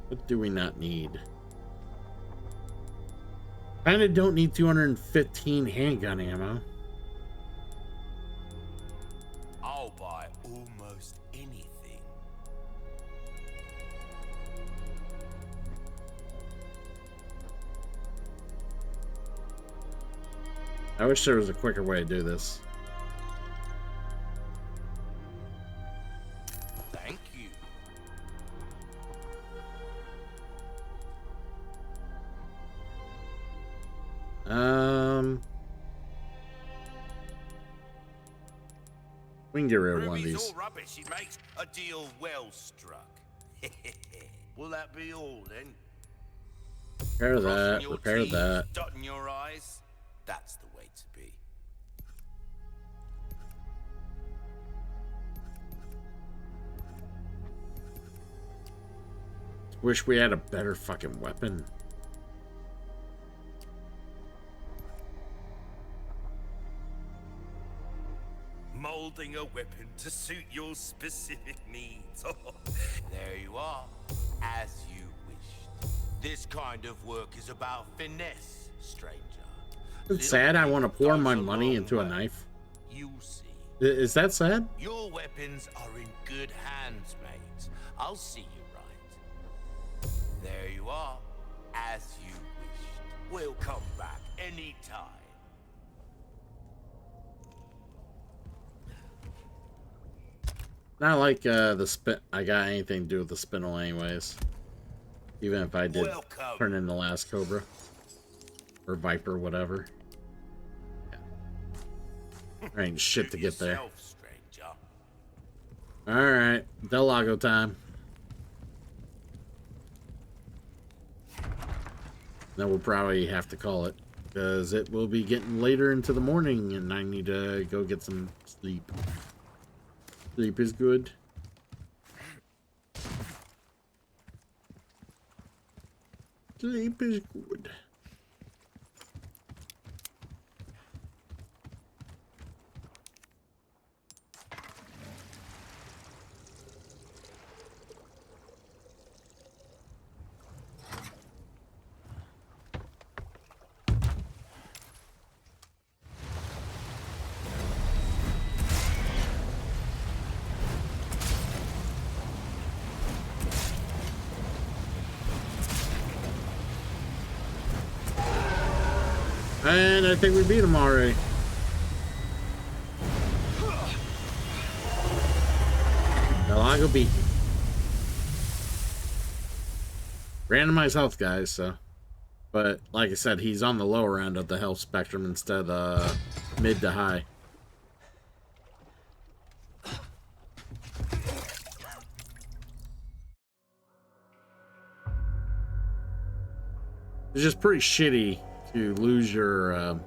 What do we not need? Kinda don't need 215 handgun ammo. I'll buy almost anything. I wish there was a quicker way to do this. Thank you. We can get rid of one of Ruby's these. all rubbish. He makes a deal well struck. Will that be all then? Repair Crossing that, your repair T's, that. dotting your I's. That's the way to be. Wish we had a better fucking weapon. Molding a weapon to suit your specific needs. There you are, as you wished. This kind of work is about finesse, stranger. It's sad I want to pour my money into a knife. You'll see. Is that sad? Your weapons are in good hands, mate. I'll see you right. There you are, as you wished. We'll come back anytime. Not like the spin. I got anything to do with the spindle, anyways. Even if I did turn in the last Cobra or Viper, whatever. Yeah. There ain't shit to get there. Stranger. Alright, Del Lago time. Then we'll probably have to call it, because it will be getting later into the morning and I need to go get some sleep. Sleep is good. Sleep is good. And I think we beat him already. Del Lago beat you. Randomized health, guys, so. But, like I said, he's on the lower end of the health spectrum instead of mid to high. It's just pretty shitty to lose your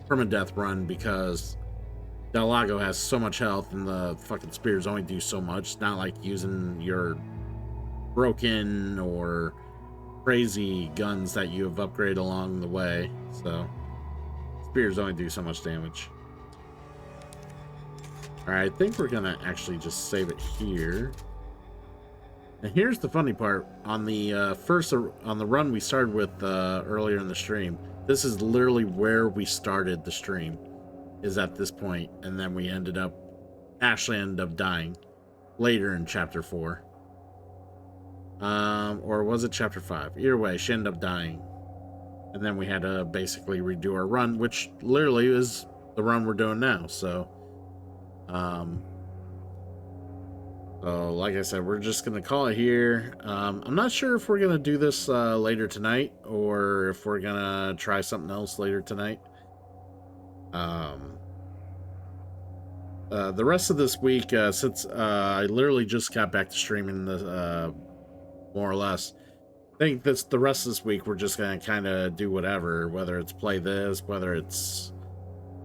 permadeath run because Del Lago has so much health and the fucking spears only do so much. It's not like using your broken or crazy guns that you have upgraded along the way. So spears only do so much damage. Alright, I think we're gonna actually just save it here. And here's the funny part. On the on the run we started with earlier in the stream, this is literally where we started the stream, is at this point, and then we Ashley ended up dying later in chapter 4. Or was it chapter 5? Either way, she ended up dying. And then we had to basically redo our run, which literally is the run we're doing now, so so, like I said, we're just going to call it here. I'm not sure if we're going to do this later tonight or if we're going to try something else later tonight. The rest of this week, since I literally just got back to streaming, more or less, I think the rest of this week we're just going to kind of do whatever, whether it's play this, whether it's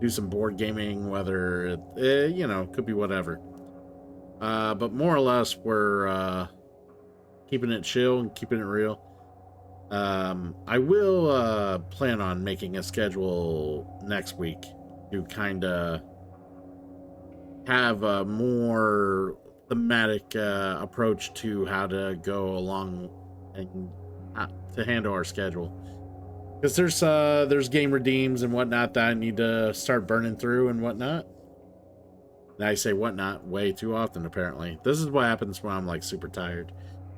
do some board gaming, whether it, you know, could be whatever. But more or less, we're keeping it chill and keeping it real. I will plan on making a schedule next week to kind of have a more thematic approach to how to go along and to handle our schedule. Because there's game redeems and whatnot that I need to start burning through and whatnot. And I say whatnot way too often, apparently. This is what happens when I'm, like, super tired.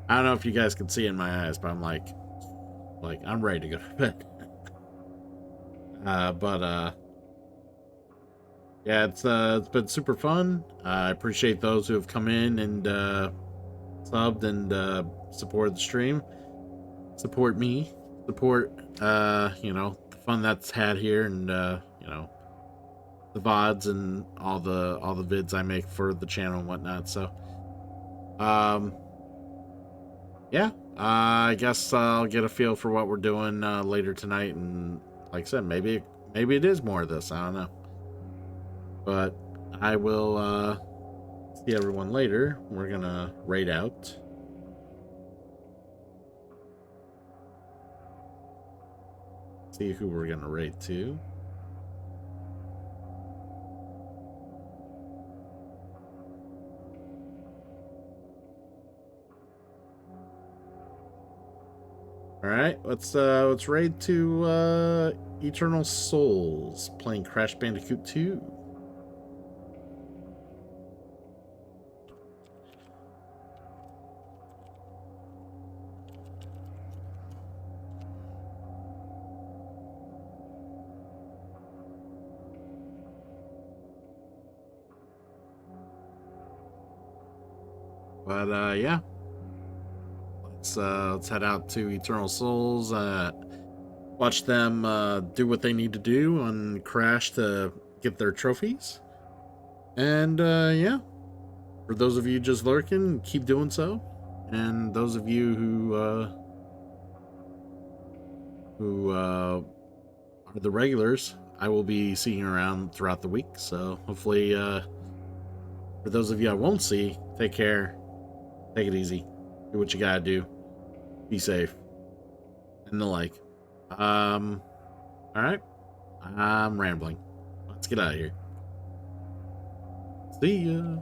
I don't know if you guys can see in my eyes, but I'm, like I'm ready to go to bed. Yeah, it's been super fun. I appreciate those who have come in and subbed and supported the stream. Support me. Support, you know, the fun that's had here and, you know, the VODs and all the vids I make for the channel and whatnot. So yeah, I guess I'll get a feel for what we're doing later tonight, and like I said, maybe it is more of this, I don't know, but I will see everyone later. We're gonna raid out. See who we're gonna raid to. All right, let's raid to Eternal Souls, playing Crash Bandicoot 2. But yeah. Let's head out to Eternal Souls, watch them do what they need to do on Crash to get their trophies, and yeah, For those of you just lurking, keep doing so. And those of you who are the regulars, I will be seeing you around throughout the week. So hopefully, for those of you I won't see, take care. Take it easy. Do what you gotta do. Be safe. And the like. Alright. I'm rambling. Let's get out of here. See ya.